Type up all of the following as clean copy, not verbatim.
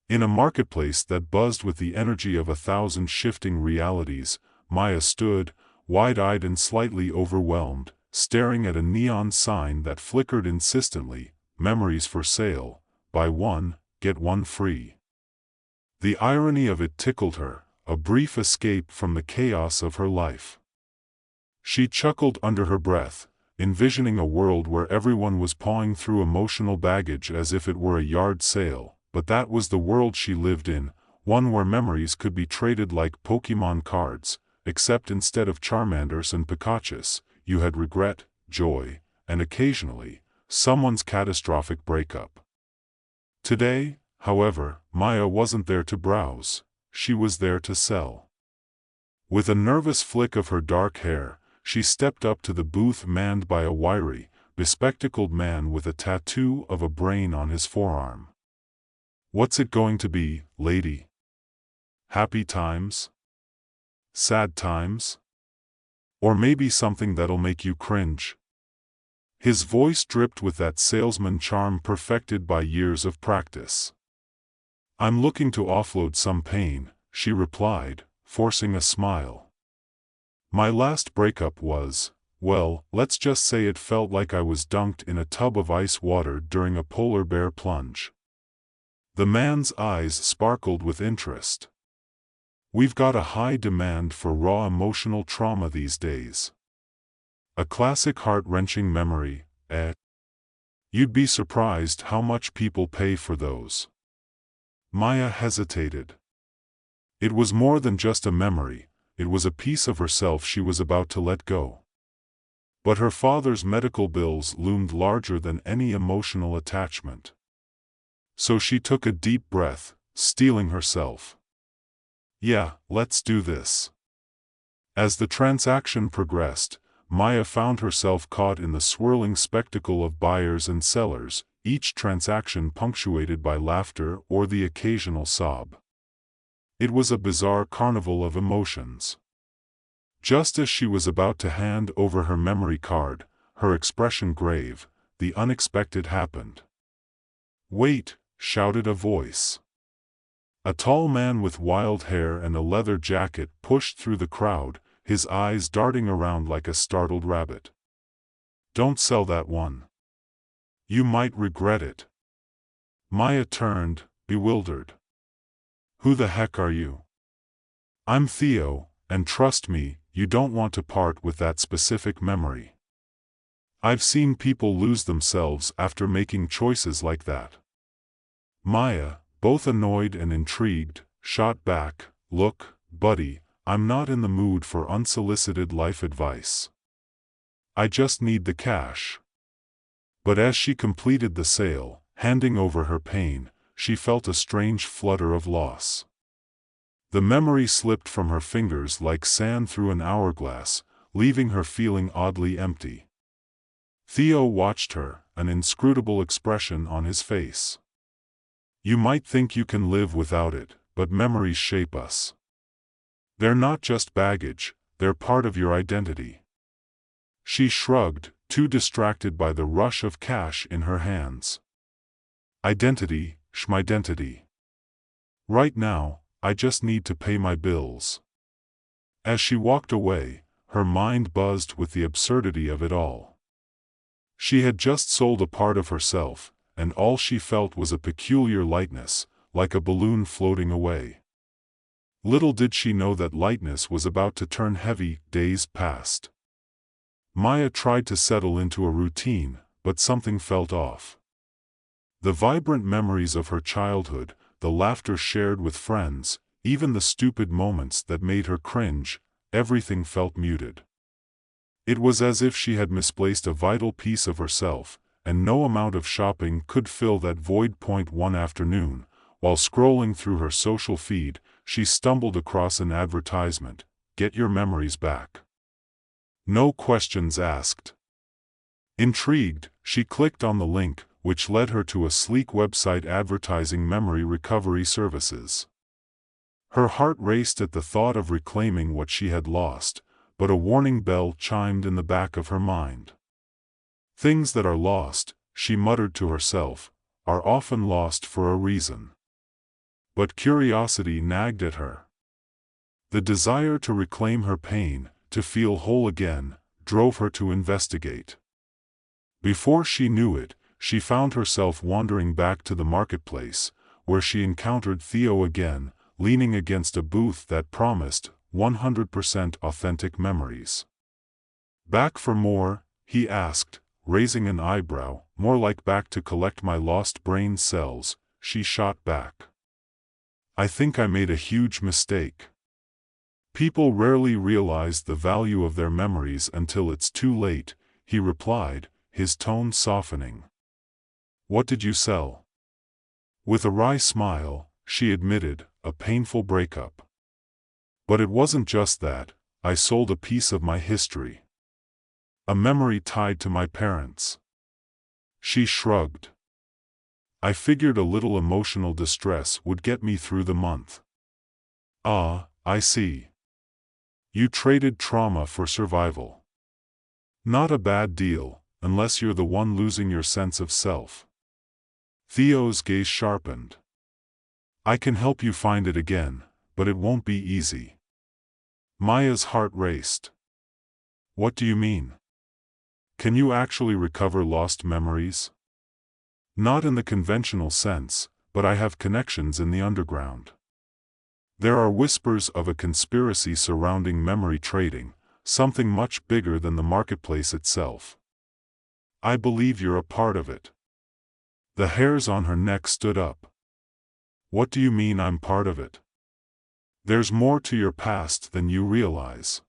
In a marketplace that buzzed with the energy of 1,000 shifting realities, Maya stood, wide-eyed and slightly overwhelmed, staring at a neon sign that flickered insistently, "Memories for sale, buy one, get one free." The irony of it tickled her, a brief escape from the chaos of her life. She chuckled under her breath, envisioning a world where everyone was pawing through emotional baggage as if it were a yard sale, but that was the world she lived in, one where memories could be traded like Pokémon cards, except instead of Charmanders and Pikachus, you had regret, joy, and occasionally, someone's catastrophic breakup. Today, however, Maya wasn't there to browse, she was there to sell. With a nervous flick of her dark hair, she stepped up to the booth manned by a wiry, bespectacled man with a tattoo of a brain on his forearm. "What's it going to be, lady? Happy times? Sad times? Or maybe something that'll make you cringe?" His voice dripped with that salesman charm perfected by years of practice. "I'm looking to offload some pain," she replied, forcing a smile. "My last breakup was, well, let's just say it felt like I was dunked in a tub of ice water during a polar bear plunge." The man's eyes sparkled with interest. "We've got a high demand for raw emotional trauma these days. A classic heart-wrenching memory, eh? You'd be surprised how much people pay for those." Maya hesitated. It was more than just a memory, it was a piece of herself she was about to let go. But her father's medical bills loomed larger than any emotional attachment. So she took a deep breath, steeling herself. "Yeah, let's do this." As the transaction progressed, Maya found herself caught in the swirling spectacle of buyers and sellers, each transaction punctuated by laughter or the occasional sob. It was a bizarre carnival of emotions. Just as she was about to hand over her memory card, her expression grave, the unexpected happened. "Wait!" shouted a voice. A tall man with wild hair and a leather jacket pushed through the crowd, his eyes darting around like a startled rabbit. "Don't sell that one. You might regret it." Maya turned, bewildered. "Who the heck are you?" "I'm Theo, and trust me, you don't want to part with that specific memory. I've seen people lose themselves after making choices like that." Maya, both annoyed and intrigued, shot back, "Look, buddy, I'm not in the mood for unsolicited life advice. I just need the cash." But as she completed the sale, handing over her pain, she felt a strange flutter of loss. The memory slipped from her fingers like sand through an hourglass, leaving her feeling oddly empty. Theo watched her, an inscrutable expression on his face. "You might think you can live without it, but memories shape us. They're not just baggage, they're part of your identity." She shrugged, too distracted by the rush of cash in her hands. "Identity, schmidentity. Right now, I just need to pay my bills." As she walked away, her mind buzzed with the absurdity of it all. She had just sold a part of herself, and all she felt was a peculiar lightness, like a balloon floating away. Little did she know that lightness was about to turn heavy. Days passed. Maya tried to settle into a routine, but something felt off. The vibrant memories of her childhood, the laughter shared with friends, even the stupid moments that made her cringe, everything felt muted. It was as if she had misplaced a vital piece of herself, and no amount of shopping could fill that void. One afternoon, while scrolling through her social feed, she stumbled across an advertisement, "Get your memories back. No questions asked." Intrigued, she clicked on the link, which led her to a sleek website advertising memory recovery services. Her heart raced at the thought of reclaiming what she had lost, but a warning bell chimed in the back of her mind. "Things that are lost," she muttered to herself, "are often lost for a reason." But curiosity nagged at her. The desire to reclaim her pain, to feel whole again, drove her to investigate. Before she knew it, she found herself wandering back to the marketplace, where she encountered Theo again, leaning against a booth that promised 100% authentic memories. "Back for more?" he asked, raising an eyebrow. "More like back to collect my lost brain cells," she shot back. "I think I made a huge mistake." "People rarely realize the value of their memories until it's too late," he replied, his tone softening. "What did you sell?" With a wry smile, she admitted, "A painful breakup. But it wasn't just that, I sold a piece of my history. A memory tied to my parents." She shrugged. "I figured a little emotional distress would get me through the month." "Ah, I see. You traded trauma for survival. Not a bad deal, unless you're the one losing your sense of self." Theo's gaze sharpened. "I can help you find it again, but it won't be easy." Maya's heart raced. "What do you mean? Can you actually recover lost memories?" "Not in the conventional sense, but I have connections in the underground. There are whispers of a conspiracy surrounding memory trading, something much bigger than the marketplace itself. I believe you're a part of it." The hairs on her neck stood up. "What do you mean I'm part of it?" "There's more to your past than you realize.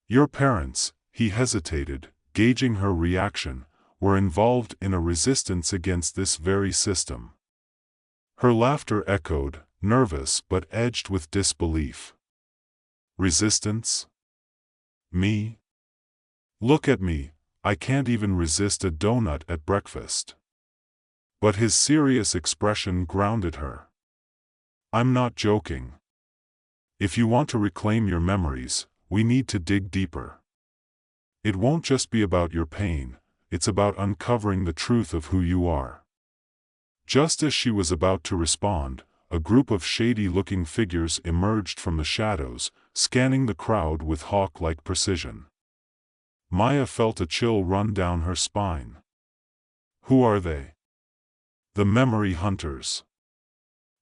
Your parents," he hesitated, gauging her reaction, "were involved in a resistance against this very system." Her laughter echoed, nervous but edged with disbelief. "Resistance? Me? Look at me, I can't even resist a donut at breakfast." But his serious expression grounded her. "I'm not joking. If you want to reclaim your memories, we need to dig deeper. It won't just be about your pain, it's about uncovering the truth of who you are." Just as she was about to respond, a group of shady-looking figures emerged from the shadows, scanning the crowd with hawk-like precision. Maya felt a chill run down her spine. "Who are they?" "The memory hunters.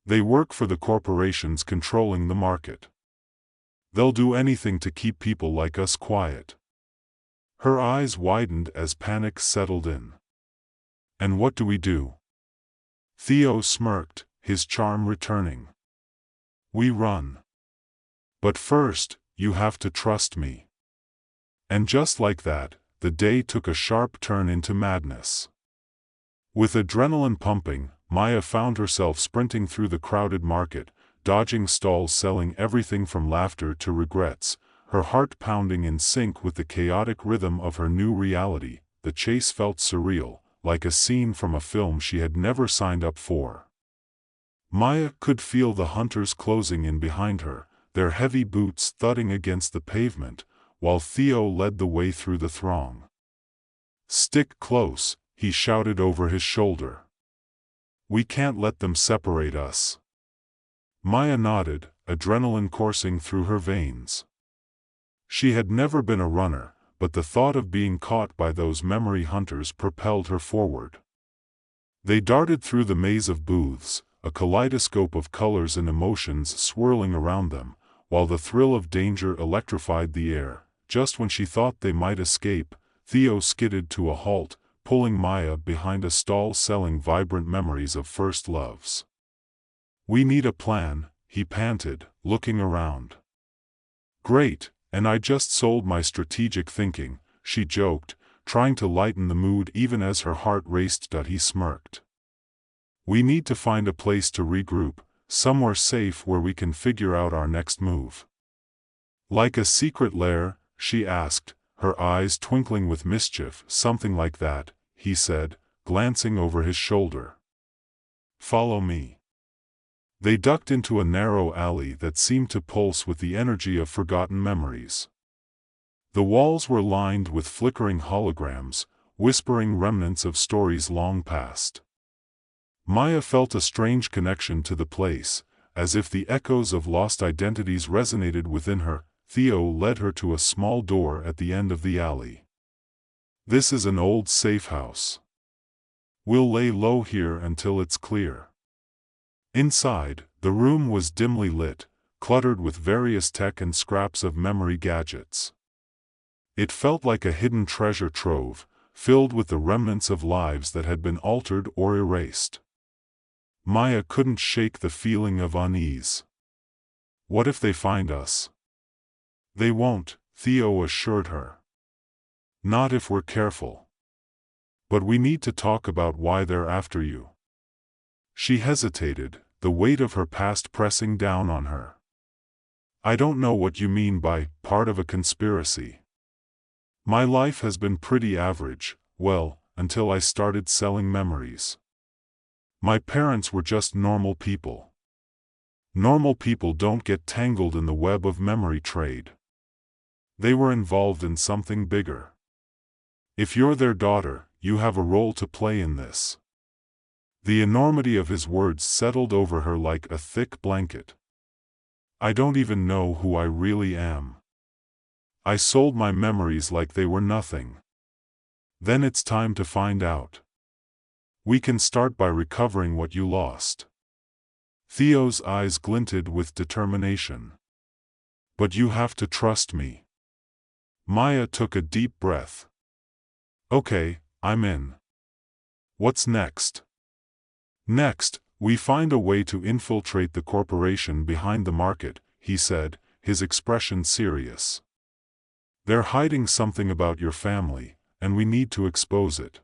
They work for the corporations controlling the market. They'll do anything to keep people like us quiet." Her eyes widened as panic settled in. "And what do we do?" Theo smirked, his charm returning. "We run. But first, you have to trust me." And just like that, the day took a sharp turn into madness. With adrenaline pumping, Maya found herself sprinting through the crowded market, dodging stalls selling everything from laughter to regrets, her heart pounding in sync with the chaotic rhythm of her new reality. The chase felt surreal, like a scene from a film she had never signed up for. Maya could feel the hunters closing in behind her, their heavy boots thudding against the pavement, while Theo led the way through the throng. "Stick close," he shouted over his shoulder. "We can't let them separate us." Maya nodded, adrenaline coursing through her veins. She had never been a runner, but the thought of being caught by those memory hunters propelled her forward. They darted through the maze of booths, a kaleidoscope of colors and emotions swirling around them, while the thrill of danger electrified the air. Just when she thought they might escape, Theo skidded to a halt, pulling Maya behind a stall selling vibrant memories of first loves. "We need a plan," he panted, looking around. "Great, and I just sold my strategic thinking," she joked, trying to lighten the mood even as her heart raced. He smirked. "We need to find a place to regroup, somewhere safe where we can figure out our next move." "Like a secret lair?" she asked, her eyes twinkling with mischief. "Something like that," he said, glancing over his shoulder. "Follow me." They ducked into a narrow alley that seemed to pulse with the energy of forgotten memories. The walls were lined with flickering holograms, whispering remnants of stories long past. Maya felt a strange connection to the place, As if the echoes of lost identities resonated within her, Theo led her to a small door at the end of the alley. "This is an old safe house. We'll lay low here until it's clear." Inside, the room was dimly lit, cluttered with various tech and scraps of memory gadgets. It felt like a hidden treasure trove, filled with the remnants of lives that had been altered or erased. Maya couldn't shake the feeling of unease. "What if they find us?" "They won't," Theo assured her. "Not if we're careful. But we need to talk about why they're after you." She hesitated, the weight of her past pressing down on her. "I don't know what you mean by part of a conspiracy. My life has been pretty average, well, until I started selling memories. My parents were just normal people. Normal people don't get tangled in the web of memory trade. They were involved in something bigger. If you're their daughter, you have a role to play in this." The enormity of his words settled over her like a thick blanket. "I don't even know who I really am. I sold my memories like they were nothing. Then it's time to find out. We can start by recovering what you lost." Theo's eyes glinted with determination. "But you have to trust me." Maya took a deep breath. "Okay, I'm in. What's next?" "Next, we find a way to infiltrate the corporation behind the market," he said, his expression serious. "They're hiding something about your family, and we need to expose it."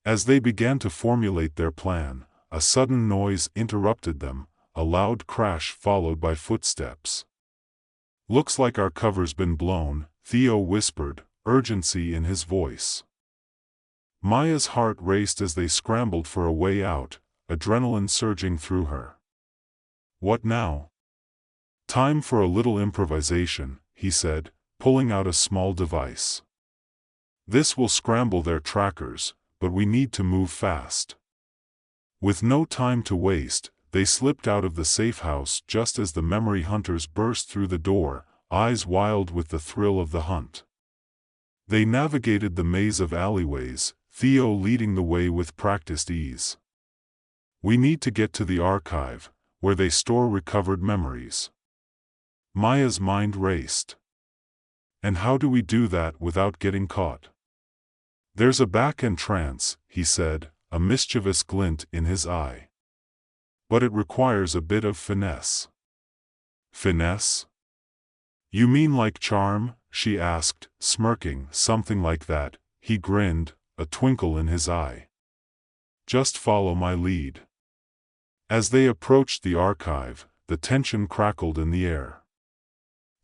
As they began to formulate their plan, a sudden noise interrupted them, a loud crash followed by footsteps. "Looks like our cover's been blown," Theo whispered, urgency in his voice. Maya's heart raced as they scrambled for a way out, adrenaline surging through her. "What now?" "Time for a little improvisation," he said, pulling out a small device. "This will scramble their trackers, but we need to move fast." With no time to waste, they slipped out of the safe house just as the memory hunters burst through the door, eyes wild with the thrill of the hunt. They navigated the maze of alleyways, Theo leading the way with practiced ease. "We need to get to the archive, where they store recovered memories." Maya's mind raced. "And how do we do that without getting caught?" "There's a back entrance," he said, a mischievous glint in his eye. "But it requires a bit of finesse." "Finesse? You mean like charm?" she asked, smirking. "Something like that." He grinned, a twinkle in his eye. "Just follow my lead." As they approached the archive, the tension crackled in the air.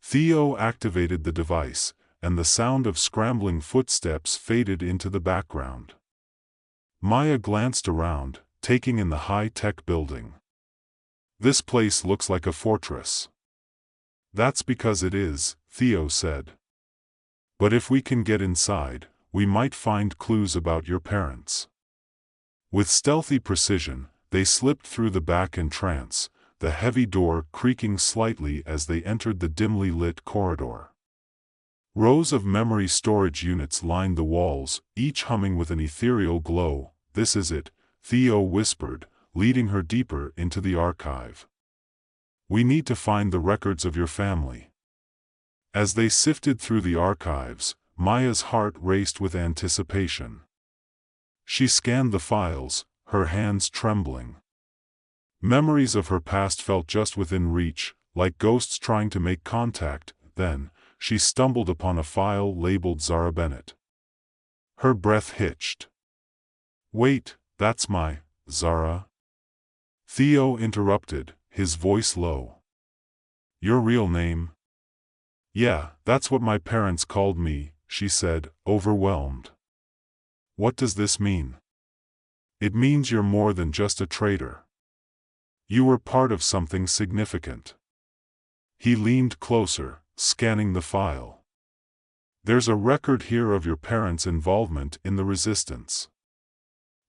Theo activated the device, and the sound of scrambling footsteps faded into the background. Maya glanced around, taking in the high-tech building. "This place looks like a fortress." "That's because it is," Theo said. "But if we can get inside, we might find clues about your parents." With stealthy precision, they slipped through the back entrance, the heavy door creaking slightly as they entered the dimly lit corridor. Rows of memory storage units lined the walls, each humming with an ethereal glow. "This is it," Theo whispered, leading her deeper into the archive. "We need to find the records of your family." As they sifted through the archives, Maya's heart raced with anticipation. She scanned the files, her hands trembling. Memories of her past felt just within reach, like ghosts trying to make contact. Then, she stumbled upon a file labeled Zara Bennett. Her breath hitched. "Wait, that's my Zara?" Theo interrupted, his voice low. "Your real name?" "Yeah, that's what my parents called me," she said, overwhelmed. "What does this mean?" "It means you're more than just a traitor. You were part of something significant." He leaned closer, scanning the file. "There's a record here of your parents' involvement in the resistance.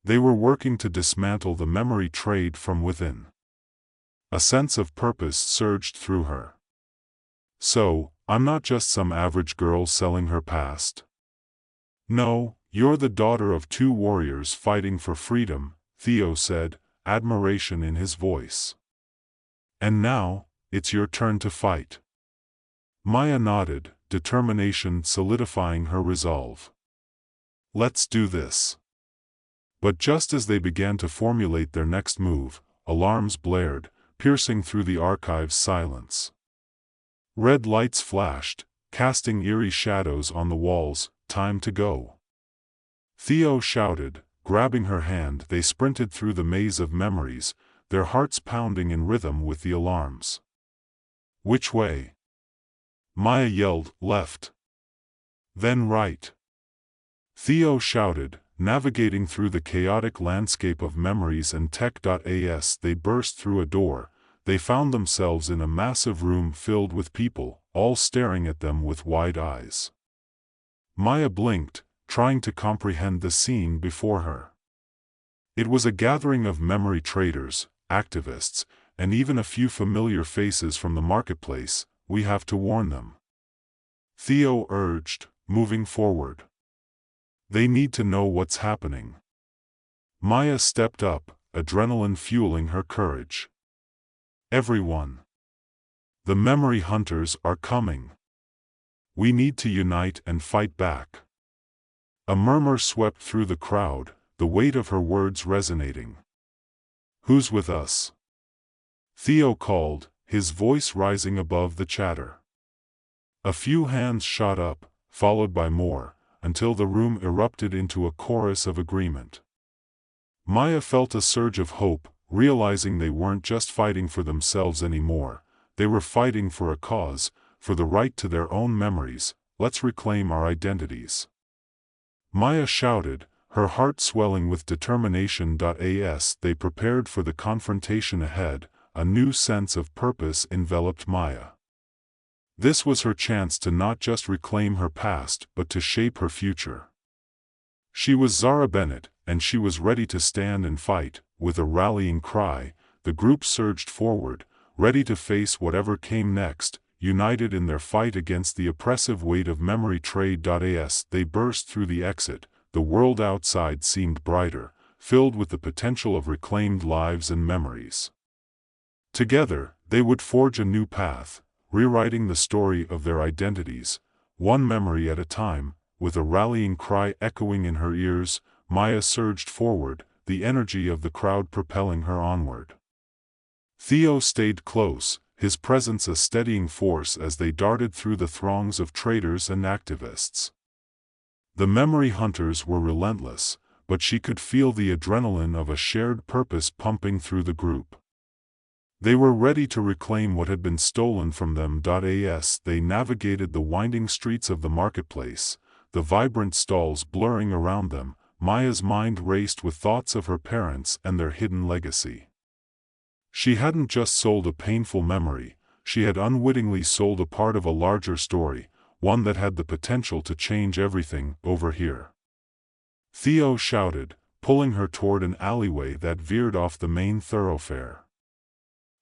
They were working to dismantle the memory trade from within. A sense of purpose surged through her. So, I'm not just some average girl selling her past. No, you're the daughter of two warriors fighting for freedom, Theo said, admiration in his voice. And now, it's your turn to fight. Maya nodded, determination solidifying her resolve. Let's do this. But just as they began to formulate their next move, alarms blared, piercing through the archive's silence. Red lights flashed, casting eerie shadows on the walls. Time to go. Theo shouted, grabbing her hand. They sprinted through the maze of memories, their hearts pounding in rhythm with the alarms. Which way? Maya yelled, left. Then right. Theo shouted, navigating through the chaotic landscape of memories and tech.as. They burst through a door. They found themselves in a massive room filled with people, all staring at them with wide eyes. Maya blinked, trying to comprehend the scene before her. It was a gathering of memory traders, activists, and even a few familiar faces from the marketplace. We have to warn them, Theo urged, moving forward. They need to know what's happening. Maya stepped up, adrenaline fueling her courage. Everyone. The memory hunters are coming. We need to unite and fight back. A murmur swept through the crowd, the weight of her words resonating. Who's with us? Theo called, his voice rising above the chatter. A few hands shot up, followed by more, until the room erupted into a chorus of agreement. Maya felt a surge of hope, realizing they weren't just fighting for themselves anymore, they were fighting for a cause, for the right to their own memories. Let's reclaim our identities. Maya shouted, her heart swelling with determination. As they prepared for the confrontation ahead, a new sense of purpose enveloped Maya. This was her chance to not just reclaim her past but to shape her future. She was Zara Bennett, and she was ready to stand and fight. With a rallying cry, the group surged forward, ready to face whatever came next, united in their fight against the oppressive weight of memory trade. As they burst through the exit, the world outside seemed brighter, filled with the potential of reclaimed lives and memories. Together, they would forge a new path, rewriting the story of their identities, one memory at a time. With a rallying cry echoing in her ears, Maya surged forward, the energy of the crowd propelling her onward. Theo stayed close, his presence a steadying force as they darted through the throngs of traders and activists. The memory hunters were relentless, but she could feel the adrenaline of a shared purpose pumping through the group. They were ready to reclaim what had been stolen from them. As they navigated the winding streets of the marketplace, the vibrant stalls blurring around them, Maya's mind raced with thoughts of her parents and their hidden legacy. She hadn't just sold a painful memory, she had unwittingly sold a part of a larger story, one that had the potential to change everything. Over here, Theo shouted, pulling her toward an alleyway that veered off the main thoroughfare.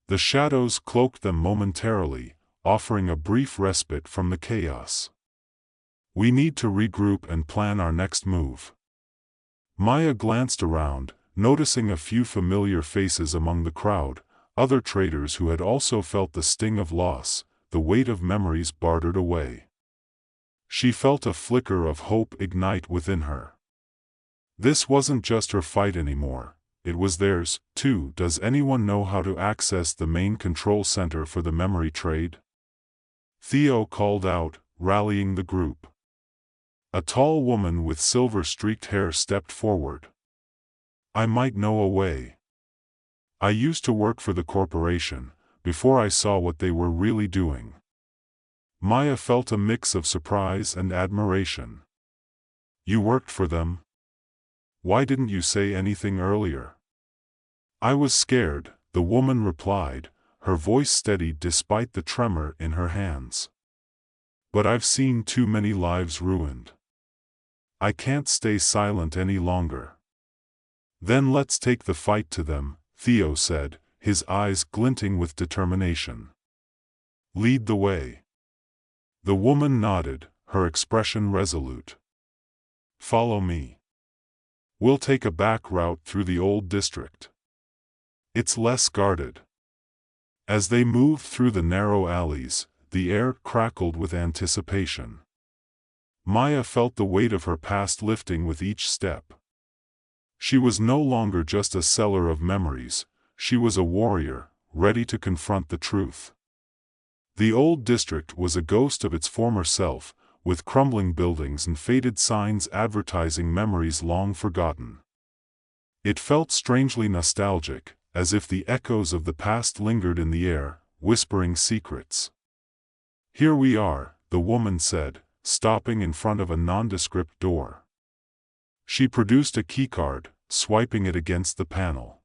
The shadows cloaked them momentarily, offering a brief respite from the chaos. We need to regroup and plan our next move. Maya glanced around, noticing a few familiar faces among the crowd, other traders who had also felt the sting of loss, the weight of memories bartered away. She felt a flicker of hope ignite within her. This wasn't just her fight anymore, it was theirs, too. Does anyone know how to access the main control center for the memory trade? Theo called out, rallying the group. A tall woman with silver-streaked hair stepped forward. I might know a way. I used to work for the corporation, before I saw what they were really doing. Maya felt a mix of surprise and admiration. You worked for them? Why didn't you say anything earlier? I was scared, the woman replied, her voice steady despite the tremor in her hands. But I've seen too many lives ruined. I can't stay silent any longer. Then let's take the fight to them, Theo said, his eyes glinting with determination. "Lead the way." The woman nodded, her expression resolute. "Follow me. We'll take a back route through the old district. It's less guarded." As they moved through the narrow alleys, the air crackled with anticipation. Maya felt the weight of her past lifting with each step. She was no longer just a seller of memories, she was a warrior, ready to confront the truth. The old district was a ghost of its former self, with crumbling buildings and faded signs advertising memories long forgotten. It felt strangely nostalgic, as if the echoes of the past lingered in the air, whispering secrets. "Here we are," the woman said, stopping in front of a nondescript door. She produced a keycard, swiping it against the panel.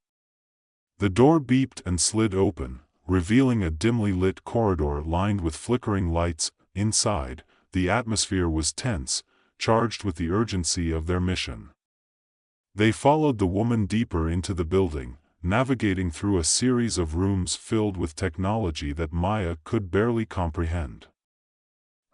The door beeped and slid open, revealing a dimly lit corridor lined with flickering lights. Inside, the atmosphere was tense, charged with the urgency of their mission. They followed the woman deeper into the building, navigating through a series of rooms filled with technology that Maya could barely comprehend.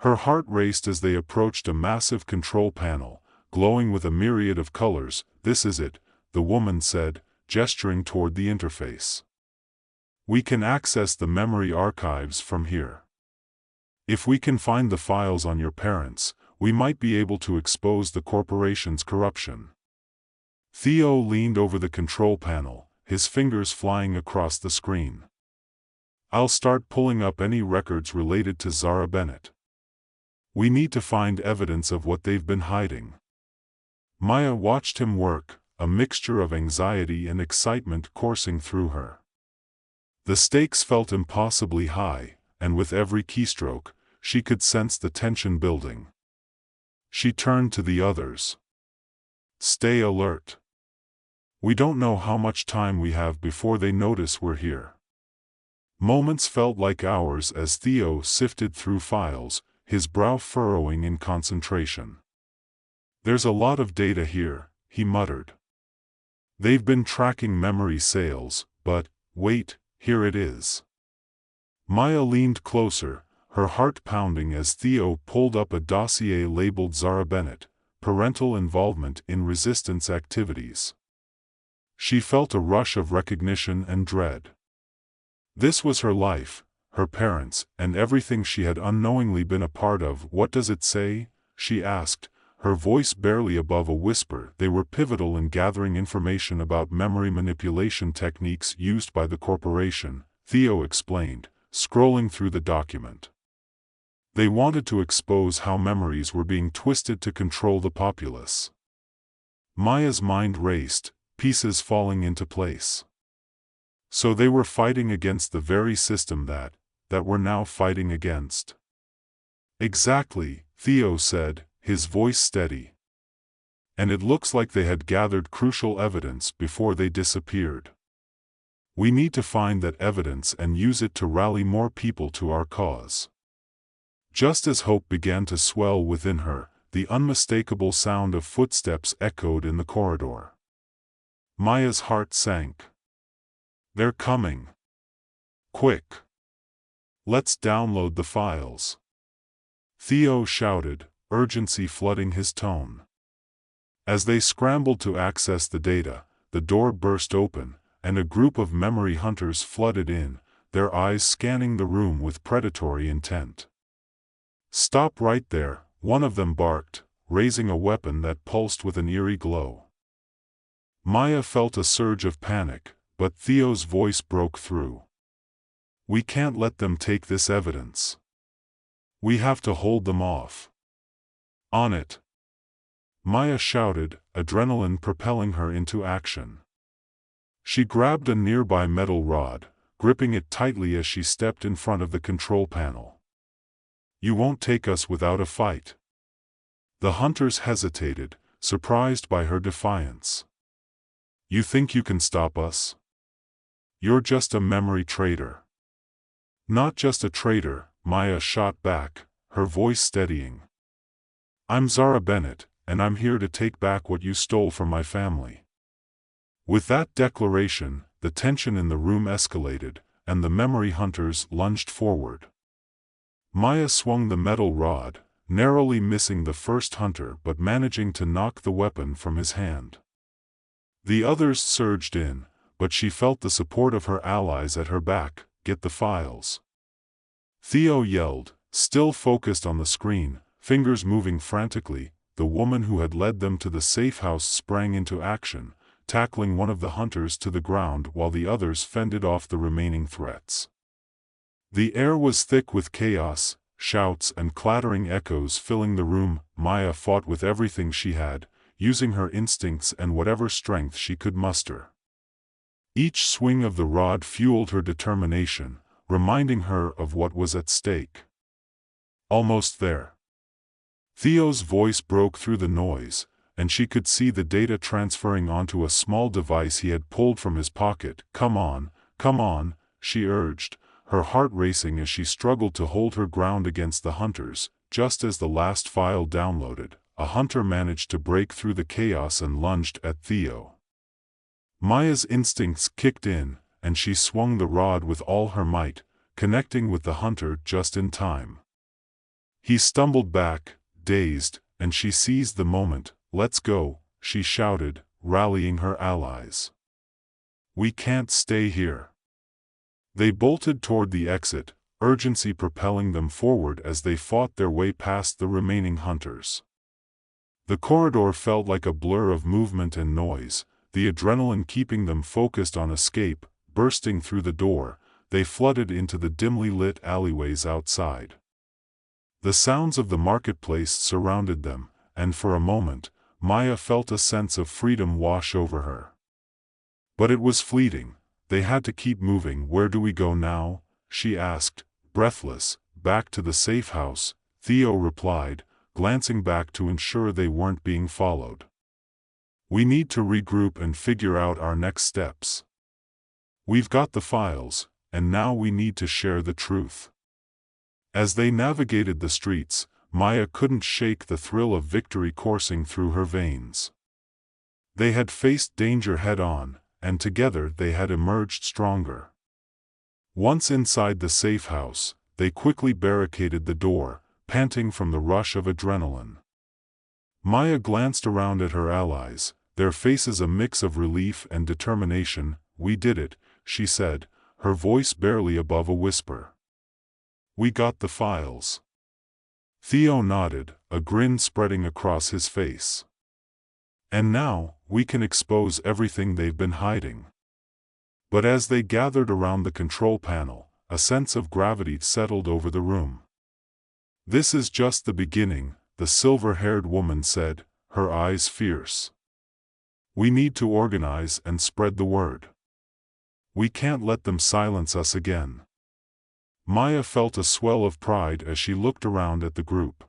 Her heart raced as they approached a massive control panel, glowing with a myriad of colors. "This is it," the woman said, gesturing toward the interface. "We can access the memory archives from here. If we can find the files on your parents, we might be able to expose the corporation's corruption." Theo leaned over the control panel, his fingers flying across the screen. "I'll start pulling up any records related to Zara Bennett. We need to find evidence of what they've been hiding." Maya watched him work, a mixture of anxiety and excitement coursing through her. The stakes felt impossibly high, and with every keystroke, she could sense the tension building. She turned to the others. "Stay alert. We don't know how much time we have before they notice we're here." Moments felt like hours as Theo sifted through files, his brow furrowing in concentration. "There's a lot of data here," he muttered. "They've been tracking memory sales, but, wait, here it is." Maya leaned closer, her heart pounding as Theo pulled up a dossier labeled Zara Bennett, parental involvement in resistance activities. She felt a rush of recognition and dread. This was her life, her parents, and everything she had unknowingly been a part of. "What does it say?" she asked, her voice barely above a whisper. "They were pivotal in gathering information about memory manipulation techniques used by the corporation," Theo explained, scrolling through the document. "They wanted to expose how memories were being twisted to control the populace." Maya's mind raced, pieces falling into place. So they were fighting against the very system that we're now fighting against. "Exactly," Theo said, his voice steady. "And it looks like they had gathered crucial evidence before they disappeared. We need to find that evidence and use it to rally more people to our cause." Just as hope began to swell within her, the unmistakable sound of footsteps echoed in the corridor. Maya's heart sank. "They're coming. Quick. Let's download the files." Theo shouted, urgency flooding his tone. As they scrambled to access the data, the door burst open, and a group of memory hunters flooded in, their eyes scanning the room with predatory intent. "Stop right there," one of them barked, raising a weapon that pulsed with an eerie glow. Maya felt a surge of panic, but Theo's voice broke through. "We can't let them take this evidence. We have to hold them off." "On it!" Maya shouted, adrenaline propelling her into action. She grabbed a nearby metal rod, gripping it tightly as she stepped in front of the control panel. "You won't take us without a fight." The hunters hesitated, surprised by her defiance. "You think you can stop us? You're just a memory trader." "Not just a traitor," Maya shot back, her voice steadying. "I'm Zara Bennett, and I'm here to take back what you stole from my family." With that declaration, the tension in the room escalated, and the memory hunters lunged forward. Maya swung the metal rod, narrowly missing the first hunter but managing to knock the weapon from his hand. The others surged in, but she felt the support of her allies at her back. "Get the files!" Theo yelled, still focused on the screen, fingers moving frantically. The woman who had led them to the safe house sprang into action, tackling one of the hunters to the ground while the others fended off the remaining threats. The air was thick with chaos, shouts and clattering echoes filling the room. Maya fought with everything she had, using her instincts and whatever strength she could muster. Each swing of the rod fueled her determination, reminding her of what was at stake. Almost there. Theo's voice broke through the noise, and she could see the data transferring onto a small device he had pulled from his pocket. Come on, she urged, her heart racing as she struggled to hold her ground against the hunters. Just as the last file downloaded, a hunter managed to break through the chaos and lunged at Theo. Maya's instincts kicked in, and she swung the rod with all her might, connecting with the hunter just in time. He stumbled back, dazed, and she seized the moment. "Let's go," she shouted, rallying her allies. "We can't stay here." They bolted toward the exit, urgency propelling them forward as they fought their way past the remaining hunters. The corridor felt like a blur of movement and noise, the adrenaline keeping them focused on escape. Bursting through the door, they flooded into the dimly lit alleyways outside. The sounds of the marketplace surrounded them, and for a moment, Maya felt a sense of freedom wash over her. But it was fleeting. They had to keep moving. "Where do we go now?" she asked, breathless. "Back to the safe house," Theo replied, glancing back to ensure they weren't being followed. "We need to regroup and figure out our next steps. We've got the files, and now we need to share the truth." As they navigated the streets, Maya couldn't shake the thrill of victory coursing through her veins. They had faced danger head-on, and together they had emerged stronger. Once inside the safe house, they quickly barricaded the door, panting from the rush of adrenaline. Maya glanced around at her allies, their faces a mix of relief and determination. "We did it," she said, her voice barely above a whisper. "We got the files." Theo nodded, a grin spreading across his face. "And now, we can expose everything they've been hiding." But as they gathered around the control panel, a sense of gravity settled over the room. "This is just the beginning," the silver-haired woman said, her eyes fierce. "We need to organize and spread the word. We can't let them silence us again." Maya felt a swell of pride as she looked around at the group.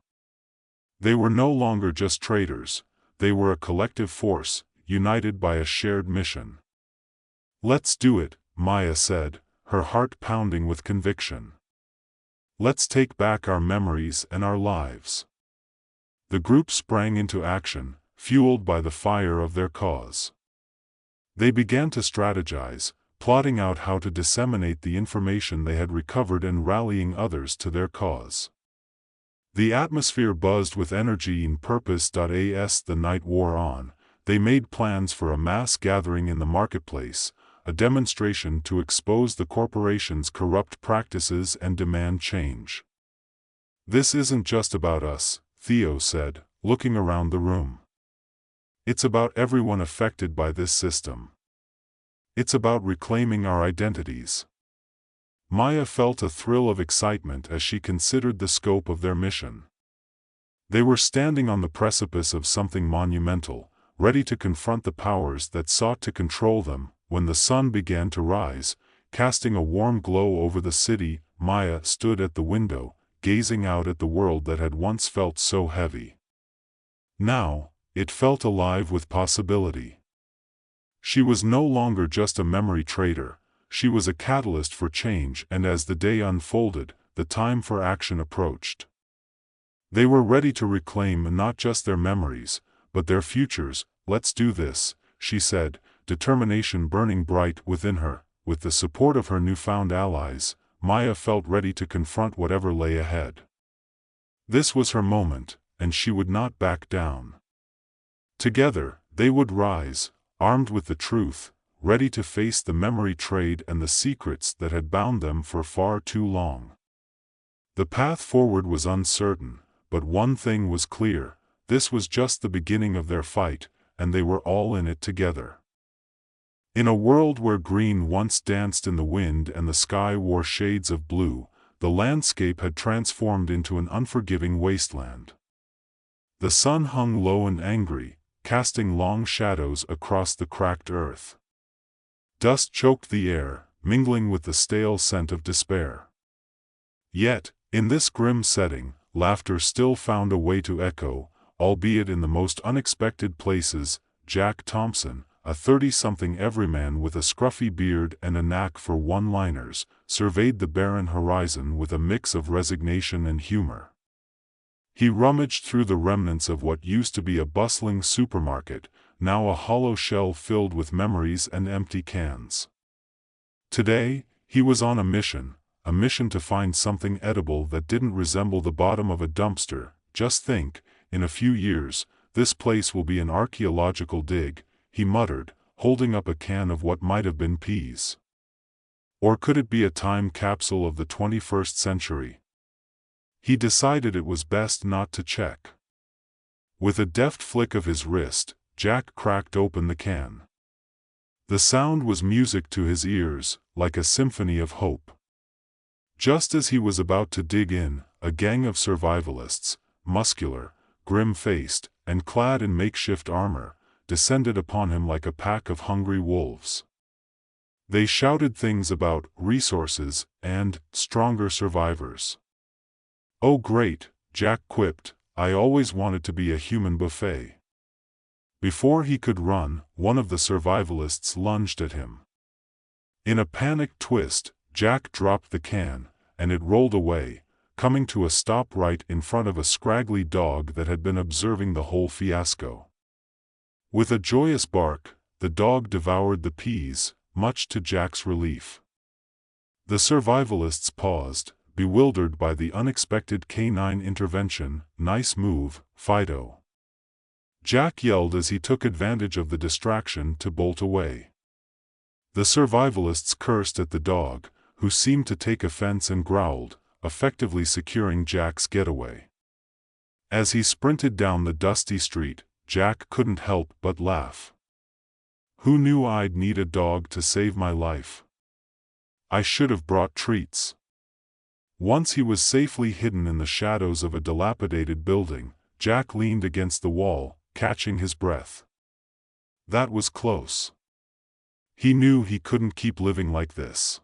They were no longer just traders, they were a collective force, united by a shared mission. "Let's do it," Maya said, her heart pounding with conviction. "Let's take back our memories and our lives." The group sprang into action, fueled by the fire of their cause. They began to strategize, plotting out how to disseminate the information they had recovered and rallying others to their cause. The atmosphere buzzed with energy and purpose. As the night wore on, they made plans for a mass gathering in the marketplace, a demonstration to expose the corporation's corrupt practices and demand change. "This isn't just about us," Theo said, looking around the room. "It's about everyone affected by this system. It's about reclaiming our identities." Maya felt a thrill of excitement as she considered the scope of their mission. They were standing on the precipice of something monumental, ready to confront the powers that sought to control them. When the sun began to rise, casting a warm glow over the city, Maya stood at the window, gazing out at the world that had once felt so heavy. Now, it felt alive with possibility. She was no longer just a memory trader, she was a catalyst for change, and as the day unfolded, the time for action approached. They were ready to reclaim not just their memories, but their futures. "Let's do this," she said, determination burning bright within her. With the support of her newfound allies, Maya felt ready to confront whatever lay ahead. This was her moment, and she would not back down. Together, they would rise, armed with the truth, ready to face the memory trade and the secrets that had bound them for far too long. The path forward was uncertain, but one thing was clear: this was just the beginning of their fight, and they were all in it together. In a world where green once danced in the wind and the sky wore shades of blue, the landscape had transformed into an unforgiving wasteland. The sun hung low and angry, casting long shadows across the cracked earth. Dust choked the air, mingling with the stale scent of despair. Yet, in this grim setting, laughter still found a way to echo, albeit in the most unexpected places. Jack Thompson, a 30-something everyman with a scruffy beard and a knack for one-liners, surveyed the barren horizon with a mix of resignation and humor. He rummaged through the remnants of what used to be a bustling supermarket, now a hollow shell filled with memories and empty cans. Today, he was on a mission to find something edible that didn't resemble the bottom of a dumpster. Just think, in a few years, this place will be an archaeological dig, he muttered, holding up a can of what might have been peas. Or could it be a time capsule of the 21st century? He decided it was best not to check. With a deft flick of his wrist, Jack cracked open the can. The sound was music to his ears, like a symphony of hope. Just as he was about to dig in, a gang of survivalists, muscular, grim-faced, and clad in makeshift armor, descended upon him like a pack of hungry wolves. They shouted things about resources and stronger survivors. "Oh great," Jack quipped, "I always wanted to be a human buffet." Before he could run, one of the survivalists lunged at him. In a panicked twist, Jack dropped the can, and it rolled away, coming to a stop right in front of a scraggly dog that had been observing the whole fiasco. With a joyous bark, the dog devoured the peas, much to Jack's relief. The survivalists paused, bewildered by the unexpected canine intervention. "Nice move, Fido," Jack yelled as he took advantage of the distraction to bolt away. The survivalists cursed at the dog, who seemed to take offense and growled, effectively securing Jack's getaway. As he sprinted down the dusty street, Jack couldn't help but laugh. "Who knew I'd need a dog to save my life? I should have brought treats." Once he was safely hidden in the shadows of a dilapidated building, Jack leaned against the wall, catching his breath. That was close. He knew he couldn't keep living like this.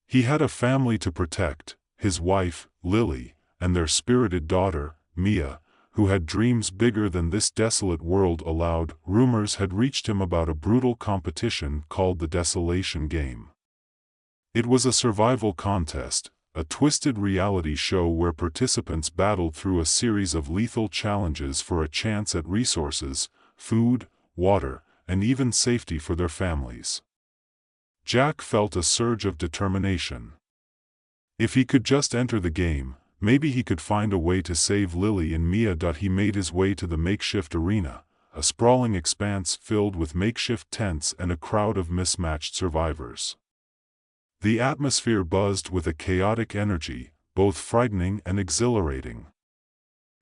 He had a family to protect, his wife, Lily, and their spirited daughter, Mia, who had dreams bigger than this desolate world allowed. Rumors had reached him about a brutal competition called the Desolation Game. It was a survival contest, a twisted reality show where participants battled through a series of lethal challenges for a chance at resources, food, water, and even safety for their families. Jack felt a surge of determination. If he could just enter the game, maybe he could find a way to save Lily and Mia. He made his way to the makeshift arena, a sprawling expanse filled with makeshift tents and a crowd of mismatched survivors. The atmosphere buzzed with a chaotic energy, both frightening and exhilarating.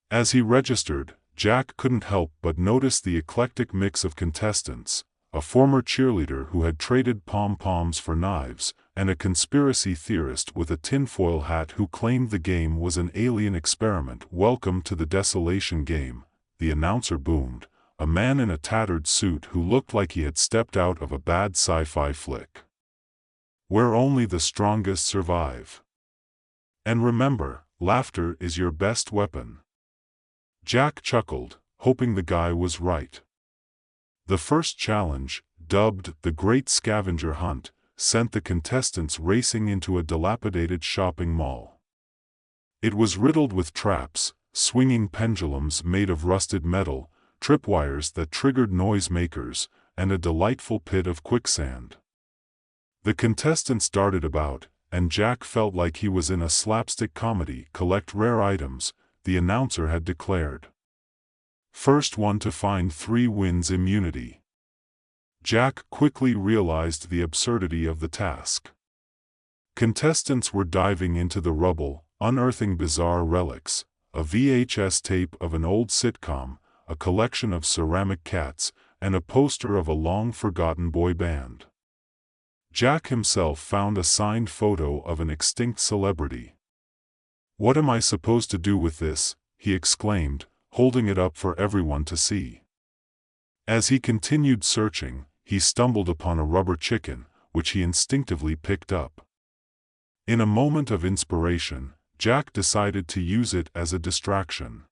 As he registered, Jack couldn't help but notice the eclectic mix of contestants: a former cheerleader who had traded pom-poms for knives, and a conspiracy theorist with a tinfoil hat who claimed the game was an alien experiment. "Welcome to the Desolation Game," the announcer boomed, a man in a tattered suit who looked like he had stepped out of a bad sci-fi flick. "Where only the strongest survive. And remember, laughter is your best weapon." Jack chuckled, hoping the guy was right. The first challenge, dubbed the Great Scavenger Hunt, sent the contestants racing into a dilapidated shopping mall. It was riddled with traps, swinging pendulums made of rusted metal, tripwires that triggered noisemakers, and a delightful pit of quicksand. The contestants darted about, and Jack felt like he was in a slapstick comedy. "Collect rare items," the announcer had declared. "First one to find 3 wins immunity." Jack quickly realized the absurdity of the task. Contestants were diving into the rubble, unearthing bizarre relics, a VHS tape of an old sitcom, a collection of ceramic cats, and a poster of a long-forgotten boy band. Jack himself found a signed photo of an extinct celebrity. "What am I supposed to do with this?" he exclaimed, holding it up for everyone to see. As he continued searching, he stumbled upon a rubber chicken, which he instinctively picked up. In a moment of inspiration, Jack decided to use it as a distraction.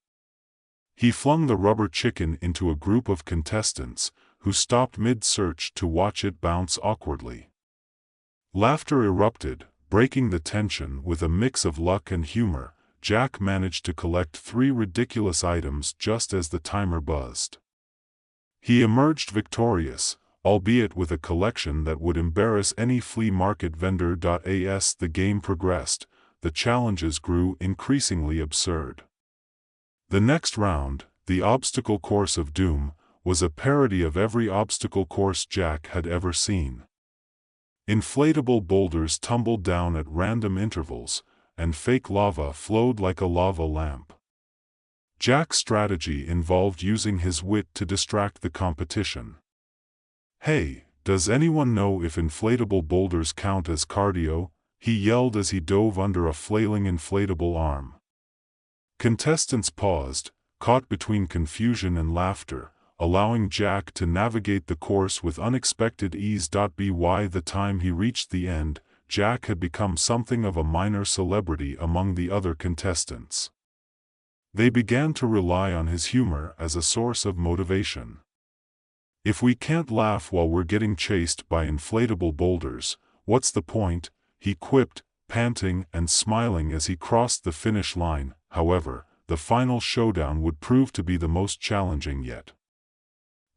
He flung the rubber chicken into a group of contestants, who stopped mid-search to watch it bounce awkwardly. Laughter erupted, breaking the tension. With a mix of luck and humor, Jack managed to collect 3 ridiculous items just as the timer buzzed. He emerged victorious, albeit with a collection that would embarrass any flea market vendor. As the game progressed, the challenges grew increasingly absurd. The next round, the obstacle course of doom, was a parody of every obstacle course Jack had ever seen. Inflatable boulders tumbled down at random intervals, and fake lava flowed like a lava lamp. Jack's strategy involved using his wit to distract the competition. "Hey, does anyone know if inflatable boulders count as cardio?" he yelled as he dove under a flailing inflatable arm. Contestants paused, caught between confusion and laughter, allowing Jack to navigate the course with unexpected ease. By the time he reached the end, Jack had become something of a minor celebrity among the other contestants. They began to rely on his humor as a source of motivation. "If we can't laugh while we're getting chased by inflatable boulders, what's the point?" he quipped, panting and smiling as he crossed the finish line. However, the final showdown would prove to be the most challenging yet.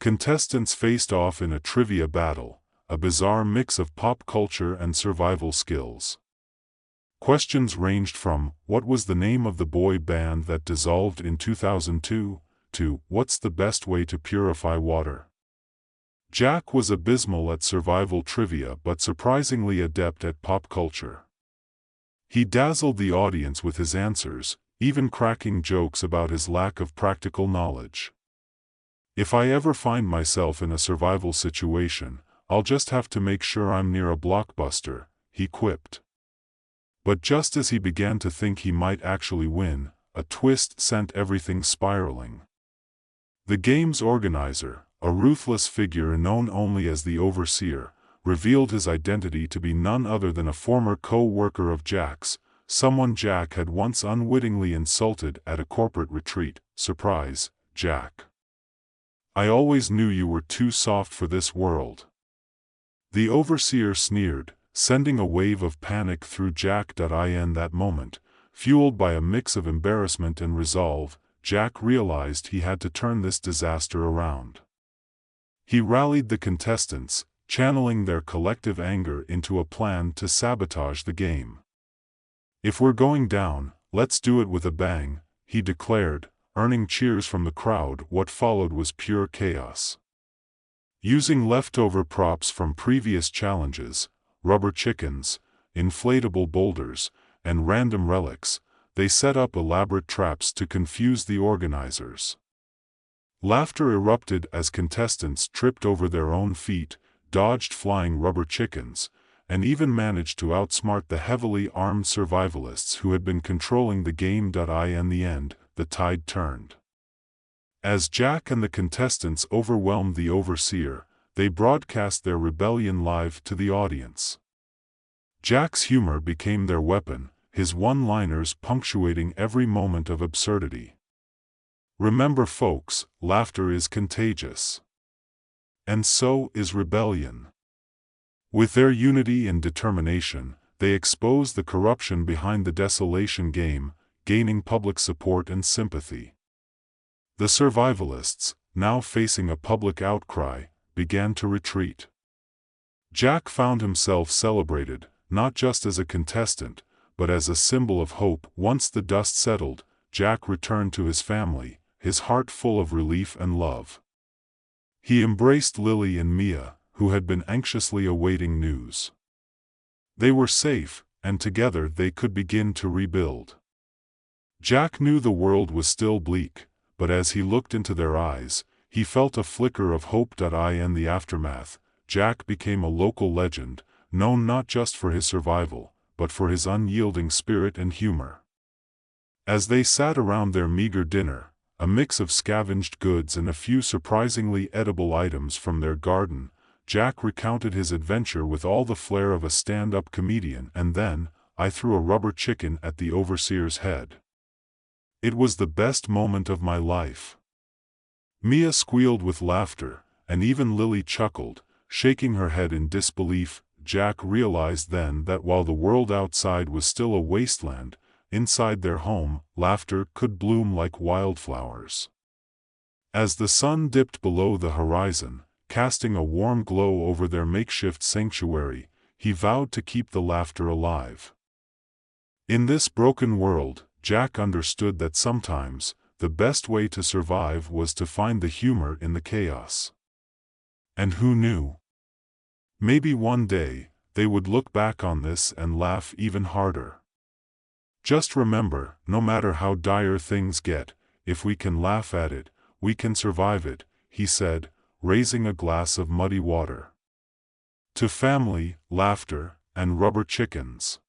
Contestants faced off in a trivia battle, a bizarre mix of pop culture and survival skills. Questions ranged from, "What was the name of the boy band that dissolved in 2002?" to, "What's the best way to purify water?" Jack was abysmal at survival trivia but surprisingly adept at pop culture. He dazzled the audience with his answers, even cracking jokes about his lack of practical knowledge. "If I ever find myself in a survival situation, I'll just have to make sure I'm near a blockbuster," he quipped. But just as he began to think he might actually win, a twist sent everything spiraling. The game's organizer, a ruthless figure known only as the Overseer, revealed his identity to be none other than a former co-worker of Jack's, someone Jack had once unwittingly insulted at a corporate retreat. "Surprise, Jack. I always knew you were too soft for this world." The Overseer sneered, sending a wave of panic through Jack. In that moment, fueled by a mix of embarrassment and resolve, Jack realized he had to turn this disaster around. He rallied the contestants, channeling their collective anger into a plan to sabotage the game. "If we're going down, let's do it with a bang," he declared, earning cheers from the crowd. What followed was pure chaos. Using leftover props from previous challenges, rubber chickens, inflatable boulders, and random relics, they set up elaborate traps to confuse the organizers. Laughter erupted as contestants tripped over their own feet, dodged flying rubber chickens, and even managed to outsmart the heavily armed survivalists who had been controlling the game. In the end, the tide turned. As Jack and the contestants overwhelmed the Overseer, they broadcast their rebellion live to the audience. Jack's humor became their weapon, his one-liners punctuating every moment of absurdity. Remember folks, laughter is contagious. And so is rebellion. With their unity and determination, they exposed the corruption behind the Desolation game, gaining public support and sympathy. The survivalists, now facing a public outcry, began to retreat. Jack found himself celebrated, not just as a contestant, but as a symbol of hope. Once the dust settled, Jack returned to his family, his heart full of relief and love. He embraced Lily and Mia, who had been anxiously awaiting news. They were safe, and together they could begin to rebuild. Jack knew the world was still bleak, but as he looked into their eyes, he felt a flicker of hope. In the aftermath, Jack became a local legend, known not just for his survival, but for his unyielding spirit and humor. As they sat around their meager dinner, a mix of scavenged goods and a few surprisingly edible items from their garden, Jack recounted his adventure with all the flair of a stand-up comedian. And then, I threw a rubber chicken at the overseer's head. It was the best moment of my life. Mia squealed with laughter, and even Lily chuckled, shaking her head in disbelief. Jack realized then that while the world outside was still a wasteland, inside their home, laughter could bloom like wildflowers. As the sun dipped below the horizon, casting a warm glow over their makeshift sanctuary, he vowed to keep the laughter alive. In this broken world, Jack understood that sometimes, the best way to survive was to find the humor in the chaos. And who knew? Maybe one day, they would look back on this and laugh even harder. Just remember, no matter how dire things get, if we can laugh at it, we can survive it, he said, raising a glass of muddy water. To family, laughter, and rubber chickens.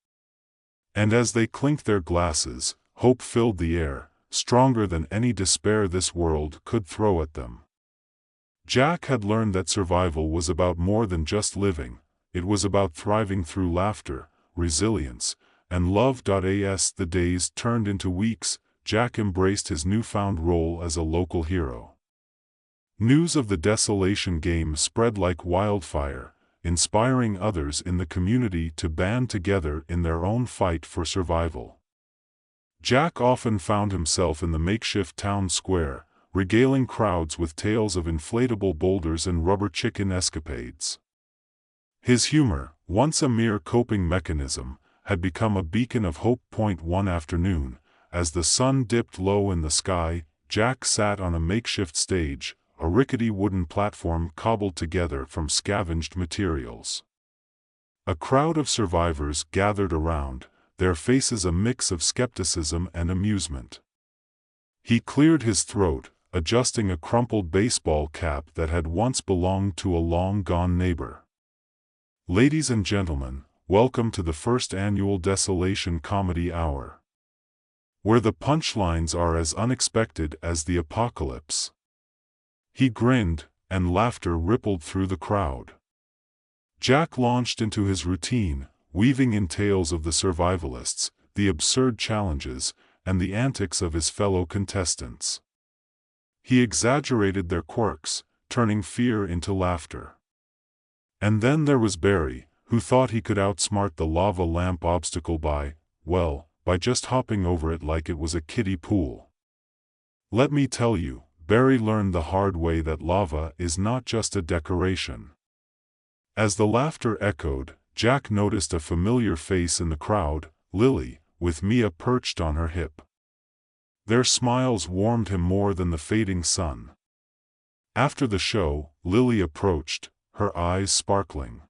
And as they clinked their glasses, hope filled the air, stronger than any despair this world could throw at them. Jack had learned that survival was about more than just living, it was about thriving through laughter, resilience, and love. As the days turned into weeks, Jack embraced his newfound role as a local hero. News of the Desolation game spread like wildfire, inspiring others in the community to band together in their own fight for survival. Jack often found himself in the makeshift town square, regaling crowds with tales of inflatable boulders and rubber chicken escapades. His humor, once a mere coping mechanism, had become a beacon of hope. One afternoon, as the sun dipped low in the sky, Jack sat on a makeshift stage, a rickety wooden platform cobbled together from scavenged materials. A crowd of survivors gathered around, their faces a mix of skepticism and amusement. He cleared his throat, adjusting a crumpled baseball cap that had once belonged to a long-gone neighbor. Ladies and gentlemen, welcome to the first annual Desolation Comedy Hour, where the punchlines are as unexpected as the apocalypse. He grinned, and laughter rippled through the crowd. Jack launched into his routine, weaving in tales of the survivalists, the absurd challenges, and the antics of his fellow contestants. He exaggerated their quirks, turning fear into laughter. And then there was Barry, who thought he could outsmart the lava lamp obstacle by just hopping over it like it was a kiddie pool. Let me tell you, Barry learned the hard way that lava is not just a decoration. As the laughter echoed, Jack noticed a familiar face in the crowd, Lily, with Mia perched on her hip. Their smiles warmed him more than the fading sun. After the show, Lily approached, her eyes sparkling.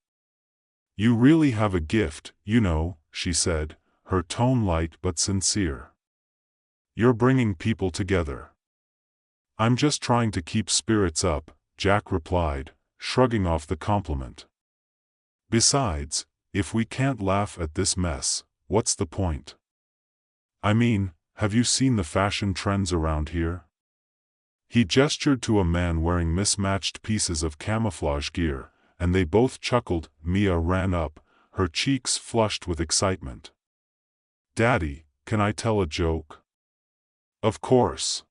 "You really have a gift, you know," she said, her tone light but sincere. "You're bringing people together." "I'm just trying to keep spirits up," Jack replied, shrugging off the compliment. "Besides, if we can't laugh at this mess, what's the point? I mean, have you seen the fashion trends around here?" He gestured to a man wearing mismatched pieces of camouflage gear, and they both chuckled. Mia ran up, her cheeks flushed with excitement. "Daddy, can I tell a joke?" "Of course.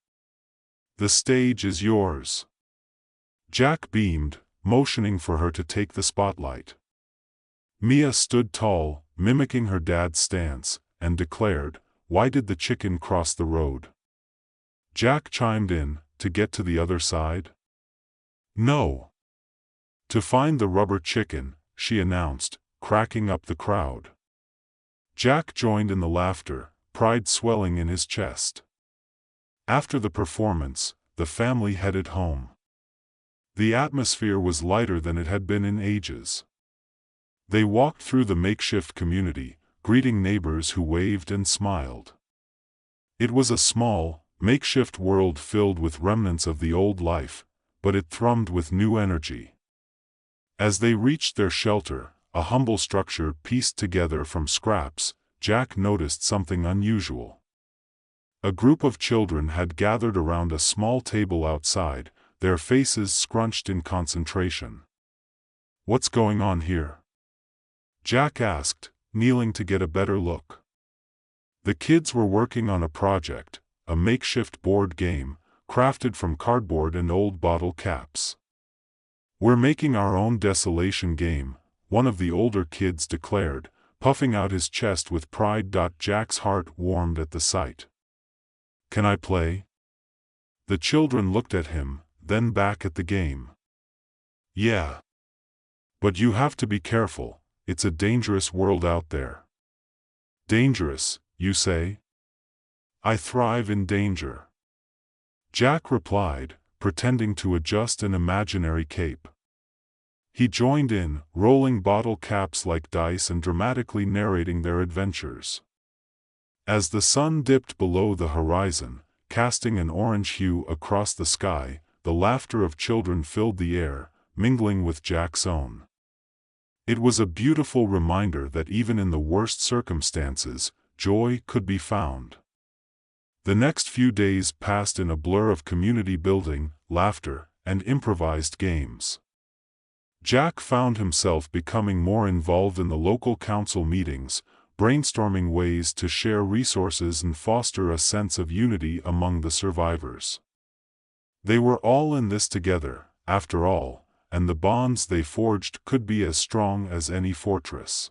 The stage is yours." Jack beamed, motioning for her to take the spotlight. Mia stood tall, mimicking her dad's stance, and declared, "Why did the chicken cross the road?" Jack chimed in, "To get to the other side?" "No. "To find the rubber chicken," she announced, cracking up the crowd. Jack joined in the laughter, pride swelling in his chest. After the performance, the family headed home. The atmosphere was lighter than it had been in ages. They walked through the makeshift community, greeting neighbors who waved and smiled. It was a small, makeshift world filled with remnants of the old life, but it thrummed with new energy. As they reached their shelter, a humble structure pieced together from scraps, Jack noticed something unusual. A group of children had gathered around a small table outside, their faces scrunched in concentration. "What's going on here?" Jack asked, kneeling to get a better look. The kids were working on a project, a makeshift board game, crafted from cardboard and old bottle caps. "We're making our own desolation game," one of the older kids declared, puffing out his chest with pride. Jack's heart warmed at the sight. "Can I play?" The children looked at him, then back at the game. "Yeah. But you have to be careful, it's a dangerous world out there." "Dangerous, you say?" "I thrive in danger," Jack replied, pretending to adjust an imaginary cape. He joined in, rolling bottle caps like dice and dramatically narrating their adventures. As the sun dipped below the horizon, casting an orange hue across the sky, the laughter of children filled the air, mingling with Jack's own. It was a beautiful reminder that even in the worst circumstances, joy could be found. The next few days passed in a blur of community building, laughter, and improvised games. Jack found himself becoming more involved in the local council meetings, brainstorming ways to share resources and foster a sense of unity among the survivors. They were all in this together, after all, and the bonds they forged could be as strong as any fortress.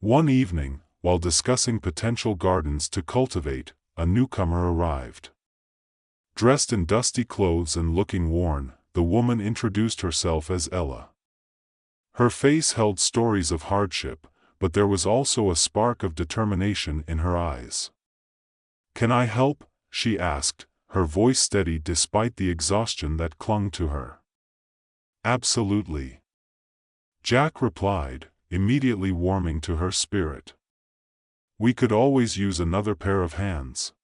One evening, while discussing potential gardens to cultivate, a newcomer arrived. Dressed in dusty clothes and looking worn, the woman introduced herself as Ella. Her face held stories of hardship, but there was also a spark of determination in her eyes. "Can I help?" she asked, her voice steady despite the exhaustion that clung to her. "Absolutely," Jack replied, immediately warming to her spirit. "We could always use another pair of hands."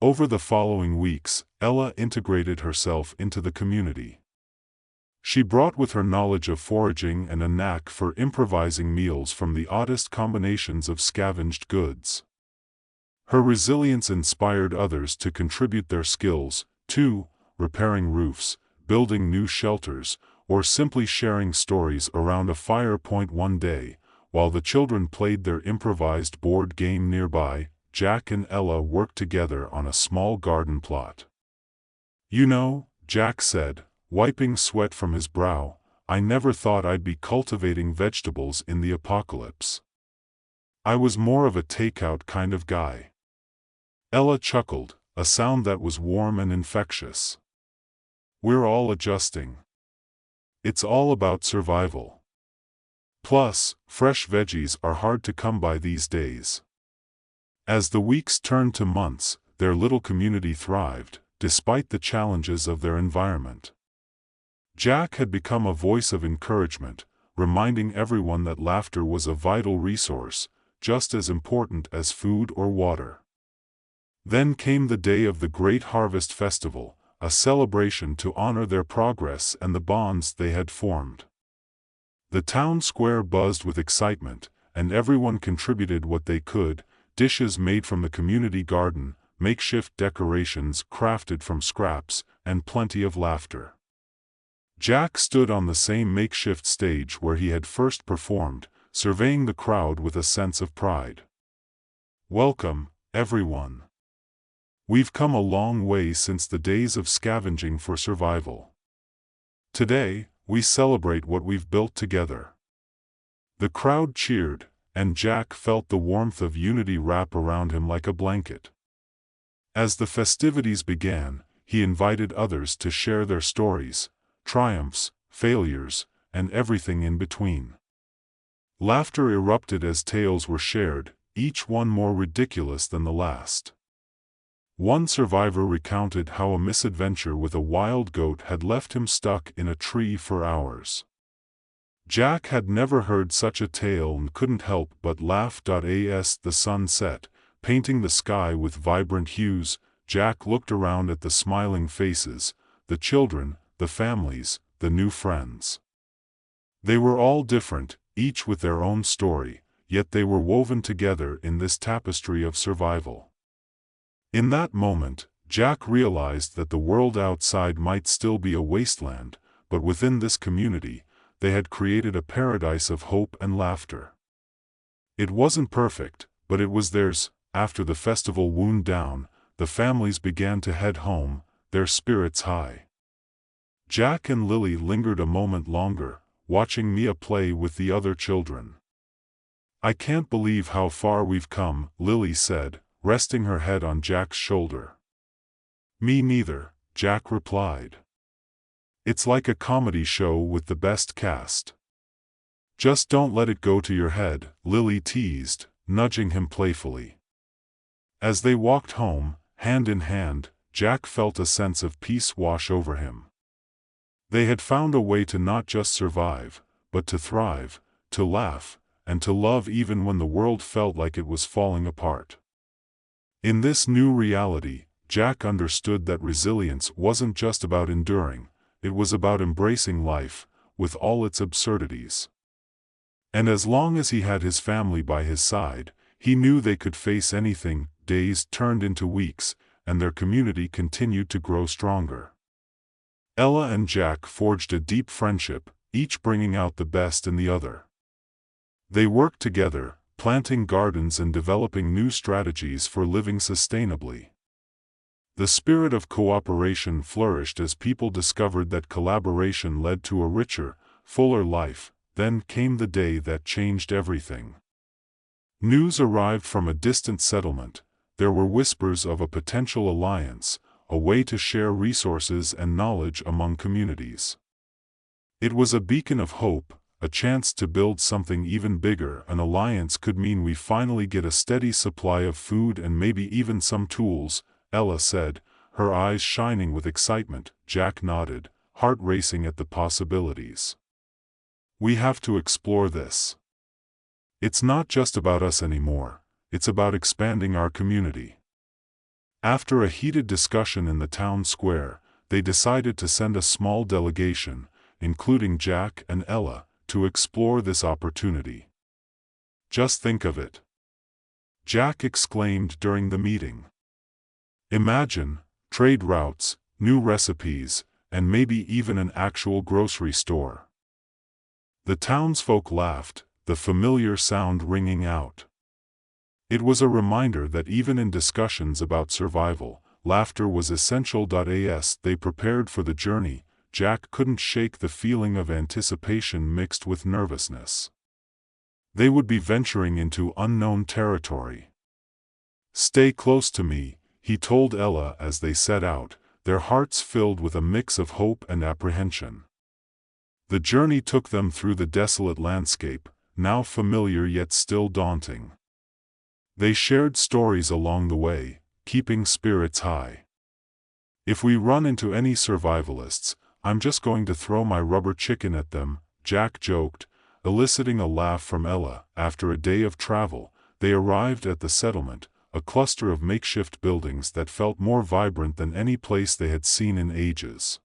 Over the following weeks, Ella integrated herself into the community. She brought with her knowledge of foraging and a knack for improvising meals from the oddest combinations of scavenged goods. Her resilience inspired others to contribute their skills, too, repairing roofs, building new shelters, or simply sharing stories around a fire point. One day, while the children played their improvised board game nearby, Jack and Ella worked together on a small garden plot. "You know," Jack said, wiping sweat from his brow, "I never thought I'd be cultivating vegetables in the apocalypse. I was more of a takeout kind of guy." Ella chuckled, a sound that was warm and infectious. "We're all adjusting. It's all about survival. Plus, fresh veggies are hard to come by these days." As the weeks turned to months, their little community thrived, despite the challenges of their environment. Jack had become a voice of encouragement, reminding everyone that laughter was a vital resource, just as important as food or water. Then came the day of the Great Harvest Festival, a celebration to honor their progress and the bonds they had formed. The town square buzzed with excitement, and everyone contributed what they could: dishes made from the community garden, makeshift decorations crafted from scraps, and plenty of laughter. Jack stood on the same makeshift stage where he had first performed, surveying the crowd with a sense of pride. "Welcome, everyone. We've come a long way since the days of scavenging for survival. Today, we celebrate what we've built together." The crowd cheered, and Jack felt the warmth of unity wrap around him like a blanket. As the festivities began, he invited others to share their stories, triumphs, failures, and everything in between. Laughter erupted as tales were shared, each one more ridiculous than the last. One survivor recounted how a misadventure with a wild goat had left him stuck in a tree for hours. Jack had never heard such a tale and couldn't help but laugh. As the sun set, painting the sky with vibrant hues, Jack looked around at the smiling faces, the children, the families, the new friends. They were all different, each with their own story, yet they were woven together in this tapestry of survival. In that moment, Jack realized that the world outside might still be a wasteland, but within this community, they had created a paradise of hope and laughter. It wasn't perfect, but it was theirs. After the festival wound down, the families began to head home, their spirits high. Jack and Lily lingered a moment longer, watching Mia play with the other children. "I can't believe how far we've come," Lily said, resting her head on Jack's shoulder. "Me neither," Jack replied. "It's like a comedy show with the best cast." "Just don't let it go to your head," Lily teased, nudging him playfully. As they walked home, hand in hand, Jack felt a sense of peace wash over him. They had found a way to not just survive, but to thrive, to laugh, and to love even when the world felt like it was falling apart. In this new reality, Jack understood that resilience wasn't just about enduring, it was about embracing life, with all its absurdities. And as long as he had his family by his side, he knew they could face anything. Days turned into weeks, and their community continued to grow stronger. Ella and Jack forged a deep friendship, each bringing out the best in the other. They worked together, planting gardens and developing new strategies for living sustainably. The spirit of cooperation flourished as people discovered that collaboration led to a richer, fuller life. Then came the day that changed everything. News arrived from a distant settlement. There were whispers of a potential alliance, a way to share resources and knowledge among communities. It was a beacon of hope, a chance to build something even bigger. An alliance could mean we finally get a steady supply of food and maybe even some tools, Ella said, her eyes shining with excitement. Jack nodded, heart racing at the possibilities. "We have to explore this. It's not just about us anymore, it's about expanding our community." After a heated discussion in the town square, they decided to send a small delegation, including Jack and Ella, to explore this opportunity. "Just think of it," Jack exclaimed during the meeting. "Imagine, trade routes, new recipes, and maybe even an actual grocery store." The townsfolk laughed, the familiar sound ringing out. It was a reminder that even in discussions about survival, laughter was essential. As they prepared for the journey, Jack couldn't shake the feeling of anticipation mixed with nervousness. They would be venturing into unknown territory. "Stay close to me," he told Ella as they set out, their hearts filled with a mix of hope and apprehension. The journey took them through the desolate landscape, now familiar yet still daunting. They shared stories along the way, keeping spirits high. "If we run into any survivalists, I'm just going to throw my rubber chicken at them," Jack joked, eliciting a laugh from Ella. After a day of travel, they arrived at the settlement, a cluster of makeshift buildings that felt more vibrant than any place they had seen in ages.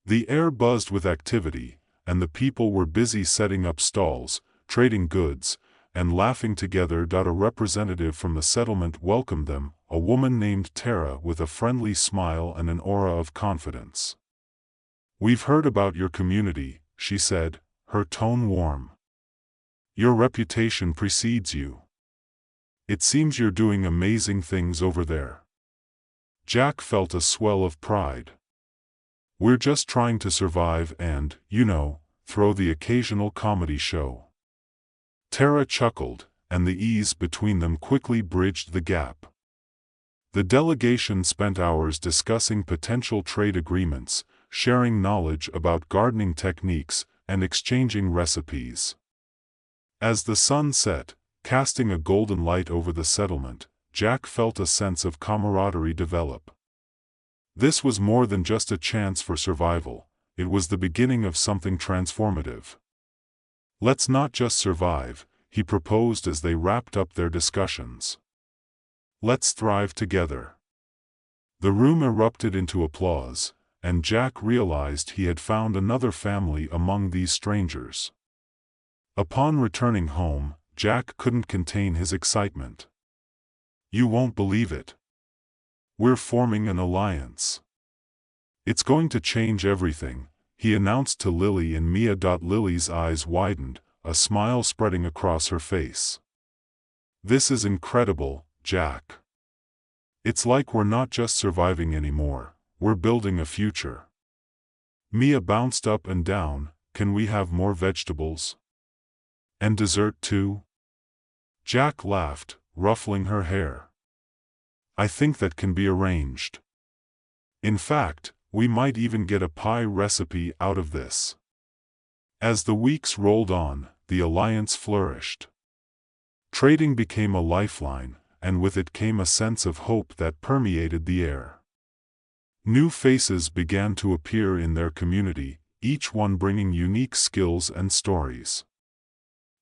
The air buzzed with activity, and the people were busy setting up stalls, trading goods, and laughing together. A representative from the settlement welcomed them, a woman named Tara with a friendly smile and an aura of confidence. "We've heard about your community," she said, her tone warm. "Your reputation precedes you. It seems you're doing amazing things over there." Jack felt a swell of pride. "We're just trying to survive and, throw the occasional comedy show." Tara chuckled, and the ease between them quickly bridged the gap. The delegation spent hours discussing potential trade agreements, sharing knowledge about gardening techniques and exchanging recipes. As the sun set, casting a golden light over the settlement, Jack felt a sense of camaraderie develop. This was more than just a chance for survival, it was the beginning of something transformative. "Let's not just survive," he proposed as they wrapped up their discussions. "Let's thrive together." The room erupted into applause, and Jack realized he had found another family among these strangers. Upon returning home, Jack couldn't contain his excitement. "You won't believe it. We're forming an alliance. It's going to change everything," he announced to Lily and Mia. Lily's eyes widened, a smile spreading across her face. "This is incredible, Jack. It's like we're not just surviving anymore, we're building a future." Mia bounced up and down. "Can we have more vegetables? And dessert too?" Jack laughed, ruffling her hair. "I think that can be arranged. In fact, we might even get a pie recipe out of this." As the weeks rolled on, the alliance flourished. Trading became a lifeline, and with it came a sense of hope that permeated the air. New faces began to appear in their community, each one bringing unique skills and stories.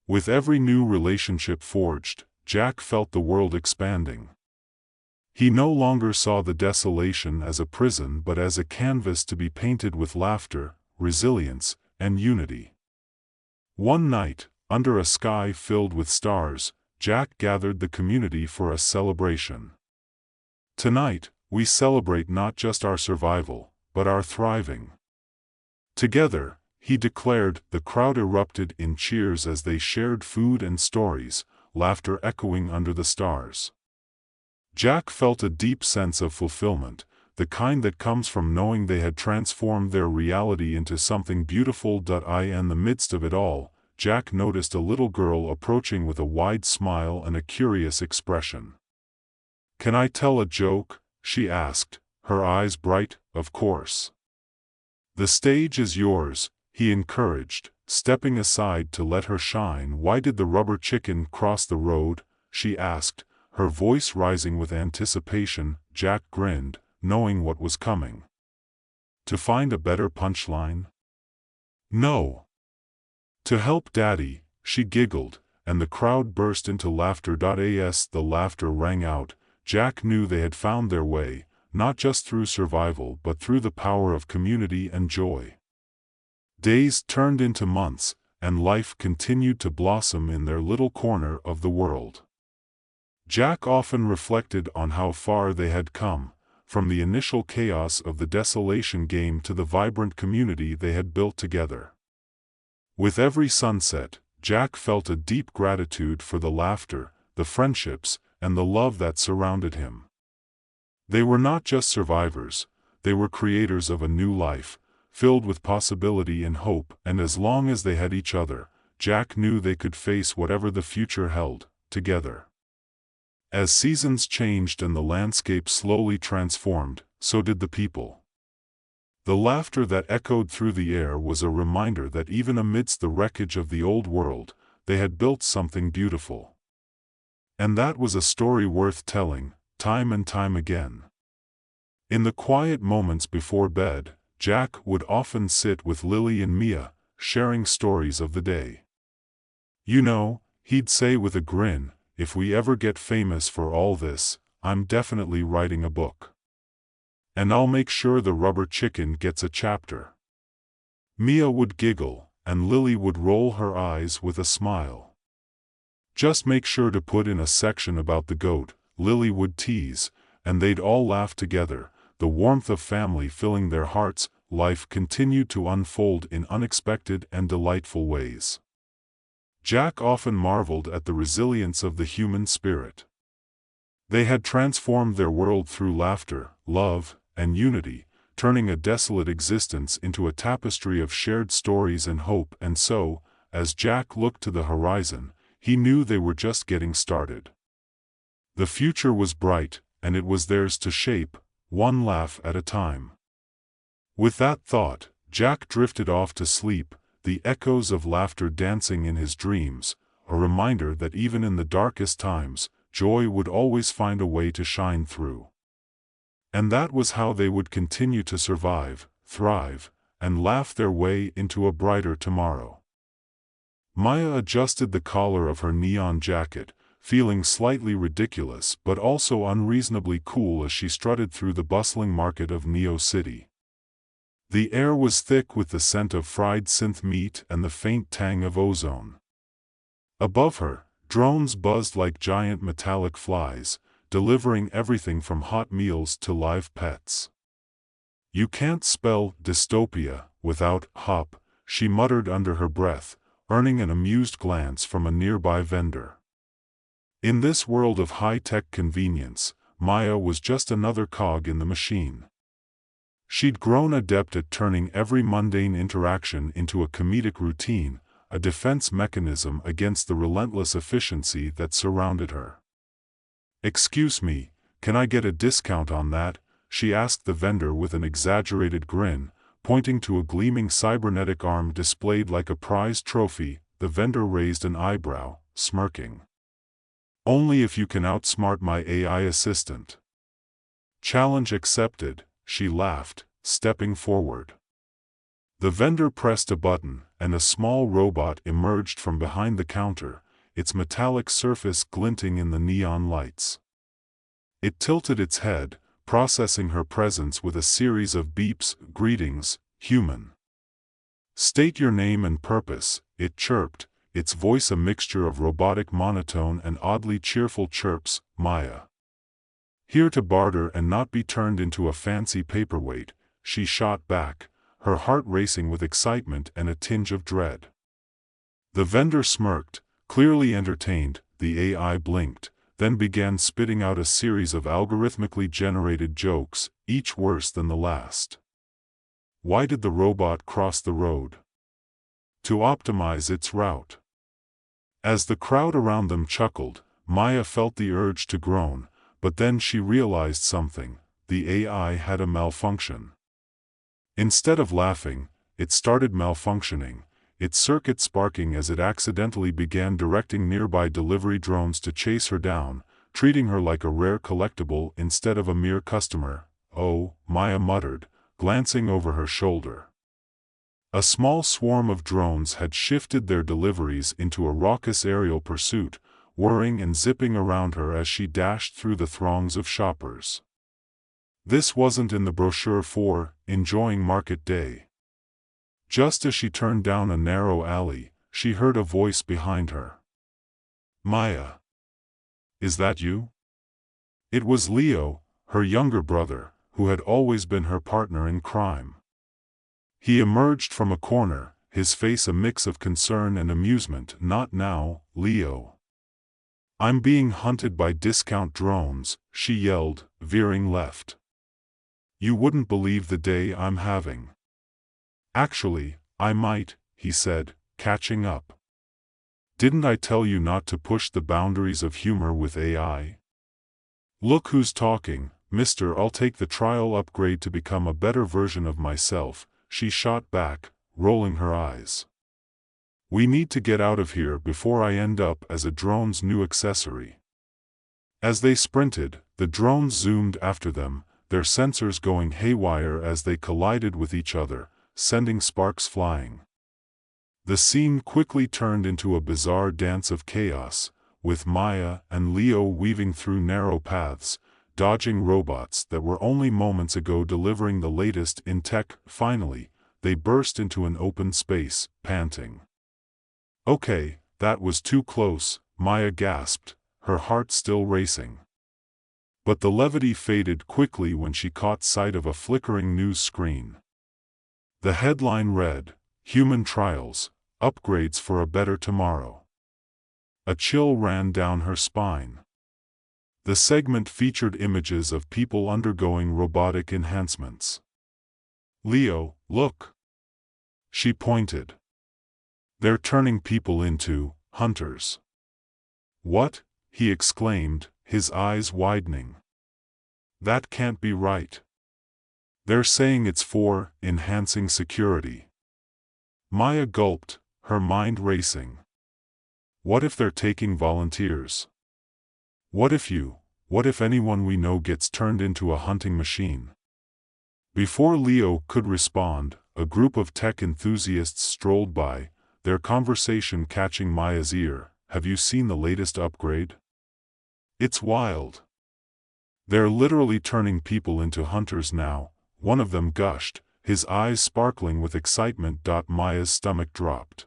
With every new relationship forged, Jack felt the world expanding. He no longer saw the desolation as a prison but as a canvas to be painted with laughter, resilience, and unity. One night, under a sky filled with stars, Jack gathered the community for a celebration. "Tonight, we celebrate not just our survival, but our thriving." Together, he declared. The crowd erupted in cheers as they shared food and stories, laughter echoing under the stars. Jack felt a deep sense of fulfillment, the kind that comes from knowing they had transformed their reality into something beautiful. In the midst of it all, Jack noticed a little girl approaching with a wide smile and a curious expression. "Can I tell a joke?" she asked, her eyes bright. "Of course." "The stage is yours," he encouraged, stepping aside to let her shine. "Why did the rubber chicken cross the road?" she asked, her voice rising with anticipation. Jack grinned, knowing what was coming. "To find a better punchline?" "No. To help Daddy," she giggled, and the crowd burst into laughter. As the laughter rang out, Jack knew they had found their way, not just through survival but through the power of community and joy. Days turned into months, and life continued to blossom in their little corner of the world. Jack often reflected on how far they had come, from the initial chaos of the Desolation game to the vibrant community they had built together. With every sunset, Jack felt a deep gratitude for the laughter, the friendships, and the love that surrounded him. They were not just survivors, they were creators of a new life, filled with possibility and hope. And as long as they had each other, Jack knew they could face whatever the future held, together. As seasons changed and the landscape slowly transformed, so did the people. The laughter that echoed through the air was a reminder that even amidst the wreckage of the old world, they had built something beautiful. And that was a story worth telling, time and time again. In the quiet moments before bed, Jack would often sit with Lily and Mia, sharing stories of the day. "You know," he'd say with a grin, "if we ever get famous for all this, I'm definitely writing a book. And I'll make sure the rubber chicken gets a chapter." Mia would giggle, and Lily would roll her eyes with a smile. "Just make sure to put in a section about the goat," Lily would tease, and they'd all laugh together, the warmth of family filling their hearts. Life continued to unfold in unexpected and delightful ways. Jack often marveled at the resilience of the human spirit. They had transformed their world through laughter, love, and unity, turning a desolate existence into a tapestry of shared stories and hope. And so, as Jack looked to the horizon, he knew they were just getting started. The future was bright, and it was theirs to shape, one laugh at a time. With that thought, Jack drifted off to sleep, the echoes of laughter dancing in his dreams, a reminder that even in the darkest times, joy would always find a way to shine through. And that was how they would continue to survive, thrive, and laugh their way into a brighter tomorrow. Maya adjusted the collar of her neon jacket, feeling slightly ridiculous but also unreasonably cool as she strutted through the bustling market of Neo City. The air was thick with the scent of fried synth meat and the faint tang of ozone. Above her, drones buzzed like giant metallic flies, delivering everything from hot meals to live pets. "You can't spell dystopia without hop," she muttered under her breath, earning an amused glance from a nearby vendor. In this world of high-tech convenience, Maya was just another cog in the machine. She'd grown adept at turning every mundane interaction into a comedic routine, a defense mechanism against the relentless efficiency that surrounded her. "Excuse me, can I get a discount on that?" she asked the vendor with an exaggerated grin, pointing to a gleaming cybernetic arm displayed like a prize trophy. The vendor raised an eyebrow, smirking. "Only if you can outsmart my AI assistant." "Challenge accepted," she laughed, stepping forward. The vendor pressed a button, and a small robot emerged from behind the counter, its metallic surface glinting in the neon lights. It tilted its head, processing her presence with a series of beeps. "Greetings, human. State your name and purpose," it chirped, its voice a mixture of robotic monotone and oddly cheerful chirps. "Maya. Here to barter and not be turned into a fancy paperweight," she shot back, her heart racing with excitement and a tinge of dread. The vendor smirked, clearly entertained. The AI blinked, then began spitting out a series of algorithmically generated jokes, each worse than the last. Why did the robot cross the road? To optimize its route. As the crowd around them chuckled, Maya felt the urge to groan, but then she realized something: the AI had a malfunction. Instead of laughing, it started malfunctioning, its circuit sparking as it accidentally began directing nearby delivery drones to chase her down, treating her like a rare collectible instead of a mere customer. "Oh," Maya muttered, glancing over her shoulder. A small swarm of drones had shifted their deliveries into a raucous aerial pursuit, whirring and zipping around her as she dashed through the throngs of shoppers. This wasn't in the brochure for enjoying market day. Just as she turned down a narrow alley, she heard a voice behind her. "Maya. Is that you?" It was Leo, her younger brother, who had always been her partner in crime. He emerged from a corner, his face a mix of concern and amusement. "Not now, Leo. I'm being hunted by discount drones," she yelled, veering left. "You wouldn't believe the day I'm having." "Actually, I might," he said, catching up. "Didn't I tell you not to push the boundaries of humor with AI? Look who's talking, mister. I'll take the trial upgrade to become a better version of myself," she shot back, rolling her eyes. "We need to get out of here before I end up as a drone's new accessory." As they sprinted, the drones zoomed after them, their sensors going haywire as they collided with each other, sending sparks flying. The scene quickly turned into a bizarre dance of chaos, with Maya and Leo weaving through narrow paths, dodging robots that were only moments ago delivering the latest in tech. Finally, they burst into an open space, panting. "Okay, that was too close," Maya gasped, her heart still racing. But the levity faded quickly when she caught sight of a flickering news screen. The headline read, "Human Trials, Upgrades for a Better Tomorrow." A chill ran down her spine. The segment featured images of people undergoing robotic enhancements. "Leo, look." She pointed. "They're turning people into hunters." "What?" he exclaimed, his eyes widening. "That can't be right. They're saying it's for enhancing security. Maya gulped, her mind racing. What if they're taking volunteers? What if anyone we know gets turned into a hunting machine? Before Leo could respond, a group of tech enthusiasts strolled by, their conversation catching Maya's ear. Have you seen the latest upgrade? It's wild. They're literally turning people into hunters now, one of them gushed, his eyes sparkling with excitement. Maya's stomach dropped.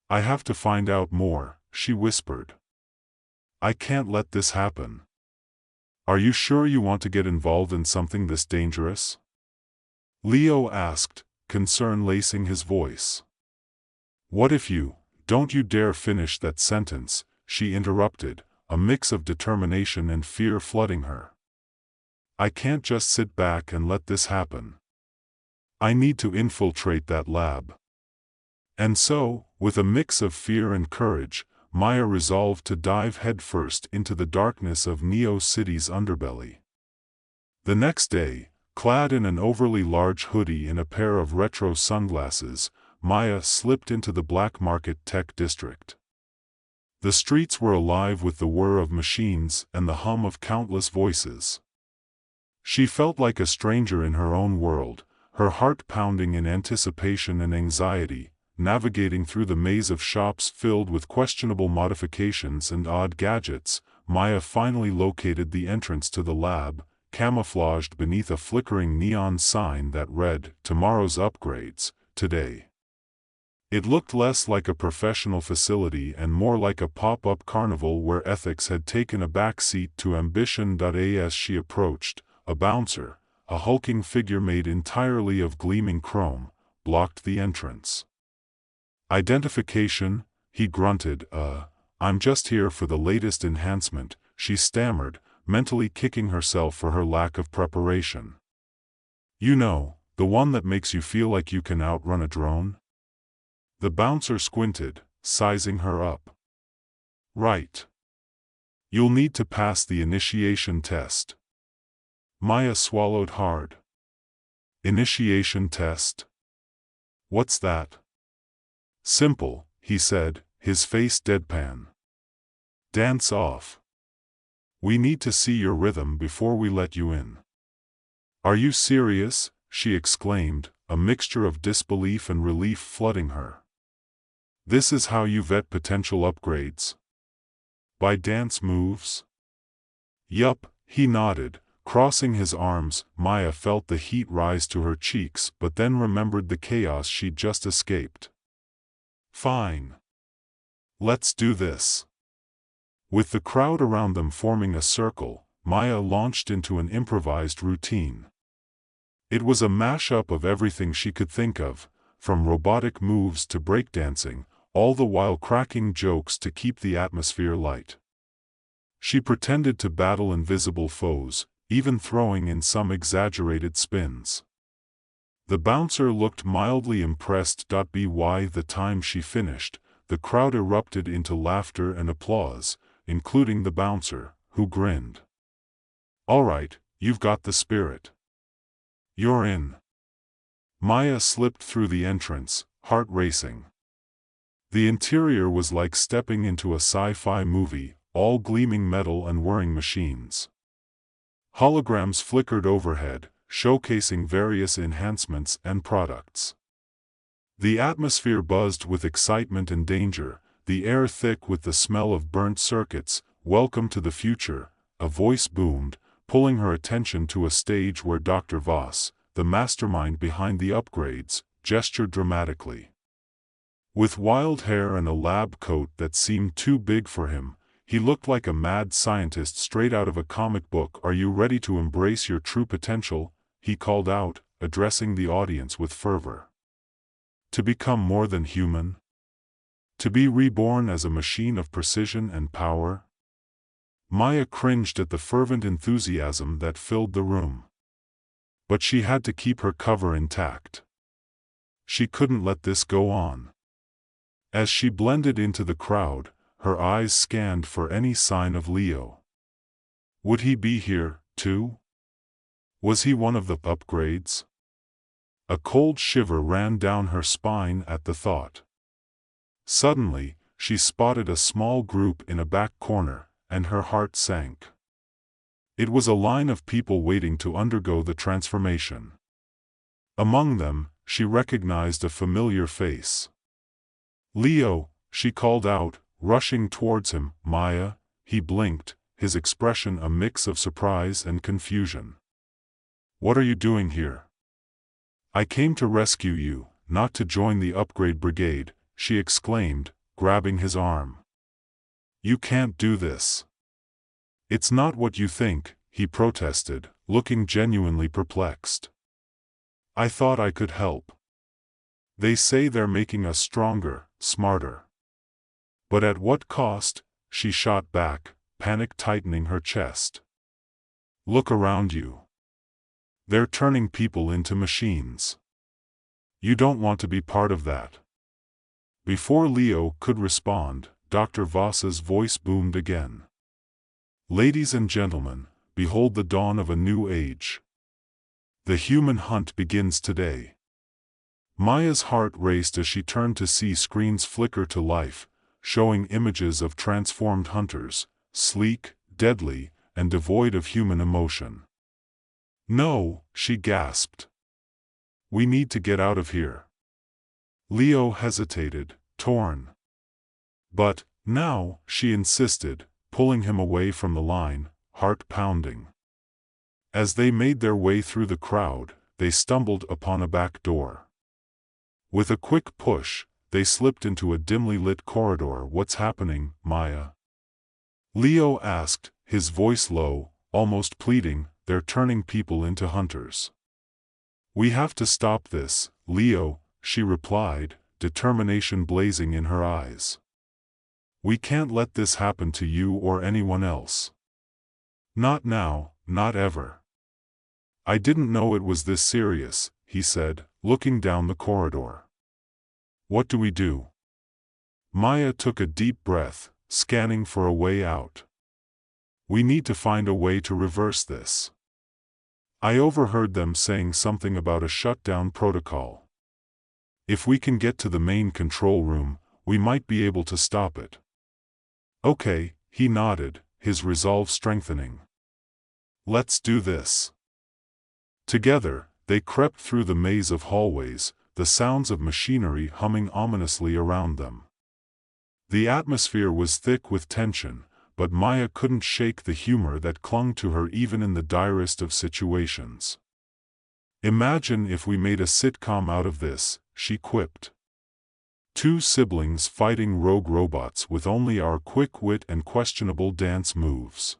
I have to find out more, she whispered. I can't let this happen. Are you sure you want to get involved in something this dangerous? Leo asked, concern lacing his voice. What if you, don't you dare finish that sentence, she interrupted, a mix of determination and fear flooding her. I can't just sit back and let this happen. I need to infiltrate that lab. And so, with a mix of fear and courage, Maya resolved to dive headfirst into the darkness of Neo City's underbelly. The next day, clad in an overly large hoodie and a pair of retro sunglasses, Maya slipped into the black market tech district. The streets were alive with the whir of machines and the hum of countless voices. She felt like a stranger in her own world, her heart pounding in anticipation and anxiety, navigating through the maze of shops filled with questionable modifications and odd gadgets. Maya finally located the entrance to the lab, camouflaged beneath a flickering neon sign that read, "Tomorrow's upgrades, today." It looked less like a professional facility and more like a pop-up carnival where ethics had taken a backseat to ambition. As she approached, a bouncer, a hulking figure made entirely of gleaming chrome, blocked the entrance. Identification, he grunted. I'm just here for the latest enhancement, she stammered, mentally kicking herself for her lack of preparation. You know, the one that makes you feel like you can outrun a drone? The bouncer squinted, sizing her up. Right. You'll need to pass the initiation test. Maya swallowed hard. Initiation test? What's that? Simple, he said, his face deadpan. Dance off. We need to see your rhythm before we let you in. Are you serious? She exclaimed, a mixture of disbelief and relief flooding her. This is how you vet potential upgrades? By dance moves? Yup, he nodded, crossing his arms. Maya felt the heat rise to her cheeks but then remembered the chaos she'd just escaped. Fine. Let's do this. With the crowd around them forming a circle, Maya launched into an improvised routine. It was a mashup of everything she could think of, from robotic moves to breakdancing, all the while cracking jokes to keep the atmosphere light. She pretended to battle invisible foes, even throwing in some exaggerated spins. The bouncer looked mildly impressed. By the time she finished, the crowd erupted into laughter and applause, including the bouncer, who grinned. All right, you've got the spirit. You're in. Maya slipped through the entrance, heart racing. The interior was like stepping into a sci-fi movie, all gleaming metal and whirring machines. Holograms flickered overhead, showcasing various enhancements and products. The atmosphere buzzed with excitement and danger, the air thick with the smell of burnt circuits. Welcome to the future, a voice boomed, pulling her attention to a stage where Dr. Voss, the mastermind behind the upgrades, gestured dramatically. With wild hair and a lab coat that seemed too big for him, he looked like a mad scientist straight out of a comic book. Are you ready to embrace your true potential? He called out, addressing the audience with fervor. To become more than human? To be reborn as a machine of precision and power? Maya cringed at the fervent enthusiasm that filled the room. But she had to keep her cover intact. She couldn't let this go on. As she blended into the crowd, her eyes scanned for any sign of Leo. Would he be here, too? Was he one of the upgrades? A cold shiver ran down her spine at the thought. Suddenly, she spotted a small group in a back corner, and her heart sank. It was a line of people waiting to undergo the transformation. Among them, she recognized a familiar face. "Leo," she called out, rushing towards him. "Maya," he blinked, his expression a mix of surprise and confusion. "What are you doing here?" "I came to rescue you, not to join the upgrade brigade," she exclaimed, grabbing his arm. "You can't do this." "It's not what you think," he protested, looking genuinely perplexed. "I thought I could help. They say they're making us stronger, smarter." "But at what cost?" she shot back, panic tightening her chest. "Look around you. They're turning people into machines. You don't want to be part of that." Before Leo could respond, Dr. Voss's voice boomed again. "Ladies and gentlemen, behold the dawn of a new age. The human hunt begins today." Maya's heart raced as she turned to see screens flicker to life, showing images of transformed hunters, sleek, deadly, and devoid of human emotion. "No," she gasped. "We need to get out of here." Leo hesitated, torn. "But, now," she insisted, pulling him away from the line, heart pounding. As they made their way through the crowd, they stumbled upon a back door. With a quick push, they slipped into a dimly lit corridor. "What's happening, Maya?" Leo asked, his voice low, almost pleading. "They're turning people into hunters." "We have to stop this, Leo," she replied, determination blazing in her eyes. "We can't let this happen to you or anyone else. Not now, not ever." "I didn't know it was this serious," he said, looking down the corridor. "What do we do?" Maya took a deep breath, scanning for a way out. "We need to find a way to reverse this. I overheard them saying something about a shutdown protocol. If we can get to the main control room, we might be able to stop it." "Okay," he nodded, his resolve strengthening. "Let's do this." Together, they crept through the maze of hallways, the sounds of machinery humming ominously around them. The atmosphere was thick with tension, but Maya couldn't shake the humor that clung to her even in the direst of situations. "Imagine if we made a sitcom out of this," she quipped. "Two siblings fighting rogue robots with only our quick wit and questionable dance moves."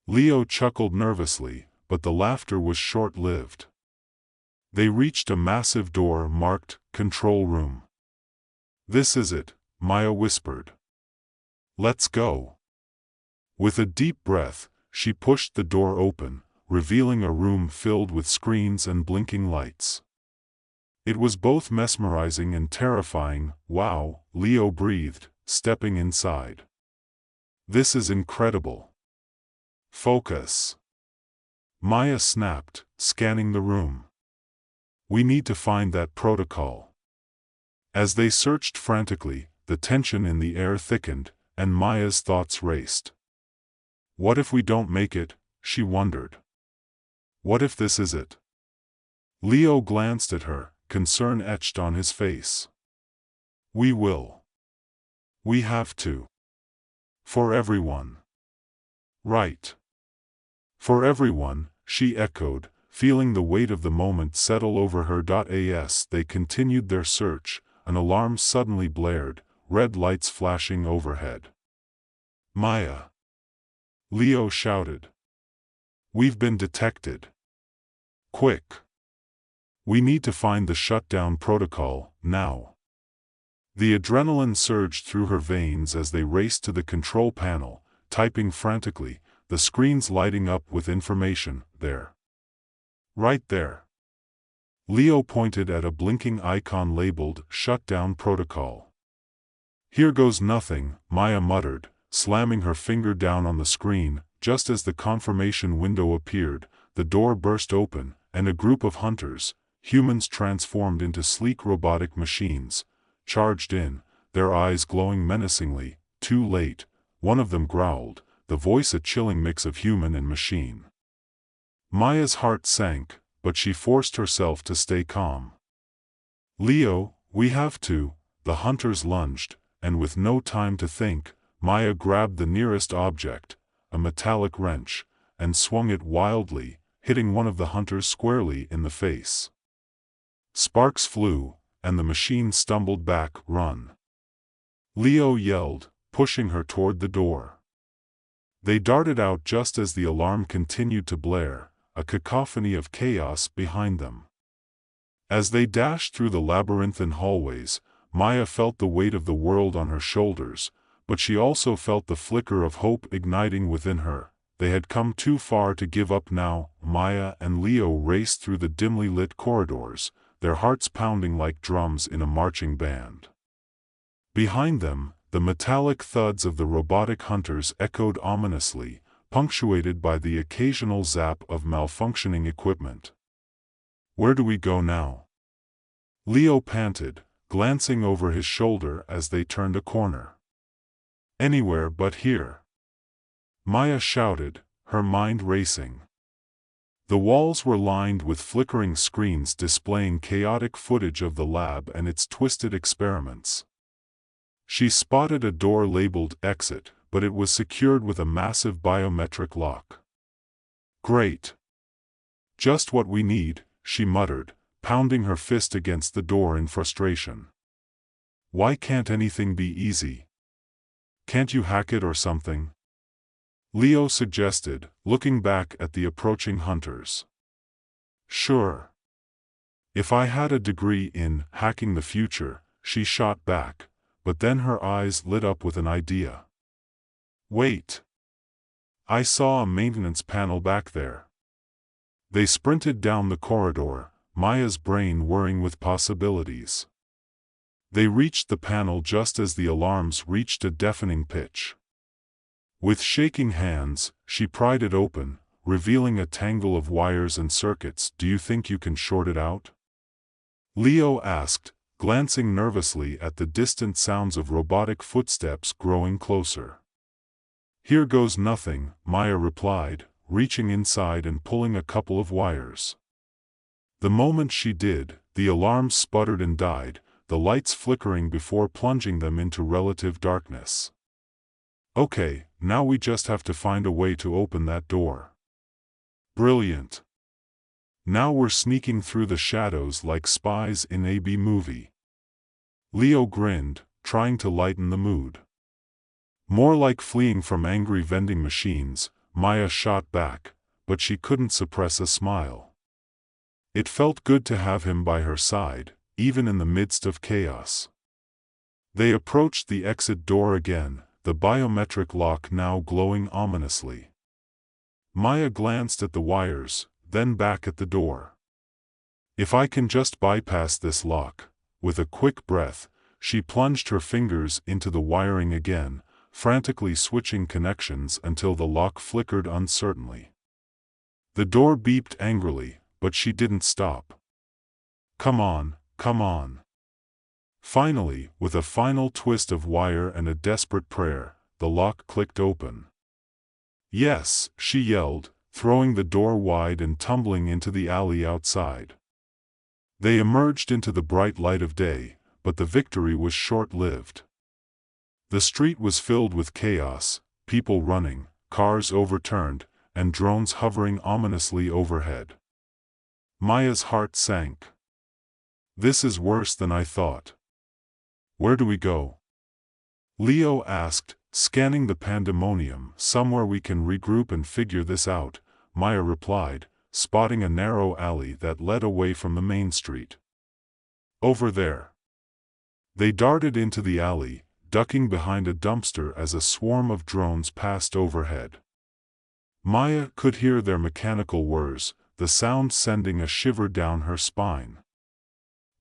Leo chuckled nervously, but the laughter was short-lived. They reached a massive door marked, "Control Room." "This is it," Maya whispered. "Let's go." With a deep breath, she pushed the door open, revealing a room filled with screens and blinking lights. It was both mesmerizing and terrifying. "Wow," Leo breathed, stepping inside. "This is incredible." "Focus," Maya snapped, scanning the room. "We need to find that protocol." As they searched frantically, the tension in the air thickened, and Maya's thoughts raced. What if we don't make it, she wondered. What if this is it? Leo glanced at her, concern etched on his face. "We will. We have to. For everyone." "Right. For everyone," she echoed, feeling the weight of the moment settle over her. As they continued their search, an alarm suddenly blared, red lights flashing overhead. "Maya!" Leo shouted. "We've been detected. Quick! We need to find the shutdown protocol, now." The adrenaline surged through her veins as they raced to the control panel, typing frantically, the screens lighting up with information. "There. Right there." Leo pointed at a blinking icon labeled, "Shutdown Protocol." "Here goes nothing," Maya muttered, slamming her finger down on the screen. Just as the confirmation window appeared, the door burst open, and a group of hunters, humans transformed into sleek robotic machines, charged in, their eyes glowing menacingly. Too late, one of them growled, the voice a chilling mix of human and machine. Maya's heart sank, but she forced herself to stay calm. "Leo, we have to," the hunters lunged, and with no time to think, Maya grabbed the nearest object, a metallic wrench, and swung it wildly, hitting one of the hunters squarely in the face. Sparks flew, and the machine stumbled back. "Run!" Leo yelled, pushing her toward the door. They darted out just as the alarm continued to blare, a cacophony of chaos behind them. As they dashed through the labyrinthine hallways, Maya felt the weight of the world on her shoulders, but she also felt the flicker of hope igniting within her. They had come too far to give up now. Maya and Leo raced through the dimly lit corridors, their hearts pounding like drums in a marching band. Behind them, the metallic thuds of the robotic hunters echoed ominously, punctuated by the occasional zap of malfunctioning equipment. "Where do we go now?" Leo panted, glancing over his shoulder as they turned a corner. "Anywhere but here," Maya shouted, her mind racing. The walls were lined with flickering screens displaying chaotic footage of the lab and its twisted experiments. She spotted a door labeled "Exit," but it was secured with a massive biometric lock. "Great! Just what we need," she muttered, pounding her fist against the door in frustration. "Why can't anything be easy? Can't you hack it or something?" Leo suggested, looking back at the approaching hunters. "Sure. If I had a degree in hacking the future," she shot back, but then her eyes lit up with an idea. "Wait. I saw a maintenance panel back there." They sprinted down the corridor, Maya's brain whirring with possibilities. They reached the panel just as the alarms reached a deafening pitch. With shaking hands, she pried it open, revealing a tangle of wires and circuits. "Do you think you can short it out?" Leo asked, glancing nervously at the distant sounds of robotic footsteps growing closer. "Here goes nothing," Maya replied, reaching inside and pulling a couple of wires. The moment she did, the alarms sputtered and died, the lights flickering before plunging them into relative darkness. "Okay, now we just have to find a way to open that door." "Brilliant. Now we're sneaking through the shadows like spies in a B-movie." Leo grinned, trying to lighten the mood. "More like fleeing from angry vending machines," Maya shot back, but she couldn't suppress a smile. It felt good to have him by her side, even in the midst of chaos. They approached the exit door again, the biometric lock now glowing ominously. Maya glanced at the wires, then back at the door. "If I can just bypass this lock." With a quick breath, she plunged her fingers into the wiring again, frantically switching connections until the lock flickered uncertainly. The door beeped angrily, but she didn't stop. "Come on, come on." Finally, with a final twist of wire and a desperate prayer, the lock clicked open. "Yes," she yelled, throwing the door wide and tumbling into the alley outside. They emerged into the bright light of day, but the victory was short-lived. The street was filled with chaos, people running, cars overturned, and drones hovering ominously overhead. Maya's heart sank. "This is worse than I thought. Where do we go?" Leo asked, scanning the pandemonium. "Somewhere we can regroup and figure this out," Maya replied, spotting a narrow alley that led away from the main street. "Over there." They darted into the alley, ducking behind a dumpster as a swarm of drones passed overhead. Maya could hear their mechanical whirs, the sound sending a shiver down her spine.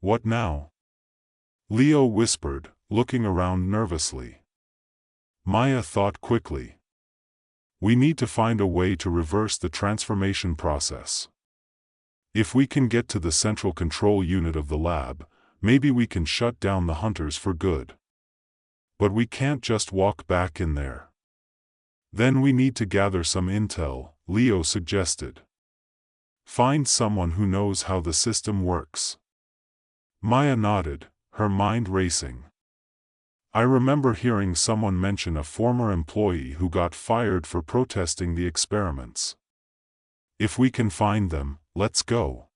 "What now?" Leo whispered, looking around nervously. Maya thought quickly. We need to find a way to reverse the transformation process. If we can get to the central control unit of the lab, maybe we can shut down the hunters for good. But we can't just walk back in there. Then we need to gather some intel, Leo suggested. Find someone who knows how the system works. Maya nodded, her mind racing. I remember hearing someone mention a former employee who got fired for protesting the experiments. If we can find them, let's go.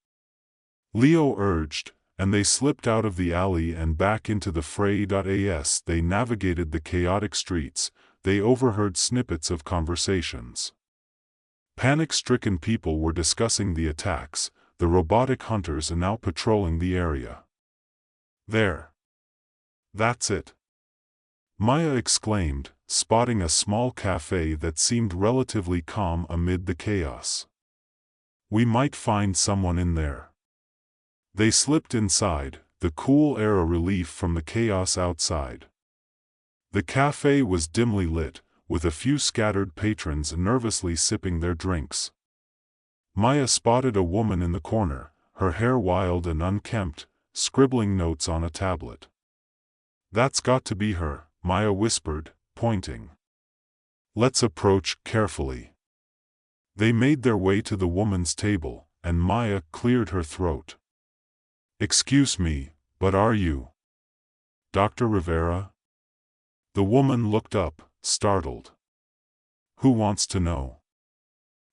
Leo urged, and they slipped out of the alley and back into the fray. As they navigated the chaotic streets, they overheard snippets of conversations. Panic-stricken people were discussing the attacks. The robotic hunters are now patrolling the area. There. That's it. Maya exclaimed, spotting a small cafe that seemed relatively calm amid the chaos. We might find someone in there. They slipped inside, the cool air a relief from the chaos outside. The cafe was dimly lit, with a few scattered patrons nervously sipping their drinks. Maya spotted a woman in the corner, her hair wild and unkempt, scribbling notes on a tablet. That's got to be her, Maya whispered, pointing. Let's approach carefully. They made their way to the woman's table, and Maya cleared her throat. Excuse me, but are you Dr. Rivera? The woman looked up, startled. Who wants to know?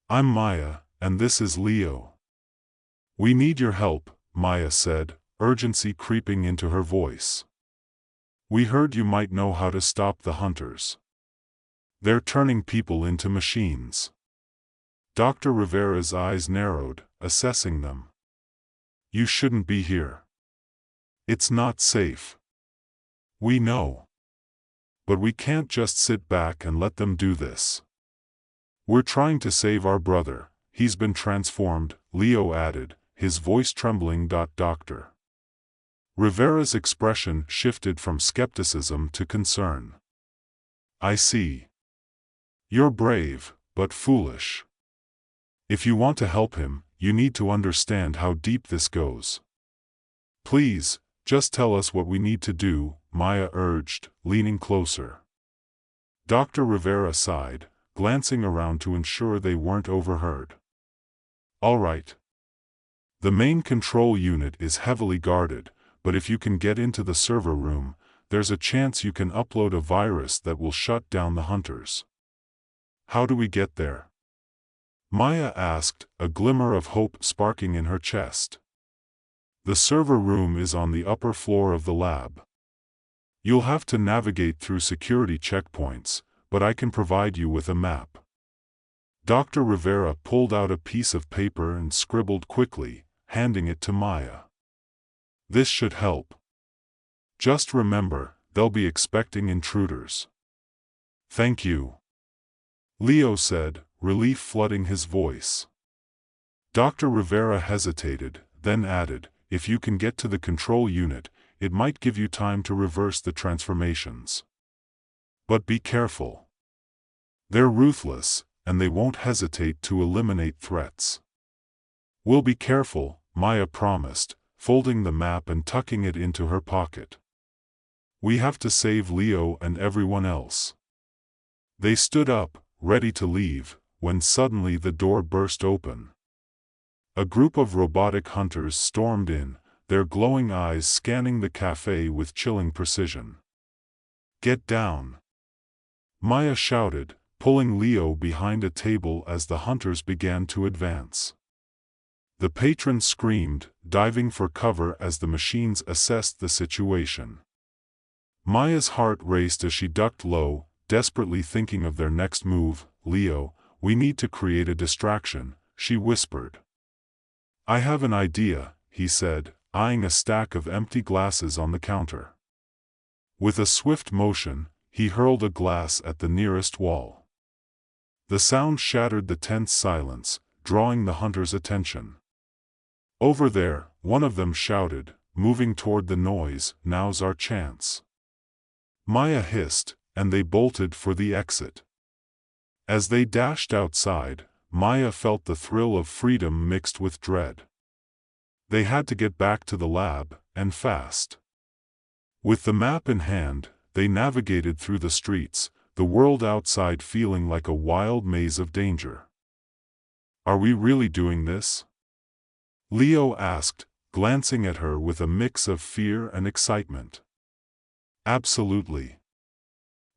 I'm Maya, and this is Leo. We need your help, Maya said, urgency creeping into her voice. We heard you might know how to stop the hunters. They're turning people into machines. Dr. Rivera's eyes narrowed, assessing them. You shouldn't be here. It's not safe. We know. But we can't just sit back and let them do this. We're trying to save our brother. He's been transformed, Leo added, his voice trembling. Dr. Rivera's expression shifted from skepticism to concern. I see. You're brave, but foolish. If you want to help him, you need to understand how deep this goes. Please, just tell us what we need to do, Maya urged, leaning closer. Dr. Rivera sighed, glancing around to ensure they weren't overheard. All right. The main control unit is heavily guarded, but if you can get into the server room, there's a chance you can upload a virus that will shut down the hunters. How do we get there? Maya asked, a glimmer of hope sparking in her chest. The server room is on the upper floor of the lab. You'll have to navigate through security checkpoints, but I can provide you with a map. Dr. Rivera pulled out a piece of paper and scribbled quickly, handing it to Maya. This should help. Just remember, they'll be expecting intruders. Thank you. Leo said, relief flooding his voice. Dr. Rivera hesitated, then added, if you can get to the control unit, it might give you time to reverse the transformations. But be careful. They're ruthless, and they won't hesitate to eliminate threats. We'll be careful, Maya promised, folding the map and tucking it into her pocket. We have to save Leo and everyone else. They stood up, ready to leave, when suddenly the door burst open. A group of robotic hunters stormed in, their glowing eyes scanning the cafe with chilling precision. Get down! Maya shouted, pulling Leo behind a table as the hunters began to advance. The patrons screamed, diving for cover as the machines assessed the situation. Maya's heart raced as she ducked low, desperately thinking of their next move. Leo, we need to create a distraction, she whispered. I have an idea, he said, eyeing a stack of empty glasses on the counter. With a swift motion, he hurled a glass at the nearest wall. The sound shattered the tense silence, drawing the hunters' attention. Over there, one of them shouted, moving toward the noise, now's our chance. Maya hissed, and they bolted for the exit. As they dashed outside, Maya felt the thrill of freedom mixed with dread. They had to get back to the lab, and fast. With the map in hand, they navigated through the streets, the world outside feeling like a wild maze of danger. "Are we really doing this?" Leo asked, glancing at her with a mix of fear and excitement. "Absolutely.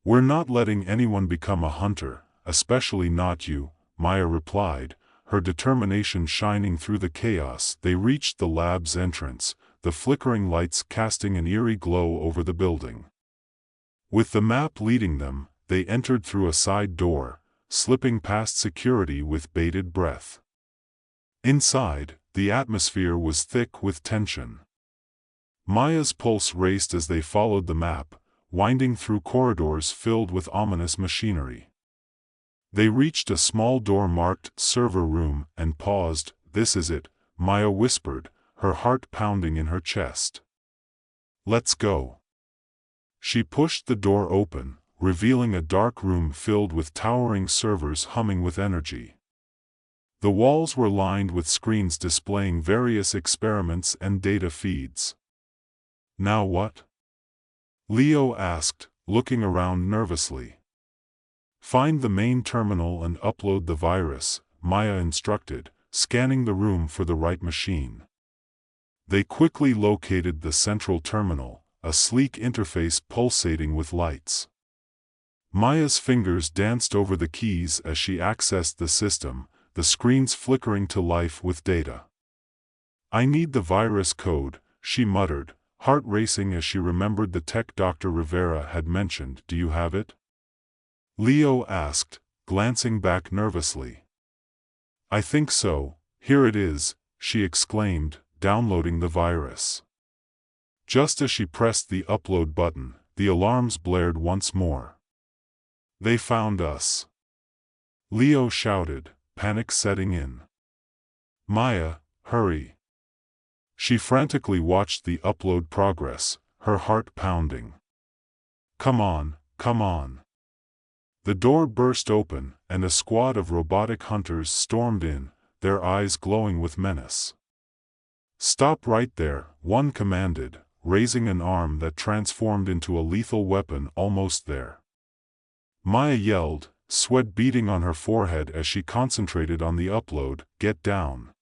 We're not letting anyone become a hunter, especially not you," Maya replied, her determination shining through the chaos. They reached the lab's entrance, the flickering lights casting an eerie glow over the building. With the map leading them, they entered through a side door, slipping past security with bated breath. Inside, the atmosphere was thick with tension. Maya's pulse raced as they followed the map, winding through corridors filled with ominous machinery. They reached a small door marked "Server Room" and paused. "This is it," Maya whispered, her heart pounding in her chest. "Let's go." She pushed the door open, revealing a dark room filled with towering servers humming with energy. The walls were lined with screens displaying various experiments and data feeds. "Now what?" Leo asked, looking around nervously. "Find the main terminal and upload the virus," Maya instructed, scanning the room for the right machine. They quickly located the central terminal, a sleek interface pulsating with lights. Maya's fingers danced over the keys as she accessed the system, the screens flickering to life with data. "I need the virus code," she muttered, heart racing as she remembered the tech Dr. Rivera had mentioned. "Do you have it?" Leo asked, glancing back nervously. "I think so. Here it is," she exclaimed, downloading the virus. Just as she pressed the upload button, the alarms blared once more. "They found us!" Leo shouted, panic setting in. "Maya, hurry!" She frantically watched the upload progress, her heart pounding. "Come on, come on!" The door burst open, and a squad of robotic hunters stormed in, their eyes glowing with menace. "Stop right there," one commanded, raising an arm that transformed into a lethal weapon almost there. Maya yelled, sweat beading on her forehead as she concentrated on the upload. "Get down!"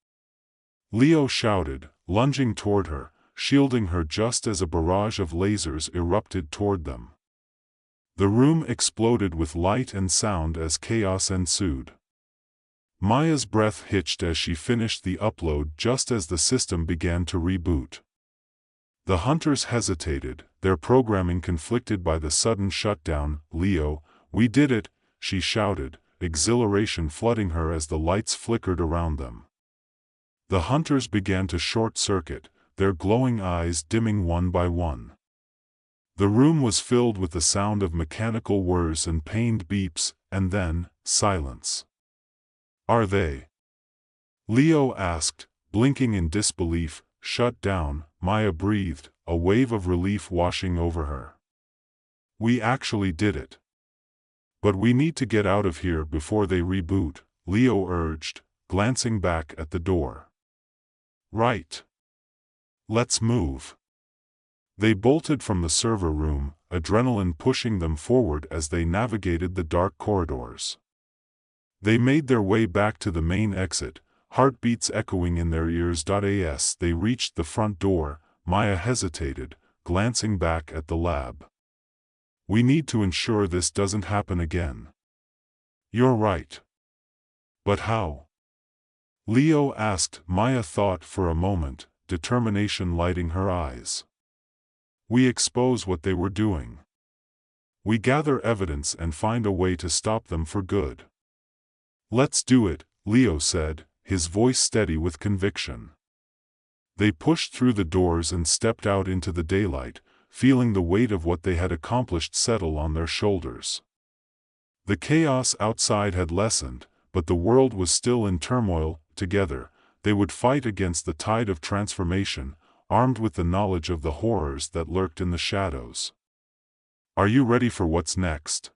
Leo shouted, lunging toward her, shielding her just as a barrage of lasers erupted toward them. The room exploded with light and sound as chaos ensued. Maya's breath hitched as she finished the upload just as the system began to reboot. The hunters hesitated, their programming conflicted by the sudden shutdown. "Leo, we did it!" she shouted, exhilaration flooding her as the lights flickered around them. The hunters began to short-circuit, their glowing eyes dimming one by one. The room was filled with the sound of mechanical whirs and pained beeps, and then, silence. "Are they?" Leo asked, blinking in disbelief. "Shut down," Maya breathed, a wave of relief washing over her. "We actually did it. But we need to get out of here before they reboot," Leo urged, glancing back at the door. "Right. Let's move." They bolted from the server room, adrenaline pushing them forward as they navigated the dark corridors. They made their way back to the main exit, heartbeats echoing in their ears. As they reached the front door, Maya hesitated, glancing back at the lab. "We need to ensure this doesn't happen again." "You're right. But how?" Leo asked. Maya thought for a moment, determination lighting her eyes. "We expose what they were doing. We gather evidence and find a way to stop them for good." "Let's do it," Leo said, his voice steady with conviction. They pushed through the doors and stepped out into the daylight, feeling the weight of what they had accomplished settle on their shoulders. The chaos outside had lessened, but the world was still in turmoil. Together, they would fight against the tide of transformation, armed with the knowledge of the horrors that lurked in the shadows. "Are you ready for what's next?"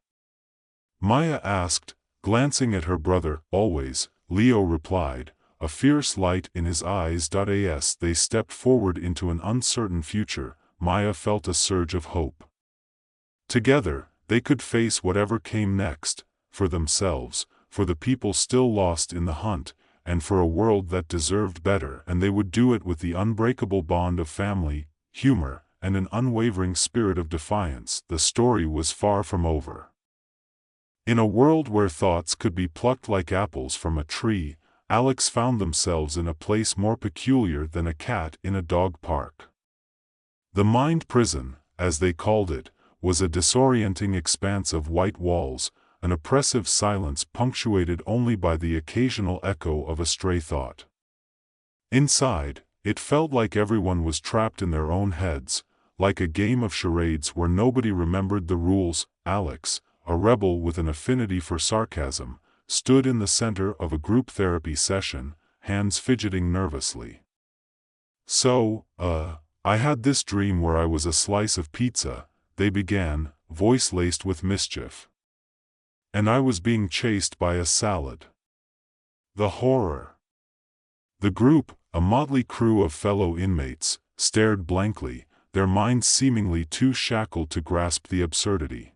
Maya asked, Glancing at her brother, always, Leo replied, a fierce light in his eyes. As they stepped forward into an uncertain future, Maya felt a surge of hope. Together, they could face whatever came next, for themselves, for the people still lost in the hunt, and for a world that deserved better, and they would do it with the unbreakable bond of family, humor, and an unwavering spirit of defiance. The story was far from over. In a world where thoughts could be plucked like apples from a tree, Alex found themselves in a place more peculiar than a cat in a dog park. The mind prison, as they called it, was a disorienting expanse of white walls, an oppressive silence punctuated only by the occasional echo of a stray thought. Inside, it felt like everyone was trapped in their own heads, like a game of charades where nobody remembered the rules. Alex, a rebel with an affinity for sarcasm, stood in the center of a group therapy session, hands fidgeting nervously. "So, I had this dream where I was a slice of pizza," they began, voice laced with mischief. "And I was being chased by a salad." The horror! The group, a motley crew of fellow inmates, stared blankly, their minds seemingly too shackled to grasp the absurdity.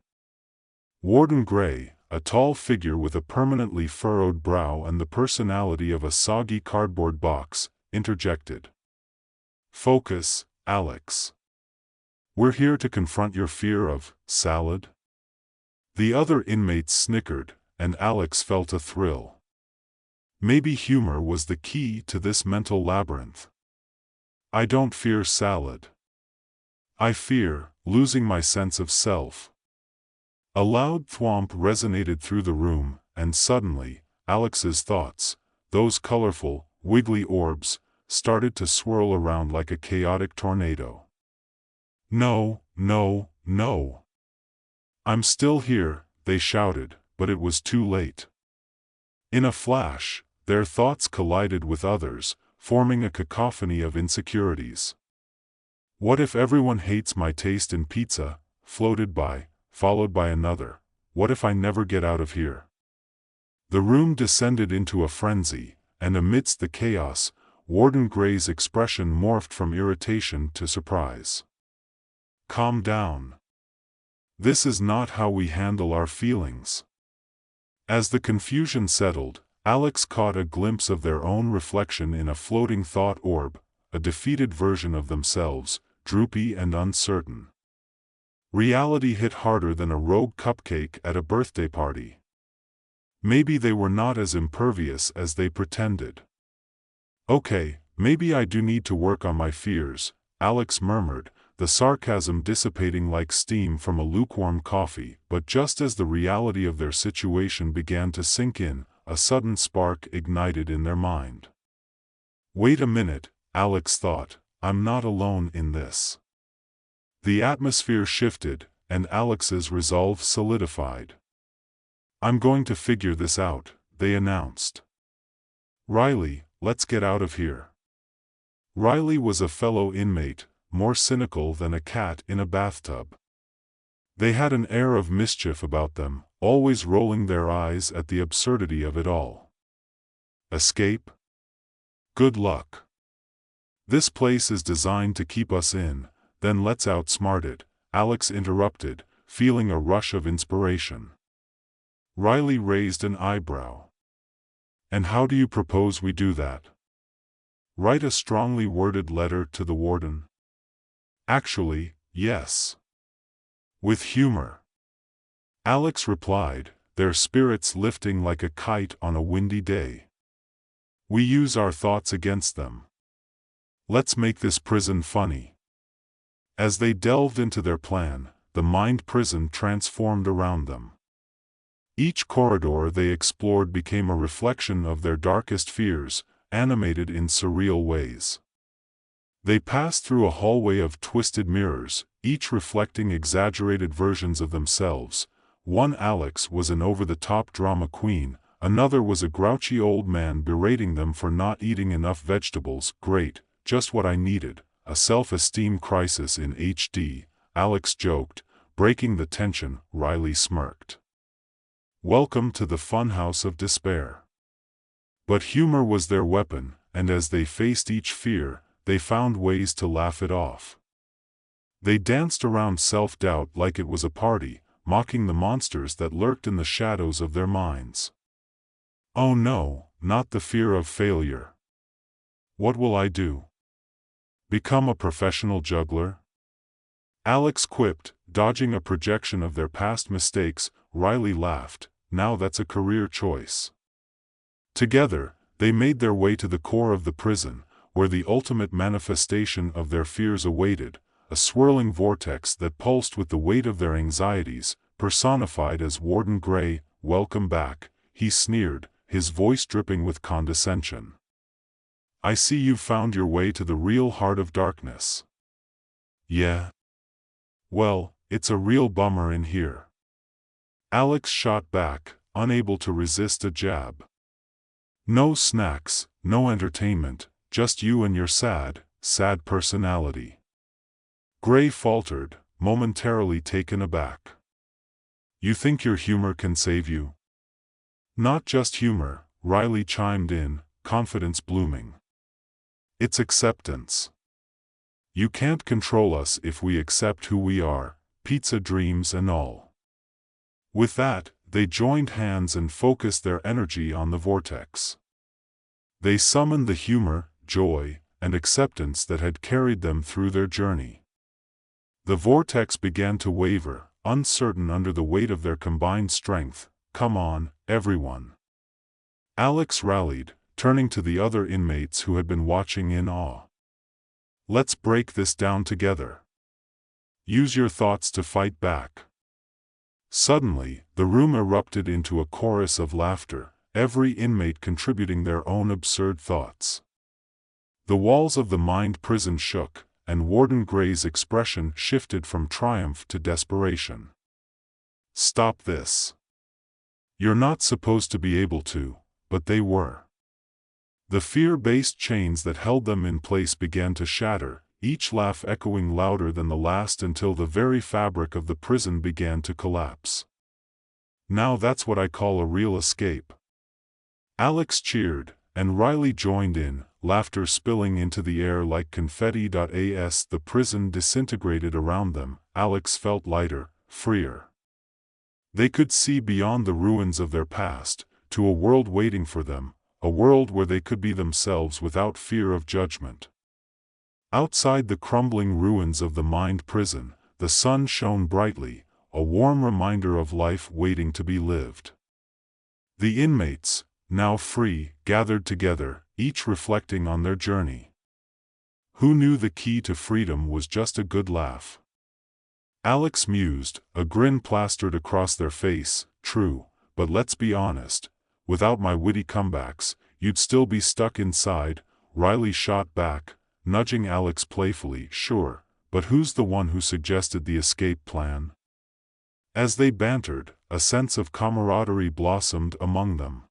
Warden Gray, a tall figure with a permanently furrowed brow and the personality of a soggy cardboard box, interjected. "Focus, Alex. We're here to confront your fear of salad." The other inmates snickered, and Alex felt a thrill. Maybe humor was the key to this mental labyrinth. "I don't fear salad. I fear losing my sense of self." A loud thwomp resonated through the room, and suddenly, Alex's thoughts, those colorful, wiggly orbs, started to swirl around like a chaotic tornado. "No, no, no. I'm still here," they shouted, but it was too late. In a flash, their thoughts collided with others, forming a cacophony of insecurities. "What if everyone hates my taste in pizza?" floated by, followed by another. "What if I never get out of here?" The room descended into a frenzy, and amidst the chaos, Warden Gray's expression morphed from irritation to surprise. "Calm down. This is not how we handle our feelings." As the confusion settled, Alex caught a glimpse of their own reflection in a floating thought orb, a defeated version of themselves, droopy and uncertain. Reality hit harder than a rogue cupcake at a birthday party. Maybe they were not as impervious as they pretended. "Okay, maybe I do need to work on my fears," Alex murmured, the sarcasm dissipating like steam from a lukewarm coffee. But just as the reality of their situation began to sink in, a sudden spark ignited in their mind. "Wait a minute," Alex thought, "I'm not alone in this." The atmosphere shifted, and Alex's resolve solidified. "I'm going to figure this out," they announced. "Riley, let's get out of here." Riley was a fellow inmate, more cynical than a cat in a bathtub. They had an air of mischief about them, always rolling their eyes at the absurdity of it all. "Escape? Good luck. This place is designed to keep us in, then let's outsmart it," Alex interrupted, feeling a rush of inspiration. Riley raised an eyebrow. "And how do you propose we do that?" "Write a strongly worded letter to the warden." "Actually, yes. With humor," Alex replied, their spirits lifting like a kite on a windy day. "We use our thoughts against them. Let's make this prison funny." As they delved into their plan, the mind prison transformed around them. Each corridor they explored became a reflection of their darkest fears, animated in surreal ways. They passed through a hallway of twisted mirrors, each reflecting exaggerated versions of themselves. One Alex was an over-the-top drama queen, another was a grouchy old man berating them for not eating enough vegetables. "Great, just what I needed. A self-esteem crisis in HD," Alex joked, breaking the tension. Riley smirked. Welcome to the funhouse of despair. But humor was their weapon, and as they faced each fear, they found ways to laugh it off. They danced around self-doubt like it was a party, mocking the monsters that lurked in the shadows of their minds. Oh no, not the fear of failure. What will I do? Become a professional juggler? Alex quipped, dodging a projection of their past mistakes. Riley laughed, now that's a career choice. Together, they made their way to the core of the prison, where the ultimate manifestation of their fears awaited, a swirling vortex that pulsed with the weight of their anxieties, personified as Warden Gray. Welcome back, he sneered, his voice dripping with condescension. I see you've found your way to the real heart of darkness. Yeah? Well, it's a real bummer in here. Alex shot back, unable to resist a jab. No snacks, no entertainment, just you and your sad personality. Gray faltered, momentarily taken aback. You think your humor can save you? Not just humor, Riley chimed in, confidence blooming. It's acceptance. You can't control us if we accept who we are, pizza dreams and all. With that, they joined hands and focused their energy on the vortex. They summoned the humor, joy, and acceptance that had carried them through their journey. The vortex began to waver, uncertain under the weight of their combined strength. Come on, everyone. Alex rallied, turning to the other inmates who had been watching in awe. Let's break this down together. Use your thoughts to fight back. Suddenly, the room erupted into a chorus of laughter, every inmate contributing their own absurd thoughts. The walls of the mind prison shook, and Warden Gray's expression shifted from triumph to desperation. Stop this. You're not supposed to be able to, but they were. The fear-based chains that held them in place began to shatter, each laugh echoing louder than the last until the very fabric of the prison began to collapse. Now that's what I call a real escape. Alex cheered, and Riley joined in, laughter spilling into the air like confetti. As the prison disintegrated around them, Alex felt lighter, freer. They could see beyond the ruins of their past, to a world waiting for them, a world where they could be themselves without fear of judgment. Outside the crumbling ruins of the mind prison, the sun shone brightly, a warm reminder of life waiting to be lived. The inmates, now free, gathered together, each reflecting on their journey. Who knew the key to freedom was just a good laugh? Alex mused, a grin plastered across their face. True, but let's be honest, without my witty comebacks, you'd still be stuck inside. Riley shot back, nudging Alex playfully. Sure, but who's the one who suggested the escape plan? As they bantered, a sense of camaraderie blossomed among them.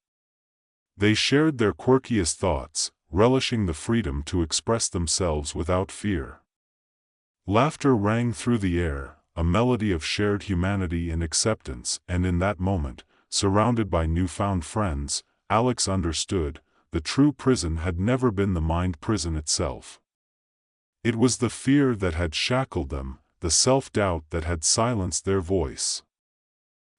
They shared their quirkiest thoughts, relishing the freedom to express themselves without fear. Laughter rang through the air, a melody of shared humanity and acceptance, and in that moment, surrounded by newfound friends, Alex understood, the true prison had never been the mind prison itself. It was the fear that had shackled them, the self-doubt that had silenced their voice.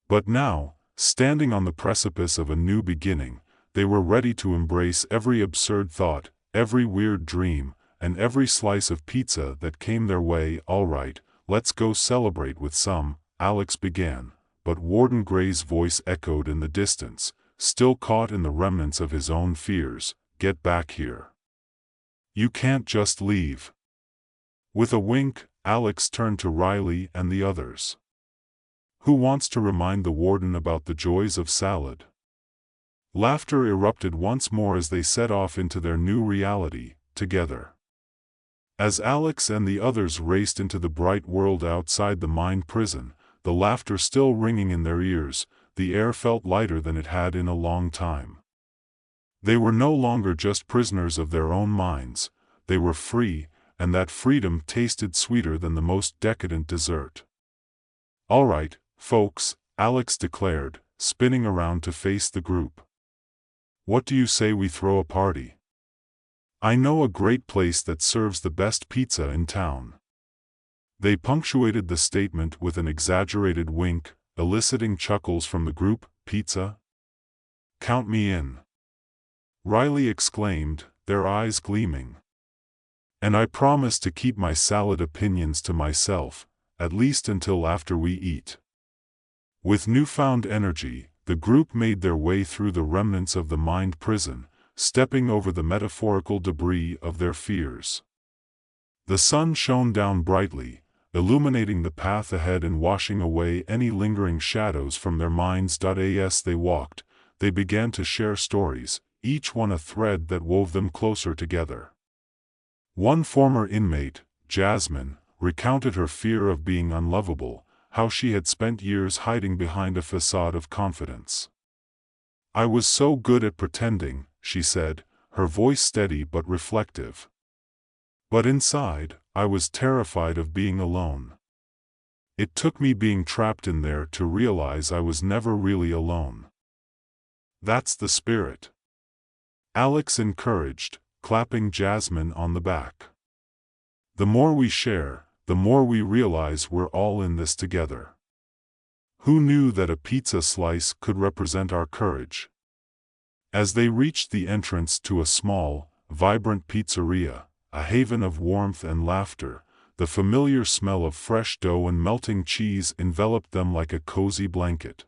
But now, standing on the precipice of a new beginning, they were ready to embrace every absurd thought, every weird dream, and every slice of pizza that came their way. All right, let's go celebrate with some, Alex began, but Warden Gray's voice echoed in the distance, still caught in the remnants of his own fears. Get back here. You can't just leave. With a wink, Alex turned to Riley and the others. Who wants to remind the warden about the joys of salad? Laughter erupted once more as they set off into their new reality, together. As Alex and the others raced into the bright world outside the mind prison, the laughter still ringing in their ears, the air felt lighter than it had in a long time. They were no longer just prisoners of their own minds, they were free, and that freedom tasted sweeter than the most decadent dessert. All right, folks, Alex declared, spinning around to face the group. "What do you say we throw a party? I know a great place that serves the best pizza in town." They punctuated the statement with an exaggerated wink, eliciting chuckles from the group. "Pizza? Count me in," Riley exclaimed, their eyes gleaming. "And I promise to keep my salad opinions to myself, at least until after we eat." With newfound energy, the group made their way through the remnants of the mind prison, stepping over the metaphorical debris of their fears. The sun shone down brightly, illuminating the path ahead and washing away any lingering shadows from their minds. As they walked, they began to share stories, each one a thread that wove them closer together. One former inmate, Jasmine, recounted her fear of being unlovable, how she had spent years hiding behind a facade of confidence. "I was so good at pretending," she said, her voice steady but reflective. "But inside, I was terrified of being alone. It took me being trapped in there to realize I was never really alone." "That's the spirit," Alex encouraged, clapping Jasmine on the back. "The more we share, the more we realize we're all in this together." Who knew that a pizza slice could represent our courage? As they reached the entrance to a small, vibrant pizzeria, a haven of warmth and laughter, the familiar smell of fresh dough and melting cheese enveloped them like a cozy blanket.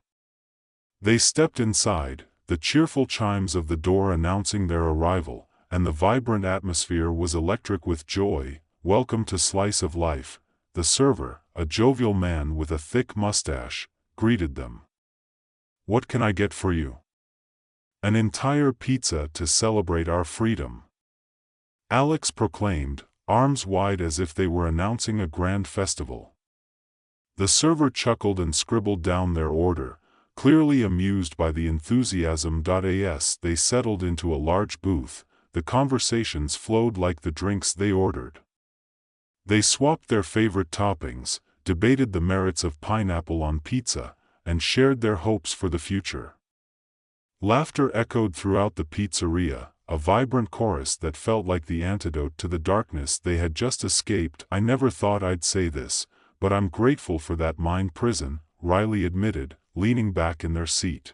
They stepped inside, the cheerful chimes of the door announcing their arrival, and the vibrant atmosphere was electric with joy. "Welcome to Slice of Life," the server, a jovial man with a thick mustache, greeted them. "What can I get for you?" "An entire pizza to celebrate our freedom," Alex proclaimed, arms wide as if they were announcing a grand festival. The server chuckled and scribbled down their order, clearly amused by the enthusiasm. As they settled into a large booth, the conversations flowed like the drinks they ordered. They swapped their favorite toppings, debated the merits of pineapple on pizza, and shared their hopes for the future. Laughter echoed throughout the pizzeria, a vibrant chorus that felt like the antidote to the darkness they had just escaped. "I never thought I'd say this, but I'm grateful for that mind prison," Riley admitted, leaning back in their seat.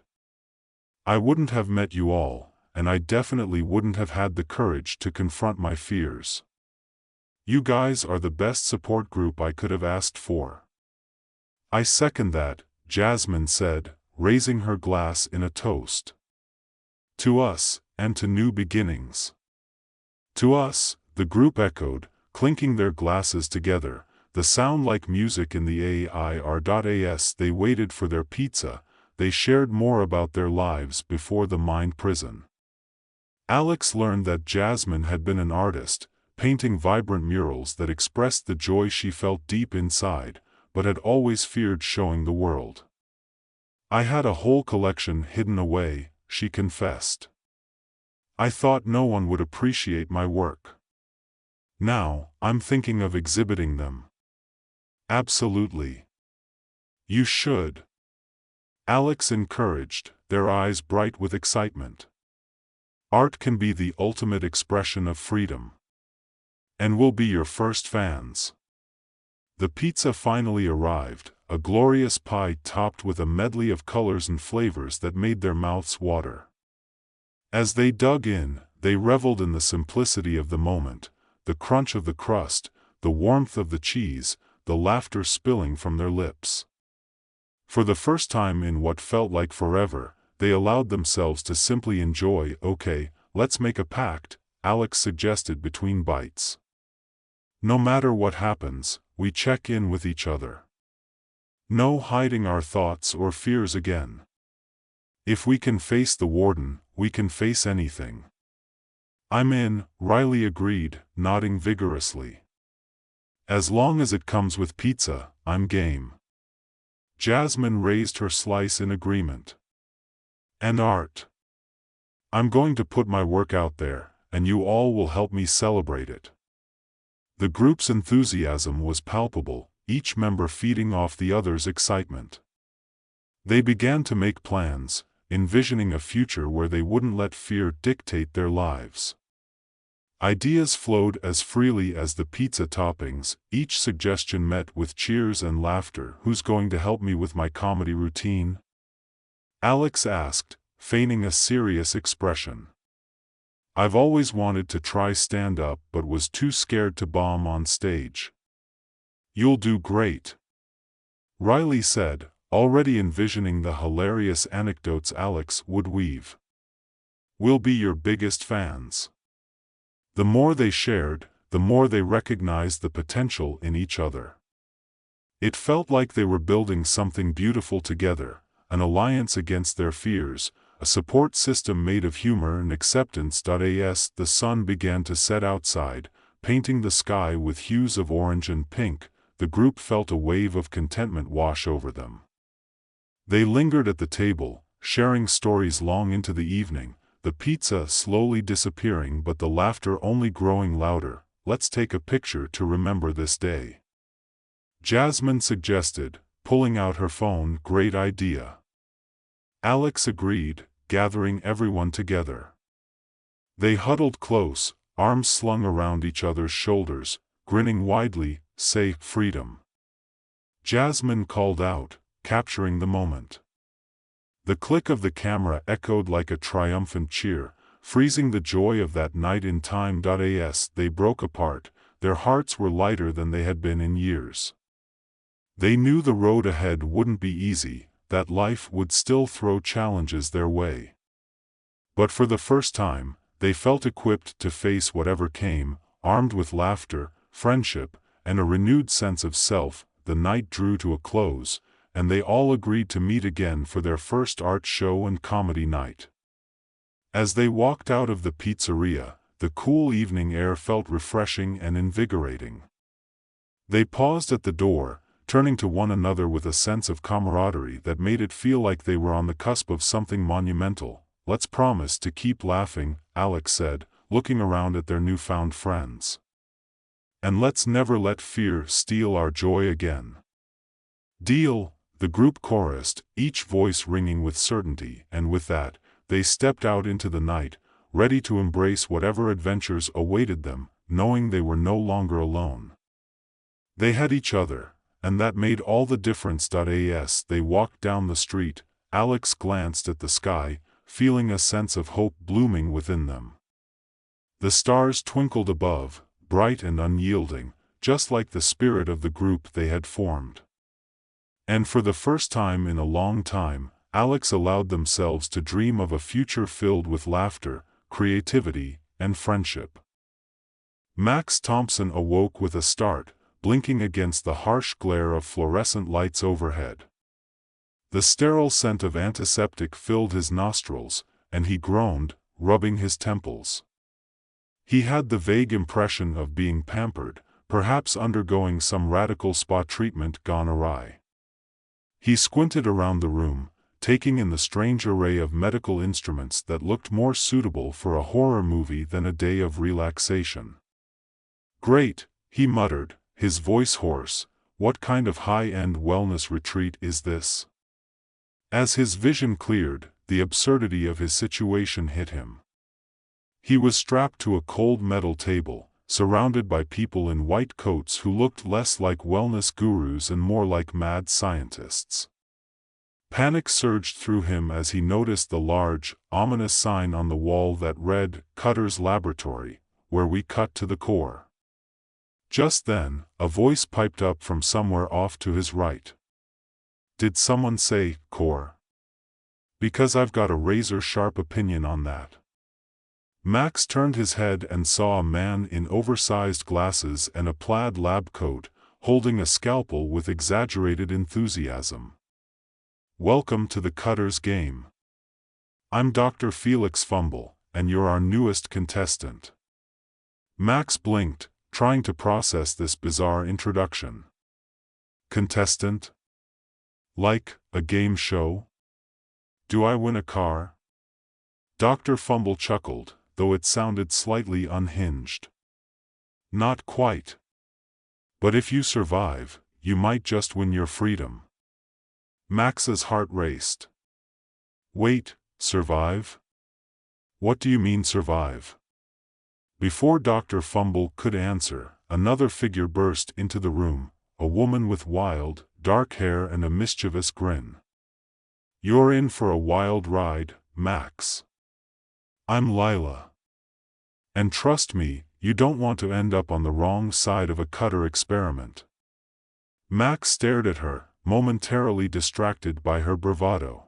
"I wouldn't have met you all, and I definitely wouldn't have had the courage to confront my fears. You guys are the best support group I could have asked for." "I second that," Jasmine said, raising her glass in a toast. "To us, and to new beginnings." "To us," the group echoed, clinking their glasses together, the sound like music in the air. As they waited for their pizza, they shared more about their lives before the mind prison. Alex learned that Jasmine had been an artist, painting vibrant murals that expressed the joy she felt deep inside, but had always feared showing the world. "I had a whole collection hidden away," she confessed. "I thought no one would appreciate my work. Now, I'm thinking of exhibiting them." "Absolutely. You should," Alex encouraged, their eyes bright with excitement. "Art can be the ultimate expression of freedom. And we'll be your first fans." The pizza finally arrived, a glorious pie topped with a medley of colors and flavors that made their mouths water. As they dug in, they reveled in the simplicity of the moment, the crunch of the crust, the warmth of the cheese, the laughter spilling from their lips. For the first time in what felt like forever, they allowed themselves to simply enjoy. "Okay, let's make a pact," Alex suggested between bites. "No matter what happens, we check in with each other. No hiding our thoughts or fears again. If we can face the warden, we can face anything." "I'm in," Riley agreed, nodding vigorously. "As long as it comes with pizza, I'm game." Jasmine raised her slice in agreement. "And art. I'm going to put my work out there, and you all will help me celebrate it." The group's enthusiasm was palpable, each member feeding off the other's excitement. They began to make plans, envisioning a future where they wouldn't let fear dictate their lives. Ideas flowed as freely as the pizza toppings, each suggestion met with cheers and laughter. "Who's going to help me with my comedy routine?" Alex asked, feigning a serious expression. "I've always wanted to try stand-up but was too scared to bomb on stage." "You'll do great," Riley said, already envisioning the hilarious anecdotes Alex would weave. "We'll be your biggest fans." The more they shared, the more they recognized the potential in each other. It felt like they were building something beautiful together, an alliance against their fears, a support system made of humor and acceptance. As the sun began to set outside, painting the sky with hues of orange and pink, the group felt a wave of contentment wash over them. They lingered at the table, sharing stories long into the evening, the pizza slowly disappearing but the laughter only growing louder. "Let's take a picture to remember this day," Jasmine suggested, pulling out her phone. "Great idea," Alex agreed, gathering everyone together. They huddled close, arms slung around each other's shoulders, grinning widely. "Say, freedom," Jasmine called out, capturing the moment. The click of the camera echoed like a triumphant cheer, freezing the joy of that night in time. As they broke apart, their hearts were lighter than they had been in years. They knew the road ahead wouldn't be easy, that life would still throw challenges their way. But for the first time, they felt equipped to face whatever came, armed with laughter, friendship, and a renewed sense of self. The night drew to a close, and they all agreed to meet again for their first art show and comedy night. As they walked out of the pizzeria, the cool evening air felt refreshing and invigorating. They paused at the door, turning to one another with a sense of camaraderie that made it feel like they were on the cusp of something monumental. "Let's promise to keep laughing," Alex said, looking around at their newfound friends. "And let's never let fear steal our joy again." "Deal," the group chorused, each voice ringing with certainty, and with that, they stepped out into the night, ready to embrace whatever adventures awaited them, knowing they were no longer alone. They had each other, and that made all the difference. As they walked down the street, Alex glanced at the sky, feeling a sense of hope blooming within them. The stars twinkled above, bright and unyielding, just like the spirit of the group they had formed. And for the first time in a long time, Alex allowed themselves to dream of a future filled with laughter, creativity, and friendship. Max Thompson awoke with a start, blinking against the harsh glare of fluorescent lights overhead. The sterile scent of antiseptic filled his nostrils, and he groaned, rubbing his temples. He had the vague impression of being pampered, perhaps undergoing some radical spa treatment gone awry. He squinted around the room, taking in the strange array of medical instruments that looked more suitable for a horror movie than a day of relaxation. "Great," he muttered, his voice hoarse, "what kind of high-end wellness retreat is this?" As his vision cleared, the absurdity of his situation hit him. He was strapped to a cold metal table, surrounded by people in white coats who looked less like wellness gurus and more like mad scientists. Panic surged through him as he noticed the large, ominous sign on the wall that read, "Cutter's Laboratory, where we cut to the core." Just then, a voice piped up from somewhere off to his right. "Did someone say, core? Because I've got a razor-sharp opinion on that." Max turned his head and saw a man in oversized glasses and a plaid lab coat, holding a scalpel with exaggerated enthusiasm. "Welcome to the Cutter's Game. I'm Dr. Felix Fumble, and you're our newest contestant." Max blinked, trying to process this bizarre introduction. "Contestant? Like a game show? Do I win a car?" Dr. Fumble chuckled, though it sounded slightly unhinged. "Not quite. But if you survive, you might just win your freedom." Max's heart raced. Wait, survive? What do you mean survive? Before Dr. Fumble could answer, another figure burst into the room, a woman with wild, dark hair and a mischievous grin. You're in for a wild ride, Max. I'm Lila. And trust me, you don't want to end up on the wrong side of a cutter experiment. Max stared at her, momentarily distracted by her bravado.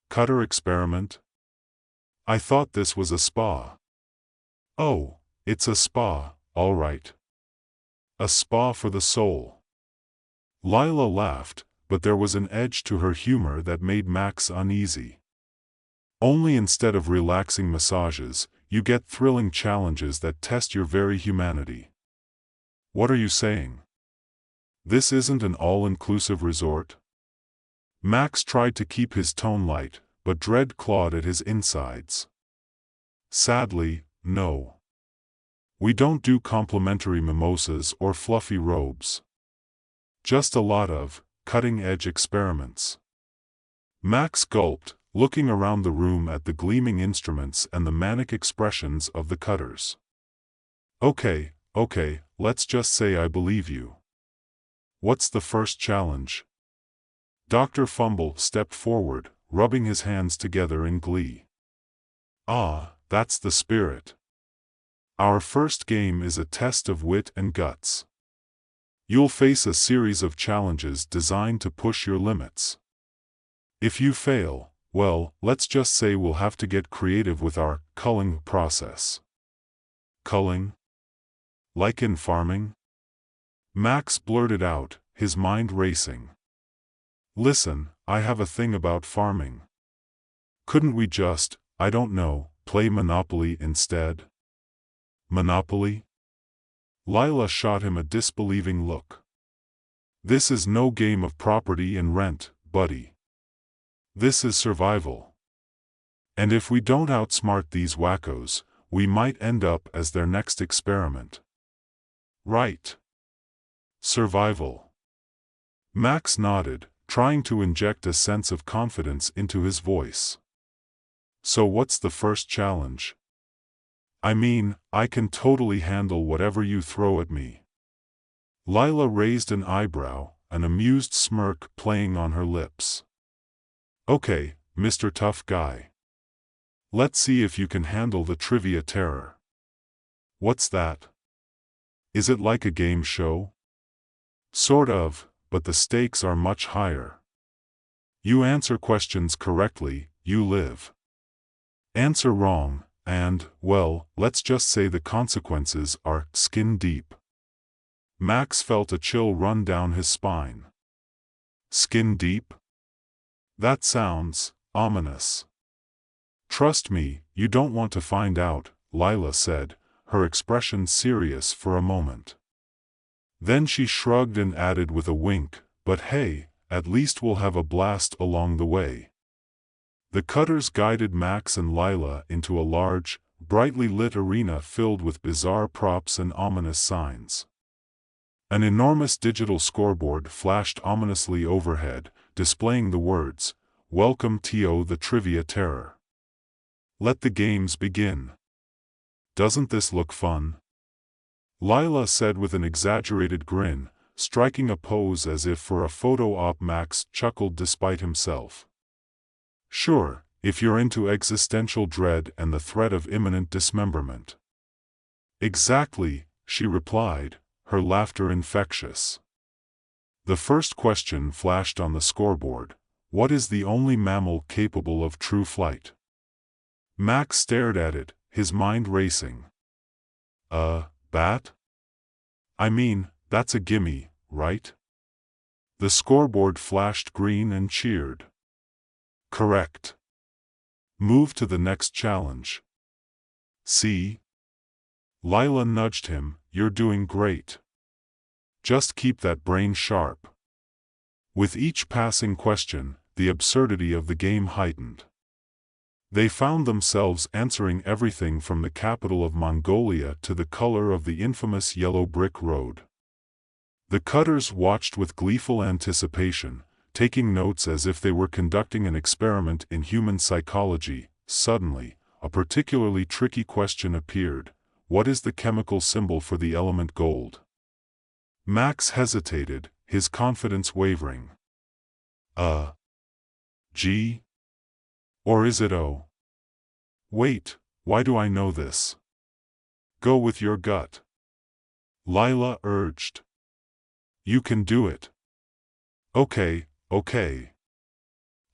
Cutter experiment? I thought this was a spa. Oh, it's a spa, all right. A spa for the soul. Lila laughed, but there was an edge to her humor that made Max uneasy. Only instead of relaxing massages, you get thrilling challenges that test your very humanity. What are you saying? This isn't an all-inclusive resort? Max tried to keep his tone light, but dread clawed at his insides. Sadly, no. We don't do complimentary mimosas or fluffy robes. Just a lot of cutting-edge experiments. Max gulped, looking around the room at the gleaming instruments and the manic expressions of the cutters. Okay, let's just say I believe you. What's the first challenge? Dr. Fumble stepped forward, rubbing his hands together in glee. Ah, that's the spirit. Our first game is a test of wit and guts. You'll face a series of challenges designed to push your limits. If you fail, well, let's just say we'll have to get creative with our culling process. Culling? Like in farming? Max blurted out, his mind racing. Listen, I have a thing about farming. Couldn't we just, I don't know, play Monopoly instead? Monopoly? Lila shot him a disbelieving look. This is no game of property and rent, buddy. This is survival. And if we don't outsmart these wackos, we might end up as their next experiment. Right. Survival. Max nodded, trying to inject a sense of confidence into his voice. So what's the first challenge? I mean, I can totally handle whatever you throw at me. Lila raised an eyebrow, an amused smirk playing on her lips. Okay, Mr. Tough Guy. Let's see if you can handle the trivia terror. What's that? Is it like a game show? Sort of, but the stakes are much higher. You answer questions correctly, you live. Answer wrong, and, well, let's just say the consequences are skin deep. Max felt a chill run down his spine. Skin deep? That sounds ominous. Trust me, you don't want to find out, Lila said, her expression serious for a moment. Then she shrugged and added with a wink, but hey, at least we'll have a blast along the way. The cutters guided Max and Lila into a large, brightly lit arena filled with bizarre props and ominous signs. An enormous digital scoreboard flashed ominously overhead, displaying the words, "Welcome to the Trivia Terror." Let the games begin. Doesn't this look fun? Lila said with an exaggerated grin, striking a pose as if for a photo op. Max chuckled despite himself. Sure, if you're into existential dread and the threat of imminent dismemberment. Exactly, she replied, her laughter infectious. The first question flashed on the scoreboard. What is the only mammal capable of true flight? Max stared at it, his mind racing. Bat? I mean, that's a gimme, right? The scoreboard flashed green and cheered. Correct. Move to the next challenge. See? Lila nudged him, you're doing great. Just keep that brain sharp. With each passing question, the absurdity of the game heightened. They found themselves answering everything from the capital of Mongolia to the color of the infamous yellow brick road. The cutters watched with gleeful anticipation, taking notes as if they were conducting an experiment in human psychology. Suddenly, a particularly tricky question appeared. What is the chemical symbol for the element gold? Max hesitated, his confidence wavering. G? Or is it O? Wait, why do I know this? Go with your gut. Lila urged. You can do it. Okay.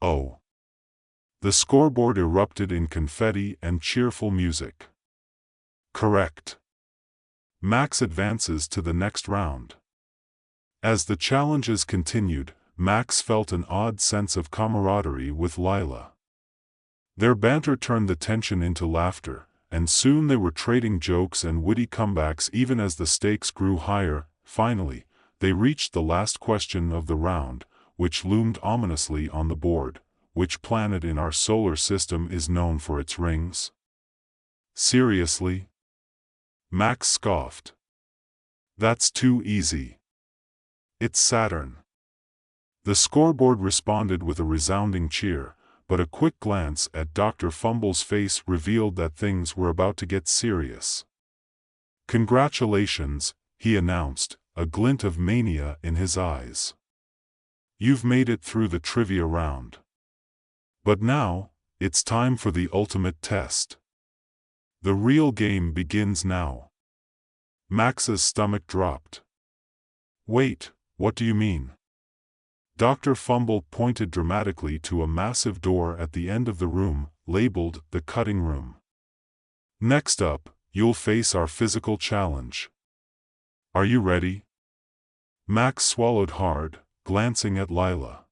Oh. The scoreboard erupted in confetti and cheerful music. Correct. Max advances to the next round. As the challenges continued, Max felt an odd sense of camaraderie with Lila. Their banter turned the tension into laughter, and soon they were trading jokes and witty comebacks even as the stakes grew higher. Finally, they reached the last question of the round, which loomed ominously on the board. Which planet in our solar system is known for its rings? Seriously? Max scoffed. That's too easy. It's Saturn. The scoreboard responded with a resounding cheer, but a quick glance at Dr. Fumble's face revealed that things were about to get serious. Congratulations, he announced, a glint of mania in his eyes. You've made it through the trivia round. But now, it's time for the ultimate test. The real game begins now. Max's stomach dropped. Wait, what do you mean? Dr. Fumble pointed dramatically to a massive door at the end of the room, labeled the cutting room. Next up, you'll face our physical challenge. Are you ready? Max swallowed hard, glancing at Lila.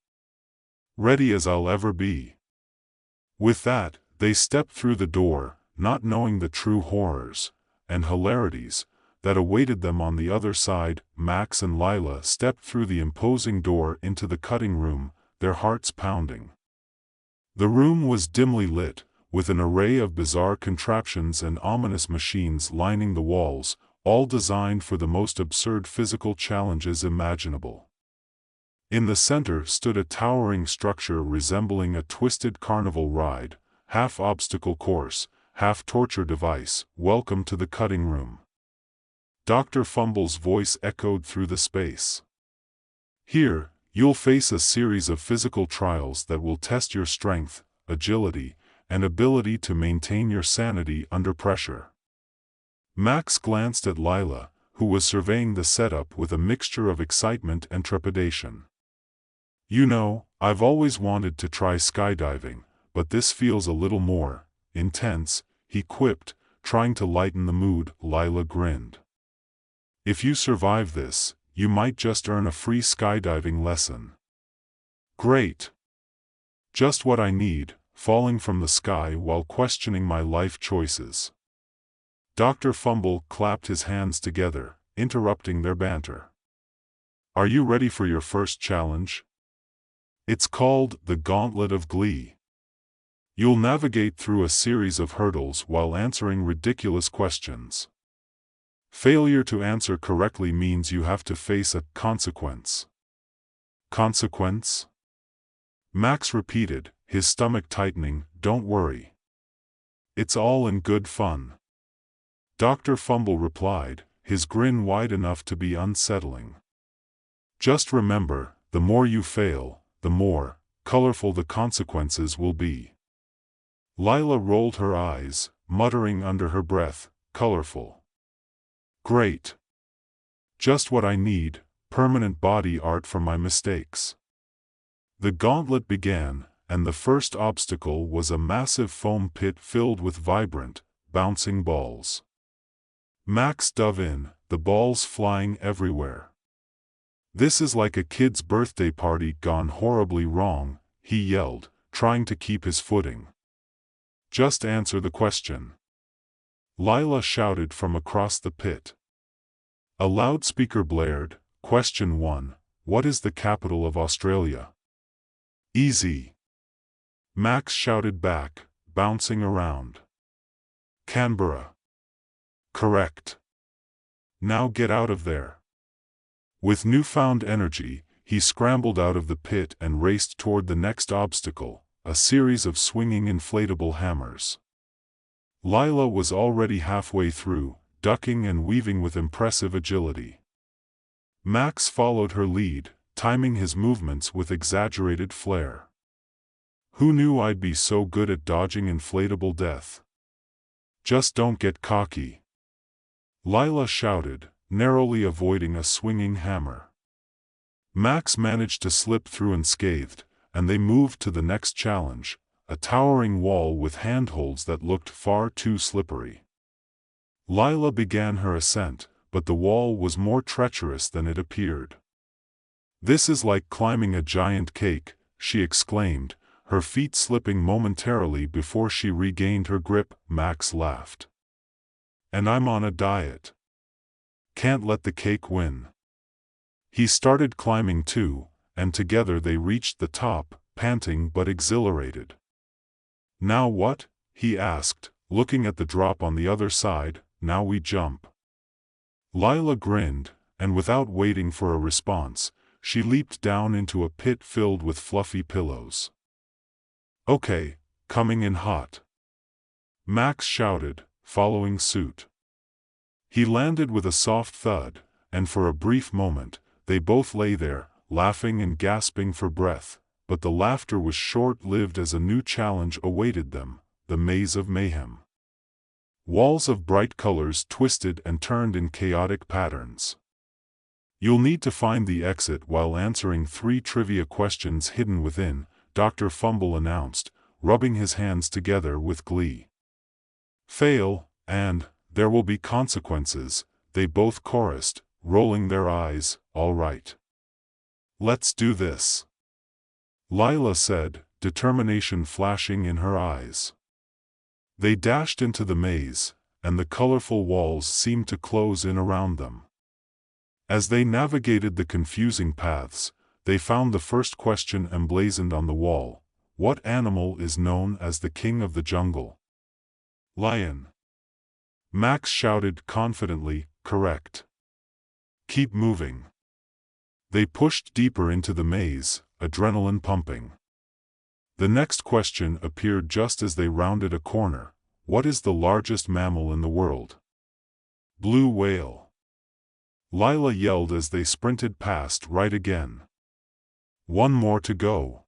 Ready as I'll ever be. With that, they stepped through the door, not knowing the true horrors and hilarities that awaited them on the other side. Max and Lila stepped through the imposing door into the cutting room, their hearts pounding. The room was dimly lit, with an array of bizarre contraptions and ominous machines lining the walls, all designed for the most absurd physical challenges imaginable. In the center stood a towering structure resembling a twisted carnival ride, half obstacle course, half torture device. Welcome to the cutting room. Dr. Fumble's voice echoed through the space. Here, you'll face a series of physical trials that will test your strength, agility, and ability to maintain your sanity under pressure. Max glanced at Lila, who was surveying the setup with a mixture of excitement and trepidation. You know, I've always wanted to try skydiving, but this feels a little more intense, he quipped, trying to lighten the mood. Lila grinned. If you survive this, you might just earn a free skydiving lesson. Great. Just what I need, falling from the sky while questioning my life choices. Dr. Fumble clapped his hands together, interrupting their banter. Are you ready for your first challenge? It's called the Gauntlet of Glee. You'll navigate through a series of hurdles while answering ridiculous questions. Failure to answer correctly means you have to face a consequence. Consequence? Max repeated, his stomach tightening. Don't worry. It's all in good fun. Dr. Fumble replied, his grin wide enough to be unsettling. Just remember, the more you fail, the more colorful the consequences will be. Lila rolled her eyes, muttering under her breath, colorful. Great. Just what I need, permanent body art for my mistakes. The gauntlet began, and the first obstacle was a massive foam pit filled with vibrant, bouncing balls. Max dove in, the balls flying everywhere. This is like a kid's birthday party gone horribly wrong, he yelled, trying to keep his footing. Just answer the question. Lila shouted from across the pit. A loudspeaker blared, Question 1, what is the capital of Australia? Easy. Max shouted back, bouncing around. Canberra. Correct. Now get out of there. With newfound energy, he scrambled out of the pit and raced toward the next obstacle, a series of swinging inflatable hammers. Lila was already halfway through, ducking and weaving with impressive agility. Max followed her lead, timing his movements with exaggerated flair. Who knew I'd be so good at dodging inflatable death? Just don't get cocky, Lila shouted, narrowly avoiding a swinging hammer. Max managed to slip through unscathed, and they moved to the next challenge, a towering wall with handholds that looked far too slippery. Lila began her ascent, but the wall was more treacherous than it appeared. "This is like climbing a giant cake," she exclaimed, her feet slipping momentarily before she regained her grip. Max laughed. "And I'm on a diet. Can't let the cake win." He started climbing too, and together they reached the top, panting but exhilarated. "Now what?" he asked, looking at the drop on the other side. "Now we jump." Lila grinned, and without waiting for a response, she leaped down into a pit filled with fluffy pillows. "Okay, coming in hot," Max shouted, following suit. He landed with a soft thud, and for a brief moment, they both lay there, laughing and gasping for breath, but the laughter was short-lived as a new challenge awaited them, the maze of mayhem. Walls of bright colors twisted and turned in chaotic patterns. "You'll need to find the exit while answering 3 trivia questions hidden within," Dr. Fumble announced, rubbing his hands together with glee. "Fail, and there will be consequences," they both chorused, rolling their eyes. "All right. Let's do this," Lila said, determination flashing in her eyes. They dashed into the maze, and the colorful walls seemed to close in around them. As they navigated the confusing paths, they found the first question emblazoned on the wall: "What animal is known as the king of the jungle?" "Lion," Max shouted confidently. "Correct. Keep moving." They pushed deeper into the maze, adrenaline pumping. The next question appeared just as they rounded a corner: "What is the largest mammal in the world?" "Blue whale," Lila yelled as they sprinted past. "Right again. One more to go."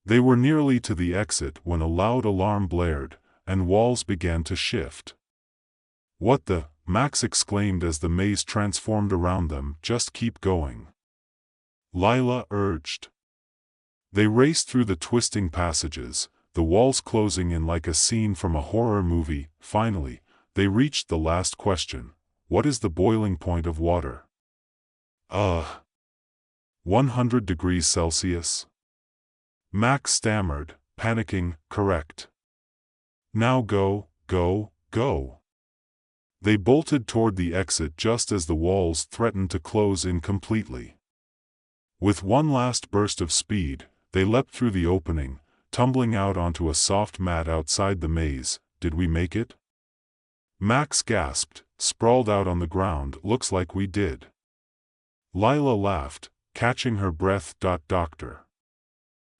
They were nearly to the exit when a loud alarm blared, and walls began to shift. "What the?" Max exclaimed as the maze transformed around them. "Just keep going," Lila urged. They raced through the twisting passages, the walls closing in like a scene from a horror movie. Finally, they reached the last question: "What is the boiling point of water?" 100 degrees Celsius. Max stammered, panicking. "Correct. Now go, go, go." They bolted toward the exit just as the walls threatened to close in completely. With one last burst of speed, they leapt through the opening, tumbling out onto a soft mat outside the maze. "Did we make it?" Max gasped, sprawled out on the ground. "Looks like we did." Lila laughed, catching her breath. Dr.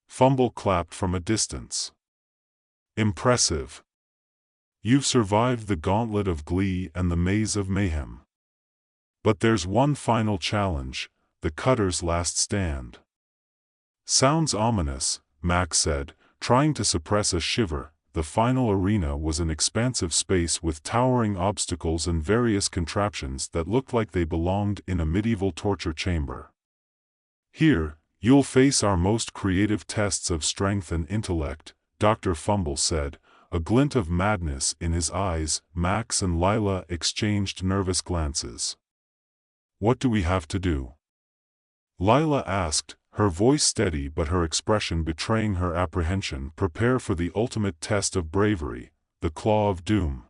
Fumble clapped from a distance. "Impressive. You've survived the gauntlet of glee and the maze of mayhem. But there's one final challenge, the cutter's last stand." "Sounds ominous," Max said, trying to suppress a shiver. The final arena was an expansive space with towering obstacles and various contraptions that looked like they belonged in a medieval torture chamber. "Here, you'll face our most creative tests of strength and intellect," Dr. Fumble said, a glint of madness in his eyes. Max and Lila exchanged nervous glances. "What do we have to do?" Lila asked, her voice steady but her expression betraying her apprehension. "Prepare for the ultimate test of bravery, the Claw of Doom,"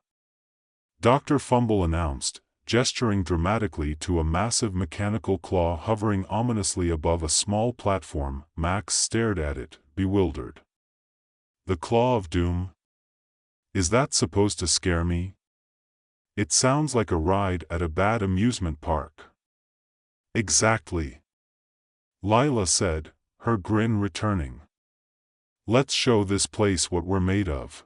Dr. Fumble announced, gesturing dramatically to a massive mechanical claw hovering ominously above a small platform. Max stared at it, bewildered. "The Claw of Doom? Is that supposed to scare me? It sounds like a ride at a bad amusement park." "Exactly," Lila said, her grin returning. Let's show this place what we're made of.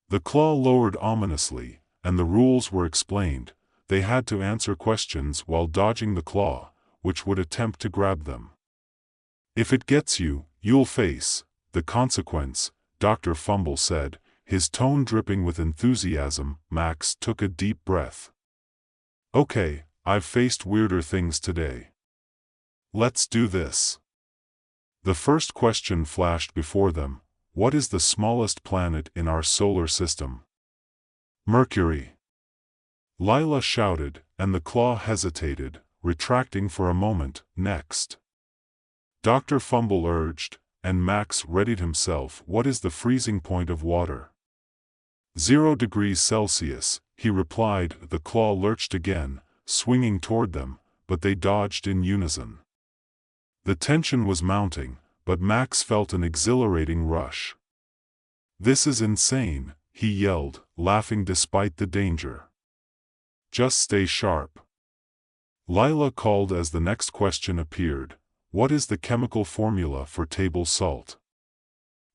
The claw lowered ominously, and the rules were explained. They had to answer questions while dodging the claw, which would attempt to grab them. If it gets you, you'll face the consequence, Dr. Fumble said, his tone dripping with enthusiasm. Max took a deep breath. Okay, I've faced weirder things today. Let's do this. The first question flashed before them. What is the smallest planet in our solar system? Mercury. Lila shouted, and the claw hesitated, retracting for a moment. Next. Dr. Fumble urged, and Max readied himself. What is the freezing point of water? 0 degrees Celsius, he replied. The claw lurched again, swinging toward them, but they dodged in unison. The tension was mounting, but Max felt an exhilarating rush. This is insane, he yelled, laughing despite the danger. Just stay sharp. Lila called as the next question appeared. What is the chemical formula for table salt?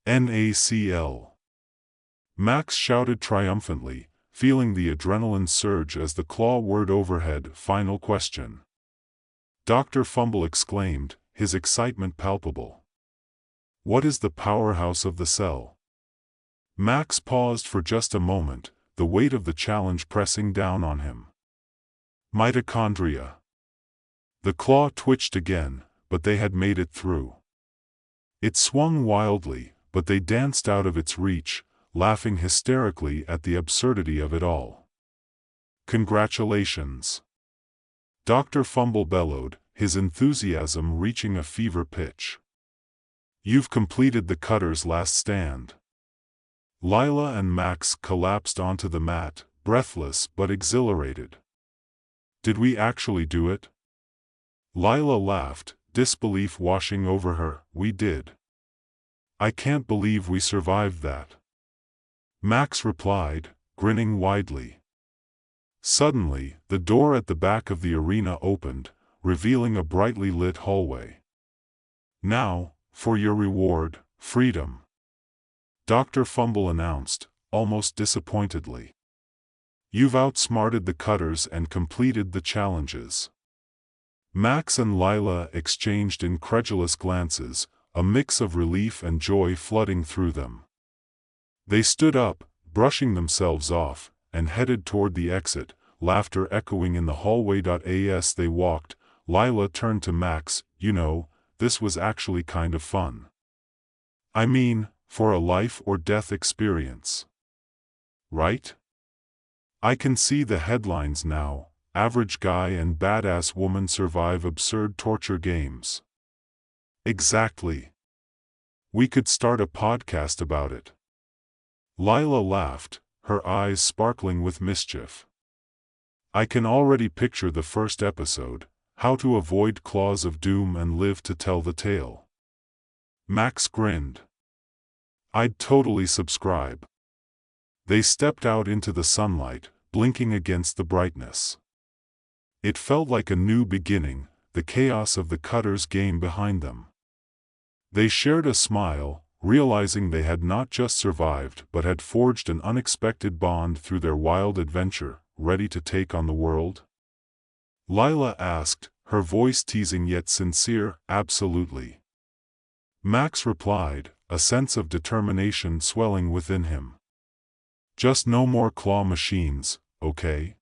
NaCl. Max shouted triumphantly, feeling the adrenaline surge as the claw whirred overhead. Final question. Dr. Fumble exclaimed, his excitement palpable. What is the powerhouse of the cell? Max paused for just a moment, the weight of the challenge pressing down on him. Mitochondria. The claw twitched again, but they had made it through. It swung wildly, but they danced out of its reach, laughing hysterically at the absurdity of it all. Congratulations! Dr. Fumble bellowed, his enthusiasm reaching a fever pitch. You've completed the cutter's last stand. Lila and Max collapsed onto the mat, breathless but exhilarated. Did we actually do it? Lila laughed, disbelief washing over her. We did. I can't believe we survived that. Max replied, grinning widely. Suddenly, the door at the back of the arena opened, revealing a brightly lit hallway. Now, for your reward, freedom. Dr. Fumble announced, almost disappointedly. You've outsmarted the cutters and completed the challenges. Max and Lila exchanged incredulous glances, a mix of relief and joy flooding through them. They stood up, brushing themselves off, and headed toward the exit, laughter echoing in the hallway. As they walked, Lila turned to Max. You know, this was actually kind of fun. I mean, for a life-or-death experience. Right? I can see the headlines now. Average guy and badass woman survive absurd torture games. Exactly. We could start a podcast about it. Lila laughed, her eyes sparkling with mischief. I can already picture the first episode, how to avoid claws of doom and live to tell the tale. Max grinned. I'd totally subscribe. They stepped out into the sunlight, blinking against the brightness. It felt like a new beginning, the chaos of the cutter's game behind them. They shared a smile, realizing they had not just survived but had forged an unexpected bond through their wild adventure. Ready to take on the world? Lila asked, her voice teasing yet sincere. Absolutely. Max replied, a sense of determination swelling within him. Just no more claw machines, okay?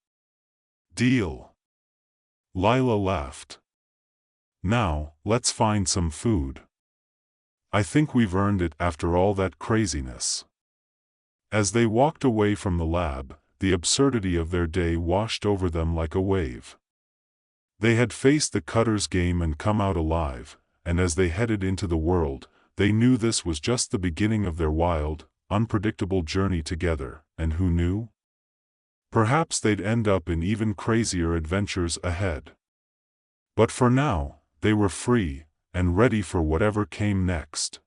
Deal. Lila laughed. Now, let's find some food. I think we've earned it after all that craziness. As they walked away from the lab, the absurdity of their day washed over them like a wave. They had faced the cutter's game and come out alive, and as they headed into the world, they knew this was just the beginning of their wild, unpredictable journey together, and who knew? Perhaps they'd end up in even crazier adventures ahead. But for now, they were free, and ready for whatever came next.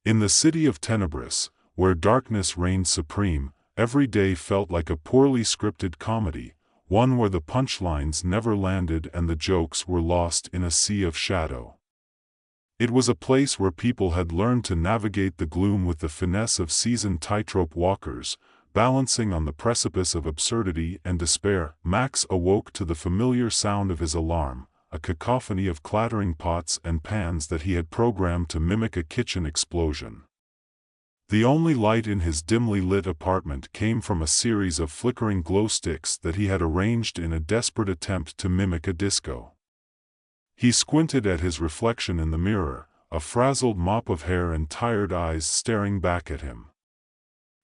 In the city of Tenebris, where darkness reigned supreme, every day felt like a poorly scripted comedy. one where the punchlines never landed and the jokes were lost in a sea of shadow. It was a place where people had learned to navigate the gloom with the finesse of seasoned tightrope walkers, balancing on the precipice of absurdity and despair. Max awoke to the familiar sound of his alarm, a cacophony of clattering pots and pans that he had programmed to mimic a kitchen explosion. The only light in his dimly lit apartment came from a series of flickering glow sticks that he had arranged in a desperate attempt to mimic a disco. He squinted at his reflection in the mirror, a frazzled mop of hair and tired eyes staring back at him.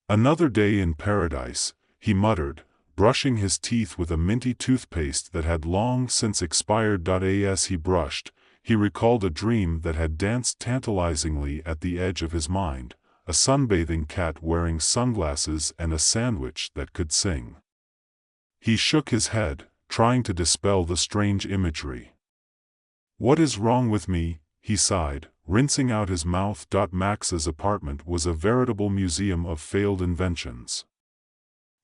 "Another day in paradise," he muttered, brushing his teeth with a minty toothpaste that had long since expired. As he brushed, he recalled a dream that had danced tantalizingly at the edge of his mind, a sunbathing cat wearing sunglasses and a sandwich that could sing. He shook his head, trying to dispel the strange imagery. "What is wrong with me?" he sighed, rinsing out his mouth. Max's apartment was a veritable museum of failed inventions.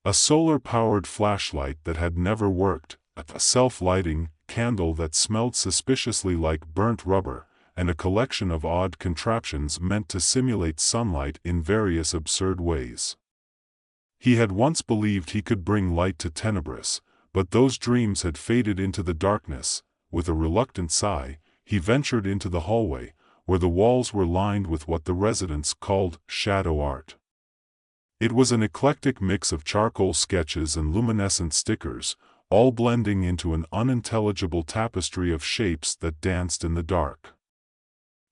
A solar-powered flashlight that had never worked, a self-lighting candle that smelled suspiciously like burnt rubber, and a collection of odd contraptions meant to simulate sunlight in various absurd ways. He had once believed he could bring light to Tenebris, but those dreams had faded into the darkness. With a reluctant sigh, he ventured into the hallway, where the walls were lined with what the residents called shadow art. It was an eclectic mix of charcoal sketches and luminescent stickers, all blending into an unintelligible tapestry of shapes that danced in the dark.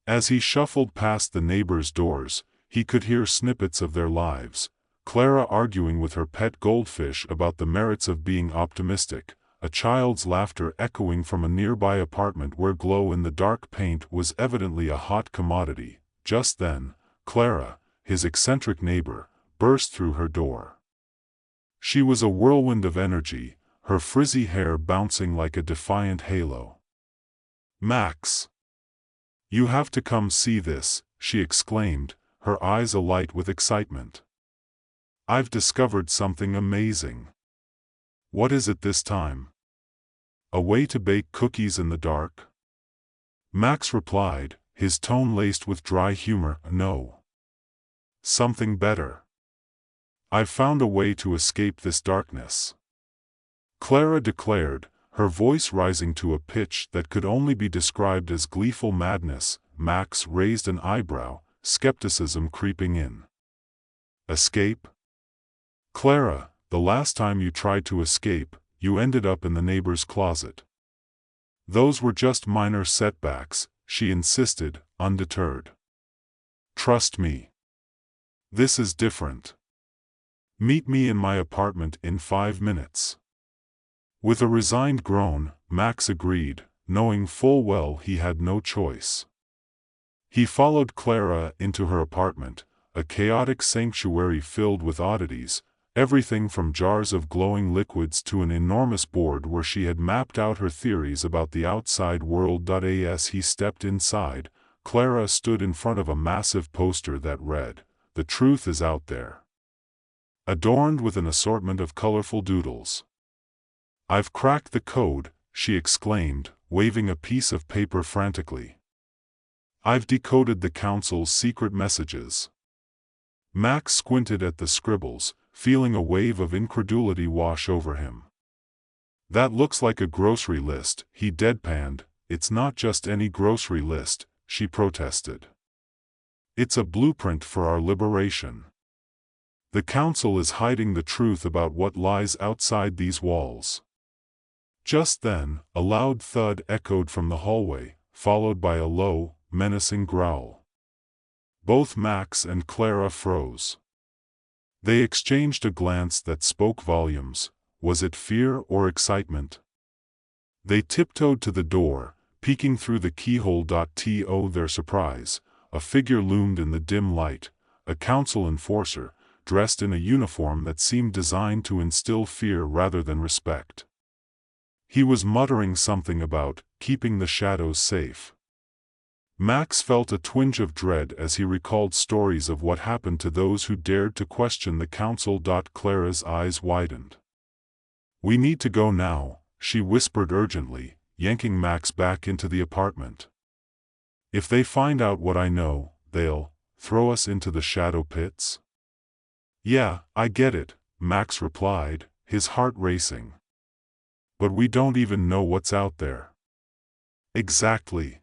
As he shuffled past the neighbors' doors, he could hear snippets of their lives: Clara arguing with her pet goldfish about the merits of being optimistic, a child's laughter echoing from a nearby apartment where glow-in-the-dark paint was evidently a hot commodity. Just then, Clara, his eccentric neighbor, burst through her door. She was a whirlwind of energy, her frizzy hair bouncing like a defiant halo. "Max! You have to come see this," she exclaimed, her eyes alight with excitement. "I've discovered something amazing." "What is it this time?" "A way to bake cookies in the dark?" Max replied, his tone laced with dry humor. "No. Something better. I've found a way to escape this darkness," Clara declared, her voice rising to a pitch that could only be described as gleeful madness. Max raised an eyebrow, skepticism creeping in. "Escape? Clara, the last time you tried to escape, you ended up in the neighbor's closet." "Those were just minor setbacks," she insisted, undeterred. "Trust me. This is different. Meet me in my apartment in 5 minutes." With a resigned groan, Max agreed, knowing full well he had no choice. He followed Clara into her apartment, a chaotic sanctuary filled with oddities, everything from jars of glowing liquids to an enormous board where she had mapped out her theories about the outside world. As he stepped inside, Clara stood in front of a massive poster that read, "The truth is out there," adorned with an assortment of colorful doodles. "I've cracked the code," she exclaimed, waving a piece of paper frantically. "I've decoded the council's secret messages." Max squinted at the scribbles, feeling a wave of incredulity wash over him. "That looks like a grocery list," he deadpanned. "It's not just any grocery list," she protested. "It's a blueprint for our liberation. The council is hiding the truth about what lies outside these walls." Just then, a loud thud echoed from the hallway, followed by a low, menacing growl. Both Max and Clara froze. They exchanged a glance that spoke volumes. Was it fear or excitement? They tiptoed to the door, peeking through the keyhole. To their surprise, a figure loomed in the dim light, a council enforcer, dressed in a uniform that seemed designed to instill fear rather than respect. He was muttering something about keeping the shadows safe. Max felt a twinge of dread as he recalled stories of what happened to those who dared to question the council. Clara's eyes widened. "We need to go now," she whispered urgently, yanking Max back into the apartment. "If they find out what I know, they'll throw us into the shadow pits?" "Yeah, I get it," Max replied, his heart racing. "But we don't even know what's out there." "Exactly.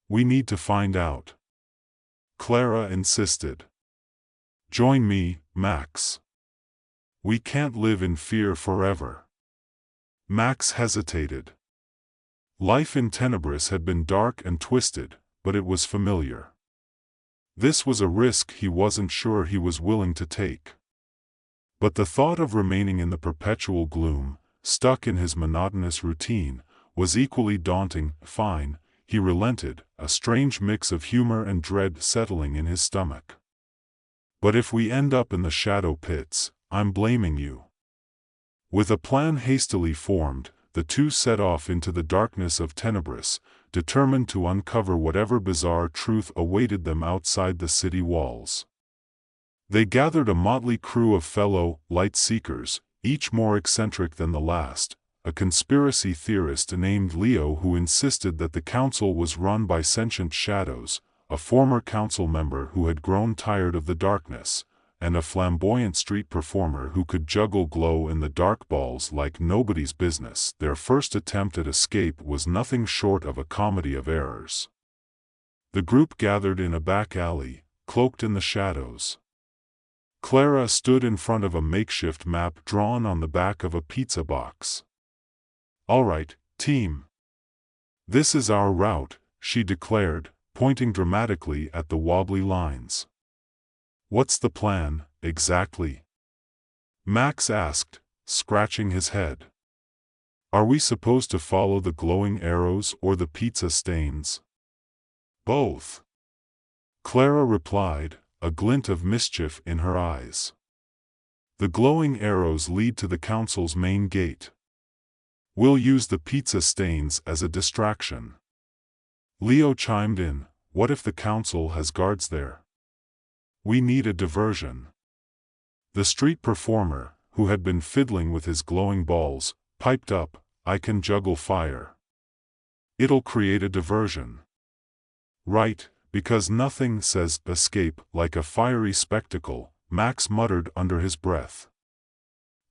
We need to find out," Clara insisted. "Join me, Max. We can't live in fear forever." Max hesitated. Life in Tenebris had been dark and twisted, but it was familiar. This was a risk he wasn't sure he was willing to take. But the thought of remaining in the perpetual gloom, stuck in his monotonous routine, was equally daunting. "Fine," he relented, a strange mix of humor and dread settling in his stomach. "But if we end up in the shadow pits, I'm blaming you." With a plan hastily formed, the two set off into the darkness of Tenebris, determined to uncover whatever bizarre truth awaited them outside the city walls. They gathered a motley crew of fellow light seekers, each more eccentric than the last, a conspiracy theorist named Leo who insisted that the council was run by sentient shadows, a former council member who had grown tired of the darkness, and a flamboyant street performer who could juggle glow-in-the-dark balls like nobody's business. Their first attempt at escape was nothing short of a comedy of errors. The group gathered in a back alley, cloaked in the shadows. Clara stood in front of a makeshift map drawn on the back of a pizza box. "All right, team. This is our route," she declared, pointing dramatically at the wobbly lines. "What's the plan, exactly?" Max asked, scratching his head. "Are we supposed to follow the glowing arrows or the pizza stains?" "Both," Clara replied, a glint of mischief in her eyes. "The glowing arrows lead to the council's main gate. We'll use the pizza stains as a distraction." Leo chimed in, "What if the council has guards there? We need a diversion." The street performer, who had been fiddling with his glowing balls, piped up, "I can juggle fire. It'll create a diversion." "Right, because nothing says escape like a fiery spectacle," Max muttered under his breath.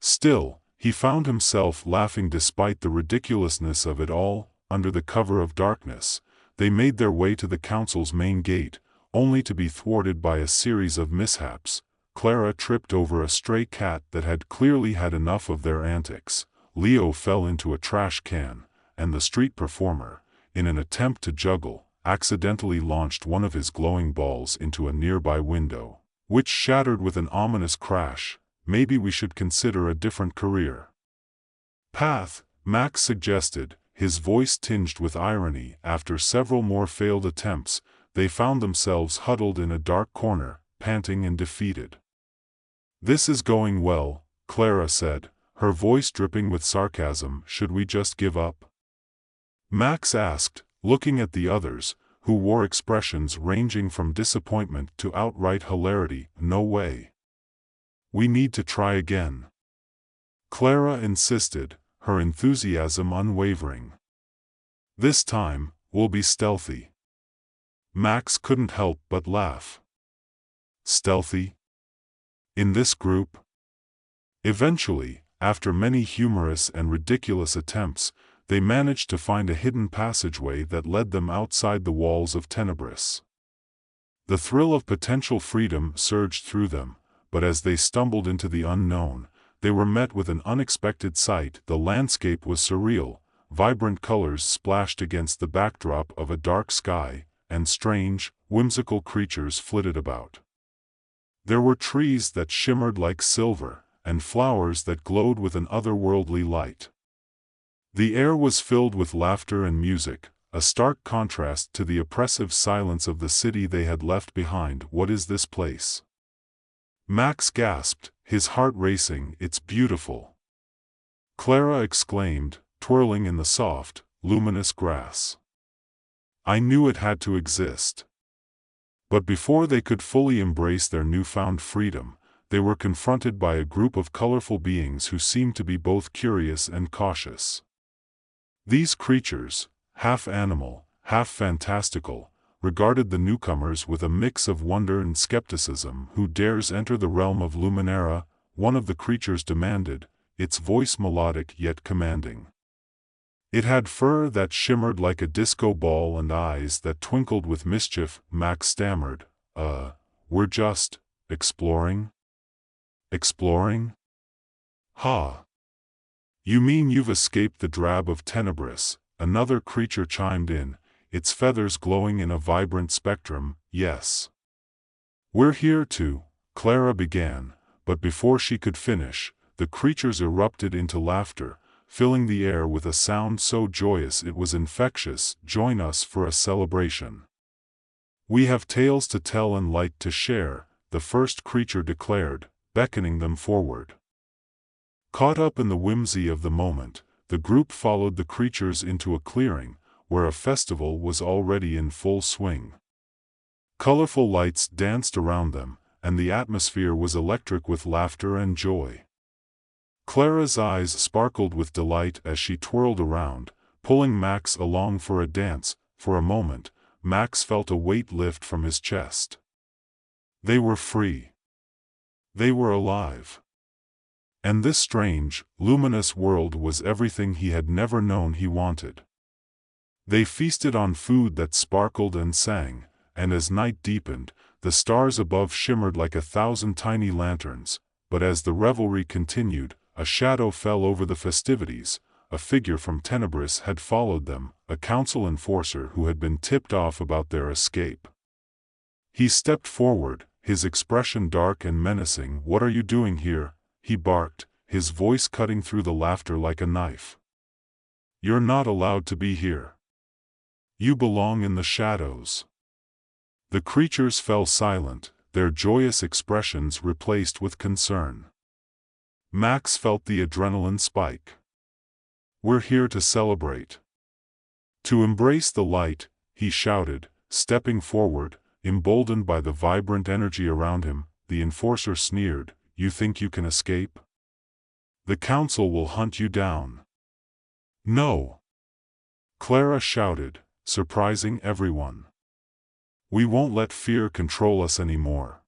Still, he found himself laughing despite the ridiculousness of it all. Under the cover of darkness, they made their way to the council's main gate, only to be thwarted by a series of mishaps. Clara tripped over a stray cat that had clearly had enough of their antics, Leo fell into a trash can, and the street performer, in an attempt to juggle, accidentally launched one of his glowing balls into a nearby window, which shattered with an ominous crash. "Maybe we should consider a different career path," Max suggested, his voice tinged with irony. After several more failed attempts, they found themselves huddled in a dark corner, panting and defeated. "This is going well," Clara said, her voice dripping with sarcasm. "Should we just give up?" Max asked, looking at the others, who wore expressions ranging from disappointment to outright hilarity. "No way. We need to try again," Clara insisted, her enthusiasm unwavering. "This time, we'll be stealthy." Max couldn't help but laugh. Stealthy? In this group? Eventually, after many humorous and ridiculous attempts, they managed to find a hidden passageway that led them outside the walls of Tenebris. The thrill of potential freedom surged through them, but as they stumbled into the unknown, they were met with an unexpected sight. The landscape was surreal, vibrant colors splashed against the backdrop of a dark sky, and strange, whimsical creatures flitted about. There were trees that shimmered like silver, and flowers that glowed with an otherworldly light. The air was filled with laughter and music, a stark contrast to the oppressive silence of the city they had left behind. "What is this place?" Max gasped, his heart racing. "It's beautiful," Clara exclaimed, twirling in the soft, luminous grass. "I knew it had to exist." But before they could fully embrace their newfound freedom, they were confronted by a group of colorful beings who seemed to be both curious and cautious. These creatures, half animal, half fantastical, regarded the newcomers with a mix of wonder and skepticism. "Who dares enter the realm of Luminera?" one of the creatures demanded, its voice melodic yet commanding. It had fur that shimmered like a disco ball and eyes that twinkled with mischief. Max stammered, "We're just exploring." "Exploring? Ha! You mean you've escaped the drab of Tenebris?" another creature chimed in, its feathers glowing in a vibrant spectrum. "Yes. We're here to," Clara began, but before she could finish, the creatures erupted into laughter, filling the air with a sound so joyous it was infectious. "Join us for a celebration. We have tales to tell and light to share," the first creature declared, beckoning them forward. Caught up in the whimsy of the moment, the group followed the creatures into a clearing, where a festival was already in full swing. Colorful lights danced around them, and the atmosphere was electric with laughter and joy. Clara's eyes sparkled with delight as she twirled around, pulling Max along for a dance. For a moment, Max felt a weight lift from his chest. They were free. They were alive. And this strange, luminous world was everything he had never known he wanted. They feasted on food that sparkled and sang, and as night deepened, the stars above shimmered like 1,000 tiny lanterns. But as the revelry continued, a shadow fell over the festivities. A figure from Tenebris had followed them, a council enforcer who had been tipped off about their escape. He stepped forward, his expression dark and menacing. "What are you doing here?" he barked, his voice cutting through the laughter like a knife. "You're not allowed to be here. You belong in the shadows." The creatures fell silent, their joyous expressions replaced with concern. Max felt the adrenaline spike. "We're here to celebrate. To embrace the light," he shouted, stepping forward, emboldened by the vibrant energy around him. The enforcer sneered, "You think you can escape? The council will hunt you down." "No!" Clara shouted, surprising everyone. "We won't let fear control us anymore.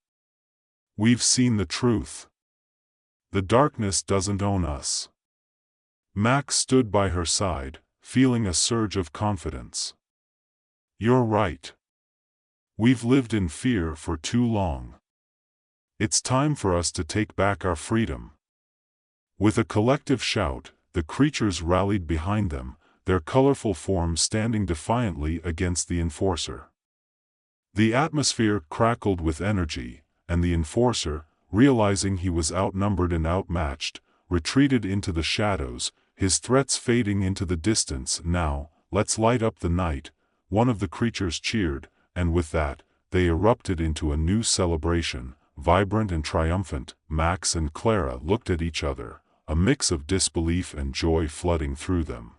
We've seen the truth. The darkness doesn't own us." Max stood by her side, feeling a surge of confidence. "You're right. We've lived in fear for too long. It's time for us to take back our freedom." With a collective shout, the creatures rallied behind them, their colorful forms standing defiantly against the enforcer. The atmosphere crackled with energy, and the enforcer, realizing he was outnumbered and outmatched, retreated into the shadows, his threats fading into the distance. "Now, let's light up the night," one of the creatures cheered, and with that, they erupted into a new celebration, vibrant and triumphant. Max and Clara looked at each other, a mix of disbelief and joy flooding through them.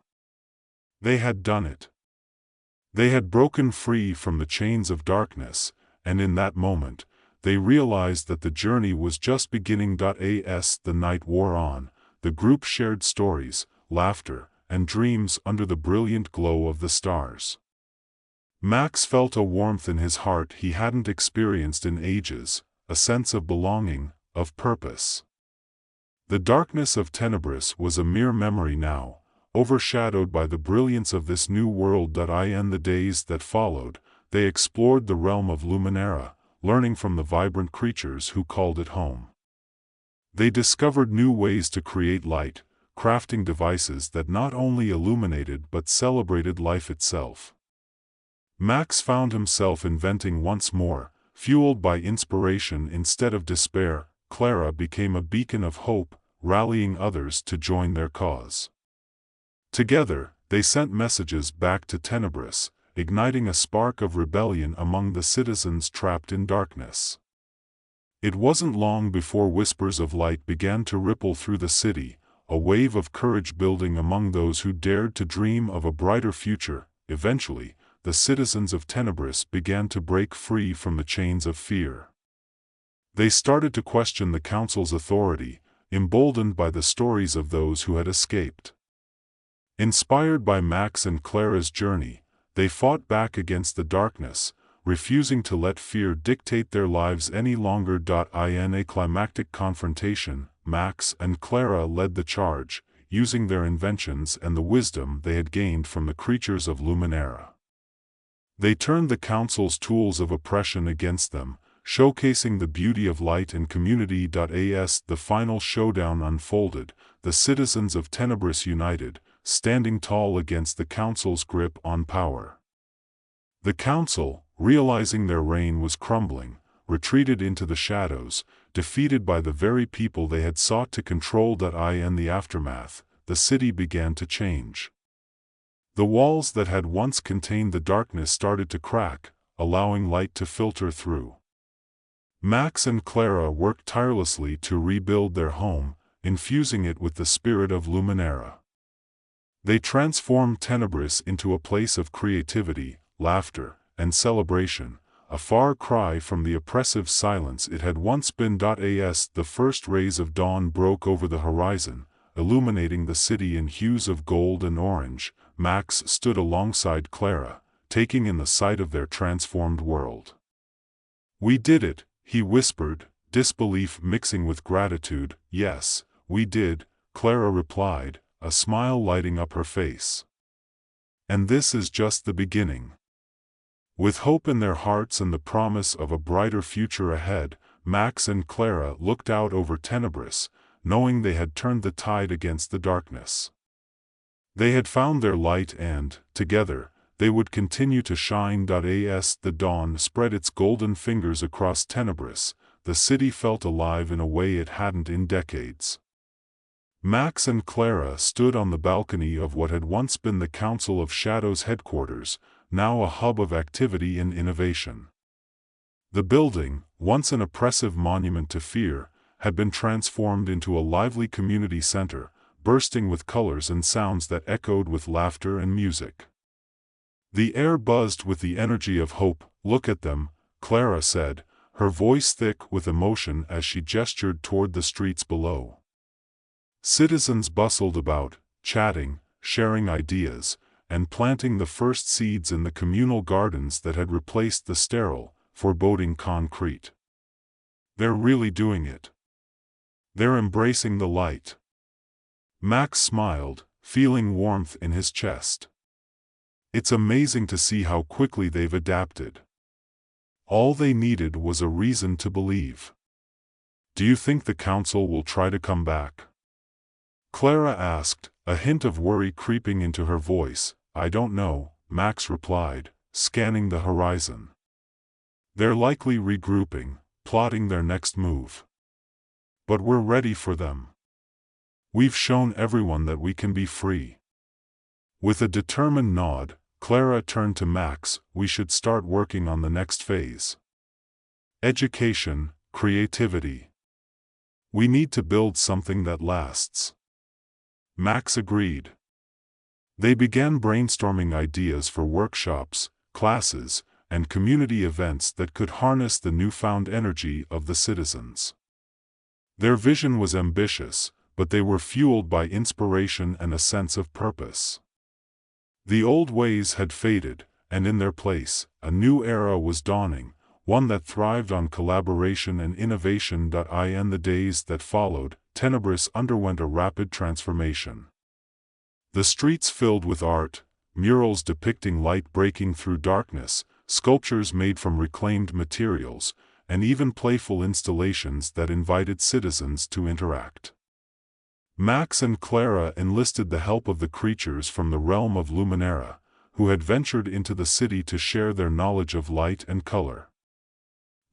They had done it. They had broken free from the chains of darkness, and in that moment, they realized that the journey was just beginning. As the night wore on, the group shared stories, laughter, and dreams under the brilliant glow of the stars. Max felt a warmth in his heart he hadn't experienced in ages, a sense of belonging, of purpose. The darkness of Tenebris was a mere memory now, overshadowed by the brilliance of this new world. In the days that followed, they explored the realm of Luminera, learning from the vibrant creatures who called it home. They discovered new ways to create light, crafting devices that not only illuminated but celebrated life itself. Max found himself inventing once more, fueled by inspiration instead of despair. Clara became a beacon of hope, rallying others to join their cause. Together, they sent messages back to Tenebris, igniting a spark of rebellion among the citizens trapped in darkness. It wasn't long before whispers of light began to ripple through the city, a wave of courage building among those who dared to dream of a brighter future. Eventually, the citizens of Tenebris began to break free from the chains of fear. They started to question the council's authority, emboldened by the stories of those who had escaped. Inspired by Max and Clara's journey, they fought back against the darkness, refusing to let fear dictate their lives any longer. In a climactic confrontation, Max and Clara led the charge, using their inventions and the wisdom they had gained from the creatures of Luminera. They turned the council's tools of oppression against them, showcasing the beauty of light and community. As the final showdown unfolded, the citizens of Tenebris united, standing tall against the council's grip on power. The council, realizing their reign was crumbling, retreated into the shadows, defeated by the very people they had sought to control. In the aftermath, the city began to change. The walls that had once contained the darkness started to crack, allowing light to filter through. Max and Clara worked tirelessly to rebuild their home, infusing it with the spirit of Luminera. They transformed Tenebris into a place of creativity, laughter, and celebration, a far cry from the oppressive silence it had once been. As the first rays of dawn broke over the horizon, illuminating the city in hues of gold and orange, Max stood alongside Clara, taking in the sight of their transformed world. "We did it," he whispered, disbelief mixing with gratitude. "Yes, we did," Clara replied, a smile lighting up her face. "And this is just the beginning." With hope in their hearts and the promise of a brighter future ahead, Max and Clara looked out over Tenebris, knowing they had turned the tide against the darkness. They had found their light and, together, they would continue to shine. As the dawn spread its golden fingers across Tenebris, the city felt alive in a way it hadn't in decades. Max and Clara stood on the balcony of what had once been the Council of Shadows headquarters, now a hub of activity and innovation. The building, once an oppressive monument to fear, had been transformed into a lively community center, bursting with colors and sounds that echoed with laughter and music. The air buzzed with the energy of hope. "Look at them," Clara said, her voice thick with emotion as she gestured toward the streets below. Citizens bustled about, chatting, sharing ideas, and planting the first seeds in the communal gardens that had replaced the sterile, foreboding concrete. "They're really doing it. They're embracing the light." Max smiled, feeling warmth in his chest. "It's amazing to see how quickly they've adapted. All they needed was a reason to believe." "Do you think the council will try to come back?" Clara asked, a hint of worry creeping into her voice. "I don't know," Max replied, scanning the horizon. "They're likely regrouping, plotting their next move. But we're ready for them. We've shown everyone that we can be free." With a determined nod, Clara turned to Max. "We should start working on the next phase. Education, creativity. We need to build something that lasts." Max agreed. They began brainstorming ideas for workshops, classes, and community events that could harness the newfound energy of the citizens. Their vision was ambitious, but they were fueled by inspiration and a sense of purpose. The old ways had faded, and in their place, a new era was dawning, one that thrived on collaboration and innovation. In the days that followed, Tenebris underwent a rapid transformation. The streets filled with art, murals depicting light breaking through darkness, sculptures made from reclaimed materials, and even playful installations that invited citizens to interact. Max and Clara enlisted the help of the creatures from the realm of Luminera, who had ventured into the city to share their knowledge of light and color.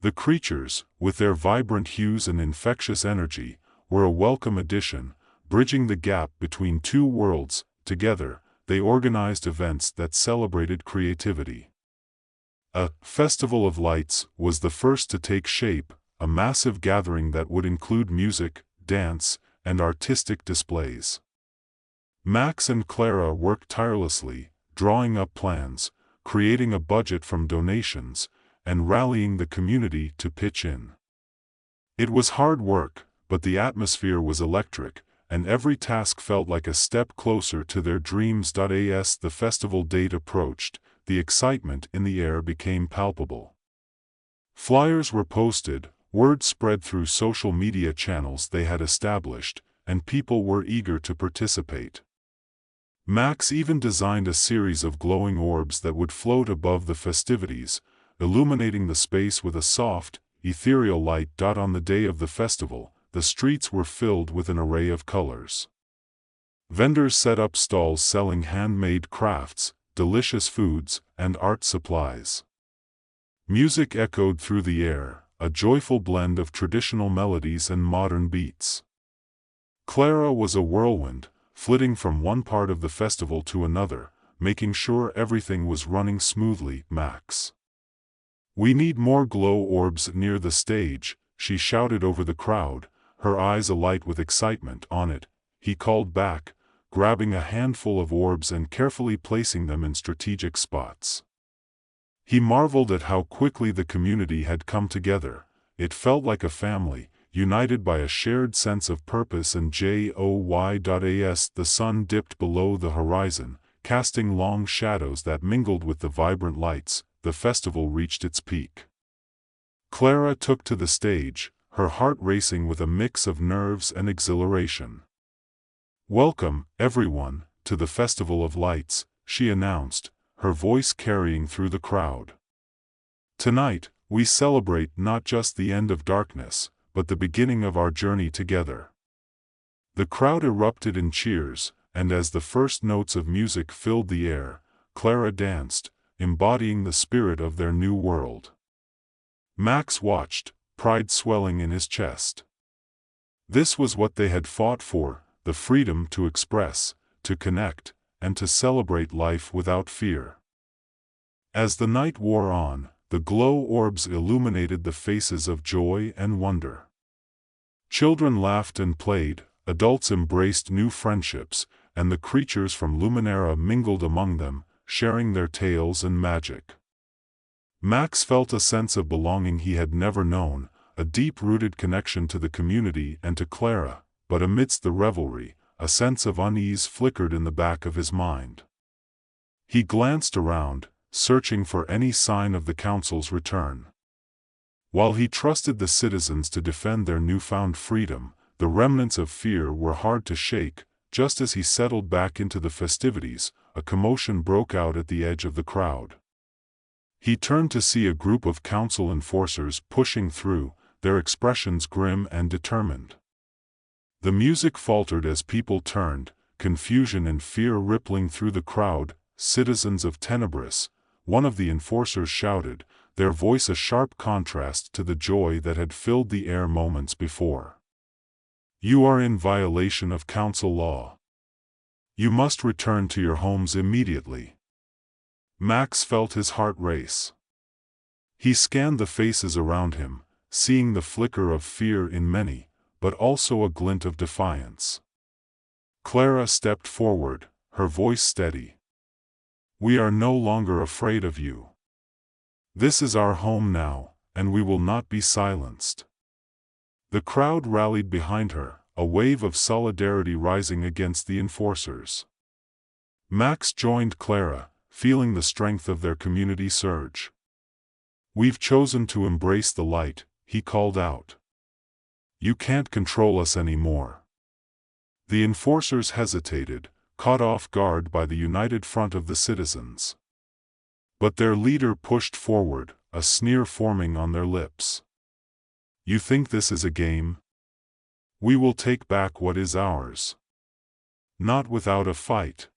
The creatures, with their vibrant hues and infectious energy, were a welcome addition, bridging the gap between two worlds. Together, they organized events that celebrated creativity. A Festival of Lights was the first to take shape, a massive gathering that would include music, dance, and artistic displays. Max and Clara worked tirelessly, drawing up plans, creating a budget from donations, and rallying the community to pitch in. It was hard work, but the atmosphere was electric, and every task felt like a step closer to their dreams. As the festival date approached, the excitement in the air became palpable. Flyers were posted, word spread through social media channels they had established, and people were eager to participate. Mechs even designed a series of glowing orbs that would float above the festivities, illuminating the space with a soft, ethereal light. On the day of the festival, the streets were filled with an array of colors. Vendors set up stalls selling handmade crafts, delicious foods, and art supplies. Music echoed through the air, a joyful blend of traditional melodies and modern beats. Clara was a whirlwind, flitting from one part of the festival to another, making sure everything was running smoothly. Mechs. "We need more glow orbs near the stage," she shouted over the crowd, her eyes alight with excitement. "On it," he called back, grabbing a handful of orbs and carefully placing them in strategic spots. He marveled at how quickly the community had come together. It felt like a family, united by a shared sense of purpose and joy. As the sun dipped below the horizon, casting long shadows that mingled with the vibrant lights, the festival reached its peak. Clara took to the stage, her heart racing with a mix of nerves and exhilaration. "Welcome, everyone, to the Festival of Lights," she announced, her voice carrying through the crowd. "Tonight, we celebrate not just the end of darkness, but the beginning of our journey together." The crowd erupted in cheers, and as the first notes of music filled the air, Clara danced, embodying the spirit of their new world. Mechs watched, pride swelling in his chest. This was what they had fought for, the freedom to express, to connect, and to celebrate life without fear. As the night wore on, the glow orbs illuminated the faces of joy and wonder. Children laughed and played, adults embraced new friendships, and the creatures from Luminera mingled among them, sharing their tales and magic. Mechs felt a sense of belonging he had never known, a deep-rooted connection to the community and to Clara, but amidst the revelry, a sense of unease flickered in the back of his mind. He glanced around, searching for any sign of the council's return. While he trusted the citizens to defend their newfound freedom, the remnants of fear were hard to shake. Just as he settled back into the festivities, a commotion broke out at the edge of the crowd. He turned to see a group of council enforcers pushing through, their expressions grim and determined. The music faltered as people turned, confusion and fear rippling through the crowd. "Citizens of Tenebris," one of the enforcers shouted, their voice a sharp contrast to the joy that had filled the air moments before. "You are in violation of council law. You must return to your homes immediately." Mechs felt his heart race. He scanned the faces around him, seeing the flicker of fear in many, but also a glint of defiance. Clara stepped forward, her voice steady. "We are no longer afraid of you. This is our home now, and we will not be silenced." The crowd rallied behind her, a wave of solidarity rising against the enforcers. Mechs joined Clara, feeling the strength of their community surge. "We've chosen to embrace the light," he called out. "You can't control us anymore." The enforcers hesitated, caught off guard by the united front of the citizens. But their leader pushed forward, a sneer forming on their lips. "You think this is a game? We will take back what is ours. Not without a fight."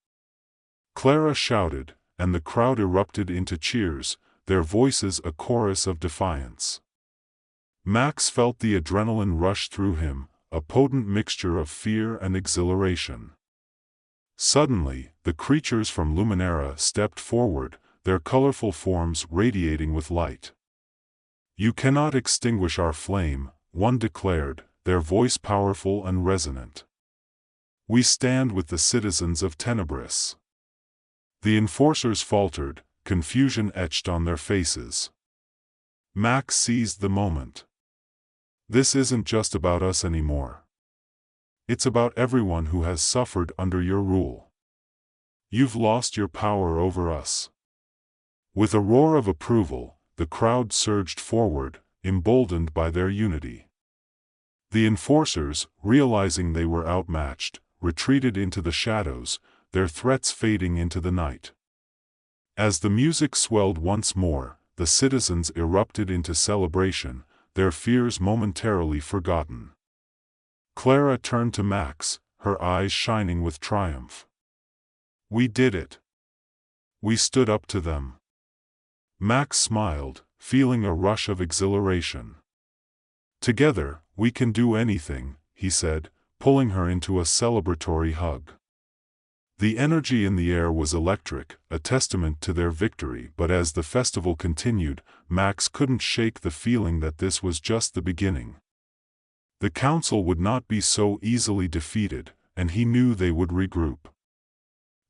Clara shouted, and the crowd erupted into cheers, their voices a chorus of defiance. Mechs felt the adrenaline rush through him, a potent mixture of fear and exhilaration. Suddenly, the creatures from Luminera stepped forward, their colorful forms radiating with light. "You cannot extinguish our flame," one declared, their voice powerful and resonant. "We stand with the citizens of Tenebris." The enforcers faltered, confusion etched on their faces. Mechs seized the moment. This isn't just about us anymore. It's about everyone who has suffered under your rule. You've lost your power over us." With a roar of approval, the crowd surged forward, emboldened by their unity. The enforcers, realizing they were outmatched, retreated into the shadows, their threats fading into the night. As the music swelled once more, the citizens erupted into celebration, their fears momentarily forgotten. Clara turned to Max, her eyes shining with triumph. "We did it. We stood up to them." Max smiled, feeling a rush of exhilaration. "Together, we can do anything," he said, pulling her into a celebratory hug. The energy in the air was electric, a testament to their victory, but as the festival continued, Max couldn't shake the feeling that this was just the beginning. The council would not be so easily defeated, and he knew they would regroup.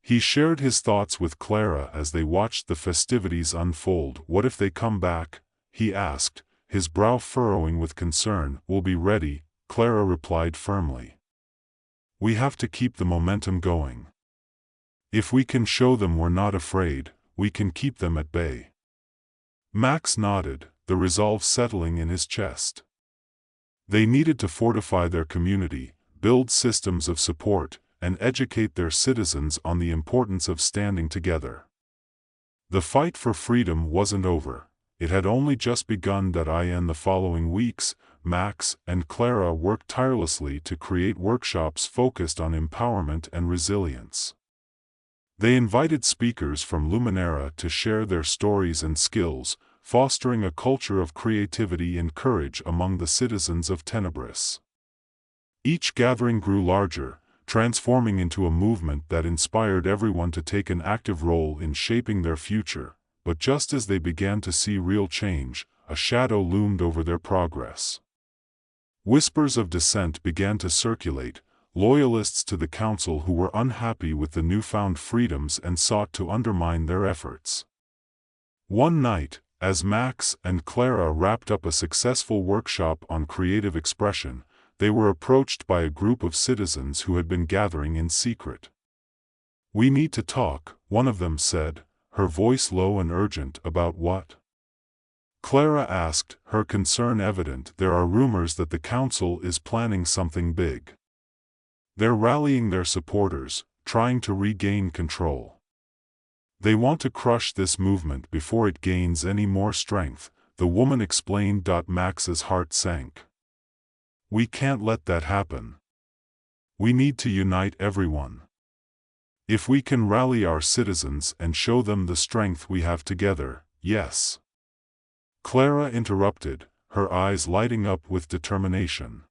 He shared his thoughts with Clara as they watched the festivities unfold. "What if they come back?" he asked, his brow furrowing with concern. "We'll be ready," Clara replied firmly. "We have to keep the momentum going. If we can show them we're not afraid, we can keep them at bay." Max nodded, the resolve settling in his chest. They needed to fortify their community, build systems of support, and educate their citizens on the importance of standing together. The fight for freedom wasn't over. It had only just begun. In the following weeks, Max and Clara worked tirelessly to create workshops focused on empowerment and resilience. They invited speakers from Luminera to share their stories and skills, fostering a culture of creativity and courage among the citizens of Tenebris. Each gathering grew larger, transforming into a movement that inspired everyone to take an active role in shaping their future. But just as they began to see real change, a shadow loomed over their progress. Whispers of dissent began to circulate, loyalists to the council who were unhappy with the newfound freedoms and sought to undermine their efforts. One night, as Max and Clara wrapped up a successful workshop on creative expression, they were approached by a group of citizens who had been gathering in secret. "We need to talk," one of them said, her voice low and urgent. "About what?" Clara asked, her concern evident. "There are rumors that the council is planning something big. They're rallying their supporters, trying to regain control. They want to crush this movement before it gains any more strength," the woman explained. Max's heart sank. "We can't let that happen. We need to unite everyone. If we can rally our citizens and show them the strength we have together, yes." Clara interrupted, her eyes lighting up with determination.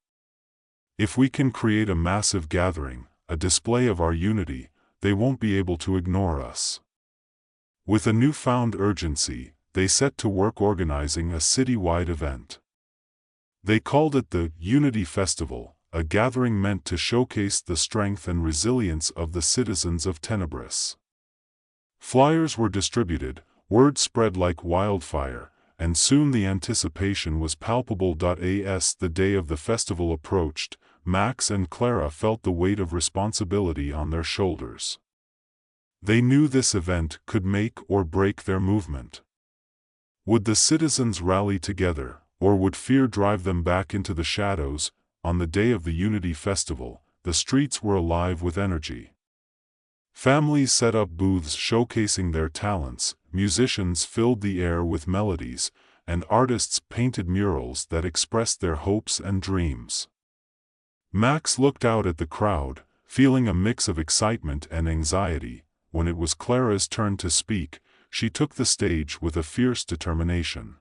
"If we can create a massive gathering, a display of our unity, they won't be able to ignore us." With a newfound urgency, they set to work organizing a citywide event. They called it the Unity Festival, a gathering meant to showcase the strength and resilience of the citizens of Tenebris. Flyers were distributed, word spread like wildfire, and soon the anticipation was palpable. As the day of the festival approached, Max and Clara felt the weight of responsibility on their shoulders. They knew this event could make or break their movement. Would the citizens rally together, or would fear drive them back into the shadows? On the day of the Unity Festival, the streets were alive with energy. Families set up booths showcasing their talents, musicians filled the air with melodies, and artists painted murals that expressed their hopes and dreams. Max looked out at the crowd, feeling a mix of excitement and anxiety. When it was Clara's turn to speak, she took the stage with a fierce determination.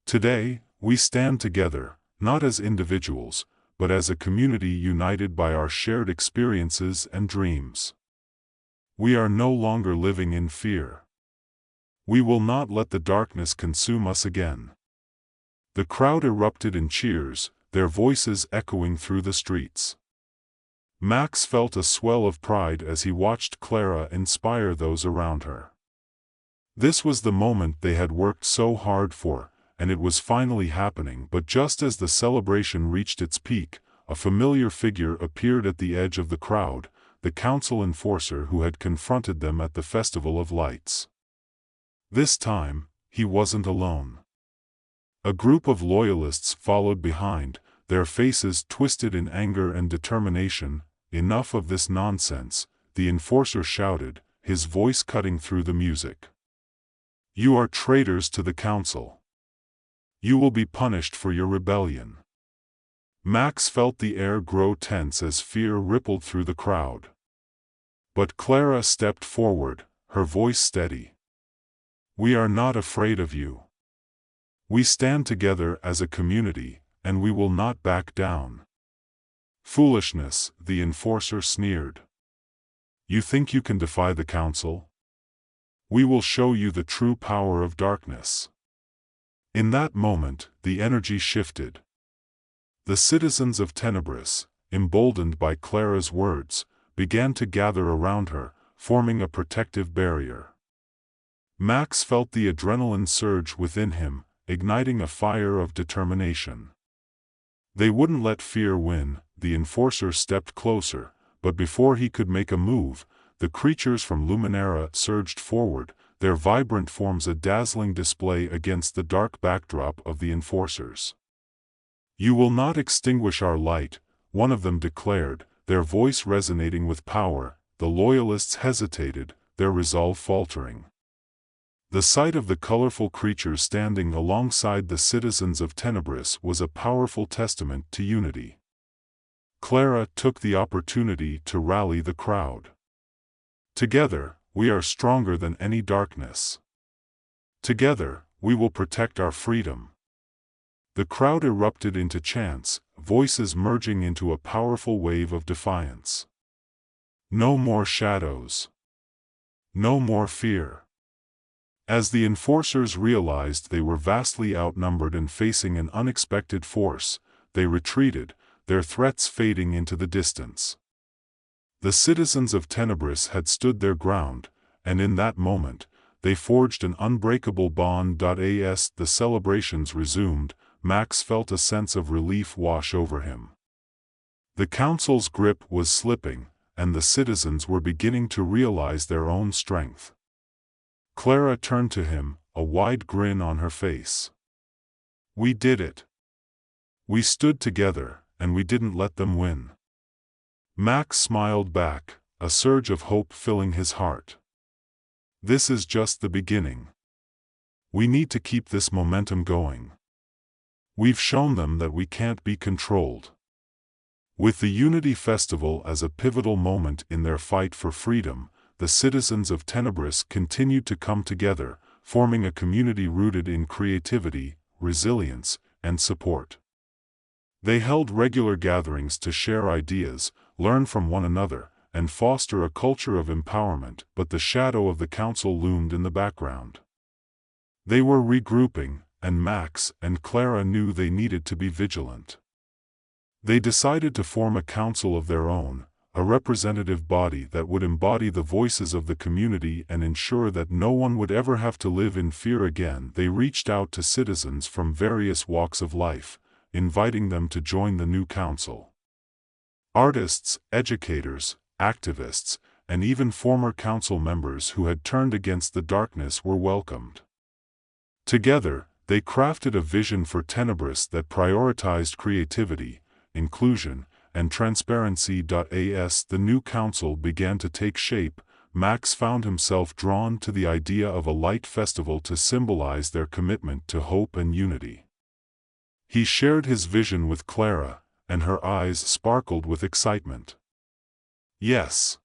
"Today, we stand together, not as individuals, but as a community united by our shared experiences and dreams. We are no longer living in fear. We will not let the darkness consume us again." The crowd erupted in cheers, their voices echoing through the streets. Max felt a swell of pride as he watched Clara inspire those around her. This was the moment they had worked so hard for, and it was finally happening. But just as the celebration reached its peak, a familiar figure appeared at the edge of the crowd, the council enforcer who had confronted them at the Festival of Lights. This time, he wasn't alone. A group of loyalists followed behind, their faces twisted in anger and determination. "Enough of this nonsense," the enforcer shouted, his voice cutting through the music. "You are traitors to the council. You will be punished for your rebellion." Max felt the air grow tense as fear rippled through the crowd. But Clara stepped forward, her voice steady. "We are not afraid of you. We stand together as a community, and we will not back down." "Foolishness," the enforcer sneered. "You think you can defy the council? We will show you the true power of darkness." In that moment, the energy shifted. The citizens of Tenebris, emboldened by Clara's words, began to gather around her, forming a protective barrier. Max felt the adrenaline surge within him, igniting a fire of determination. They wouldn't let fear win. The enforcer stepped closer, but before he could make a move, the creatures from Luminera surged forward, their vibrant forms a dazzling display against the dark backdrop of the enforcers. "You will not extinguish our light," one of them declared, their voice resonating with power. The loyalists hesitated, their resolve faltering. The sight of the colorful creatures standing alongside the citizens of Tenebris was a powerful testament to unity. Clara took the opportunity to rally the crowd. "Together, we are stronger than any darkness. Together, we will protect our freedom." The crowd erupted into chants, voices merging into a powerful wave of defiance. No more shadows. No more fear. As the enforcers realized they were vastly outnumbered and facing an unexpected force, they retreated, their threats fading into the distance. The citizens of Tenebris had stood their ground, and in that moment, they forged an unbreakable bond. As the celebrations resumed, Max felt a sense of relief wash over him. The council's grip was slipping, and the citizens were beginning to realize their own strength. Clara turned to him, a wide grin on her face. "We did it. We stood together, and we didn't let them win." Max smiled back, a surge of hope filling his heart. "This is just the beginning. We need to keep this momentum going. We've shown them that we can't be controlled." With the Unity Festival as a pivotal moment in their fight for freedom, the citizens of Tenebris continued to come together, forming a community rooted in creativity, resilience, and support. They held regular gatherings to share ideas, learn from one another, and foster a culture of empowerment. But the shadow of the council loomed in the background. They were regrouping, and Max and Clara knew they needed to be vigilant. They decided to form a council of their own, a representative body that would embody the voices of the community and ensure that no one would ever have to live in fear again. They reached out to citizens from various walks of life, inviting them to join the new council. Artists, educators, activists, and even former council members who had turned against the darkness were welcomed. Together, they crafted a vision for Tenebris that prioritized creativity, inclusion, and transparency. As the new council began to take shape, Max found himself drawn to the idea of a light festival to symbolize their commitment to hope and unity. He shared his vision with Clara, and her eyes sparkled with excitement. "Yes.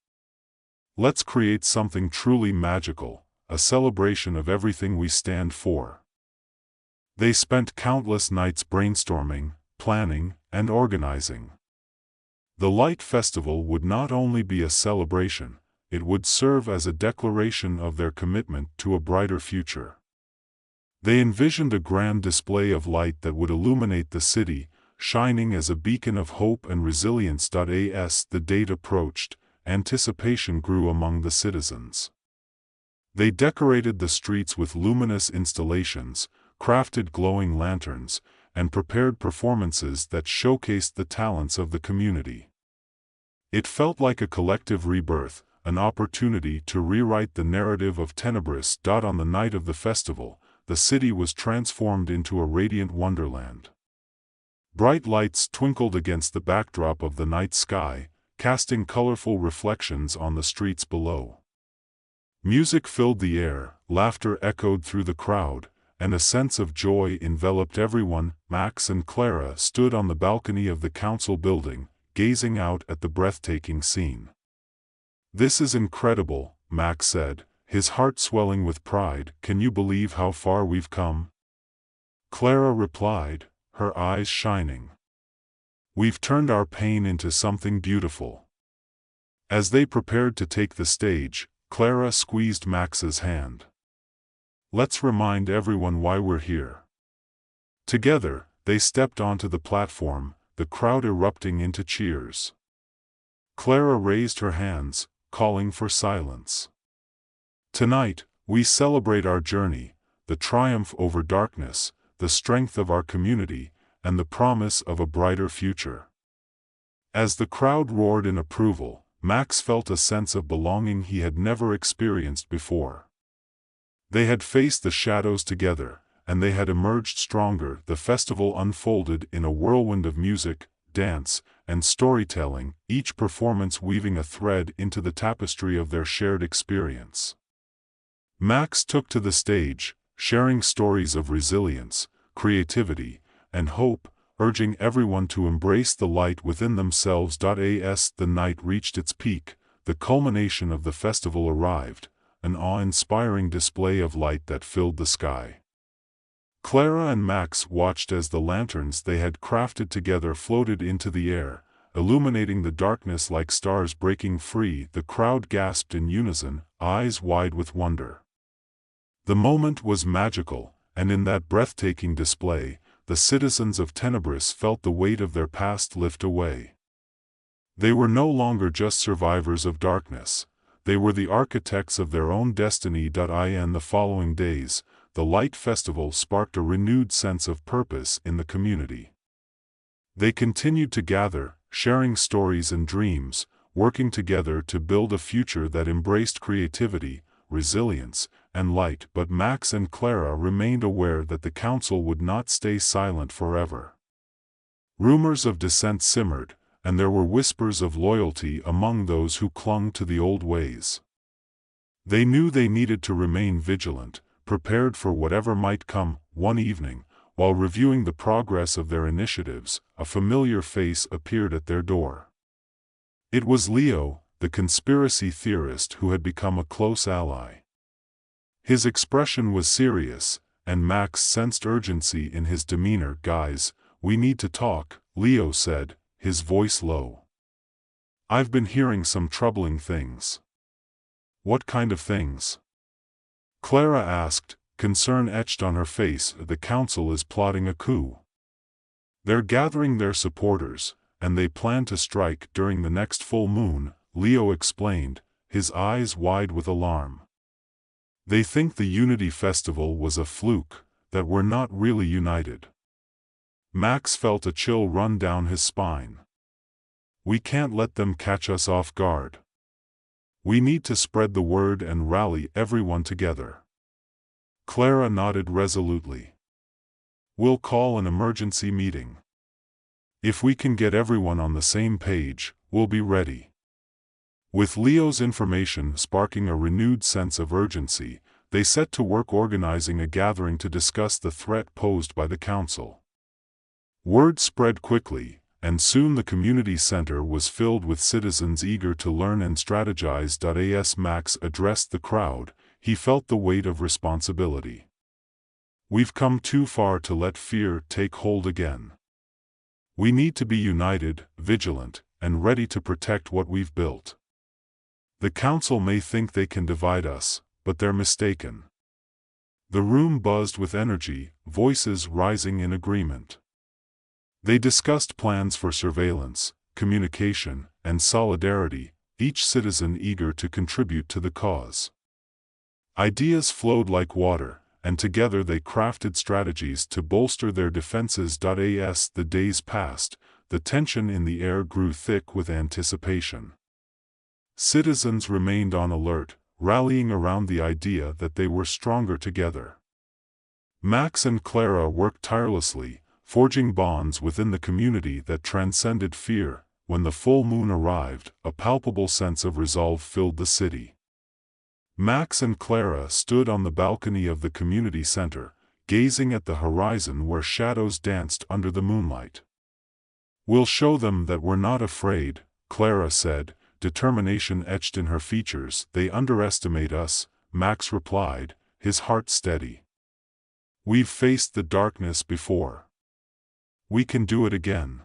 Let's create something truly magical, a celebration of everything we stand for." They spent countless nights brainstorming, planning, and organizing. The Light Festival would not only be a celebration, it would serve as a declaration of their commitment to a brighter future. They envisioned a grand display of light that would illuminate the city, shining as a beacon of hope and resilience. As the date approached, anticipation grew among the citizens. They decorated the streets with luminous installations, crafted glowing lanterns, and prepared performances that showcased the talents of the community. It felt like a collective rebirth, an opportunity to rewrite the narrative of Tenebris. On the night of the festival, the city was transformed into a radiant wonderland. Bright lights twinkled against the backdrop of the night sky, casting colorful reflections on the streets below. Music filled the air, laughter echoed through the crowd, and a sense of joy enveloped everyone. Max and Clara stood on the balcony of the council building, gazing out at the breathtaking scene. "This is incredible," Max said, his heart swelling with pride. "Can you believe how far we've come?" Clara replied, her eyes shining. "We've turned our pain into something beautiful." As they prepared to take the stage, Clara squeezed Max's hand. "Let's remind everyone why we're here." Together, they stepped onto the platform, the crowd erupting into cheers. Clara raised her hands, calling for silence. "Tonight, we celebrate our journey, the triumph over darkness, the strength of our community, and the promise of a brighter future." As the crowd roared in approval, Max felt a sense of belonging he had never experienced before. They had faced the shadows together, and they had emerged stronger. The festival unfolded in a whirlwind of music, dance, and storytelling, each performance weaving a thread into the tapestry of their shared experience. Max took to the stage, sharing stories of resilience, creativity, and hope, urging everyone to embrace the light within themselves. As the night reached its peak, the culmination of the festival arrived, an awe-inspiring display of light that filled the sky. Clara and Max watched as the lanterns they had crafted together floated into the air, illuminating the darkness like stars breaking free. The crowd gasped in unison, eyes wide with wonder. The moment was magical, and in that breathtaking display, the citizens of Tenebris felt the weight of their past lift away. They were no longer just survivors of darkness, they were the architects of their own destiny. In the following days, the Light Festival sparked a renewed sense of purpose in the community. They continued to gather, sharing stories and dreams, working together to build a future that embraced creativity, resilience, and light. But Max and Clara remained aware that the council would not stay silent forever. Rumors of dissent simmered, and there were whispers of loyalty among those who clung to the old ways. They knew they needed to remain vigilant, prepared for whatever might come. One evening, while reviewing the progress of their initiatives, a familiar face appeared at their door. It was Leo, the conspiracy theorist who had become a close ally. His expression was serious, and Max sensed urgency in his demeanor. "Guys, we need to talk," Leo said, his voice low. "I've been hearing some troubling things." "What kind of things?" Clara asked, concern etched on her face. "The council is plotting a coup. They're gathering their supporters, and they plan to strike during the next full moon," Leo explained, his eyes wide with alarm. "They think the Unity Festival was a fluke, that we're not really united." Max felt a chill run down his spine. "We can't let them catch us off guard. We need to spread the word and rally everyone together." Clara nodded resolutely. "We'll call an emergency meeting. If we can get everyone on the same page, we'll be ready." With Leo's information sparking a renewed sense of urgency, they set to work organizing a gathering to discuss the threat posed by the council. Word spread quickly, and soon the community center was filled with citizens eager to learn and strategize. As Max addressed the crowd, he felt the weight of responsibility. "We've come too far to let fear take hold again. We need to be united, vigilant, and ready to protect what we've built. The council may think they can divide us, but they're mistaken." The room buzzed with energy, voices rising in agreement. They discussed plans for surveillance, communication, and solidarity, each citizen eager to contribute to the cause. Ideas flowed like water, and together they crafted strategies to bolster their defenses. As the days passed, the tension in the air grew thick with anticipation. Citizens remained on alert, rallying around the idea that they were stronger together. Max and Clara worked tirelessly, forging bonds within the community that transcended fear. When the full moon arrived, a palpable sense of resolve filled the city. Max and Clara stood on the balcony of the community center, gazing at the horizon where shadows danced under the moonlight. "We'll show them that we're not afraid," Clara said, determination etched in her features. "They underestimate us," Max replied, his heart steady. "We've faced the darkness before. We can do it again."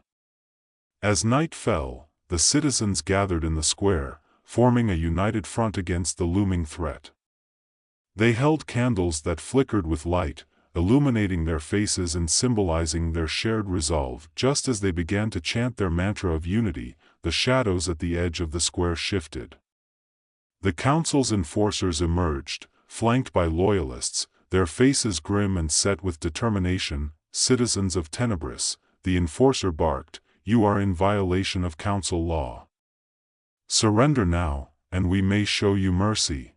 As night fell, the citizens gathered in the square, forming a united front against the looming threat. They held candles that flickered with light, illuminating their faces and symbolizing their shared resolve. Just as they began to chant their mantra of unity, the shadows at the edge of the square shifted. The council's enforcers emerged, flanked by loyalists, their faces grim and set with determination. "Citizens of Tenebris," the enforcer barked, "you are in violation of council law. Surrender now, and we may show you mercy."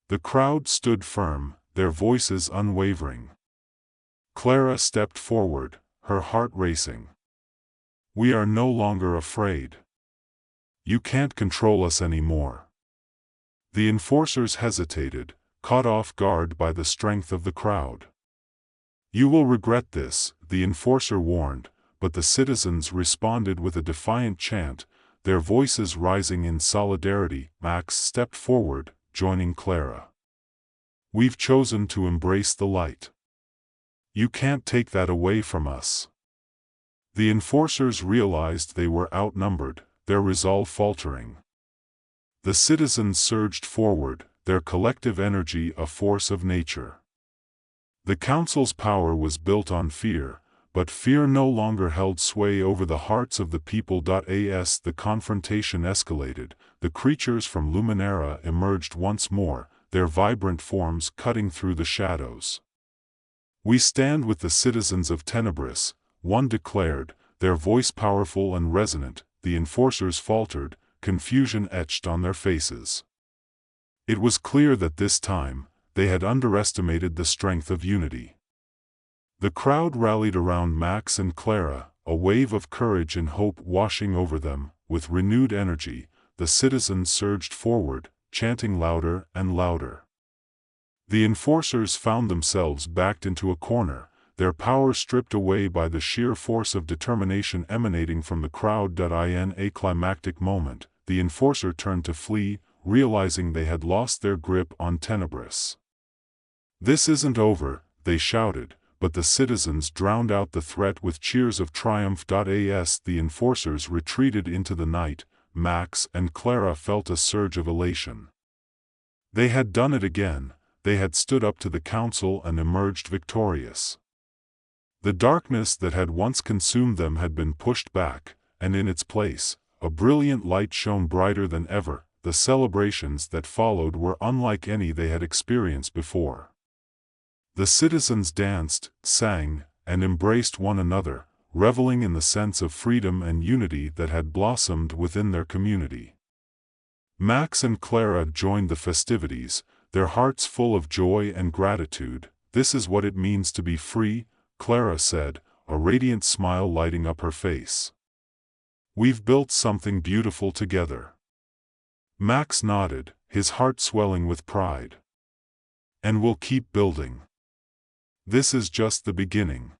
The crowd stood firm, their voices unwavering. Clara stepped forward, her heart racing. "We are no longer afraid. You can't control us anymore." The enforcers hesitated, caught off guard by the strength of the crowd. "You will regret this," the enforcer warned, but the citizens responded with a defiant chant, their voices rising in solidarity. Max stepped forward, joining Clara. "We've chosen to embrace the light. You can't take that away from us." The enforcers realized they were outnumbered, their resolve faltering. The citizens surged forward, their collective energy a force of nature. The council's power was built on fear, but fear no longer held sway over the hearts of the people. As the confrontation escalated, the creatures from Luminera emerged once more, their vibrant forms cutting through the shadows. "We stand with the citizens of Tenebris," one declared, their voice powerful and resonant. The enforcers faltered, confusion etched on their faces. It was clear that this time, they had underestimated the strength of unity. The crowd rallied around Max and Clara, a wave of courage and hope washing over them. With renewed energy, the citizens surged forward, chanting louder and louder. The enforcers found themselves backed into a corner, their power stripped away by the sheer force of determination emanating from the crowd. In a climactic moment, the enforcer turned to flee, realizing they had lost their grip on Tenebris. "This isn't over," they shouted, but the citizens drowned out the threat with cheers of triumph. As the enforcers retreated into the night, Max and Clara felt a surge of elation. They had done it again, they had stood up to the council and emerged victorious. The darkness that had once consumed them had been pushed back, and in its place, a brilliant light shone brighter than ever. The celebrations that followed were unlike any they had experienced before. The citizens danced, sang, and embraced one another, reveling in the sense of freedom and unity that had blossomed within their community. Max and Clara joined the festivities, their hearts full of joy and gratitude. "This is what it means to be free," Clara said, a radiant smile lighting up her face. "We've built something beautiful together." Max nodded, his heart swelling with pride. "And we'll keep building. This is just the beginning."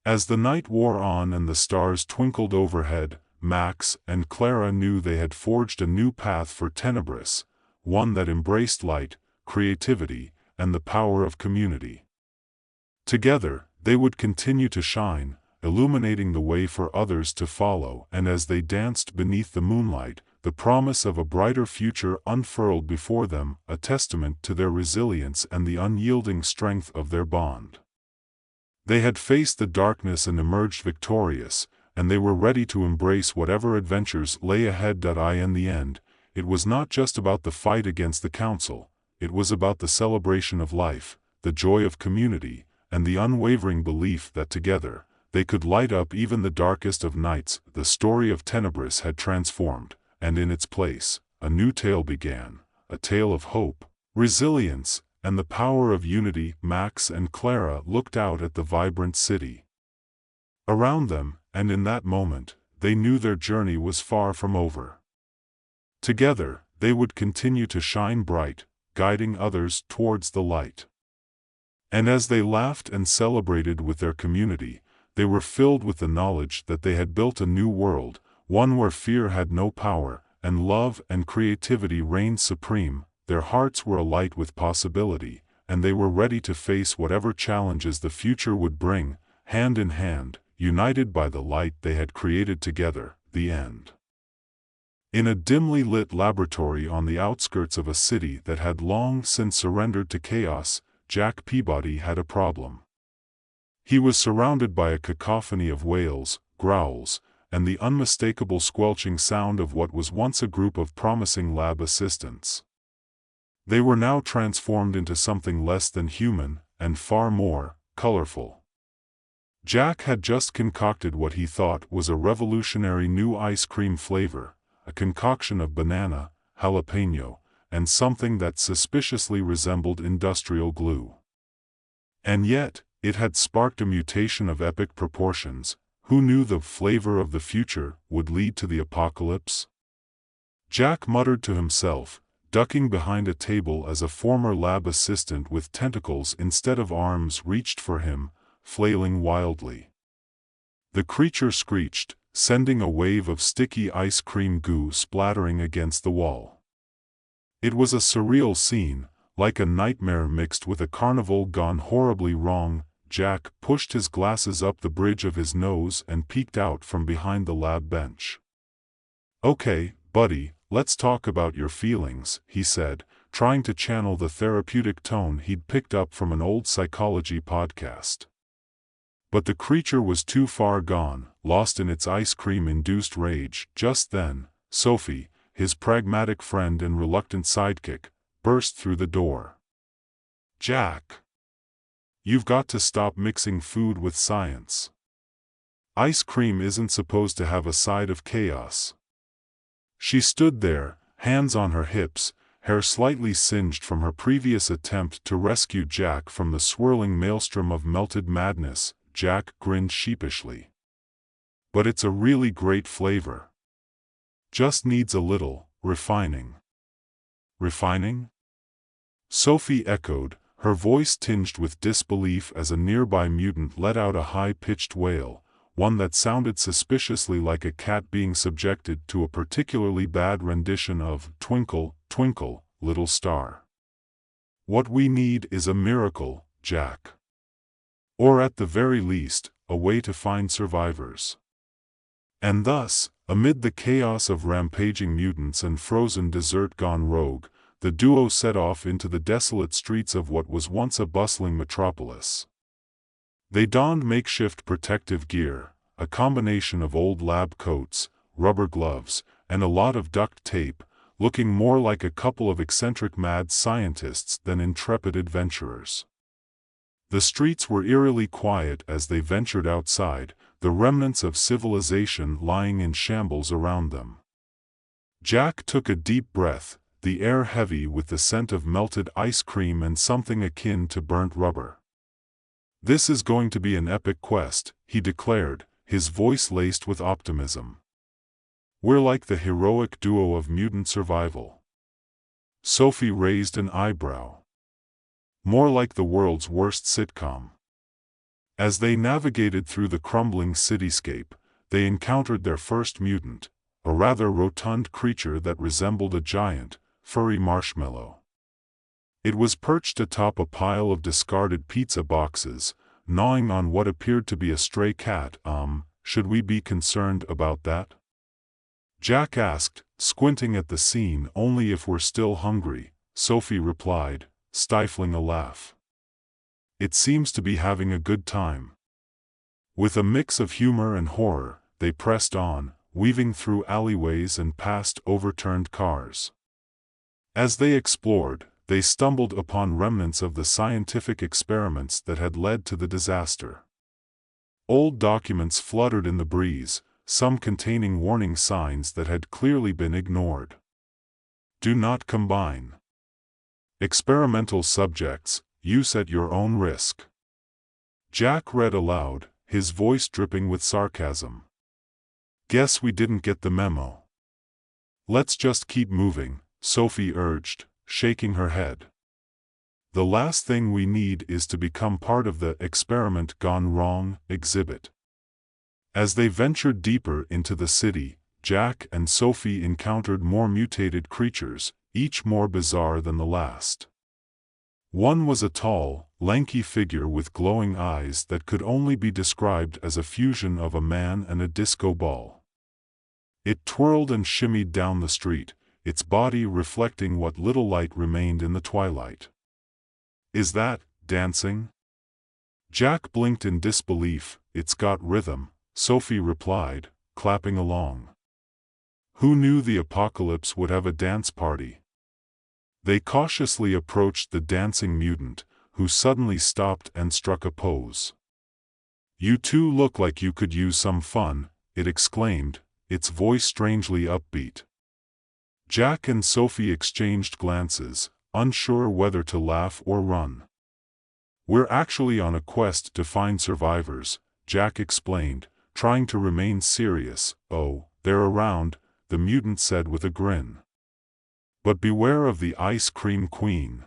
As the night wore on and the stars twinkled overhead, Max and Clara knew they had forged a new path for Tenebris, one that embraced light, creativity, and the power of community. Together, they would continue to shine, illuminating the way for others to follow. And as they danced beneath the moonlight, the promise of a brighter future unfurled before them, a testament to their resilience and the unyielding strength of their bond. They had faced the darkness and emerged victorious, and they were ready to embrace whatever adventures lay ahead. In the end, it was not just about the fight against the council, it was about the celebration of life, the joy of community, and the unwavering belief that together, they could light up even the darkest of nights. The story of Tenebris had transformed, and in its place, a new tale began, a tale of hope, resilience, and the power of unity. Max and Clara looked out at the vibrant city around them, and in that moment, they knew their journey was far from over. Together, they would continue to shine bright, guiding others towards the light. And as they laughed and celebrated with their community, they were filled with the knowledge that they had built a new world, one where fear had no power, and love and creativity reigned supreme. Their hearts were alight with possibility, and they were ready to face whatever challenges the future would bring, hand in hand, united by the light they had created together. The end. In a dimly lit laboratory on the outskirts of a city that had long since surrendered to chaos, Jack Peabody had a problem. He was surrounded by a cacophony of wails, growls, and the unmistakable squelching sound of what was once a group of promising lab assistants. They were now transformed into something less than human, and far more colorful. Jack had just concocted what he thought was a revolutionary new ice cream flavor, a concoction of banana, jalapeno, and something that suspiciously resembled industrial glue. And yet, it had sparked a mutation of epic proportions. Who knew the flavor of the future would lead to the apocalypse? Jack muttered to himself, ducking behind a table as a former lab assistant with tentacles instead of arms reached for him, flailing wildly. The creature screeched, sending a wave of sticky ice cream goo splattering against the wall. It was a surreal scene, like a nightmare mixed with a carnival gone horribly wrong. Jack pushed his glasses up the bridge of his nose and peeked out from behind the lab bench. "Okay, buddy, let's talk about your feelings," he said, trying to channel the therapeutic tone he'd picked up from an old psychology podcast. But the creature was too far gone, lost in its ice cream-induced rage. Just then, Sophie, his pragmatic friend and reluctant sidekick, burst through the door. "Jack, you've got to stop mixing food with science. Ice cream isn't supposed to have a side of chaos." She stood there, hands on her hips, hair slightly singed from her previous attempt to rescue Jack from the swirling maelstrom of melted madness. Jack grinned sheepishly. "But it's a really great flavor. Just needs a little refining." "Refining?" Sophie echoed, her voice tinged with disbelief as a nearby mutant let out a high-pitched wail, one that sounded suspiciously like a cat being subjected to a particularly bad rendition of "Twinkle, Twinkle, Little Star." "What we need is a miracle, Jack. Or at the very least, a way to find survivors." And thus, amid the chaos of rampaging mutants and frozen dessert gone rogue, the duo set off into the desolate streets of what was once a bustling metropolis. They donned makeshift protective gear, a combination of old lab coats, rubber gloves, and a lot of duct tape, looking more like a couple of eccentric mad scientists than intrepid adventurers. The streets were eerily quiet as they ventured outside, the remnants of civilization lying in shambles around them. Jack took a deep breath, the air heavy with the scent of melted ice cream and something akin to burnt rubber. "This is going to be an epic quest," he declared, his voice laced with optimism. "We're like the heroic duo of mutant survival." Sophie raised an eyebrow. "More like the world's worst sitcom." As they navigated through the crumbling cityscape, they encountered their first mutant, a rather rotund creature that resembled a giant, furry marshmallow. It was perched atop a pile of discarded pizza boxes, gnawing on what appeared to be a stray cat. Should we be concerned about that?" Jack asked, squinting at the scene. "Only if we're still hungry," Sophie replied, stifling a laugh. "It seems to be having a good time." With a mix of humor and horror, they pressed on, weaving through alleyways and past overturned cars. As they explored, they stumbled upon remnants of the scientific experiments that had led to the disaster. Old documents fluttered in the breeze, some containing warning signs that had clearly been ignored. Do not combine. Experimental subjects, use at your own risk. Jack read aloud, his voice dripping with sarcasm. Guess we didn't get the memo. Let's just keep moving, Sophie urged, shaking her head. The last thing we need is to become part of the experiment gone wrong exhibit. As they ventured deeper into the city, Jack and Sophie encountered more mutated creatures, each more bizarre than the last. One was a tall, lanky figure with glowing eyes that could only be described as a fusion of a man and a disco ball. It twirled and shimmied down the street, its body reflecting what little light remained in the twilight. Is that dancing? Jack blinked in disbelief. It's got rhythm, Sophie replied, clapping along. Who knew the apocalypse would have a dance party? They cautiously approached the dancing mutant, who suddenly stopped and struck a pose. You two look like you could use some fun, it exclaimed, its voice strangely upbeat. Jack and Sophie exchanged glances, unsure whether to laugh or run. We're actually on a quest to find survivors, Jack explained, trying to remain serious. Oh, they're around, the mutant said with a grin. But beware of the ice cream queen.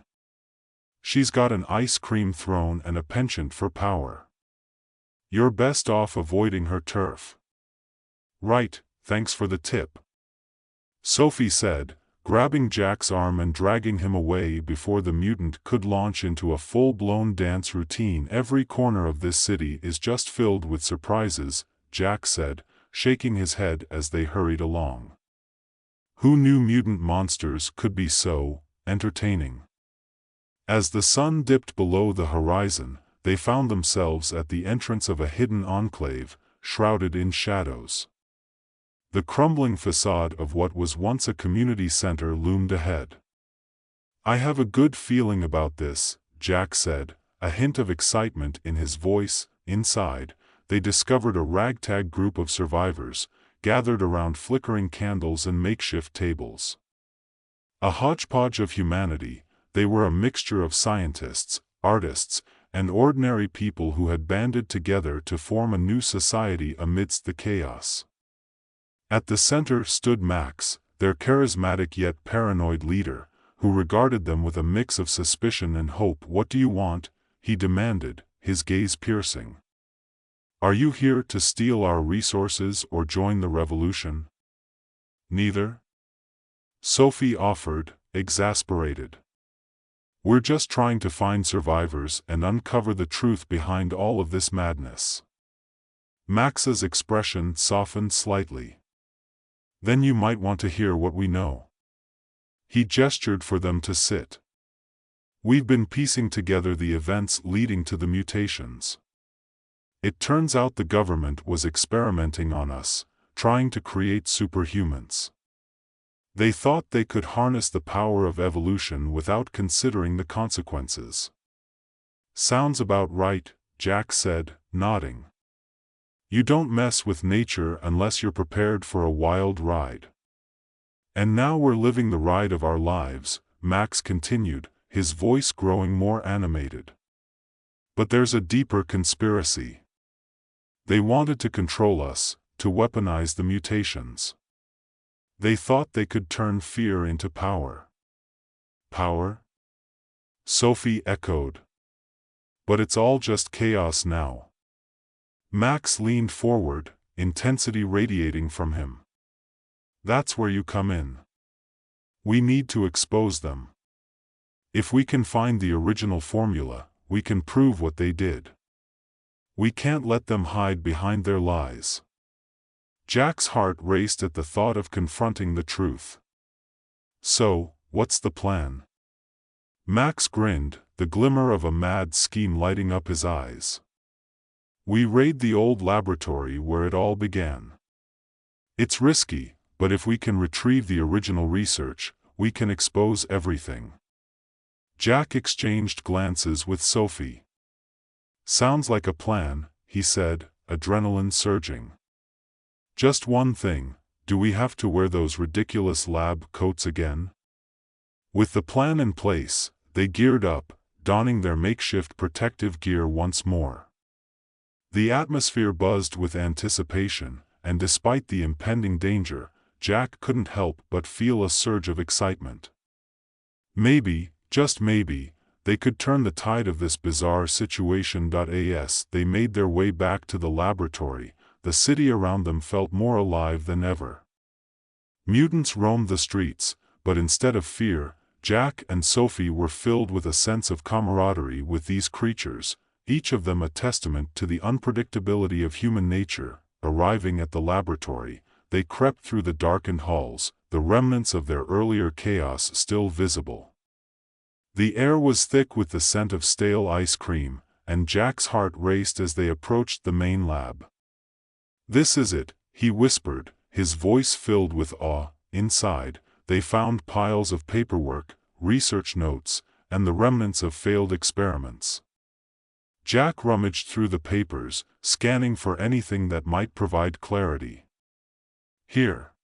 She's got an ice cream throne and a penchant for power. You're best off avoiding her turf. Right, thanks for the tip, Sophie said, grabbing Jack's arm and dragging him away before the mutant could launch into a full-blown dance routine. Every corner of this city is just filled with surprises, Jack said, shaking his head as they hurried along. Who knew mutant monsters could be so entertaining? As the sun dipped below the horizon, they found themselves at the entrance of a hidden enclave, shrouded in shadows. The crumbling facade of what was once a community center loomed ahead. I have a good feeling about this, Jack said, a hint of excitement in his voice. Inside, they discovered a ragtag group of survivors, gathered around flickering candles and makeshift tables. A hodgepodge of humanity, they were a mixture of scientists, artists, and ordinary people who had banded together to form a new society amidst the chaos. At the center stood Mechs, their charismatic yet paranoid leader, who regarded them with a mix of suspicion and hope. What do you want? He demanded, his gaze piercing. Are you here to steal our resources or join the revolution? Neither, Sophie offered, exasperated. We're just trying to find survivors and uncover the truth behind all of this madness. Max's expression softened slightly. Then you might want to hear what we know. He gestured for them to sit. We've been piecing together the events leading to the mutations. It turns out the government was experimenting on us, trying to create superhumans. They thought they could harness the power of evolution without considering the consequences. Sounds about right, Jack said, nodding. You don't mess with nature unless you're prepared for a wild ride. And now we're living the ride of our lives, Max continued, his voice growing more animated. But there's a deeper conspiracy. They wanted to control us, to weaponize the mutations. They thought they could turn fear into power. Power? Sophie echoed. But it's all just chaos now. Max leaned forward, intensity radiating from him. That's where you come in. We need to expose them. If we can find the original formula, we can prove what they did. We can't let them hide behind their lies. Jack's heart raced at the thought of confronting the truth. So, what's the plan? Max grinned, the glimmer of a mad scheme lighting up his eyes. We raid the old laboratory where it all began. It's risky, but if we can retrieve the original research, we can expose everything. Jack exchanged glances with Sophie. "Sounds like a plan," he said, adrenaline surging. "Just one thing, do we have to wear those ridiculous lab coats again?" With the plan in place, they geared up, donning their makeshift protective gear once more. The atmosphere buzzed with anticipation, and despite the impending danger, Jack couldn't help but feel a surge of excitement. Maybe, just maybe, they could turn the tide of this bizarre situation. As they made their way back to the laboratory, the city around them felt more alive than ever. Mutants roamed the streets, but instead of fear, Jack and Sophie were filled with a sense of camaraderie with these creatures, each of them a testament to the unpredictability of human nature. Arriving at the laboratory, they crept through the darkened halls, the remnants of their earlier chaos still visible. The air was thick with the scent of stale ice cream, and Jack's heart raced as they approached the main lab. "This is it," he whispered, his voice filled with awe. Inside, they found piles of paperwork, research notes, and the remnants of failed experiments. Jack rummaged through the papers, scanning for anything that might provide clarity. "Here.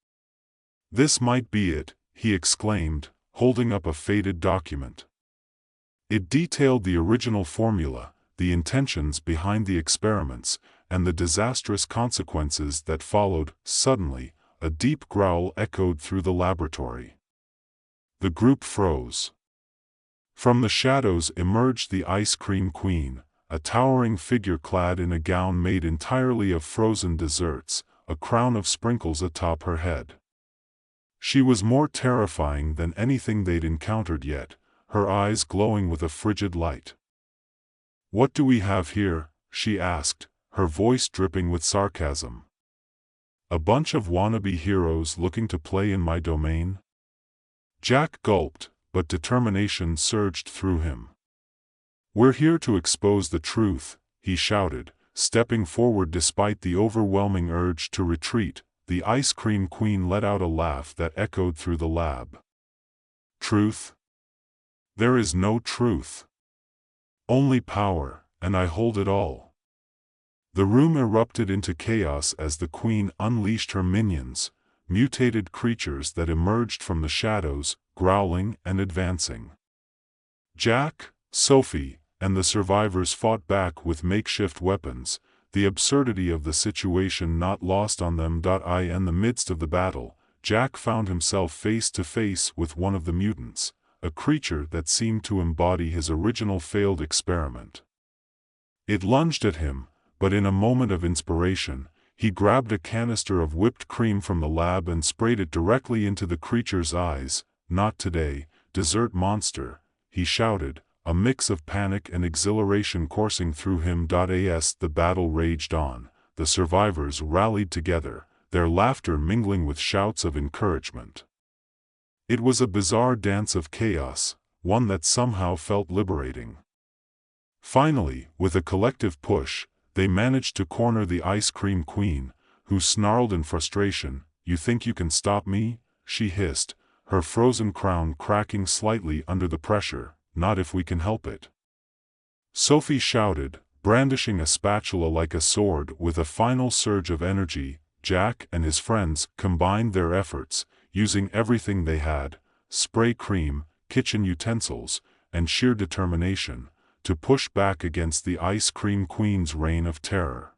This might be it," he exclaimed, holding up a faded document. It detailed the original formula, the intentions behind the experiments, and the disastrous consequences that followed. Suddenly, a deep growl echoed through the laboratory. The group froze. From the shadows emerged the Ice Cream Queen, a towering figure clad in a gown made entirely of frozen desserts, a crown of sprinkles atop her head. She was more terrifying than anything they'd encountered yet, her eyes glowing with a frigid light. "What do we have here?" she asked, her voice dripping with sarcasm. "A bunch of wannabe heroes looking to play in my domain?" Jack gulped, but determination surged through him. "We're here to expose the truth," he shouted, stepping forward despite the overwhelming urge to retreat. The Ice Cream Queen let out a laugh that echoed through the lab. "Truth? There is no truth. Only power, and I hold it all." The room erupted into chaos as the Queen unleashed her minions, mutated creatures that emerged from the shadows, growling and advancing. Jack, Sophie, and the survivors fought back with makeshift weapons, the absurdity of the situation not lost on them. In the midst of the battle, Jack found himself face to face with one of the mutants, a creature that seemed to embody his original failed experiment. It lunged at him, but in a moment of inspiration, he grabbed a canister of whipped cream from the lab and sprayed it directly into the creature's eyes. "Not today, dessert monster," he shouted, a mix of panic and exhilaration coursing through him. As the battle raged on, the survivors rallied together, their laughter mingling with shouts of encouragement. It was a bizarre dance of chaos, one that somehow felt liberating. Finally, with a collective push, they managed to corner the Ice Cream Queen, who snarled in frustration. "You think you can stop me?" she hissed, her frozen crown cracking slightly under the pressure. "Not if we can help it." Sophie shouted, brandishing a spatula like a sword. With a final surge of energy, Jack and his friends combined their efforts, using everything they had, spray cream, kitchen utensils, and sheer determination, to push back against the Ice Cream Queen's reign of terror.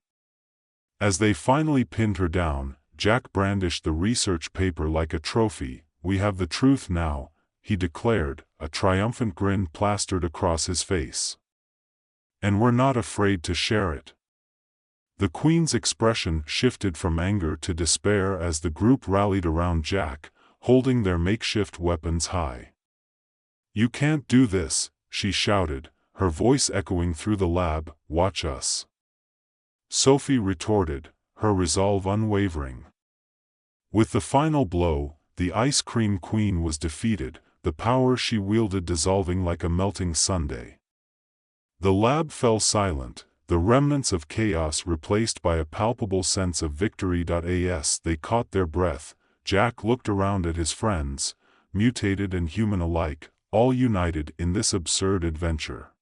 As they finally pinned her down, Jack brandished the research paper like a trophy. "We have the truth now," he declared, a triumphant grin plastered across his face. "And we're not afraid to share it." The Queen's expression shifted from anger to despair as the group rallied around Jack, holding their makeshift weapons high. "You can't do this," she shouted, her voice echoing through the lab. "Watch us." Sophie retorted, her resolve unwavering. With the final blow, the Ice Cream Queen was defeated, the power she wielded dissolving like a melting sundae. The lab fell silent, the remnants of chaos replaced by a palpable sense of victory. As they caught their breath, Jack looked around at his friends, mutated and human alike, all united in this absurd adventure.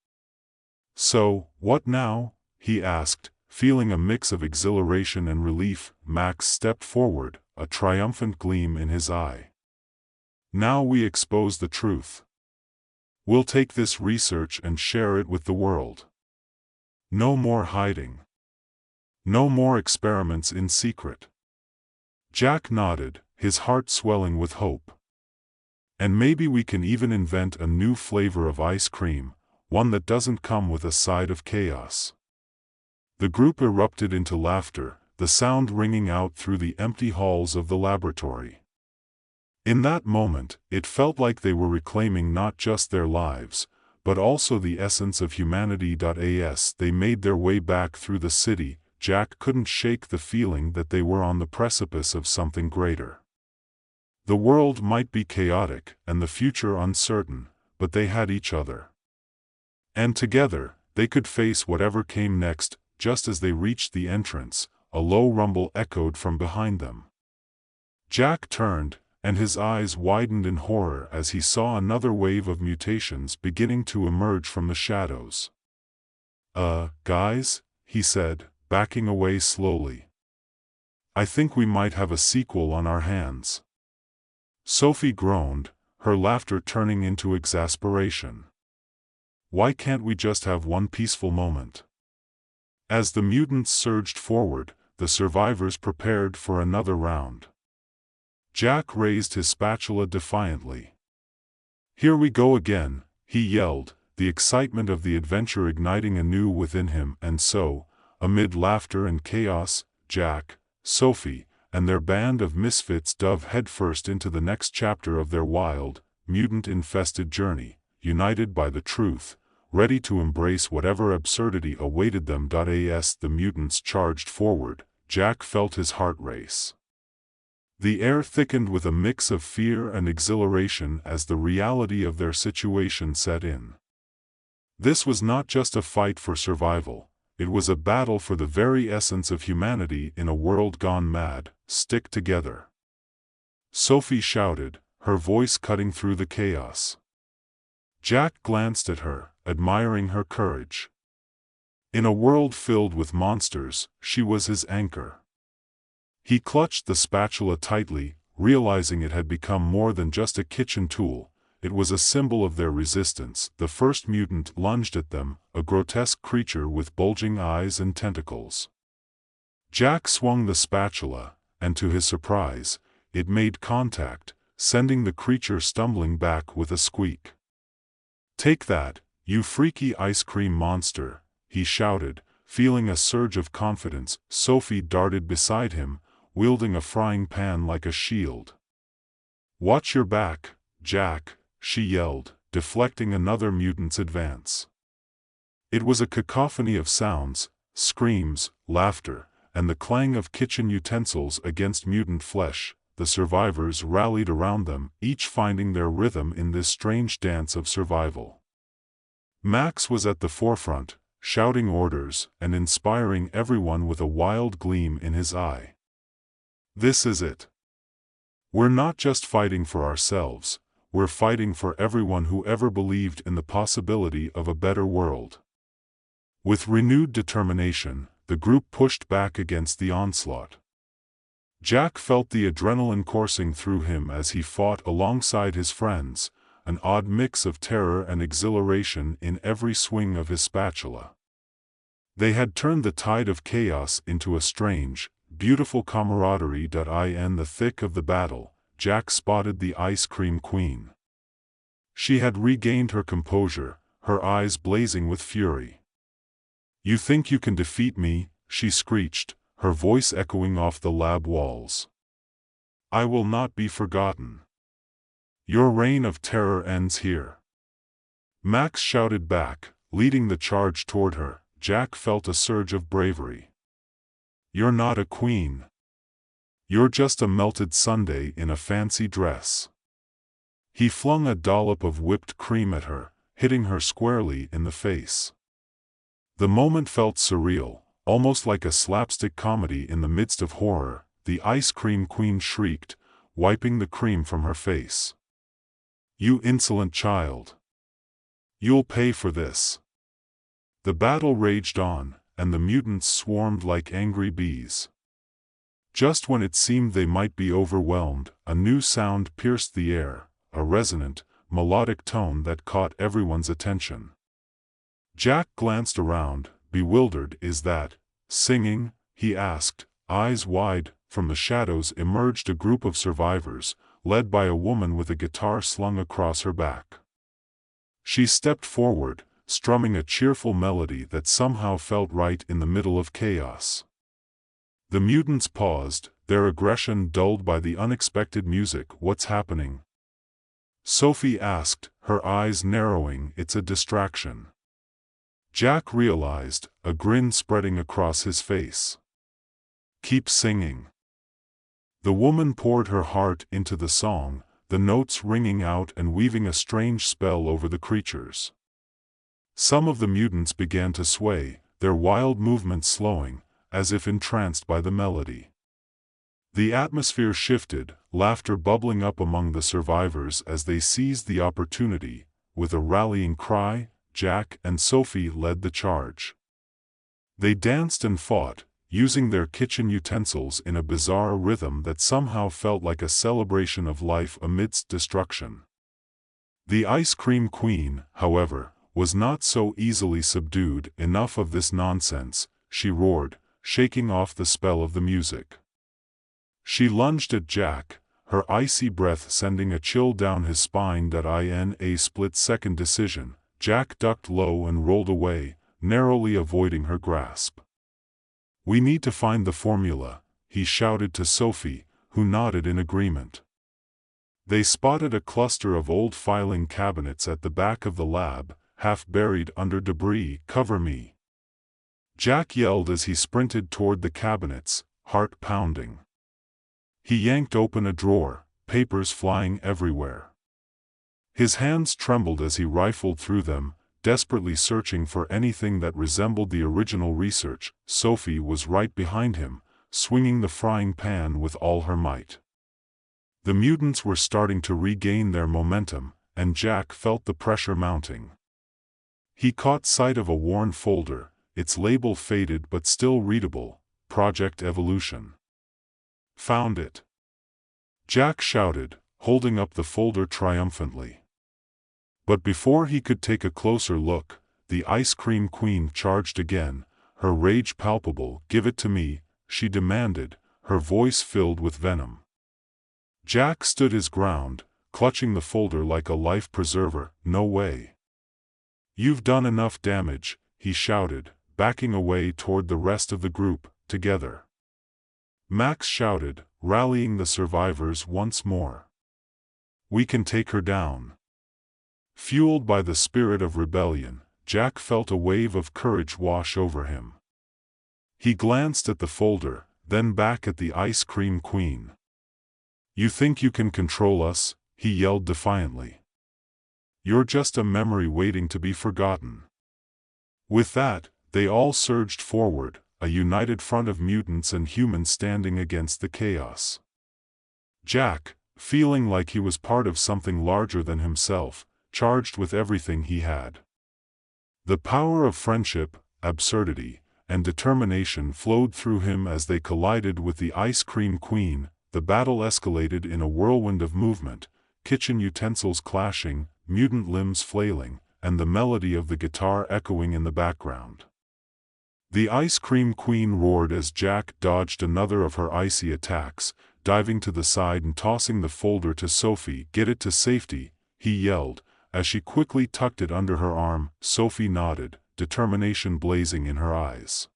"So, what now?" he asked, feeling a mix of exhilaration and relief. Max stepped forward, a triumphant gleam in his eye. "Now we expose the truth. We'll take this research and share it with the world. No more hiding. No more experiments in secret." Jack nodded, his heart swelling with hope. "And maybe we can even invent a new flavor of ice cream, one that doesn't come with a side of chaos." The group erupted into laughter, the sound ringing out through the empty halls of the laboratory. In that moment, it felt like they were reclaiming not just their lives, but also the essence of humanity. As they made their way back through the city, Jack couldn't shake the feeling that they were on the precipice of something greater. The world might be chaotic and the future uncertain, but they had each other. And together, they could face whatever came next. Just as they reached the entrance, a low rumble echoed from behind them. Jack turned, and his eyes widened in horror as he saw another wave of mutations beginning to emerge from the shadows. Guys," he said, backing away slowly. "I think we might have a sequel on our hands." Sophie groaned, her laughter turning into exasperation. "Why can't we just have one peaceful moment?" As the mutants surged forward, the survivors prepared for another round. Jack raised his spatula defiantly. "Here we go again," he yelled, the excitement of the adventure igniting anew within him. And so, amid laughter and chaos, Jack, Sophie, and their band of misfits dove headfirst into the next chapter of their wild, mutant-infested journey, united by the truth, ready to embrace whatever absurdity awaited them. As the mutants charged forward, Jack felt his heart race. The air thickened with a mix of fear and exhilaration as the reality of their situation set in. This was not just a fight for survival, it was a battle for the very essence of humanity in a world gone mad. "Stick together!" Sophie shouted, her voice cutting through the chaos. Jack glanced at her, admiring her courage. In a world filled with monsters, she was his anchor. He clutched the spatula tightly, realizing it had become more than just a kitchen tool. It was a symbol of their resistance. The first mutant lunged at them, a grotesque creature with bulging eyes and tentacles. Jack swung the spatula, and to his surprise, it made contact, sending the creature stumbling back with a squeak. "Take that, you freaky ice cream monster," he shouted, feeling a surge of confidence. Sophie darted beside him, wielding a frying pan like a shield. "Watch your back, Jack," she yelled, deflecting another mutant's advance. It was a cacophony of sounds, screams, laughter, and the clang of kitchen utensils against mutant flesh. The survivors rallied around them, each finding their rhythm in this strange dance of survival. Max was at the forefront, shouting orders and inspiring everyone with a wild gleam in his eye. "This is it. We're not just fighting for ourselves, we're fighting for everyone who ever believed in the possibility of a better world." With renewed determination, the group pushed back against the onslaught. Jack felt the adrenaline coursing through him as he fought alongside his friends, an odd mix of terror and exhilaration in every swing of his spatula. They had turned the tide of chaos into a strange, beautiful camaraderie. In the thick of the battle, Jack spotted the ice cream queen. She had regained her composure, her eyes blazing with fury. "You think you can defeat me?" she screeched, her voice echoing off the lab walls. "I will not be forgotten. Your reign of terror ends here." Max shouted back, leading the charge toward her. Jack felt a surge of bravery. "You're not a queen. You're just a melted sundae in a fancy dress." He flung a dollop of whipped cream at her, hitting her squarely in the face. The moment felt surreal, almost like a slapstick comedy in the midst of horror. The ice cream queen shrieked, wiping the cream from her face. You insolent child! You'll pay for this! The battle raged on, and the mutants swarmed like angry bees. Just when it seemed they might be overwhelmed, a new sound pierced the air, a resonant, melodic tone that caught everyone's attention. Jack glanced around, bewildered. Is that singing? He asked, eyes wide. From the shadows emerged a group of survivors, led by a woman with a guitar slung across her back. She stepped forward, strumming a cheerful melody that somehow felt right in the middle of chaos. The mutants paused, their aggression dulled by the unexpected music. What's happening? Sophie asked, her eyes narrowing. It's a distraction. Jack realized, a grin spreading across his face. Keep singing. The woman poured her heart into the song, the notes ringing out and weaving a strange spell over the creatures. Some of the mutants began to sway, their wild movements slowing, as if entranced by the melody. The atmosphere shifted, laughter bubbling up among the survivors as they seized the opportunity. With a rallying cry, Jack and Sophie led the charge. They danced and fought, using their kitchen utensils in a bizarre rhythm that somehow felt like a celebration of life amidst destruction. The Ice Cream Queen, however, was not so easily subdued. Enough of this nonsense, she roared, shaking off the spell of the music. She lunged at Jack, her icy breath sending a chill down his spine. In a split-second decision, Jack ducked low and rolled away, narrowly avoiding her grasp. We need to find the formula, he shouted to Sophie, who nodded in agreement. They spotted a cluster of old filing cabinets at the back of the lab, half buried under debris. Cover me! Jack yelled as he sprinted toward the cabinets, heart pounding. He yanked open a drawer, papers flying everywhere. His hands trembled as he rifled through them, desperately searching for anything that resembled the original research. Sophie was right behind him, swinging the frying pan with all her might. The mutants were starting to regain their momentum, and Jack felt the pressure mounting. He caught sight of a worn folder, its label faded but still readable, Project Evolution. Found it! Jack shouted, holding up the folder triumphantly. But before he could take a closer look, the Ice Cream Queen charged again, her rage palpable. Give it to me, she demanded, her voice filled with venom. Jack stood his ground, clutching the folder like a life preserver. No way. You've done enough damage, he shouted, backing away toward the rest of the group. Together. Max shouted, rallying the survivors once more. We can take her down. Fueled by the spirit of rebellion, Jack felt a wave of courage wash over him. He glanced at the folder, then back at the Ice Cream Queen. You think you can control us? He yelled defiantly. You're just a memory waiting to be forgotten. With that, they all surged forward, a united front of mutants and humans standing against the chaos. Jack, feeling like he was part of something larger than himself, charged with everything he had. The power of friendship, absurdity, and determination flowed through him as they collided with the Ice Cream Queen. The battle escalated in a whirlwind of movement, kitchen utensils clashing, mutant limbs flailing, and the melody of the guitar echoing in the background. The Ice Cream Queen roared as Jack dodged another of her icy attacks, diving to the side and tossing the folder to Sophie. Get it to safety, he yelled, as she quickly tucked it under her arm. Sophie nodded, determination blazing in her eyes.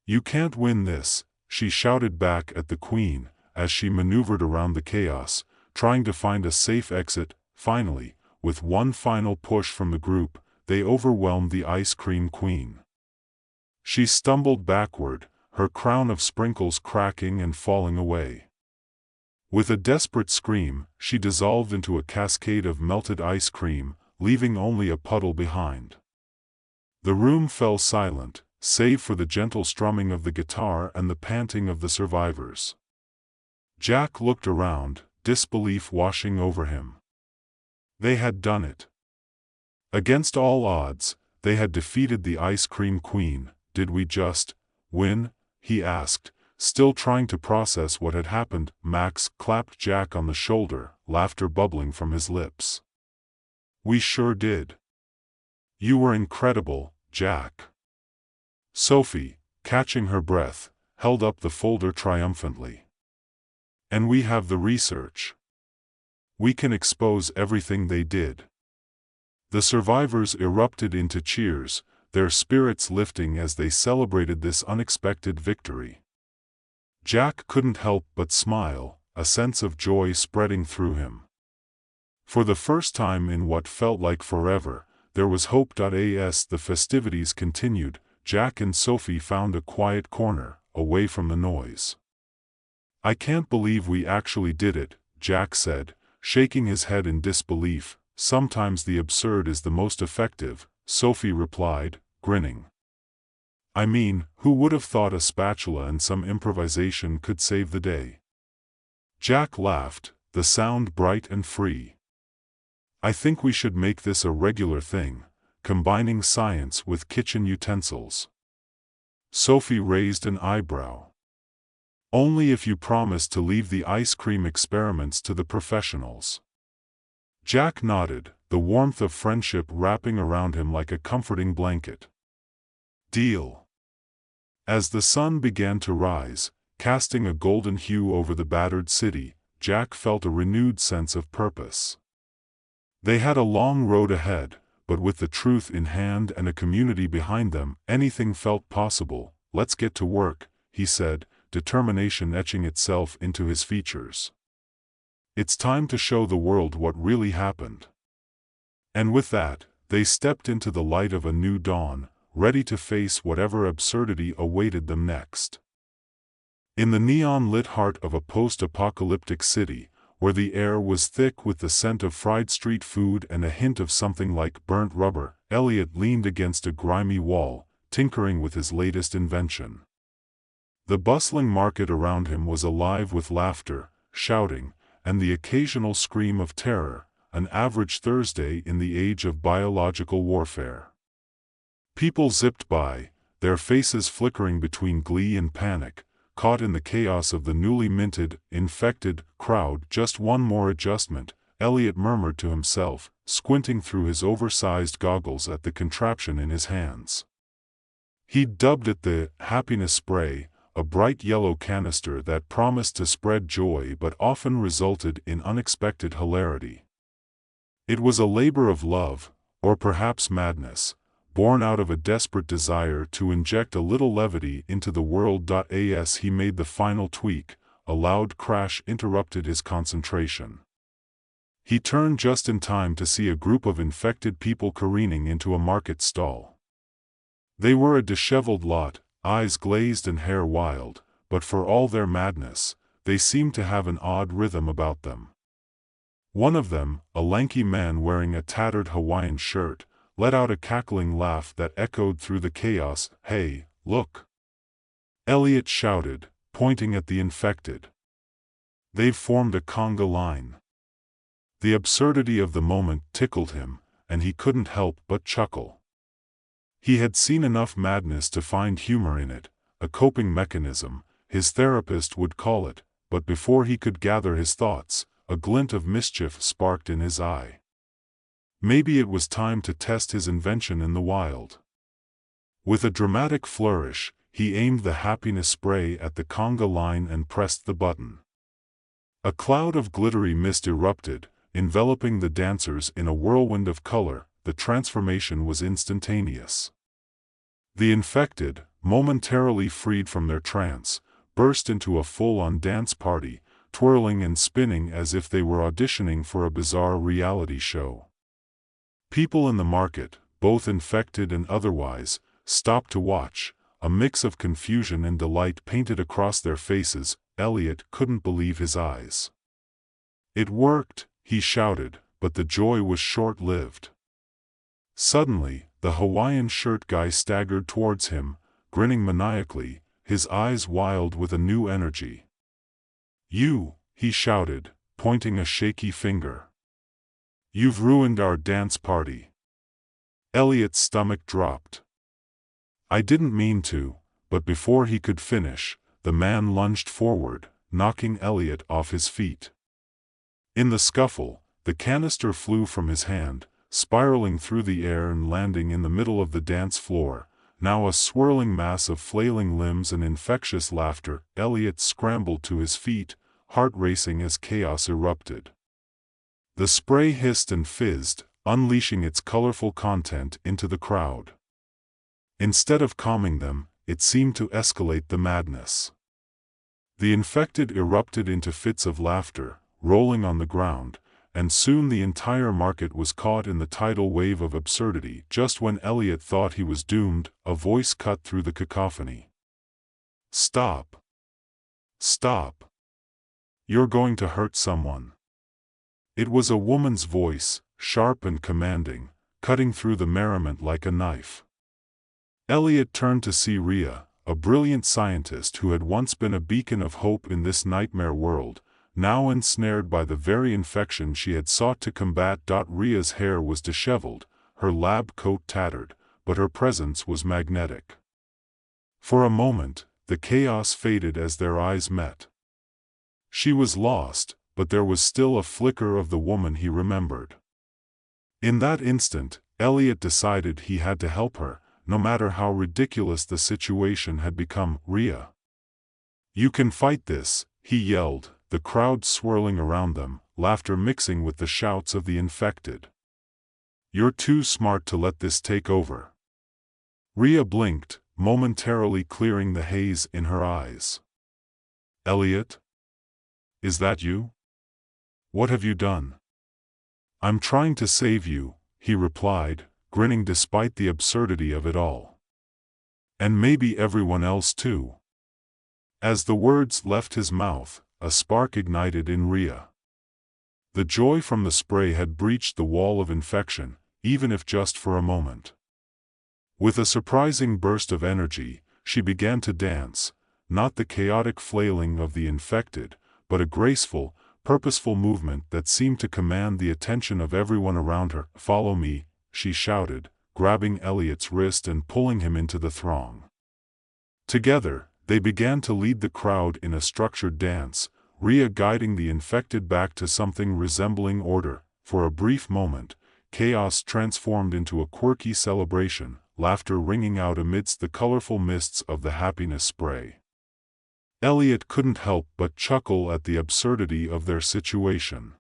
You can't win this, she shouted back at the Queen, as she maneuvered around the chaos, trying to find a safe exit. Finally, with one final push from the group, they overwhelmed the Ice Cream Queen. She stumbled backward, her crown of sprinkles cracking and falling away. With a desperate scream, she dissolved into a cascade of melted ice cream, leaving only a puddle behind. The room fell silent, save for the gentle strumming of the guitar and the panting of the survivors. Jack looked around, disbelief washing over him. They had done it. Against all odds, they had defeated the ice cream queen. Did we just win? He asked, still trying to process what had happened. Max clapped Jack on the shoulder, laughter bubbling from his lips. We sure did. You were incredible, Jack. Sophie, catching her breath, held up the folder triumphantly. And we have the research. We can expose everything they did. The survivors erupted into cheers, their spirits lifting as they celebrated this unexpected victory. Jack couldn't help but smile, a sense of joy spreading through him. For the first time in what felt like forever, there was hope. As the festivities continued, Jack and Sophie found a quiet corner, away from the noise. I can't believe we actually did it, Jack said, shaking his head in disbelief. Sometimes the absurd is the most effective, Sophie replied, grinning. I mean, who would have thought a spatula and some improvisation could save the day? Jack laughed, the sound bright and free. I think we should make this a regular thing, combining science with kitchen utensils. Sophie raised an eyebrow. Only if you promise to leave the ice cream experiments to the professionals. Jack nodded, the warmth of friendship wrapping around him like a comforting blanket. Deal. As the sun began to rise, casting a golden hue over the battered city, Jack felt a renewed sense of purpose. They had a long road ahead, but with the truth in hand and a community behind them, anything felt possible. Let's get to work, he said, determination etching itself into his features. It's time to show the world what really happened. And with that, they stepped into the light of a new dawn, ready to face whatever absurdity awaited them next. In the neon-lit heart of a post-apocalyptic city, where the air was thick with the scent of fried street food and a hint of something like burnt rubber, Elliot leaned against a grimy wall, tinkering with his latest invention. The bustling market around him was alive with laughter, shouting, and the occasional scream of terror, an average Thursday in the age of biological warfare. People zipped by, their faces flickering between glee and panic, caught in the chaos of the newly minted, infected crowd. Just one more adjustment, Elliot murmured to himself, squinting through his oversized goggles at the contraption in his hands. He'd dubbed it the happiness spray, a bright yellow canister that promised to spread joy but often resulted in unexpected hilarity. It was a labor of love, or perhaps madness, born out of a desperate desire to inject a little levity into the world. As he made the final tweak, a loud crash interrupted his concentration. He turned just in time to see a group of infected people careening into a market stall. They were a disheveled lot, eyes glazed and hair wild, but for all their madness, they seemed to have an odd rhythm about them. One of them, a lanky man wearing a tattered Hawaiian shirt, let out a cackling laugh that echoed through the chaos. Hey, look! Elliot shouted, pointing at the infected. They've formed a conga line. The absurdity of the moment tickled him, and he couldn't help but chuckle. He had seen enough madness to find humor in it, a coping mechanism, his therapist would call it, but before he could gather his thoughts, a glint of mischief sparked in his eye. Maybe it was time to test his invention in the wild. With a dramatic flourish, he aimed the happiness spray at the conga line and pressed the button. A cloud of glittery mist erupted, enveloping the dancers in a whirlwind of color. The transformation was instantaneous. The infected, momentarily freed from their trance, burst into a full-on dance party, twirling and spinning as if they were auditioning for a bizarre reality show. People in the market, both infected and otherwise, stopped to watch, a mix of confusion and delight painted across their faces. Elliot couldn't believe his eyes. It worked, he shouted, but the joy was short-lived. Suddenly, the Hawaiian shirt guy staggered towards him, grinning maniacally, his eyes wild with a new energy. You, he shouted, pointing a shaky finger. You've ruined our dance party." Elliot's stomach dropped. "I didn't mean to," but before he could finish, the man lunged forward, knocking Elliot off his feet. In the scuffle, the canister flew from his hand, spiraling through the air and landing in the middle of the dance floor, now a swirling mass of flailing limbs and infectious laughter. Elliot scrambled to his feet, heart racing as chaos erupted. The spray hissed and fizzed, unleashing its colorful content into the crowd. Instead of calming them, it seemed to escalate the madness. The infected erupted into fits of laughter, rolling on the ground, and soon the entire market was caught in the tidal wave of absurdity. Just when Elliot thought he was doomed, a voice cut through the cacophony. "Stop! Stop! You're going to hurt someone." It was a woman's voice, sharp and commanding, cutting through the merriment like a knife. Elliot turned to see Rhea, a brilliant scientist who had once been a beacon of hope in this nightmare world, now ensnared by the very infection she had sought to combat. Rhea's hair was disheveled, her lab coat tattered, but her presence was magnetic. For a moment, the chaos faded as their eyes met. She was lost, but there was still a flicker of the woman he remembered. In that instant, Elliot decided he had to help her, no matter how ridiculous the situation had become. "Rhea, you can fight this," he yelled, the crowd swirling around them, laughter mixing with the shouts of the infected. "You're too smart to let this take over." Rhea blinked, momentarily clearing the haze in her eyes. "Elliot? Is that you? What have you done?" "I'm trying to save you," he replied, grinning despite the absurdity of it all. "And maybe everyone else too." As the words left his mouth, a spark ignited in Rhea. The joy from the spray had breached the wall of infection, even if just for a moment. With a surprising burst of energy, she began to dance, not the chaotic flailing of the infected, but a graceful, purposeful movement that seemed to command the attention of everyone around her. "Follow me," she shouted, grabbing Elliot's wrist and pulling him into the throng. Together, they began to lead the crowd in a structured dance, Rhea guiding the infected back to something resembling order. For a brief moment, chaos transformed into a quirky celebration, laughter ringing out amidst the colorful mists of the happiness spray. Elliot couldn't help but chuckle at the absurdity of their situation.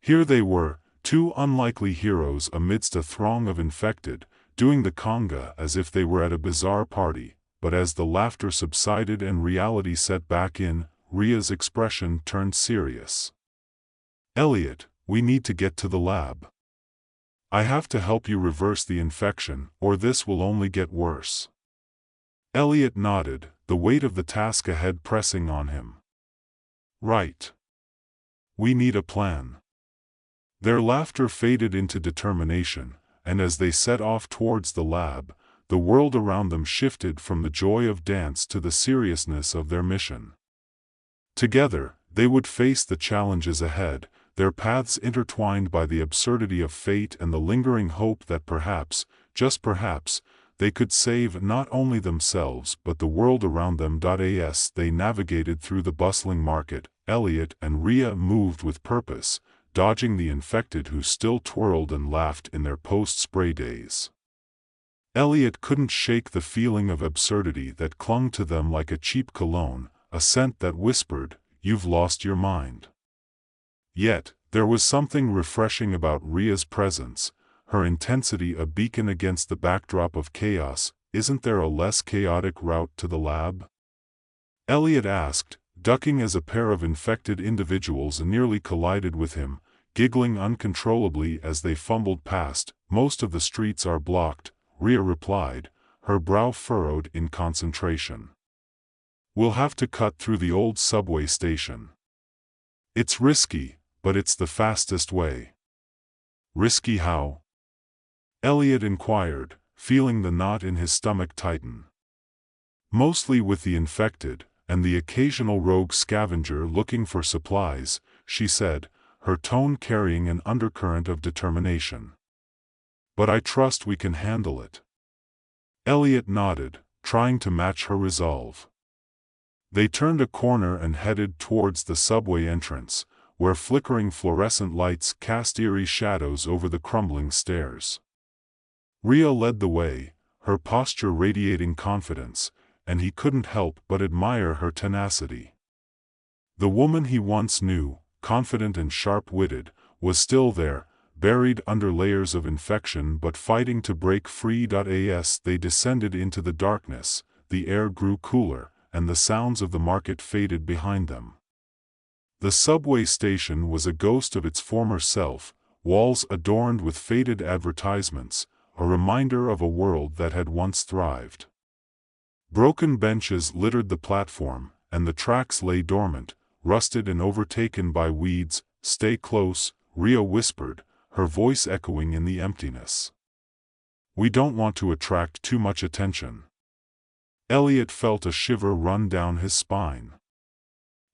Here they were, two unlikely heroes amidst a throng of infected, doing the conga as if they were at a bizarre party. But as the laughter subsided and reality set back in, Rhea's expression turned serious. "Elliot, we need to get to the lab. I have to help you reverse the infection, or this will only get worse." Elliot nodded, the weight of the task ahead pressing on him. "Right. We need a plan." Their laughter faded into determination, and as they set off towards the lab, the world around them shifted from the joy of dance to the seriousness of their mission. Together, they would face the challenges ahead, their paths intertwined by the absurdity of fate and the lingering hope that perhaps, just perhaps, they could save not only themselves but the world around them. As they navigated through the bustling market, Elliot and Rhea moved with purpose, dodging the infected who still twirled and laughed in their post-spray days. Elliot couldn't shake the feeling of absurdity that clung to them like a cheap cologne, a scent that whispered, "You've lost your mind." Yet, there was something refreshing about Rhea's presence, her intensity a beacon against the backdrop of chaos. "Isn't there a less chaotic route to the lab?" Elliot asked, ducking as a pair of infected individuals nearly collided with him, giggling uncontrollably as they fumbled past. "Most of the streets are blocked," Rhea replied, her brow furrowed in concentration. "We'll have to cut through the old subway station. It's risky, but it's the fastest way." "Risky how?" Elliot inquired, feeling the knot in his stomach tighten. "Mostly with the infected, and the occasional rogue scavenger looking for supplies," she said, her tone carrying an undercurrent of determination. "But I trust we can handle it." Elliot nodded, trying to match her resolve. They turned a corner and headed towards the subway entrance, where flickering fluorescent lights cast eerie shadows over the crumbling stairs. Rhea led the way, her posture radiating confidence, and he couldn't help but admire her tenacity. The woman he once knew, confident and sharp-witted, was still there, buried under layers of infection but fighting to break free. As they descended into the darkness, the air grew cooler, and the sounds of the market faded behind them. The subway station was a ghost of its former self, walls adorned with faded advertisements, a reminder of a world that had once thrived. Broken benches littered the platform, and the tracks lay dormant, rusted and overtaken by weeds. "Stay close," Rhea whispered, her voice echoing in the emptiness. "We don't want to attract too much attention." Elliot felt a shiver run down his spine.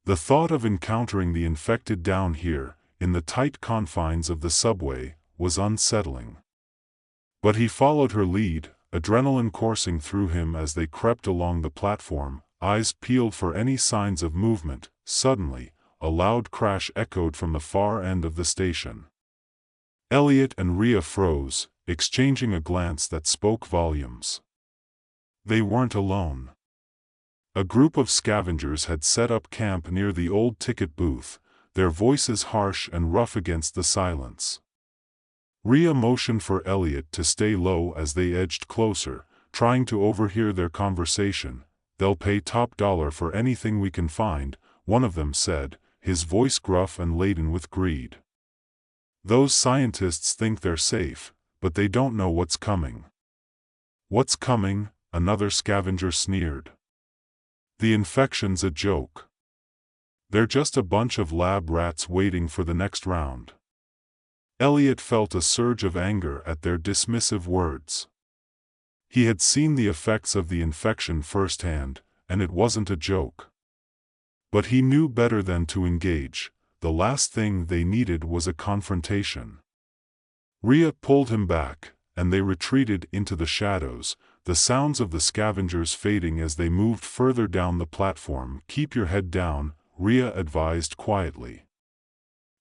The thought of encountering the infected down here, in the tight confines of the subway, was unsettling. But he followed her lead, adrenaline coursing through him as they crept along the platform, eyes peeled for any signs of movement. Suddenly, a loud crash echoed from the far end of the station. Elliot and Rhea froze, exchanging a glance that spoke volumes. They weren't alone. A group of scavengers had set up camp near the old ticket booth, their voices harsh and rough against the silence. Rhea motioned for Elliot to stay low as they edged closer, trying to overhear their conversation. "They'll pay top dollar for anything we can find," one of them said, his voice gruff and laden with greed. "Those scientists think they're safe, but they don't know what's coming." "What's coming?" another scavenger sneered. "The infection's a joke. They're just a bunch of lab rats waiting for the next round." Elliot felt a surge of anger at their dismissive words. He had seen the effects of the infection firsthand, and it wasn't a joke. But he knew better than to engage. The last thing they needed was a confrontation. Rhea pulled him back, and they retreated into the shadows, the sounds of the scavengers fading as they moved further down the platform. "Keep your head down," Rhea advised quietly.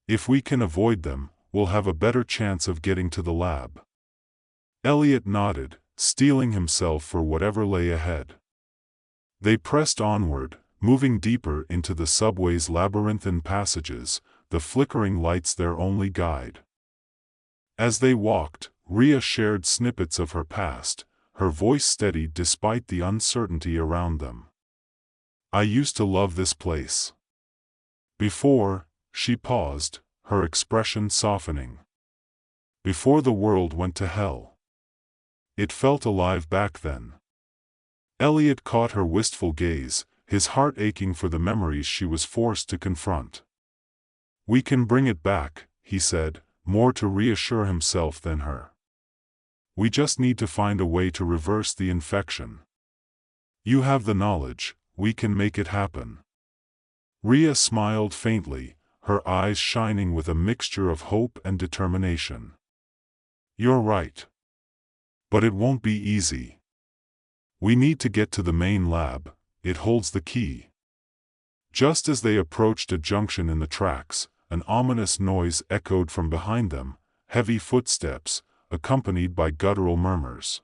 "If we can avoid them, we'll have a better chance of getting to the lab." Elliot nodded, steeling himself for whatever lay ahead. They pressed onward, moving deeper into the subway's labyrinthine passages, the flickering lights their only guide. As they walked, Rhea shared snippets of her past, her voice steady despite the uncertainty around them. "I used to love this place. Before," she paused, her expression softening. "Before the world went to hell. It felt alive back then." Elliot caught her wistful gaze, his heart aching for the memories she was forced to confront. "We can bring it back," he said, more to reassure himself than her. "We just need to find a way to reverse the infection. You have the knowledge, we can make it happen." Rhea smiled faintly, her eyes shining with a mixture of hope and determination. "You're right. But it won't be easy. We need to get to the main lab, it holds the key." Just as they approached a junction in the tracks, an ominous noise echoed from behind them, heavy footsteps, accompanied by guttural murmurs.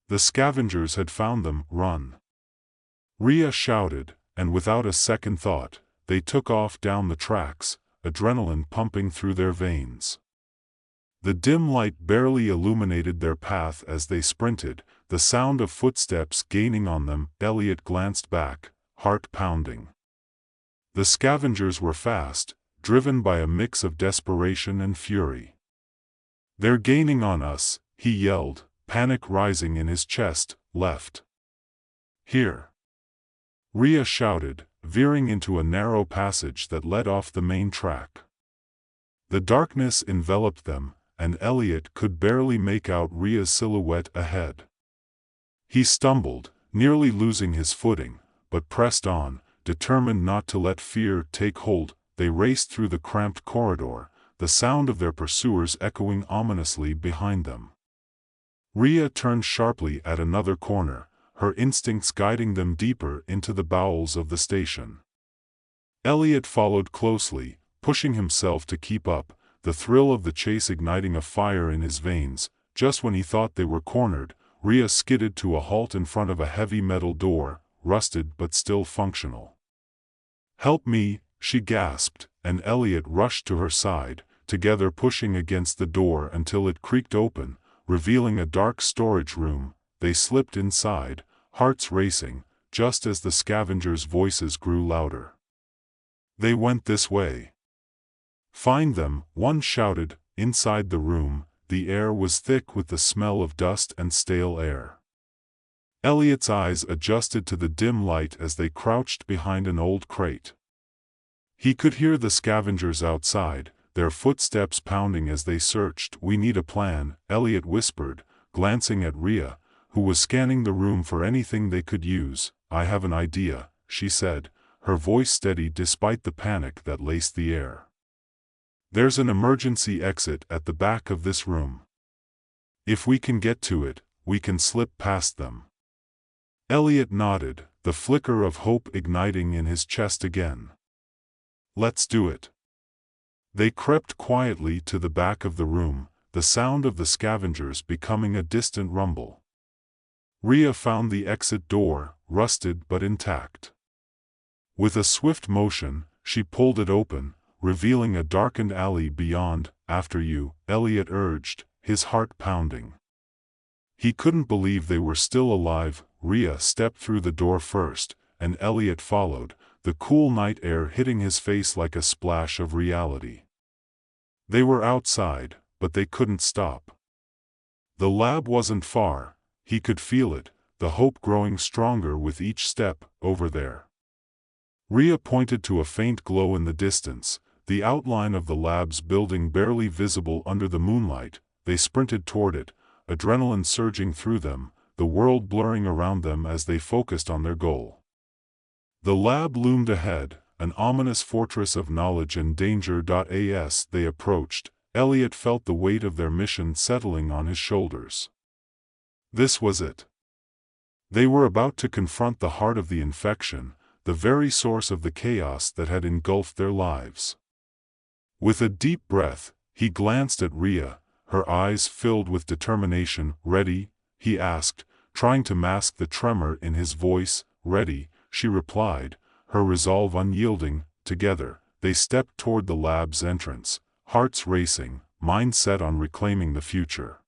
The scavengers had found them. "Run!" Rhea shouted, and without a second thought, they took off down the tracks, adrenaline pumping through their veins. The dim light barely illuminated their path as they sprinted, the sound of footsteps gaining on them. Elliot glanced back, heart pounding. The scavengers were fast, driven by a mix of desperation and fury. "They're gaining on us," he yelled, panic rising in his chest. "Left. Here!" Rhea shouted, veering into a narrow passage that led off the main track. The darkness enveloped them, and Elliot could barely make out Rhea's silhouette ahead. He stumbled, nearly losing his footing, but pressed on, determined not to let fear take hold. they raced through the cramped corridor, the sound of their pursuers echoing ominously behind them. Rhea turned sharply at another corner, her instincts guiding them deeper into the bowels of the station. Elliot followed closely, pushing himself to keep up, the thrill of the chase igniting a fire in his veins. Just when he thought they were cornered, Rhea skidded to a halt in front of a heavy metal door, rusted but still functional. "Help me," she gasped, and Elliot rushed to her side, together pushing against the door until it creaked open, revealing a dark storage room. They slipped inside, hearts racing, just as the scavengers' voices grew louder. "They went this way." "Find them," one shouted. Inside the room, the air was thick with the smell of dust and stale air. Elliot's eyes adjusted to the dim light as they crouched behind an old crate. He could hear the scavengers outside, their footsteps pounding as they searched. "We need a plan," Elliot whispered, glancing at Rhea, who was scanning the room for anything they could use. "I have an idea," she said, her voice steady despite the panic that laced the air. "There's an emergency exit at the back of this room. If we can get to it, we can slip past them." Elliot nodded, the flicker of hope igniting in his chest again. "Let's do it." They crept quietly to the back of the room, the sound of the scavengers becoming a distant rumble. Rhea found the exit door, rusted but intact. With a swift motion, she pulled it open, revealing a darkened alley beyond. "After you," Elliot urged, his heart pounding. He couldn't believe they were still alive. Rhea stepped through the door first, and Elliot followed, the cool night air hitting his face like a splash of reality. They were outside, but they couldn't stop. The lab wasn't far, he could feel it, the hope growing stronger with each step. "Over there." Rhea pointed to a faint glow in the distance, the outline of the lab's building barely visible under the moonlight. They sprinted toward it, adrenaline surging through them, the world blurring around them as they focused on their goal. The lab loomed ahead, an ominous fortress of knowledge and danger. As they approached, Elliot felt the weight of their mission settling on his shoulders. This was it. They were about to confront the heart of the infection, the very source of the chaos that had engulfed their lives. With a deep breath, he glanced at Rhea, her eyes filled with determination. "Ready?" he asked, trying to mask the tremor in his voice. "Ready," she replied, her resolve unyielding. Together, they stepped toward the lab's entrance, hearts racing, minds set on reclaiming the future.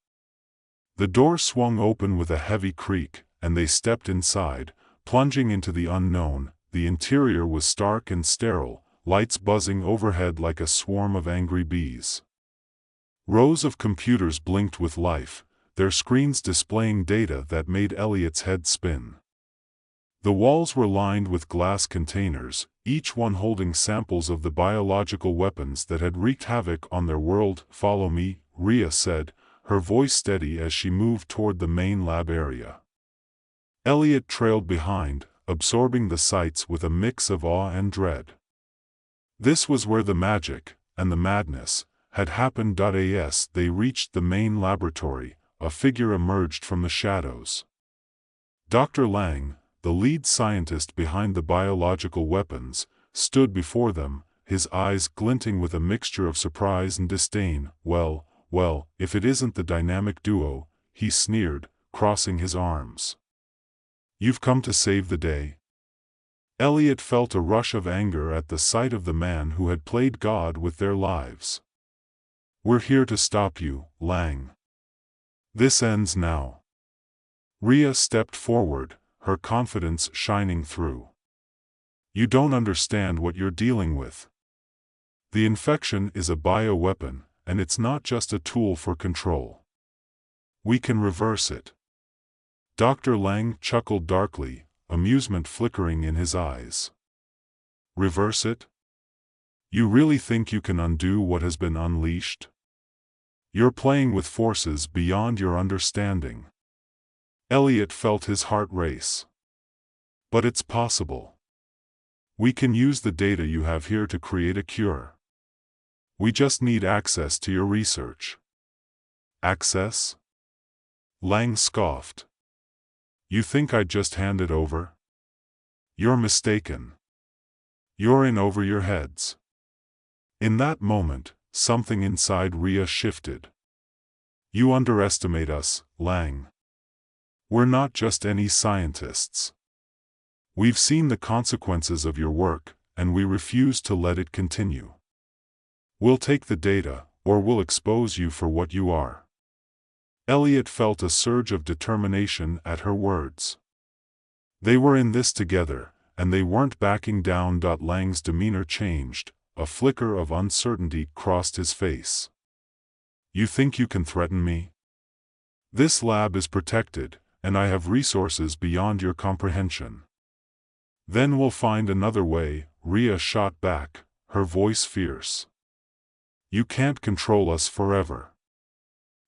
The door swung open with a heavy creak, and they stepped inside, plunging into the unknown. The interior was stark and sterile, lights buzzing overhead like a swarm of angry bees. Rows of computers blinked with life, their screens displaying data that made Elliot's head spin. The walls were lined with glass containers, each one holding samples of the biological weapons that had wreaked havoc on their world. "Follow me," Rhea said, her voice steady as she moved toward the main lab area. Elliot trailed behind, absorbing the sights with a mix of awe and dread. This was where the magic, and the madness, had happened. As they reached the main laboratory, a figure emerged from the shadows. Dr. Lang, the lead scientist behind the biological weapons, stood before them, his eyes glinting with a mixture of surprise and disdain. Well, if it isn't the dynamic duo," he sneered, crossing his arms. "You've come to save the day?" Elliot felt a rush of anger at the sight of the man who had played God with their lives. "We're here to stop you, Lang. This ends now." Rhea stepped forward, her confidence shining through. "You don't understand what you're dealing with. The infection is a bioweapon, and it's not just a tool for control. We can reverse it." Dr. Lang chuckled darkly, amusement flickering in his eyes. "Reverse it? You really think you can undo what has been unleashed? You're playing with forces beyond your understanding." Elliot felt his heart race. "But it's possible. We can use the data you have here to create a cure. We just need access to your research. Access? Lang scoffed. You think I'd just hand it over? You're mistaken. You're in over your heads. In that moment, something inside Rhea shifted. You underestimate us, Lang. We're not just any scientists. We've seen the consequences of your work, and we refuse to let it continue. We'll take the data, or we'll expose you for what you are. Elliot felt a surge of determination at her words. They were in this together, and they weren't backing down. Lang's demeanor changed, a flicker of uncertainty crossed his face. You think you can threaten me? This lab is protected, and I have resources beyond your comprehension. Then we'll find another way, Rhea shot back, her voice fierce. You can't control us forever.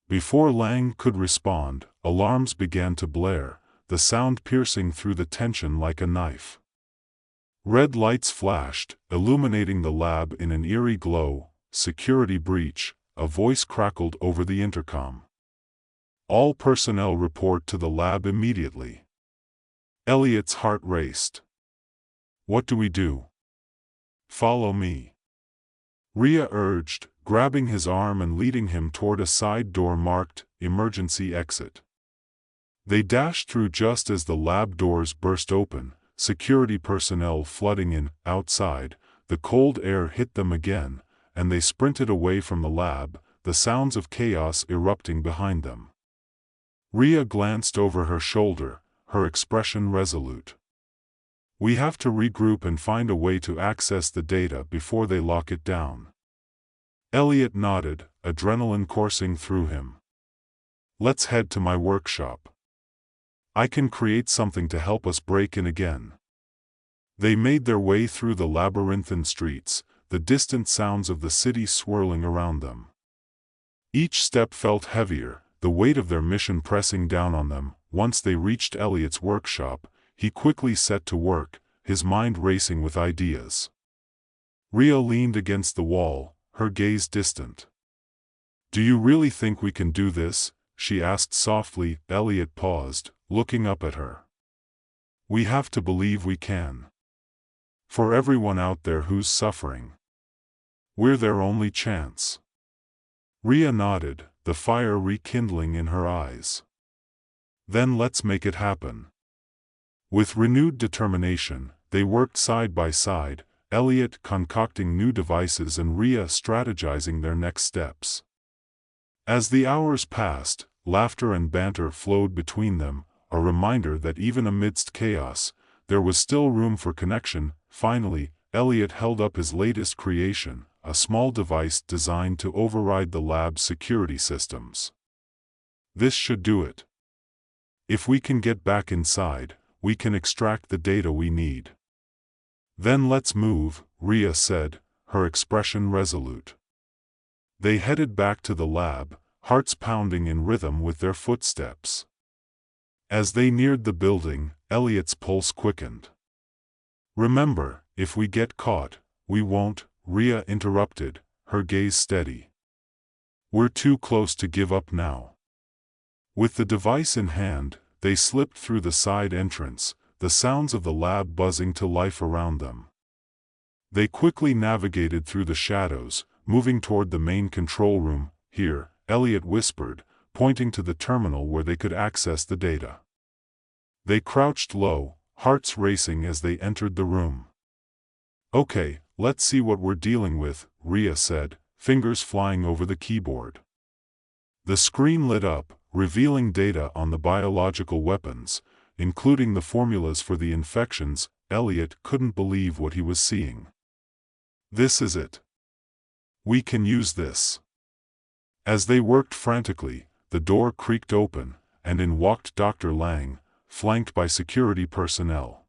Before Lang could respond, alarms began to blare, the sound piercing through the tension like a knife. Red lights flashed, illuminating the lab in an eerie glow. Security breach, a voice crackled over the intercom. All personnel report to the lab immediately. Elliot's heart raced. What do we do? Follow me. Rhea urged, grabbing his arm and leading him toward a side door marked, emergency exit. They dashed through just as the lab doors burst open, security personnel flooding in. Outside, the cold air hit them again, and they sprinted away from the lab, the sounds of chaos erupting behind them. Rhea glanced over her shoulder, her expression resolute. We have to regroup and find a way to access the data before they lock it down. Elliot nodded, adrenaline coursing through him. Let's head to my workshop. I can create something to help us break in again. They made their way through the labyrinthine streets, the distant sounds of the city swirling around them. Each step felt heavier, the weight of their mission pressing down on them. Once they reached Elliot's workshop, he quickly set to work, his mind racing with ideas. Rhea leaned against the wall, her gaze distant. Do you really think we can do this? She asked softly. Elliot paused, looking up at her. We have to believe we can. For everyone out there who's suffering. We're their only chance. Rhea nodded, the fire rekindling in her eyes. Then let's make it happen. With renewed determination, they worked side by side, Elliot concocting new devices and Rhea strategizing their next steps. As the hours passed, laughter and banter flowed between them, a reminder that even amidst chaos, there was still room for connection. Finally, Elliot held up his latest creation, a small device designed to override the lab's security systems. This should do it. If we can get back inside, we can extract the data we need. Then let's move, Rhea said, her expression resolute. They headed back to the lab, hearts pounding in rhythm with their footsteps. As they neared the building, Elliot's pulse quickened. Remember, if we get caught, we won't, Rhea interrupted, her gaze steady. We're too close to give up now. With the device in hand, they slipped through the side entrance, the sounds of the lab buzzing to life around them. They quickly navigated through the shadows, moving toward the main control room. Here, Elliot whispered, pointing to the terminal where they could access the data. They crouched low, hearts racing as they entered the room. Okay, let's see what we're dealing with, Rhea said, fingers flying over the keyboard. The screen lit up, revealing data on the biological weapons, including the formulas for the infections. Elliot couldn't believe what he was seeing. This is it. We can use this. As they worked frantically, the door creaked open, and in walked Dr. Lang, flanked by security personnel.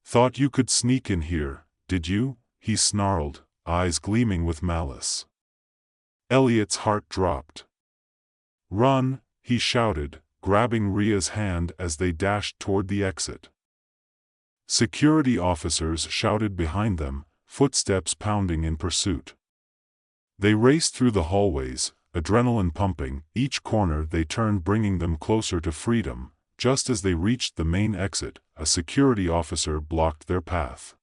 Thought you could sneak in here, did you? He snarled, eyes gleaming with malice. Elliot's heart dropped. Run, he shouted, grabbing Rhea's hand as they dashed toward the exit. Security officers shouted behind them, footsteps pounding in pursuit. They raced through the hallways, adrenaline pumping. Each corner they turned bringing them closer to freedom. Just as they reached the main exit, a security officer blocked their path.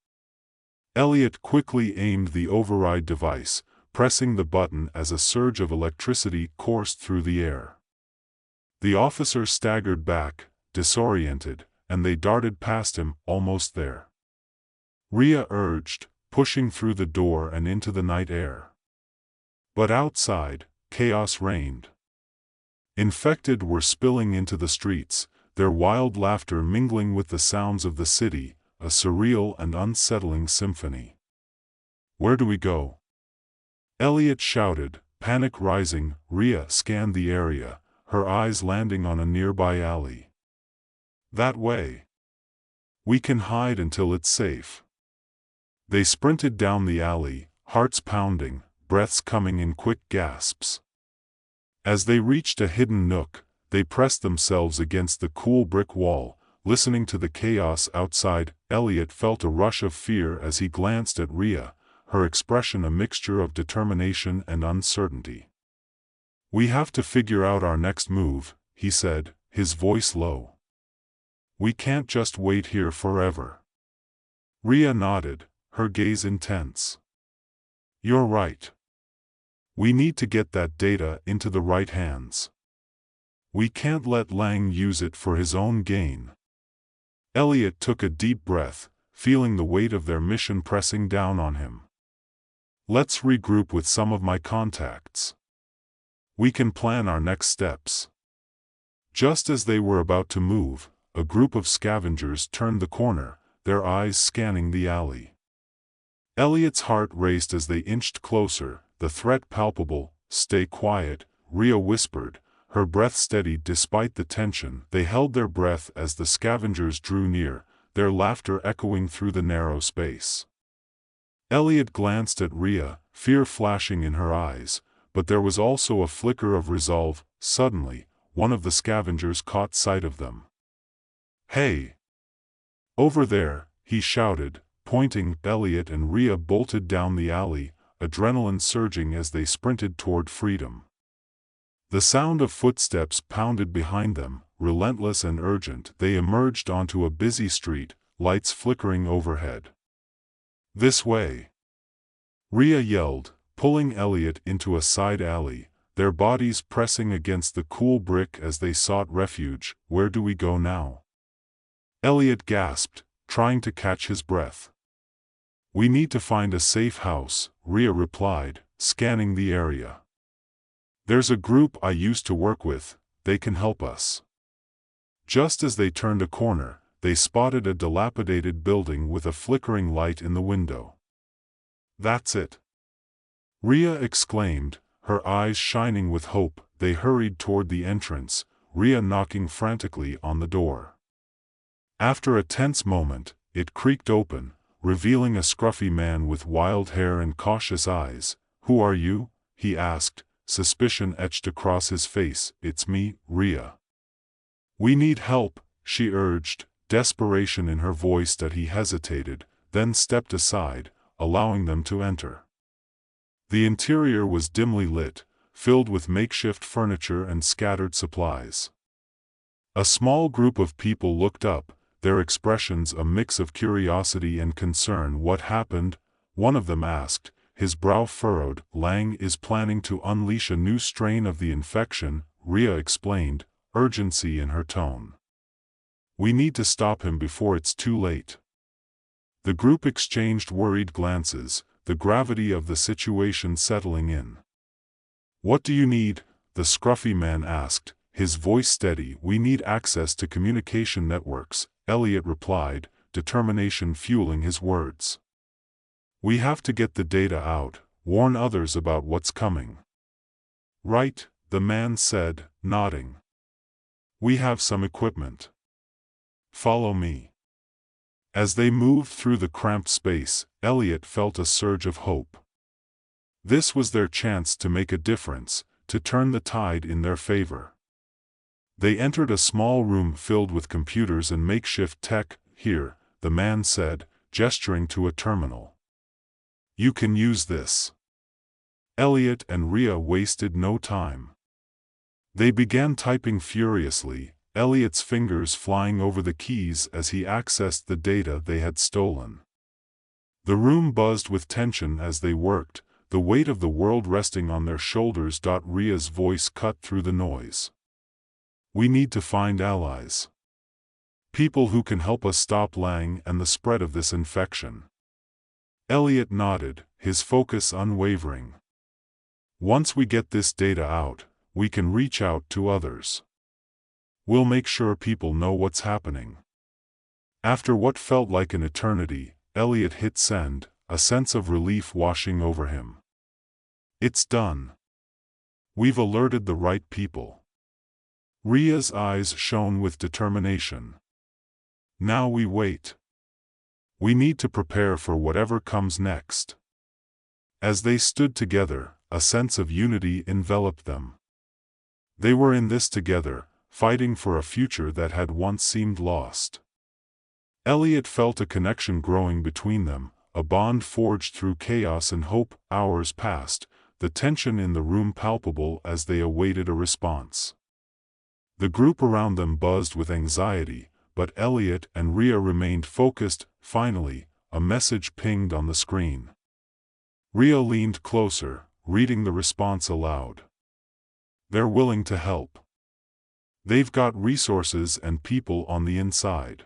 Elliot quickly aimed the override device, pressing the button as a surge of electricity coursed through the air. The officer staggered back, disoriented, and they darted past him, almost there. Rhea urged, pushing through the door and into the night air. But outside, chaos reigned. Infected were spilling into the streets, their wild laughter mingling with the sounds of the city, a surreal and unsettling symphony. "Where do we go?" Elliot shouted, panic rising. Rhea scanned the area, her eyes landing on a nearby alley. "That way. We can hide until it's safe." They sprinted down the alley, hearts pounding, breaths coming in quick gasps. As they reached a hidden nook, they pressed themselves against the cool brick wall, listening to the chaos outside. Elliot felt a rush of fear as he glanced at Rhea, her expression a mixture of determination and uncertainty. "We have to figure out our next move," he said, his voice low. "We can't just wait here forever." Rhea nodded, her gaze intense. "You're right. We need to get that data into the right hands. We can't let Lang use it for his own gain." Elliot took a deep breath, feeling the weight of their mission pressing down on him. "Let's regroup with some of my contacts. We can plan our next steps." Just as they were about to move, a group of scavengers turned the corner, their eyes scanning the alley. Elliot's heart raced as they inched closer, the threat palpable. "Stay quiet," Rhea whispered, her breath steady despite the tension. They held their breath as the scavengers drew near, their laughter echoing through the narrow space. Elliot glanced at Rhea, fear flashing in her eyes, but there was also a flicker of resolve. Suddenly, one of the scavengers caught sight of them. "Hey! Over there," he shouted, pointing. Elliot and Rhea bolted down the alley, adrenaline surging as they sprinted toward freedom. The sound of footsteps pounded behind them, relentless and urgent. They emerged onto a busy street, lights flickering overhead. "This way!" Rhea yelled, pulling Elliot into a side alley, their bodies pressing against the cool brick as they sought refuge. "Where do we go now?" Elliot gasped, trying to catch his breath. "We need to find a safe house," Rhea replied, scanning the area. "There's a group I used to work with, they can help us." Just as they turned a corner, they spotted a dilapidated building with a flickering light in the window. "That's it!" Rhea exclaimed, her eyes shining with hope. They hurried toward the entrance, Rhea knocking frantically on the door. After a tense moment, it creaked open, revealing a scruffy man with wild hair and cautious eyes. "Who are you?" he asked, suspicion etched across his face. "It's me, Rhea." "We need help," she urged, desperation in her voice. That he hesitated, then stepped aside, allowing them to enter. The interior was dimly lit, filled with makeshift furniture and scattered supplies. A small group of people looked up, their expressions a mix of curiosity and concern. "What happened?" one of them asked, his brow furrowed. "Lang is planning to unleash a new strain of the infection," Rhea explained, urgency in her tone. "We need to stop him before it's too late." The group exchanged worried glances, the gravity of the situation settling in. "What do you need?" the scruffy man asked, his voice steady. "We need access to communication networks," Elliot replied, determination fueling his words. "We have to get the data out, warn others about what's coming." "Right," the man said, nodding. "We have some equipment. Follow me." As they moved through the cramped space, Elliot felt a surge of hope. This was their chance to make a difference, to turn the tide in their favor. They entered a small room filled with computers and makeshift tech. Here, the man said, gesturing to a terminal. "You can use this." Elliot and Rhea wasted no time. They began typing furiously, Elliot's fingers flying over the keys as he accessed the data they had stolen. The room buzzed with tension as they worked, the weight of the world resting on their shoulders. Rhea's voice cut through the noise. "We need to find allies. People who can help us stop Lang and the spread of this infection." Elliot nodded, his focus unwavering. "Once we get this data out, we can reach out to others. We'll make sure people know what's happening." After what felt like an eternity, Elliot hit send, a sense of relief washing over him. "It's done. We've alerted the right people." Rhea's eyes shone with determination. "Now we wait. We need to prepare for whatever comes next." As they stood together, a sense of unity enveloped them. They were in this together, fighting for a future that had once seemed lost. Elliot felt a connection growing between them, a bond forged through chaos and hope. Hours passed, the tension in the room palpable as they awaited a response. The group around them buzzed with anxiety, but Elliot and Rhea remained focused. Finally, a message pinged on the screen. Rhea leaned closer, reading the response aloud. "They're willing to help. They've got resources and people on the inside."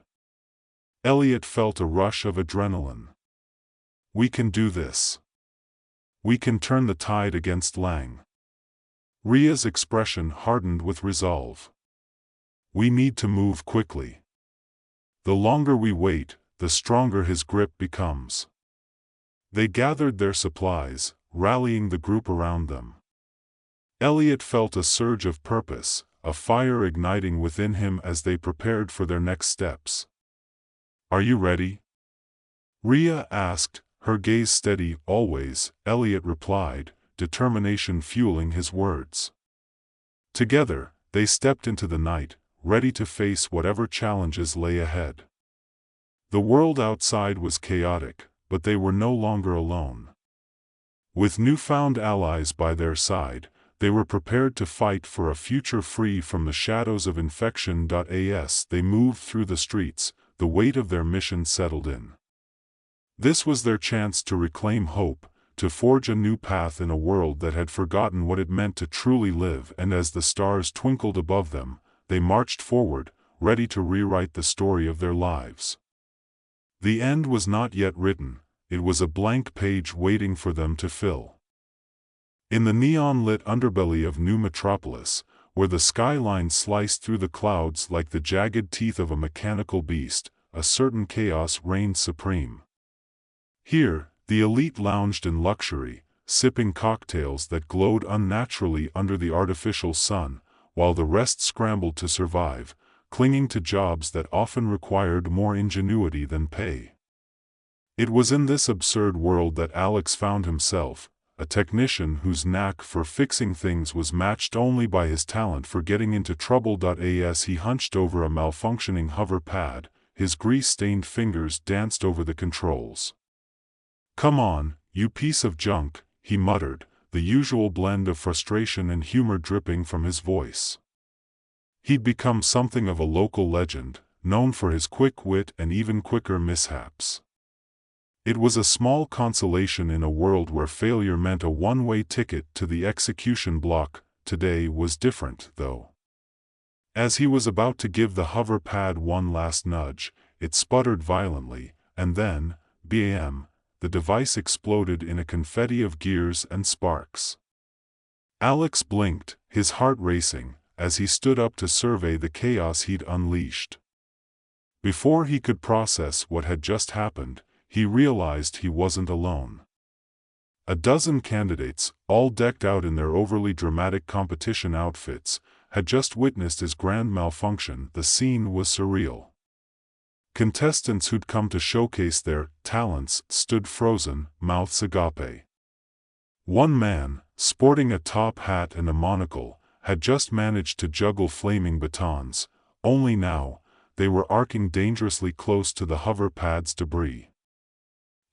Elliot felt a rush of adrenaline. "We can do this. We can turn the tide against Lang." Rhea's expression hardened with resolve. "We need to move quickly. The longer we wait, the stronger his grip becomes." They gathered their supplies, rallying the group around them. Elliot felt a surge of purpose, a fire igniting within him as they prepared for their next steps. "Are you ready?" Rhea asked, her gaze steady. "Always," Elliot replied, determination fueling his words. Together, they stepped into the night, ready to face whatever challenges lay ahead. The world outside was chaotic, but they were no longer alone. With newfound allies by their side, they were prepared to fight for a future free from the shadows of infection. As they moved through the streets, the weight of their mission settled in. This was their chance to reclaim hope, to forge a new path in a world that had forgotten what it meant to truly live. And as the stars twinkled above them, they marched forward, ready to rewrite the story of their lives. The end was not yet written, it was a blank page waiting for them to fill. In the neon-lit underbelly of New Metropolis, where the skyline sliced through the clouds like the jagged teeth of a mechanical beast, a certain chaos reigned supreme. Here, the elite lounged in luxury, sipping cocktails that glowed unnaturally under the artificial sun, while the rest scrambled to survive, clinging to jobs that often required more ingenuity than pay. It was in this absurd world that Alex found himself, a technician whose knack for fixing things was matched only by his talent for getting into trouble. As he hunched over a malfunctioning hover pad, his grease-stained fingers danced over the controls. "Come on, you piece of junk," he muttered, the usual blend of frustration and humor dripping from his voice. He'd become something of a local legend, known for his quick wit and even quicker mishaps. It was a small consolation in a world where failure meant a one-way ticket to the execution block. Today was different, though. As he was about to give the hover pad one last nudge, it sputtered violently, and then, bam, the device exploded in a confetti of gears and sparks. Alex blinked, his heart racing, as he stood up to survey the chaos he'd unleashed. Before he could process what had just happened, he realized he wasn't alone. A dozen candidates, all decked out in their overly dramatic competition outfits, had just witnessed his grand malfunction. The scene was surreal. Contestants who'd come to showcase their talents stood frozen, mouths agape. One man, sporting a top hat and a monocle, had just managed to juggle flaming batons, only now, they were arcing dangerously close to the hover pad's debris.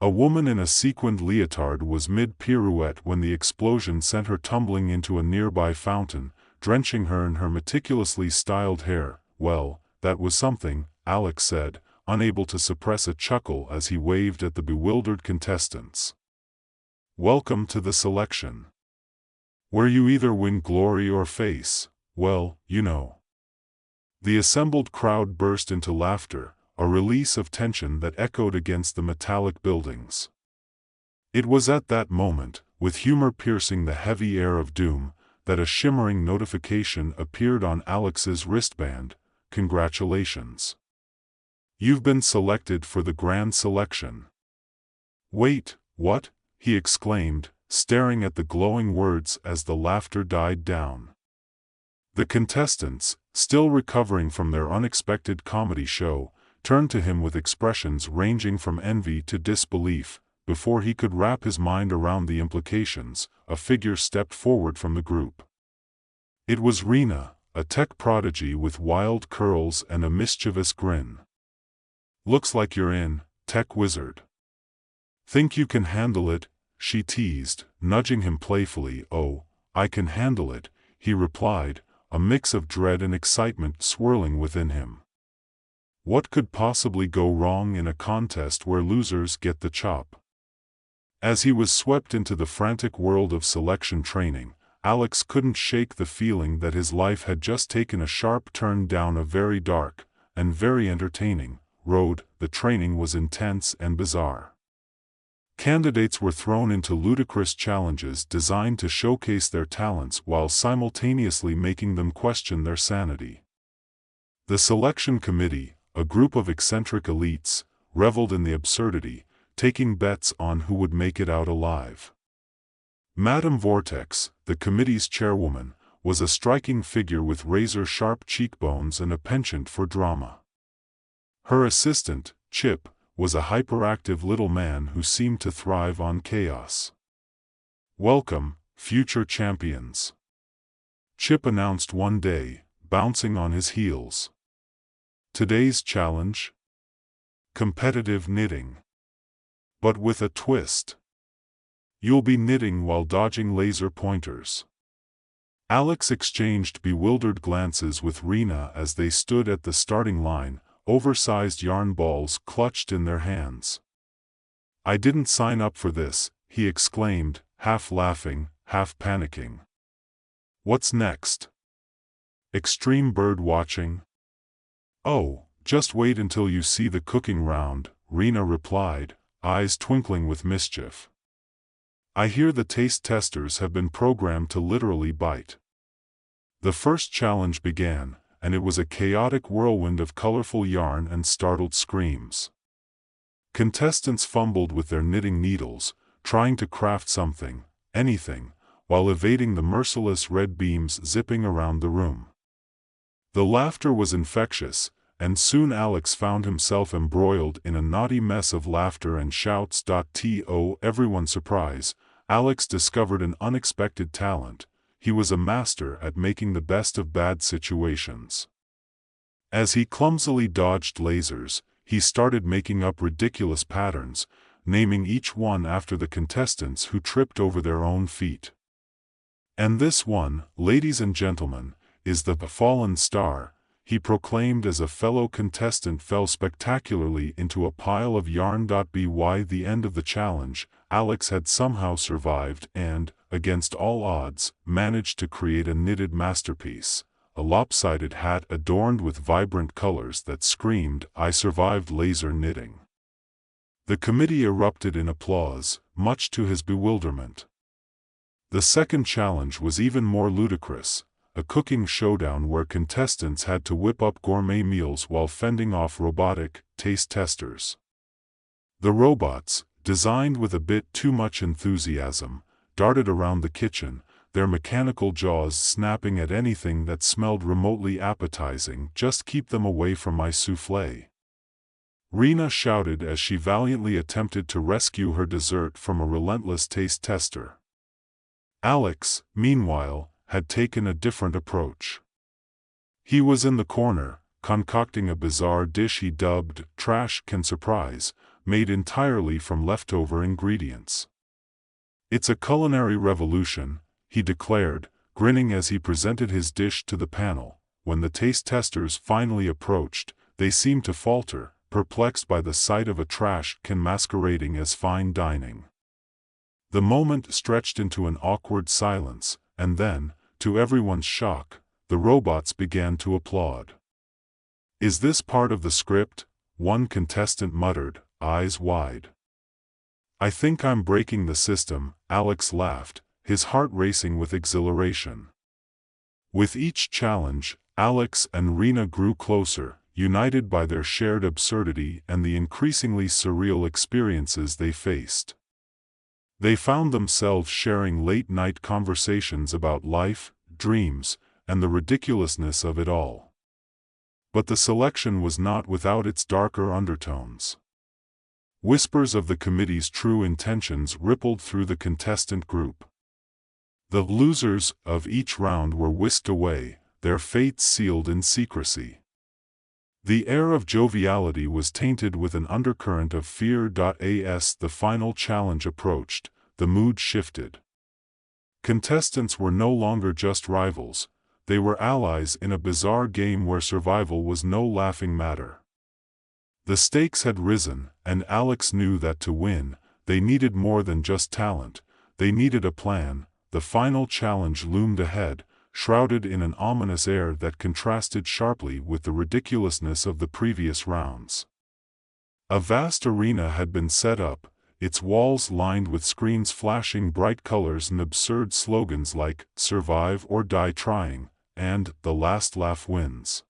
A woman in a sequined leotard was mid-pirouette when the explosion sent her tumbling into a nearby fountain, drenching her in her meticulously styled hair. "Well, that was something," Alex said, unable to suppress a chuckle as he waved at the bewildered contestants. "Welcome to the selection, where you either win glory or face, well, you know." The assembled crowd burst into laughter, a release of tension that echoed against the metallic buildings. It was at that moment, with humor piercing the heavy air of doom, that a shimmering notification appeared on Alex's wristband. "Congratulations. You've been selected for the grand selection." "Wait, what?" he exclaimed, staring at the glowing words as the laughter died down. The contestants, still recovering from their unexpected comedy show, turned to him with expressions ranging from envy to disbelief. Before he could wrap his mind around the implications, a figure stepped forward from the group. It was Rena, a tech prodigy with wild curls and a mischievous grin. "Looks like you're in, tech wizard. Think you can handle it?" she teased, nudging him playfully. "Oh, I can handle it," he replied, a mix of dread and excitement swirling within him. What could possibly go wrong in a contest where losers get the chop? As he was swept into the frantic world of selection training, Alex couldn't shake the feeling that his life had just taken a sharp turn down a very dark, and very entertaining, road. The training was intense and bizarre. Candidates were thrown into ludicrous challenges designed to showcase their talents while simultaneously making them question their sanity. The selection committee, a group of eccentric elites, reveled in the absurdity, taking bets on who would make it out alive. Madame Vortex, the committee's chairwoman, was a striking figure with razor-sharp cheekbones and a penchant for drama. Her assistant, Chip, was a hyperactive little man who seemed to thrive on chaos. "Welcome, future champions," Chip announced one day, bouncing on his heels. "Today's challenge? Competitive knitting. But with a twist. You'll be knitting while dodging laser pointers." Alex exchanged bewildered glances with Rena as they stood at the starting line, oversized yarn balls clutched in their hands. "I didn't sign up for this," he exclaimed, half laughing, half panicking. "What's next? Extreme bird watching?" "Oh, just wait until you see the cooking round," Rena replied, eyes twinkling with mischief. "I hear the taste testers have been programmed to literally bite." The first challenge began, and it was a chaotic whirlwind of colorful yarn and startled screams. Contestants fumbled with their knitting needles, trying to craft something, anything, while evading the merciless red beams zipping around the room. The laughter was infectious, and soon Alex found himself embroiled in a naughty mess of laughter and shouts. To everyone's surprise, Alex discovered an unexpected talent. He was a master at making the best of bad situations. As he clumsily dodged lasers, he started making up ridiculous patterns, naming each one after the contestants who tripped over their own feet. "And this one, ladies and gentlemen, is the fallen star," he proclaimed as a fellow contestant fell spectacularly into a pile of yarn. By the end of the challenge, Alex had somehow survived and, against all odds, managed to create a knitted masterpiece, a lopsided hat adorned with vibrant colors that screamed, "I survived laser knitting." The committee erupted in applause, much to his bewilderment. The second challenge was even more ludicrous, a cooking showdown where contestants had to whip up gourmet meals while fending off robotic taste testers. The robots, designed with a bit too much enthusiasm, darted around the kitchen, their mechanical jaws snapping at anything that smelled remotely appetizing. "Just keep them away from my soufflé," Rena shouted as she valiantly attempted to rescue her dessert from a relentless taste tester. Alex, meanwhile, had taken a different approach. He was in the corner, concocting a bizarre dish he dubbed Trash Can Surprise, made entirely from leftover ingredients. "It's a culinary revolution," he declared, grinning as he presented his dish to the panel. When the taste testers finally approached, they seemed to falter, perplexed by the sight of a trash can masquerading as fine dining. The moment stretched into an awkward silence, and then, to everyone's shock, the robots began to applaud. "Is this part of the script?" one contestant muttered, eyes wide. "I think I'm breaking the system," Alex laughed, his heart racing with exhilaration. With each challenge, Alex and Rena grew closer, united by their shared absurdity and the increasingly surreal experiences they faced. They found themselves sharing late-night conversations about life, dreams, and the ridiculousness of it all. But the selection was not without its darker undertones. Whispers of the committee's true intentions rippled through the contestant group. The losers of each round were whisked away, their fates sealed in secrecy. The air of joviality was tainted with an undercurrent of fear. As the final challenge approached, the mood shifted. Contestants were no longer just rivals, they were allies in a bizarre game where survival was no laughing matter. The stakes had risen, and Alex knew that to win, they needed more than just talent, they needed a plan. The final challenge loomed ahead, shrouded in an ominous air that contrasted sharply with the ridiculousness of the previous rounds. A vast arena had been set up, its walls lined with screens flashing bright colors and absurd slogans like, "Survive or die trying," and "The last laugh wins."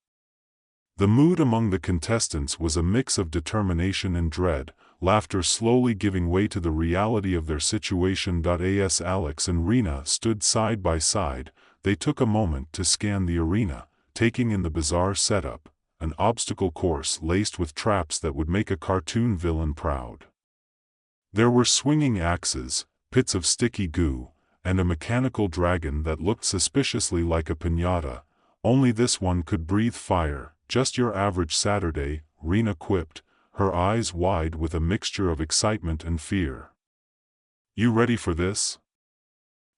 The mood among the contestants was a mix of determination and dread, laughter slowly giving way to the reality of their situation. As Alex and Rena stood side by side, they took a moment to scan the arena, taking in the bizarre setup, an obstacle course laced with traps that would make a cartoon villain proud. There were swinging axes, pits of sticky goo, and a mechanical dragon that looked suspiciously like a piñata. "Only this one could breathe fire, just your average Saturday," Rena quipped, her eyes wide with a mixture of excitement and fear. "You ready for this?"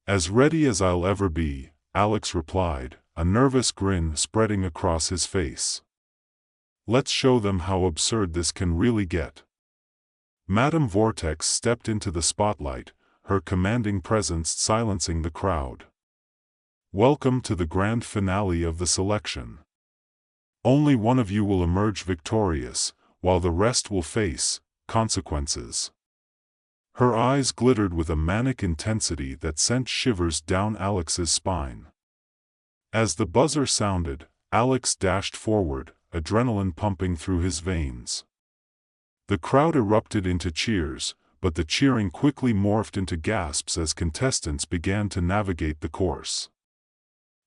"As ready as I'll ever be," Alex replied, a nervous grin spreading across his face. "Let's show them how absurd this can really get." Madame Vortex stepped into the spotlight, her commanding presence silencing the crowd. "Welcome to the grand finale of the selection. Only one of you will emerge victorious, while the rest will face consequences." Her eyes glittered with a manic intensity that sent shivers down Alex's spine. As the buzzer sounded, Alex dashed forward, adrenaline pumping through his veins. The crowd erupted into cheers, but the cheering quickly morphed into gasps as contestants began to navigate the course.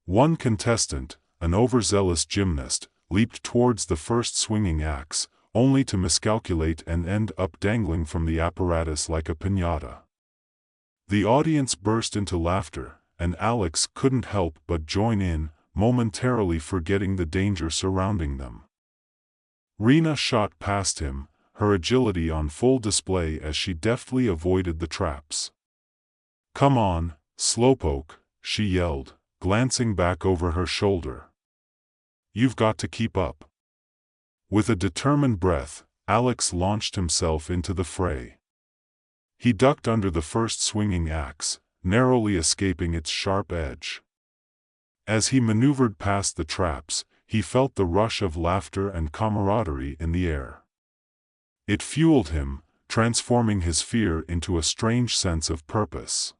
One contestant, an overzealous gymnast, leaped towards the first swinging axe, only to miscalculate and end up dangling from the apparatus like a piñata. The audience burst into laughter, and Alex couldn't help but join in, momentarily forgetting the danger surrounding them. Rena shot past him, her agility on full display as she deftly avoided the traps. "Come on, slowpoke," she yelled, glancing back over her shoulder. "You've got to keep up." With a determined breath, Alex launched himself into the fray. He ducked under the first swinging axe, narrowly escaping its sharp edge. As he maneuvered past the traps, he felt the rush of laughter and camaraderie in the air. It fueled him, transforming his fear into a strange sense of purpose.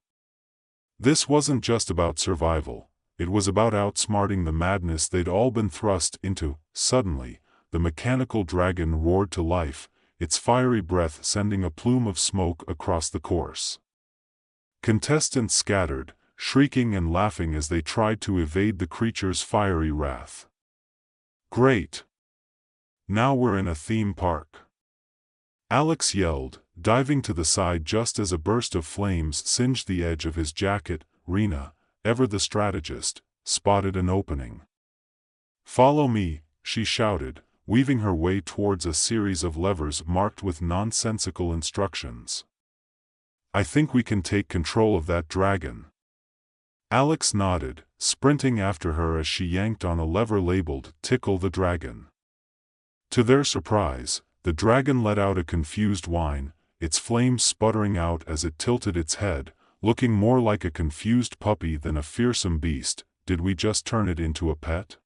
This wasn't just about survival, it was about outsmarting the madness they'd all been thrust into. Suddenly, the mechanical dragon roared to life, its fiery breath sending a plume of smoke across the course. Contestants scattered, shrieking and laughing as they tried to evade the creature's fiery wrath. "Great! Now we're in a theme park!" Alex yelled, diving to the side just as a burst of flames singed the edge of his jacket. Rena, ever the strategist, spotted an opening. "Follow me," she shouted, weaving her way towards a series of levers marked with nonsensical instructions. "I think we can take control of that dragon." Alex nodded, sprinting after her as she yanked on a lever labeled "Tickle the Dragon." To their surprise, the dragon let out a confused whine, its flames sputtering out as it tilted its head, looking more like a confused puppy than a fearsome beast. "Did we just turn it into a pet?"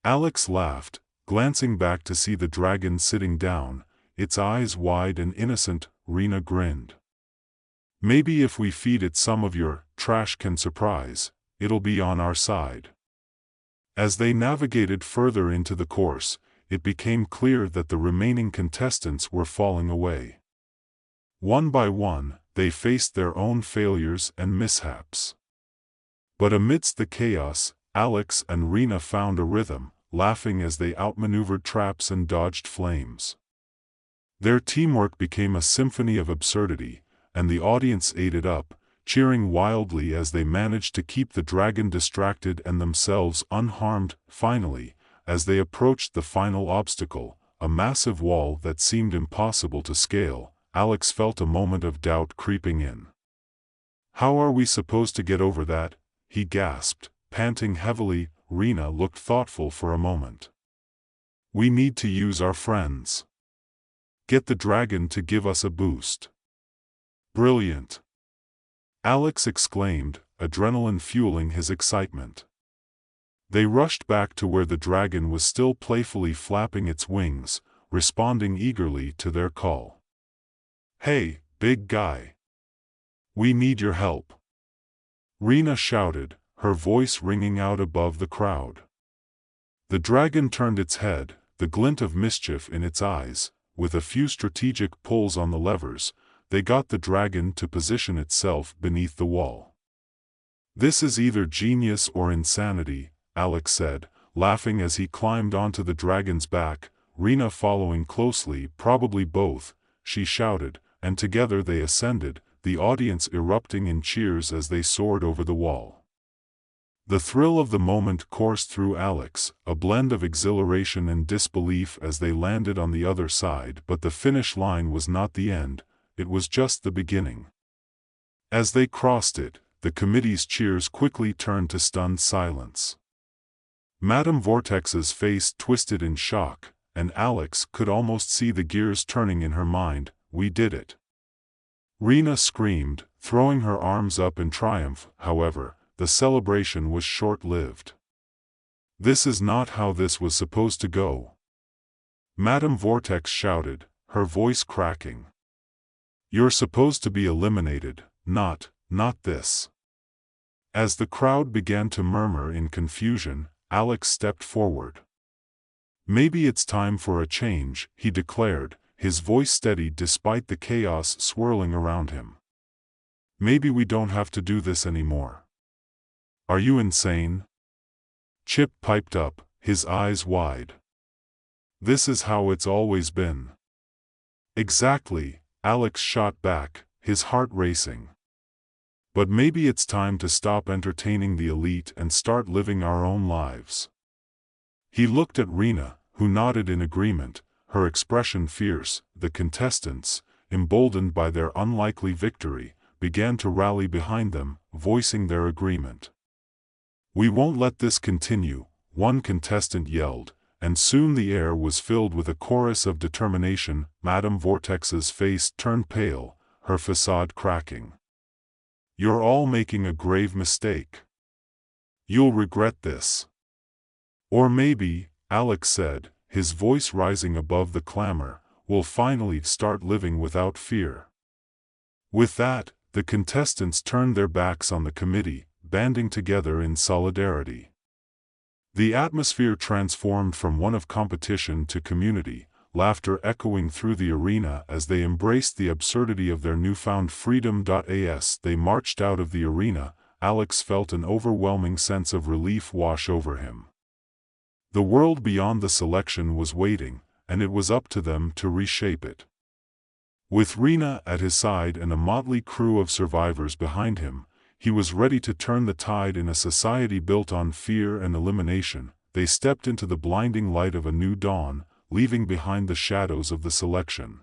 Alex laughed, glancing back to see the dragon sitting down, its eyes wide and innocent. Rena grinned. "Maybe if we feed it some of your trash can surprise, it'll be on our side." As they navigated further into the course, it became clear that the remaining contestants were falling away. One by one, they faced their own failures and mishaps. But amidst the chaos, Alex and Rena found a rhythm, laughing as they outmaneuvered traps and dodged flames. Their teamwork became a symphony of absurdity, and the audience ate it up, cheering wildly as they managed to keep the dragon distracted and themselves unharmed. Finally, as they approached the final obstacle, a massive wall that seemed impossible to scale, Alex felt a moment of doubt creeping in. "How are we supposed to get over that?" he gasped, panting heavily. Rena looked thoughtful for a moment. "We need to use our friends. Get the dragon to give us a boost." "Brilliant!" Alex exclaimed, adrenaline fueling his excitement. They rushed back to where the dragon was still playfully flapping its wings, responding eagerly to their call. "Hey, big guy! We need your help!" Rena shouted, her voice ringing out above the crowd. The dragon turned its head, the glint of mischief in its eyes. With a few strategic pulls on the levers, they got the dragon to position itself beneath the wall. "This is either genius or insanity," Alex said, laughing as he climbed onto the dragon's back, Rena following closely. "Probably both," she shouted, and together they ascended, the audience erupting in cheers as they soared over the wall. The thrill of the moment coursed through Alex, a blend of exhilaration and disbelief as they landed on the other side. But the finish line was not the end, it was just the beginning. As they crossed it, the committee's cheers quickly turned to stunned silence. Madame Vortex's face twisted in shock, and Alex could almost see the gears turning in her mind. "We did it!" Rena screamed, throwing her arms up in triumph. However, the celebration was short-lived. "This is not how this was supposed to go," Madame Vortex shouted, her voice cracking. "You're supposed to be eliminated, not this." As the crowd began to murmur in confusion, Alex stepped forward. "Maybe it's time for a change," he declared, his voice steady despite the chaos swirling around him. "Maybe we don't have to do this anymore." "Are you insane?" Chip piped up, his eyes wide. "This is how it's always been." "Exactly," Alex shot back, his heart racing. "But maybe it's time to stop entertaining the elite and start living our own lives." He looked at Rena, who nodded in agreement, her expression fierce. The contestants, emboldened by their unlikely victory, began to rally behind them, voicing their agreement. "We won't let this continue," one contestant yelled, and soon the air was filled with a chorus of determination. Madame Vortex's face turned pale, her facade cracking. "You're all making a grave mistake. You'll regret this." "Or maybe," Alex said, his voice rising above the clamor, "we'll finally start living without fear." With that, the contestants turned their backs on the committee, banding together in solidarity. The atmosphere transformed from one of competition to community, laughter echoing through the arena as they embraced the absurdity of their newfound freedom. As they marched out of the arena, Alex felt an overwhelming sense of relief wash over him. The world beyond the selection was waiting, and it was up to them to reshape it. With Rena at his side and a motley crew of survivors behind him, he was ready to turn the tide in a society built on fear and elimination. they stepped into the blinding light of a new dawn, leaving behind the shadows of the selection.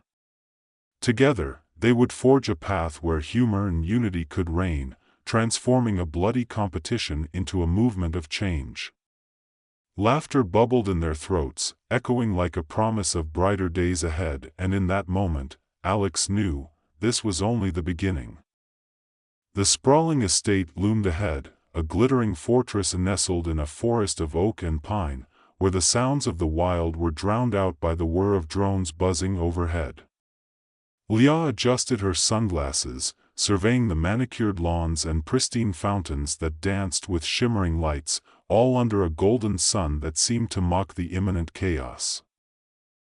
Together, they would forge a path where humor and unity could reign, transforming a bloody competition into a movement of change. Laughter bubbled in their throats, echoing like a promise of brighter days ahead, and in that moment, Alex knew, this was only the beginning. The sprawling estate loomed ahead, a glittering fortress nestled in a forest of oak and pine, where the sounds of the wild were drowned out by the whir of drones buzzing overhead. Leah adjusted her sunglasses, surveying the manicured lawns and pristine fountains that danced with shimmering lights, all under a golden sun that seemed to mock the imminent chaos.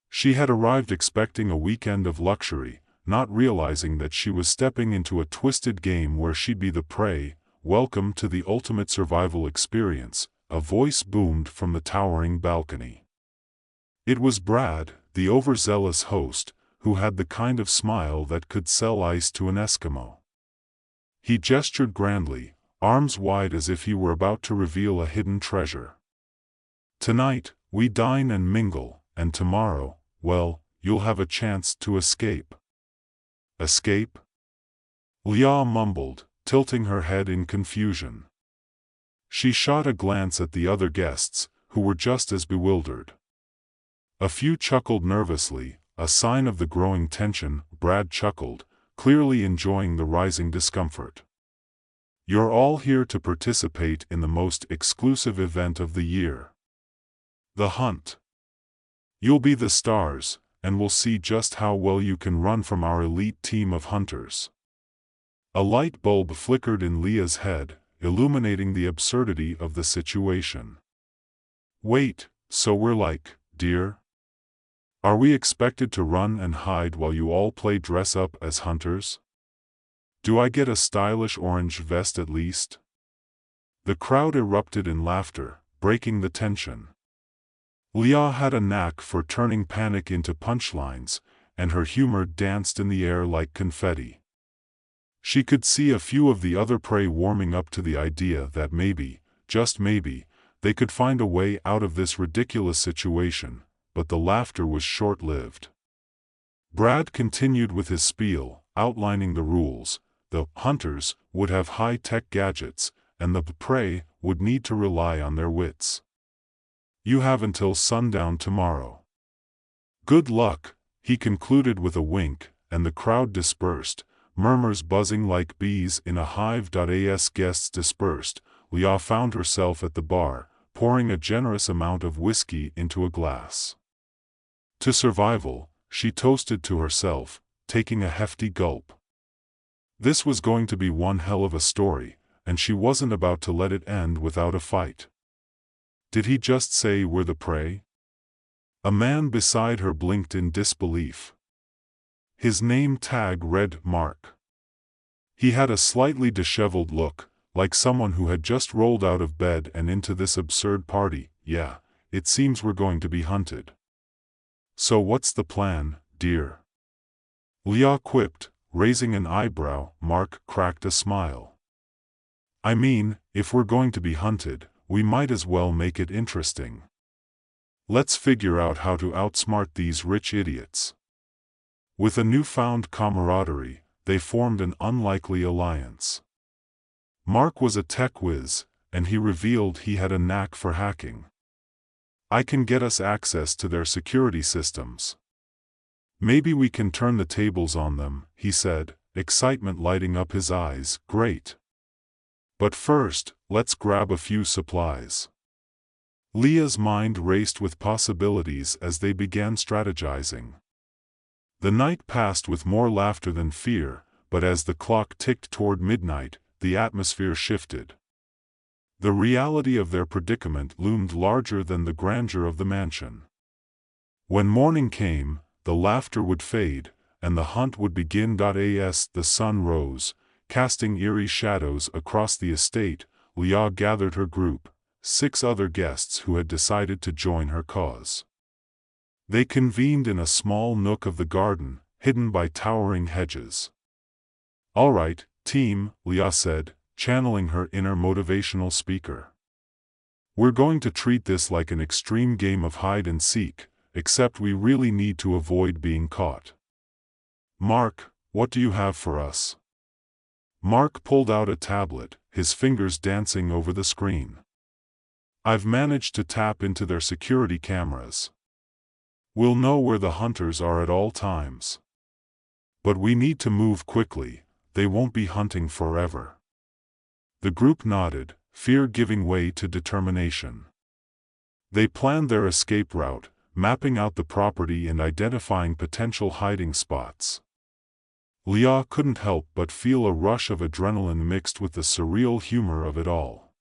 She had arrived expecting a weekend of luxury, not realizing that she was stepping into a twisted game where she'd be the prey. "Welcome to the ultimate survival experience," a voice boomed from the towering balcony. It was Brad, the overzealous host, who had the kind of smile that could sell ice to an Eskimo. He gestured grandly, arms wide as if he were about to reveal a hidden treasure. "Tonight, we dine and mingle, and tomorrow, well, you'll have a chance to escape." "Escape?" Leah mumbled, tilting her head in confusion. She shot a glance at the other guests, who were just as bewildered. A few chuckled nervously, a sign of the growing tension. Brad chuckled, clearly enjoying the rising discomfort. "You're all here to participate in the most exclusive event of the year. The hunt. You'll be the stars, and we'll see just how well you can run from our elite team of hunters." A light bulb flickered in Leah's head, illuminating the absurdity of the situation. "Wait, so we're like, dear? Are we expected to run and hide while you all play dress-up as hunters? Do I get a stylish orange vest at least?" The crowd erupted in laughter, breaking the tension. Leah had a knack for turning panic into punchlines, and her humor danced in the air like confetti. She could see a few of the other prey warming up to the idea that maybe, just maybe, they could find a way out of this ridiculous situation, but the laughter was short-lived. Brad continued with his spiel, outlining the rules. The hunters would have high-tech gadgets, and the prey would need to rely on their wits. "You have until sundown tomorrow. Good luck," he concluded with a wink, and the crowd dispersed, murmurs buzzing like bees in a hive. As guests dispersed, Leah found herself at the bar, pouring a generous amount of whiskey into a glass. To survival, she toasted to herself, taking a hefty gulp. This was going to be one hell of a story, and she wasn't about to let it end without a fight. "Did he just say we're the prey?" A man beside her blinked in disbelief. His name tag read Mark. He had a slightly disheveled look, like someone who had just rolled out of bed and into this absurd party. "Yeah, it seems we're going to be hunted. So what's the plan, dear?" Leah quipped, raising an eyebrow. Mark cracked a smile. "I mean, if we're going to be hunted, we might as well make it interesting. Let's figure out how to outsmart these rich idiots." With a newfound camaraderie, they formed an unlikely alliance. Mark was a tech whiz, and he revealed he had a knack for hacking. "I can get us access to their security systems. Maybe we can turn the tables on them," he said, excitement lighting up his eyes. "Great. But first, let's grab a few supplies." Leah's mind raced with possibilities as they began strategizing. The night passed with more laughter than fear, but as the clock ticked toward midnight, the atmosphere shifted. The reality of their predicament loomed larger than the grandeur of the mansion. When morning came, the laughter would fade, and the hunt would begin. As the sun rose, casting eerie shadows across the estate, Leah gathered her group, 6 other guests who had decided to join her cause. They convened in a small nook of the garden, hidden by towering hedges. "All right, team," Leah said, channeling her inner motivational speaker. We're going to treat this like an extreme game of hide and seek, except we really need to avoid being caught. Mark, what do you have for us? Mark pulled out a tablet, his fingers dancing over the screen. I've managed to tap into their security cameras. We'll know where the hunters are at all times. But we need to move quickly, they won't be hunting forever. The group nodded, fear giving way to determination. They planned their escape route, mapping out the property and identifying potential hiding spots. Leah couldn't help but feel a rush of adrenaline mixed with the surreal humor of it all.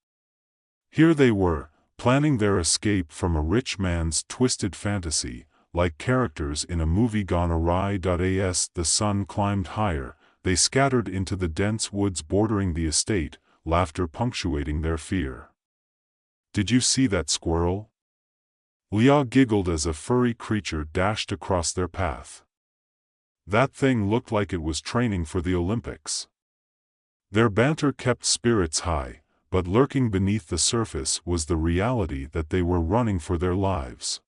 Here they were, planning their escape from a rich man's twisted fantasy, like characters in a movie gone awry. As the sun climbed higher, they scattered into the dense woods bordering the estate, laughter punctuating their fear. Did you see that squirrel? Leah giggled as a furry creature dashed across their path. That thing looked like it was training for the Olympics. Their banter kept spirits high, but lurking beneath the surface was the reality that they were running for their lives.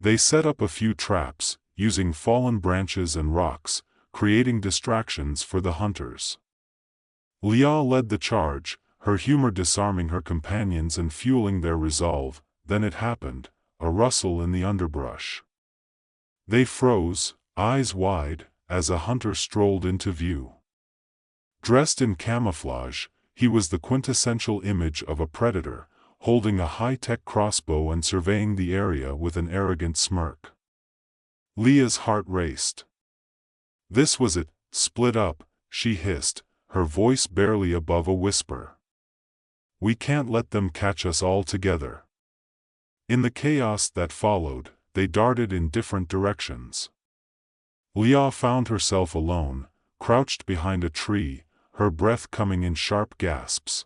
They set up a few traps, using fallen branches and rocks, creating distractions for the hunters. Leah led the charge, her humor disarming her companions and fueling their resolve. Then it happened, a rustle in the underbrush. They froze, eyes wide, as a hunter strolled into view. Dressed in camouflage, he was the quintessential image of a predator, holding a high-tech crossbow and surveying the area with an arrogant smirk. Leah's heart raced. This was it, split up, she hissed, her voice barely above a whisper. We can't let them catch us all together. In the chaos that followed, they darted in different directions. Leah found herself alone, crouched behind a tree, her breath coming in sharp gasps.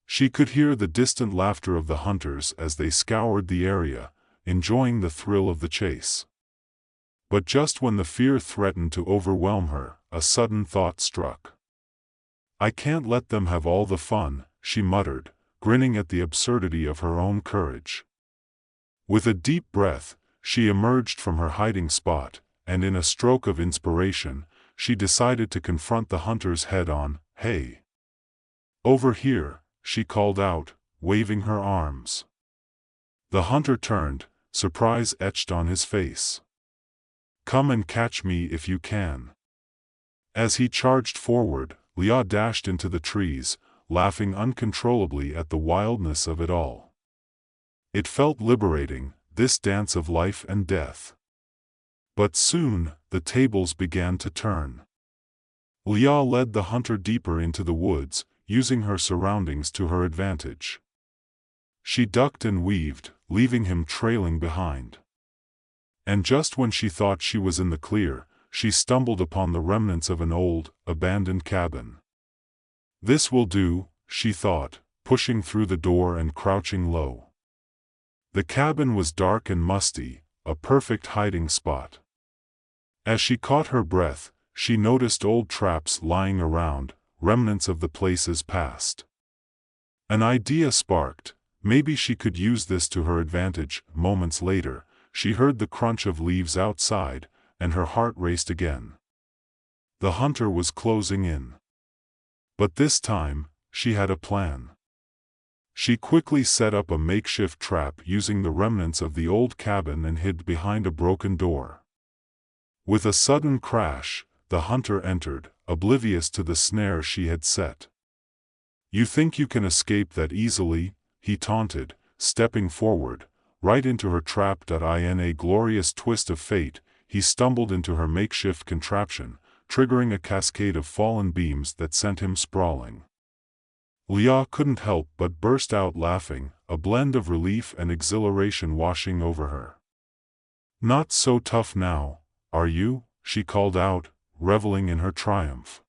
She could hear the distant laughter of the hunters as they scoured the area, enjoying the thrill of the chase. But just when the fear threatened to overwhelm her, a sudden thought struck. I can't let them have all the fun, she muttered, grinning at the absurdity of her own courage. With a deep breath, she emerged from her hiding spot, and in a stroke of inspiration, she decided to confront the hunters head-on. Hey! Over here, she called out, waving her arms. The hunter turned, surprise etched on his face. Come and catch me if you can. As he charged forward, Leah dashed into the trees, laughing uncontrollably at the wildness of it all. It felt liberating, this dance of life and death. But soon, the tables began to turn. Leah led the hunter deeper into the woods, using her surroundings to her advantage. She ducked and weaved, leaving him trailing behind. And just when she thought she was in the clear, she stumbled upon the remnants of an old, abandoned cabin. This will do, she thought, pushing through the door and crouching low. The cabin was dark and musty, a perfect hiding spot. As she caught her breath, she noticed old traps lying around, remnants of the place's past. An idea sparked, maybe she could use this to her advantage. Moments later, she heard the crunch of leaves outside, and her heart raced again. The hunter was closing in. But this time, she had a plan. She quickly set up a makeshift trap using the remnants of the old cabin and hid behind a broken door. With a sudden crash, the hunter entered, oblivious to the snare she had set. You think you can escape that easily? He taunted, stepping forward, right into her trap. In a glorious twist of fate, he stumbled into her makeshift contraption, triggering a cascade of fallen beams that sent him sprawling. Leah couldn't help but burst out laughing, a blend of relief and exhilaration washing over her. Not so tough now, are you? She called out, reveling in her triumph.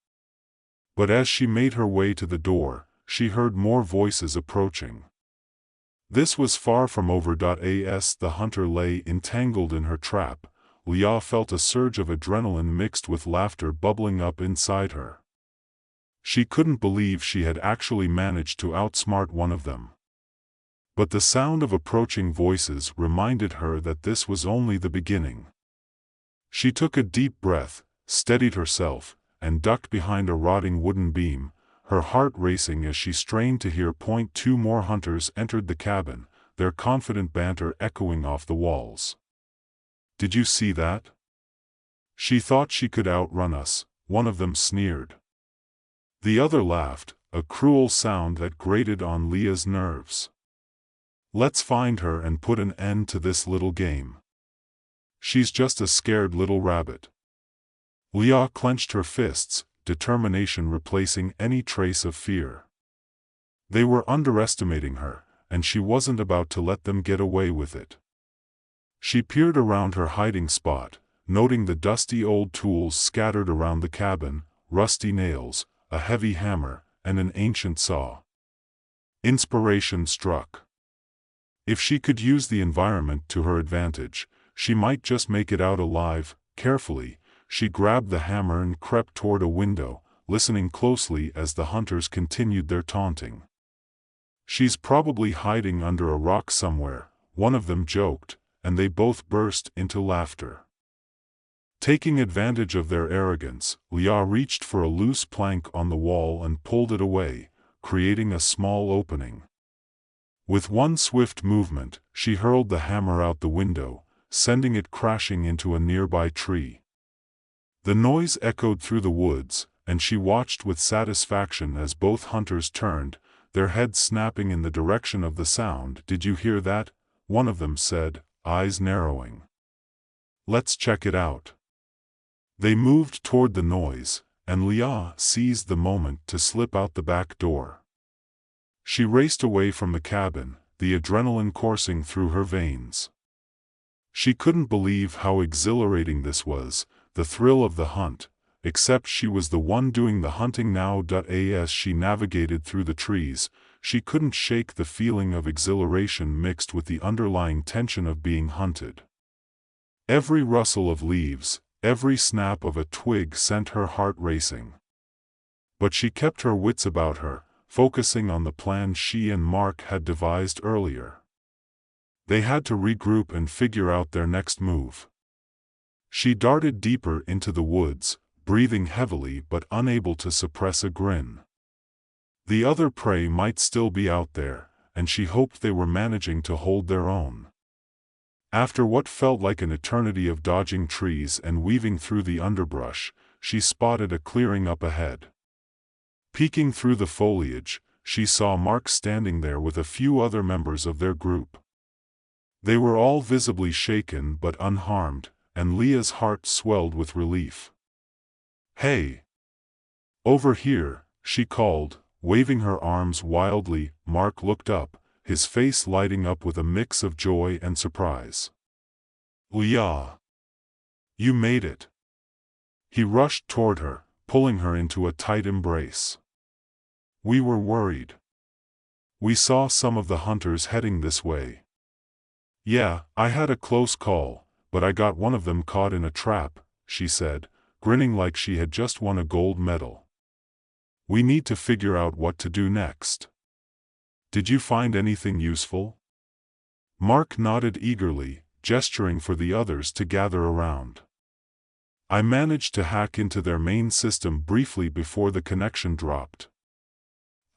But as she made her way to the door, she heard more voices approaching. This was far from over. As the hunter lay entangled in her trap, Leah felt a surge of adrenaline mixed with laughter bubbling up inside her. She couldn't believe she had actually managed to outsmart one of them. But the sound of approaching voices reminded her that this was only the beginning. She took a deep breath, steadied herself, and ducked behind a rotting wooden beam, her heart racing as she strained to hear. 2 more hunters entered the cabin, their confident banter echoing off the walls. "Did you see that? She thought she could outrun us," one of them sneered. The other laughed, a cruel sound that grated on Leah's nerves. "Let's find her and put an end to this little game. She's just a scared little rabbit." Leah clenched her fists, determination replacing any trace of fear. They were underestimating her, and she wasn't about to let them get away with it. She peered around her hiding spot, noting the dusty old tools scattered around the cabin, rusty nails, a heavy hammer, and an ancient saw. Inspiration struck. If she could use the environment to her advantage, she might just make it out alive. Carefully, she grabbed the hammer and crept toward a window, listening closely as the hunters continued their taunting. "She's probably hiding under a rock somewhere," one of them joked, and they both burst into laughter. Taking advantage of their arrogance, Leah reached for a loose plank on the wall and pulled it away, creating a small opening. With one swift movement, she hurled the hammer out the window, sending it crashing into a nearby tree. The noise echoed through the woods, and she watched with satisfaction as both hunters turned, their heads snapping in the direction of the sound. "Did you hear that?" one of them said, eyes narrowing. "Let's check it out." They moved toward the noise, and Leah seized the moment to slip out the back door. She raced away from the cabin, the adrenaline coursing through her veins. She couldn't believe how exhilarating this was, the thrill of the hunt, except she was the one doing the hunting now. As she navigated through the trees, she couldn't shake the feeling of exhilaration mixed with the underlying tension of being hunted. Every rustle of leaves, every snap of a twig sent her heart racing. But she kept her wits about her, focusing on the plan she and Mark had devised earlier. They had to regroup and figure out their next move. She darted deeper into the woods, breathing heavily but unable to suppress a grin. The other prey might still be out there, and she hoped they were managing to hold their own. After what felt like an eternity of dodging trees and weaving through the underbrush, she spotted a clearing up ahead. Peeking through the foliage, she saw Mark standing there with a few other members of their group. They were all visibly shaken but unharmed, and Leah's heart swelled with relief. "Hey! Over here," she called, waving her arms wildly. Mark looked up, his face lighting up with a mix of joy and surprise. "Leah! You made it!" He rushed toward her, pulling her into a tight embrace. "We were worried. We saw some of the hunters heading this way." "Yeah, I had a close call, but I got one of them caught in a trap," she said, grinning like she had just won a gold medal. "We need to figure out what to do next. Did you find anything useful?" Mark nodded eagerly, gesturing for the others to gather around. "I managed to hack into their main system briefly before the connection dropped.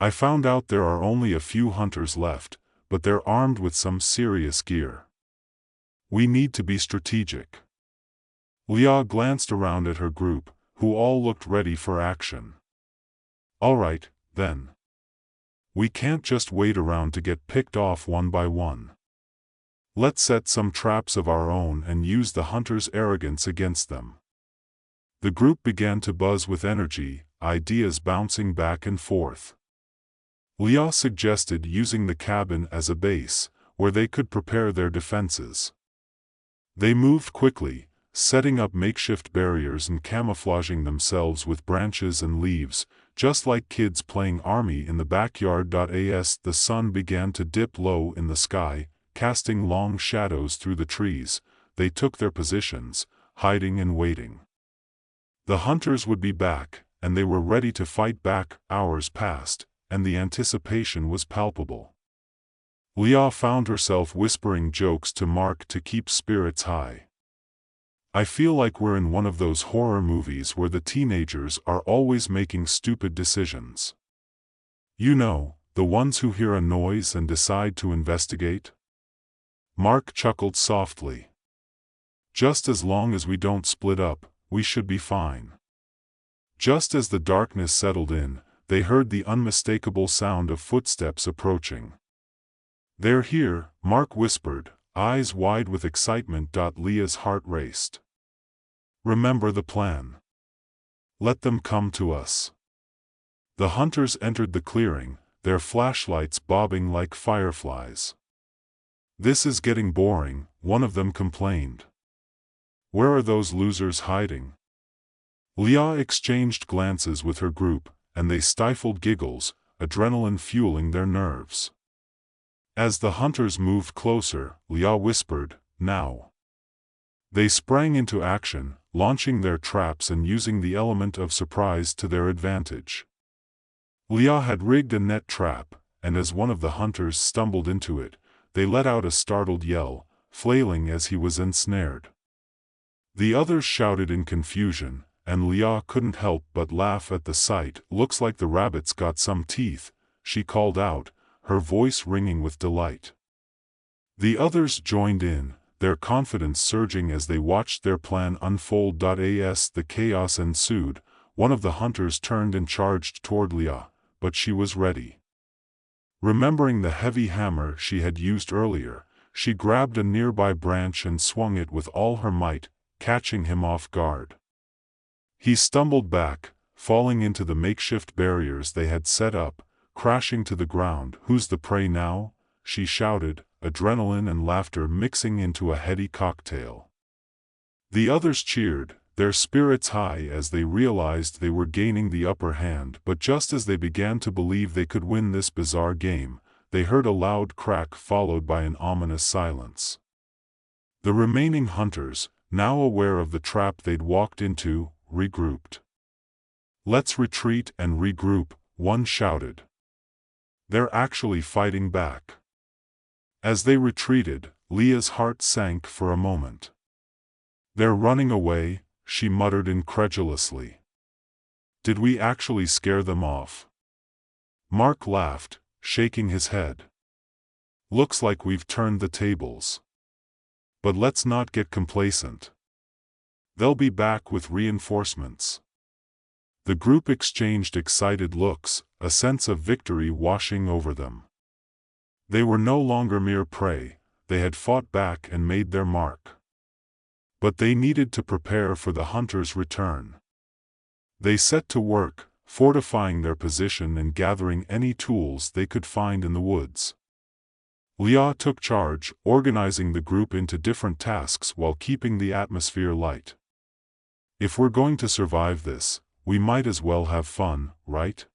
I found out there are only a few hunters left, but they're armed with some serious gear. We need to be strategic." Leah glanced around at her group, who all looked ready for action. "All right, then. We can't just wait around to get picked off one by one. Let's set some traps of our own and use the hunters' arrogance against them." The group began to buzz with energy, ideas bouncing back and forth. Leah suggested using the cabin as a base, where they could prepare their defenses. They moved quickly, setting up makeshift barriers and camouflaging themselves with branches and leaves, just like kids playing army in the backyard. As the sun began to dip low in the sky, casting long shadows through the trees, they took their positions, hiding and waiting. The hunters would be back, and they were ready to fight back. Hours passed, and the anticipation was palpable. Leah found herself whispering jokes to Mark to keep spirits high. I feel like we're in one of those horror movies where the teenagers are always making stupid decisions. You know, the ones who hear a noise and decide to investigate? Mark chuckled softly. Just as long as we don't split up, we should be fine. Just as the darkness settled in, they heard the unmistakable sound of footsteps approaching. "They're here," Mark whispered, eyes wide with excitement. Leah's heart raced. "Remember the plan. Let them come to us." The hunters entered the clearing, their flashlights bobbing like fireflies. "This is getting boring," one of them complained. "Where are those losers hiding?" Leah exchanged glances with her group, and they stifled giggles, adrenaline fueling their nerves. As the hunters moved closer, Leah whispered, "Now." They sprang into action, launching their traps and using the element of surprise to their advantage. Leah had rigged a net trap, and as one of the hunters stumbled into it, they let out a startled yell, flailing as he was ensnared. The others shouted in confusion, and Leah couldn't help but laugh at the sight. "Looks like the rabbit's got some teeth," she called out, her voice ringing with delight. The others joined in, their confidence surging as they watched their plan unfold. As the chaos ensued, one of the hunters turned and charged toward Leah, but she was ready. Remembering the heavy hammer she had used earlier, she grabbed a nearby branch and swung it with all her might, catching him off guard. He stumbled back, falling into the makeshift barriers they had set up, crashing to the ground. "Who's the prey now?" she shouted, adrenaline and laughter mixing into a heady cocktail. The others cheered, their spirits high as they realized they were gaining the upper hand. But just as they began to believe they could win this bizarre game, they heard a loud crack followed by an ominous silence. The remaining hunters, now aware of the trap they'd walked into, regrouped. "Let's retreat and regroup," one shouted. "They're actually fighting back." As they retreated, Leah's heart sank for a moment. "They're running away," she muttered incredulously. "Did we actually scare them off?" Mark laughed, shaking his head. "Looks like we've turned the tables. But let's not get complacent. They'll be back with reinforcements." The group exchanged excited looks, a sense of victory washing over them. They were no longer mere prey, they had fought back and made their mark. But they needed to prepare for the hunters' return. They set to work, fortifying their position and gathering any tools they could find in the woods. Leah took charge, organizing the group into different tasks while keeping the atmosphere light. "If we're going to survive this, we might as well have fun, right?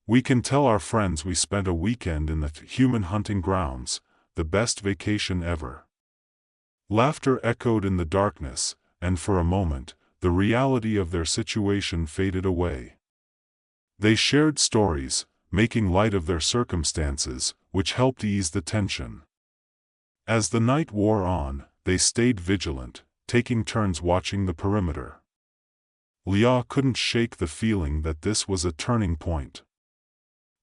We can tell our friends we spent a weekend in the human hunting grounds, the best vacation ever." Laughter echoed in the darkness, and for a moment, the reality of their situation faded away. They shared stories, making light of their circumstances, which helped ease the tension. As the night wore on, they stayed vigilant, taking turns watching the perimeter. Leah couldn't shake the feeling that this was a turning point.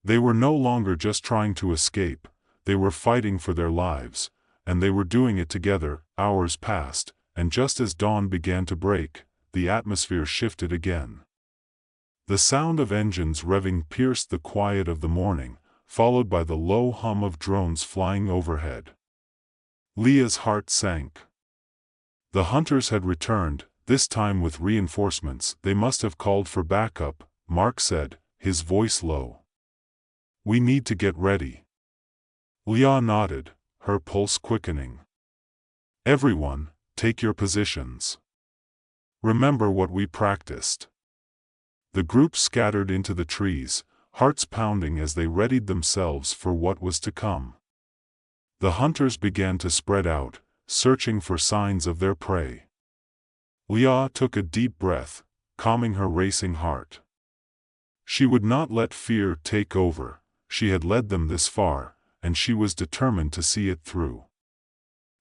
They were no longer just trying to escape, they were fighting for their lives, and they were doing it together. Hours passed, and just as dawn began to break, the atmosphere shifted again. The sound of engines revving pierced the quiet of the morning, followed by the low hum of drones flying overhead. Leah's heart sank. The hunters had returned, this time with reinforcements. "They must have called for backup," Mark said, his voice low. "We need to get ready." Leah nodded, her pulse quickening. "Everyone, take your positions. Remember what we practiced." The group scattered into the trees, hearts pounding as they readied themselves for what was to come. The hunters began to spread out, searching for signs of their prey. Leah took a deep breath, calming her racing heart. She would not let fear take over. She had led them this far, and she was determined to see it through.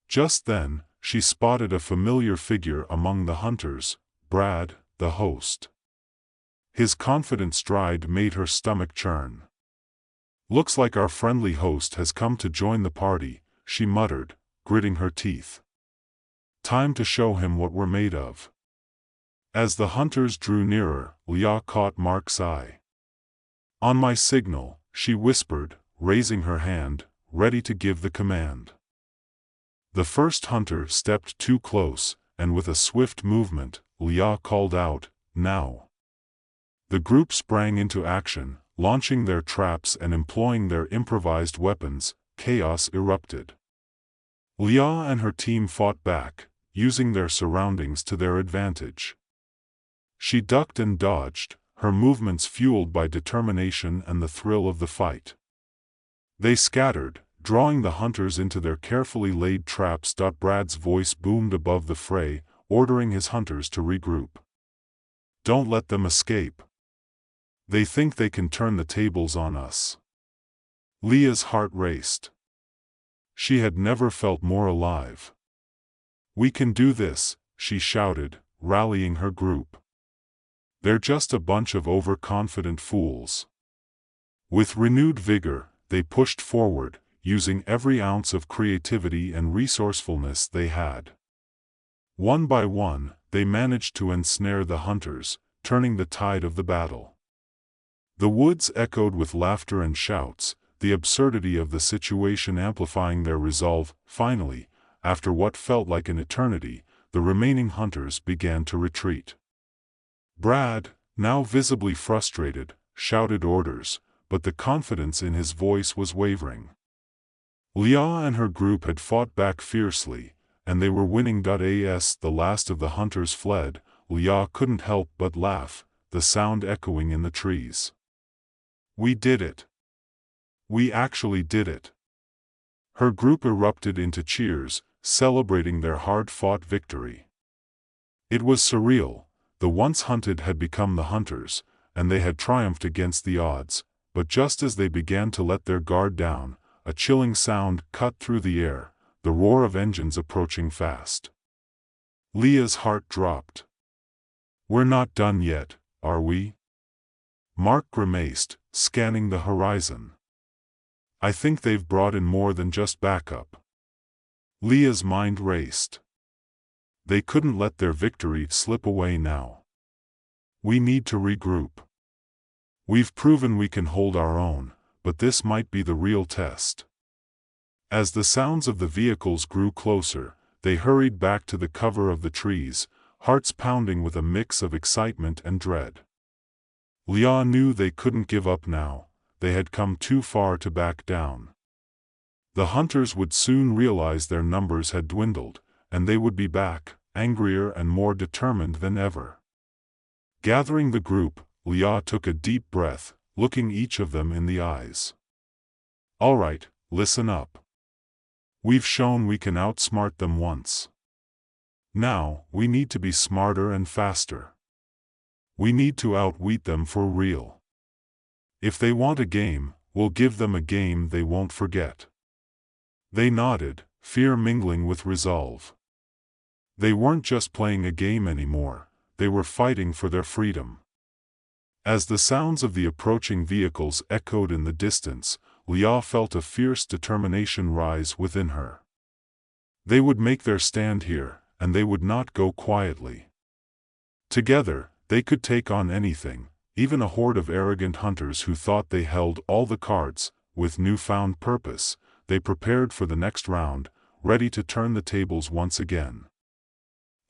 Just then, she spotted a familiar figure among the hunters, Brad, the host. His confident stride made her stomach churn. "Looks like our friendly host has come to join the party," she muttered, gritting her teeth. "Time to show him what we're made of." As the hunters drew nearer, Leah caught Mark's eye. "On my signal," she whispered, raising her hand, ready to give the command. The first hunter stepped too close, and with a swift movement, Leah called out, "Now." The group sprang into action, launching their traps and employing their improvised weapons. Chaos erupted. Leah and her team fought back, using their surroundings to their advantage. She ducked and dodged, her movements fueled by determination and the thrill of the fight. They scattered, drawing the hunters into their carefully laid traps. Brad's voice boomed above the fray, ordering his hunters to regroup. "Don't let them escape. They think they can turn the tables on us." Leah's heart raced. She had never felt more alive. "We can do this," she shouted, rallying her group. "They're just a bunch of overconfident fools." With renewed vigor, they pushed forward, using every ounce of creativity and resourcefulness they had. One by one, they managed to ensnare the hunters, turning the tide of the battle. The woods echoed with laughter and shouts, the absurdity of the situation amplifying their resolve. Finally, after what felt like an eternity, the remaining hunters began to retreat. Brad, now visibly frustrated, shouted orders, but the confidence in his voice was wavering. Leah and her group had fought back fiercely, and they were winning. As the last of the hunters fled, Leah couldn't help but laugh, the sound echoing in the trees. "We did it. We actually did it." Her group erupted into cheers, celebrating their hard-fought victory. It was surreal. The once hunted had become the hunters, and they had triumphed against the odds, but just as they began to let their guard down, a chilling sound cut through the air, the roar of engines approaching fast. Leah's heart dropped. "We're not done yet, are we?" Mark grimaced, scanning the horizon. "I think they've brought in more than just backup." Leah's mind raced. They couldn't let their victory slip away now. "We need to regroup. We've proven we can hold our own, but this might be the real test." As the sounds of the vehicles grew closer, they hurried back to the cover of the trees, hearts pounding with a mix of excitement and dread. Leah knew they couldn't give up now. They had come too far to back down. The hunters would soon realize their numbers had dwindled, and they would be back, angrier and more determined than ever. Gathering the group, Leah took a deep breath, looking each of them in the eyes. "All right, listen up. We've shown we can outsmart them once. Now, we need to be smarter and faster. We need to outwit them for real. If they want a game, we'll give them a game they won't forget." They nodded, fear mingling with resolve. They weren't just playing a game anymore, they were fighting for their freedom. As the sounds of the approaching vehicles echoed in the distance, Leah felt a fierce determination rise within her. They would make their stand here, and they would not go quietly. Together, they could take on anything, even a horde of arrogant hunters who thought they held all the cards. With newfound purpose, they prepared for the next round, ready to turn the tables once again.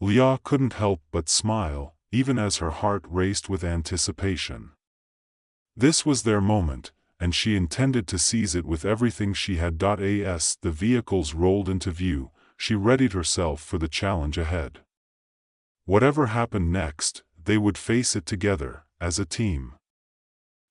Leah couldn't help but smile, even as her heart raced with anticipation. This was their moment, and she intended to seize it with everything she had. As the vehicles rolled into view, she readied herself for the challenge ahead. Whatever happened next, they would face it together, as a team.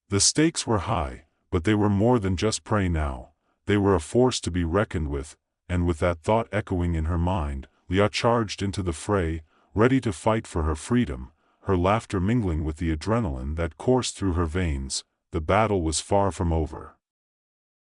The stakes were high, but they were more than just prey now. They were a force to be reckoned with, and with that thought echoing in her mind, Leah charged into the fray, ready to fight for her freedom, her laughter mingling with the adrenaline that coursed through her veins. The battle was far from over.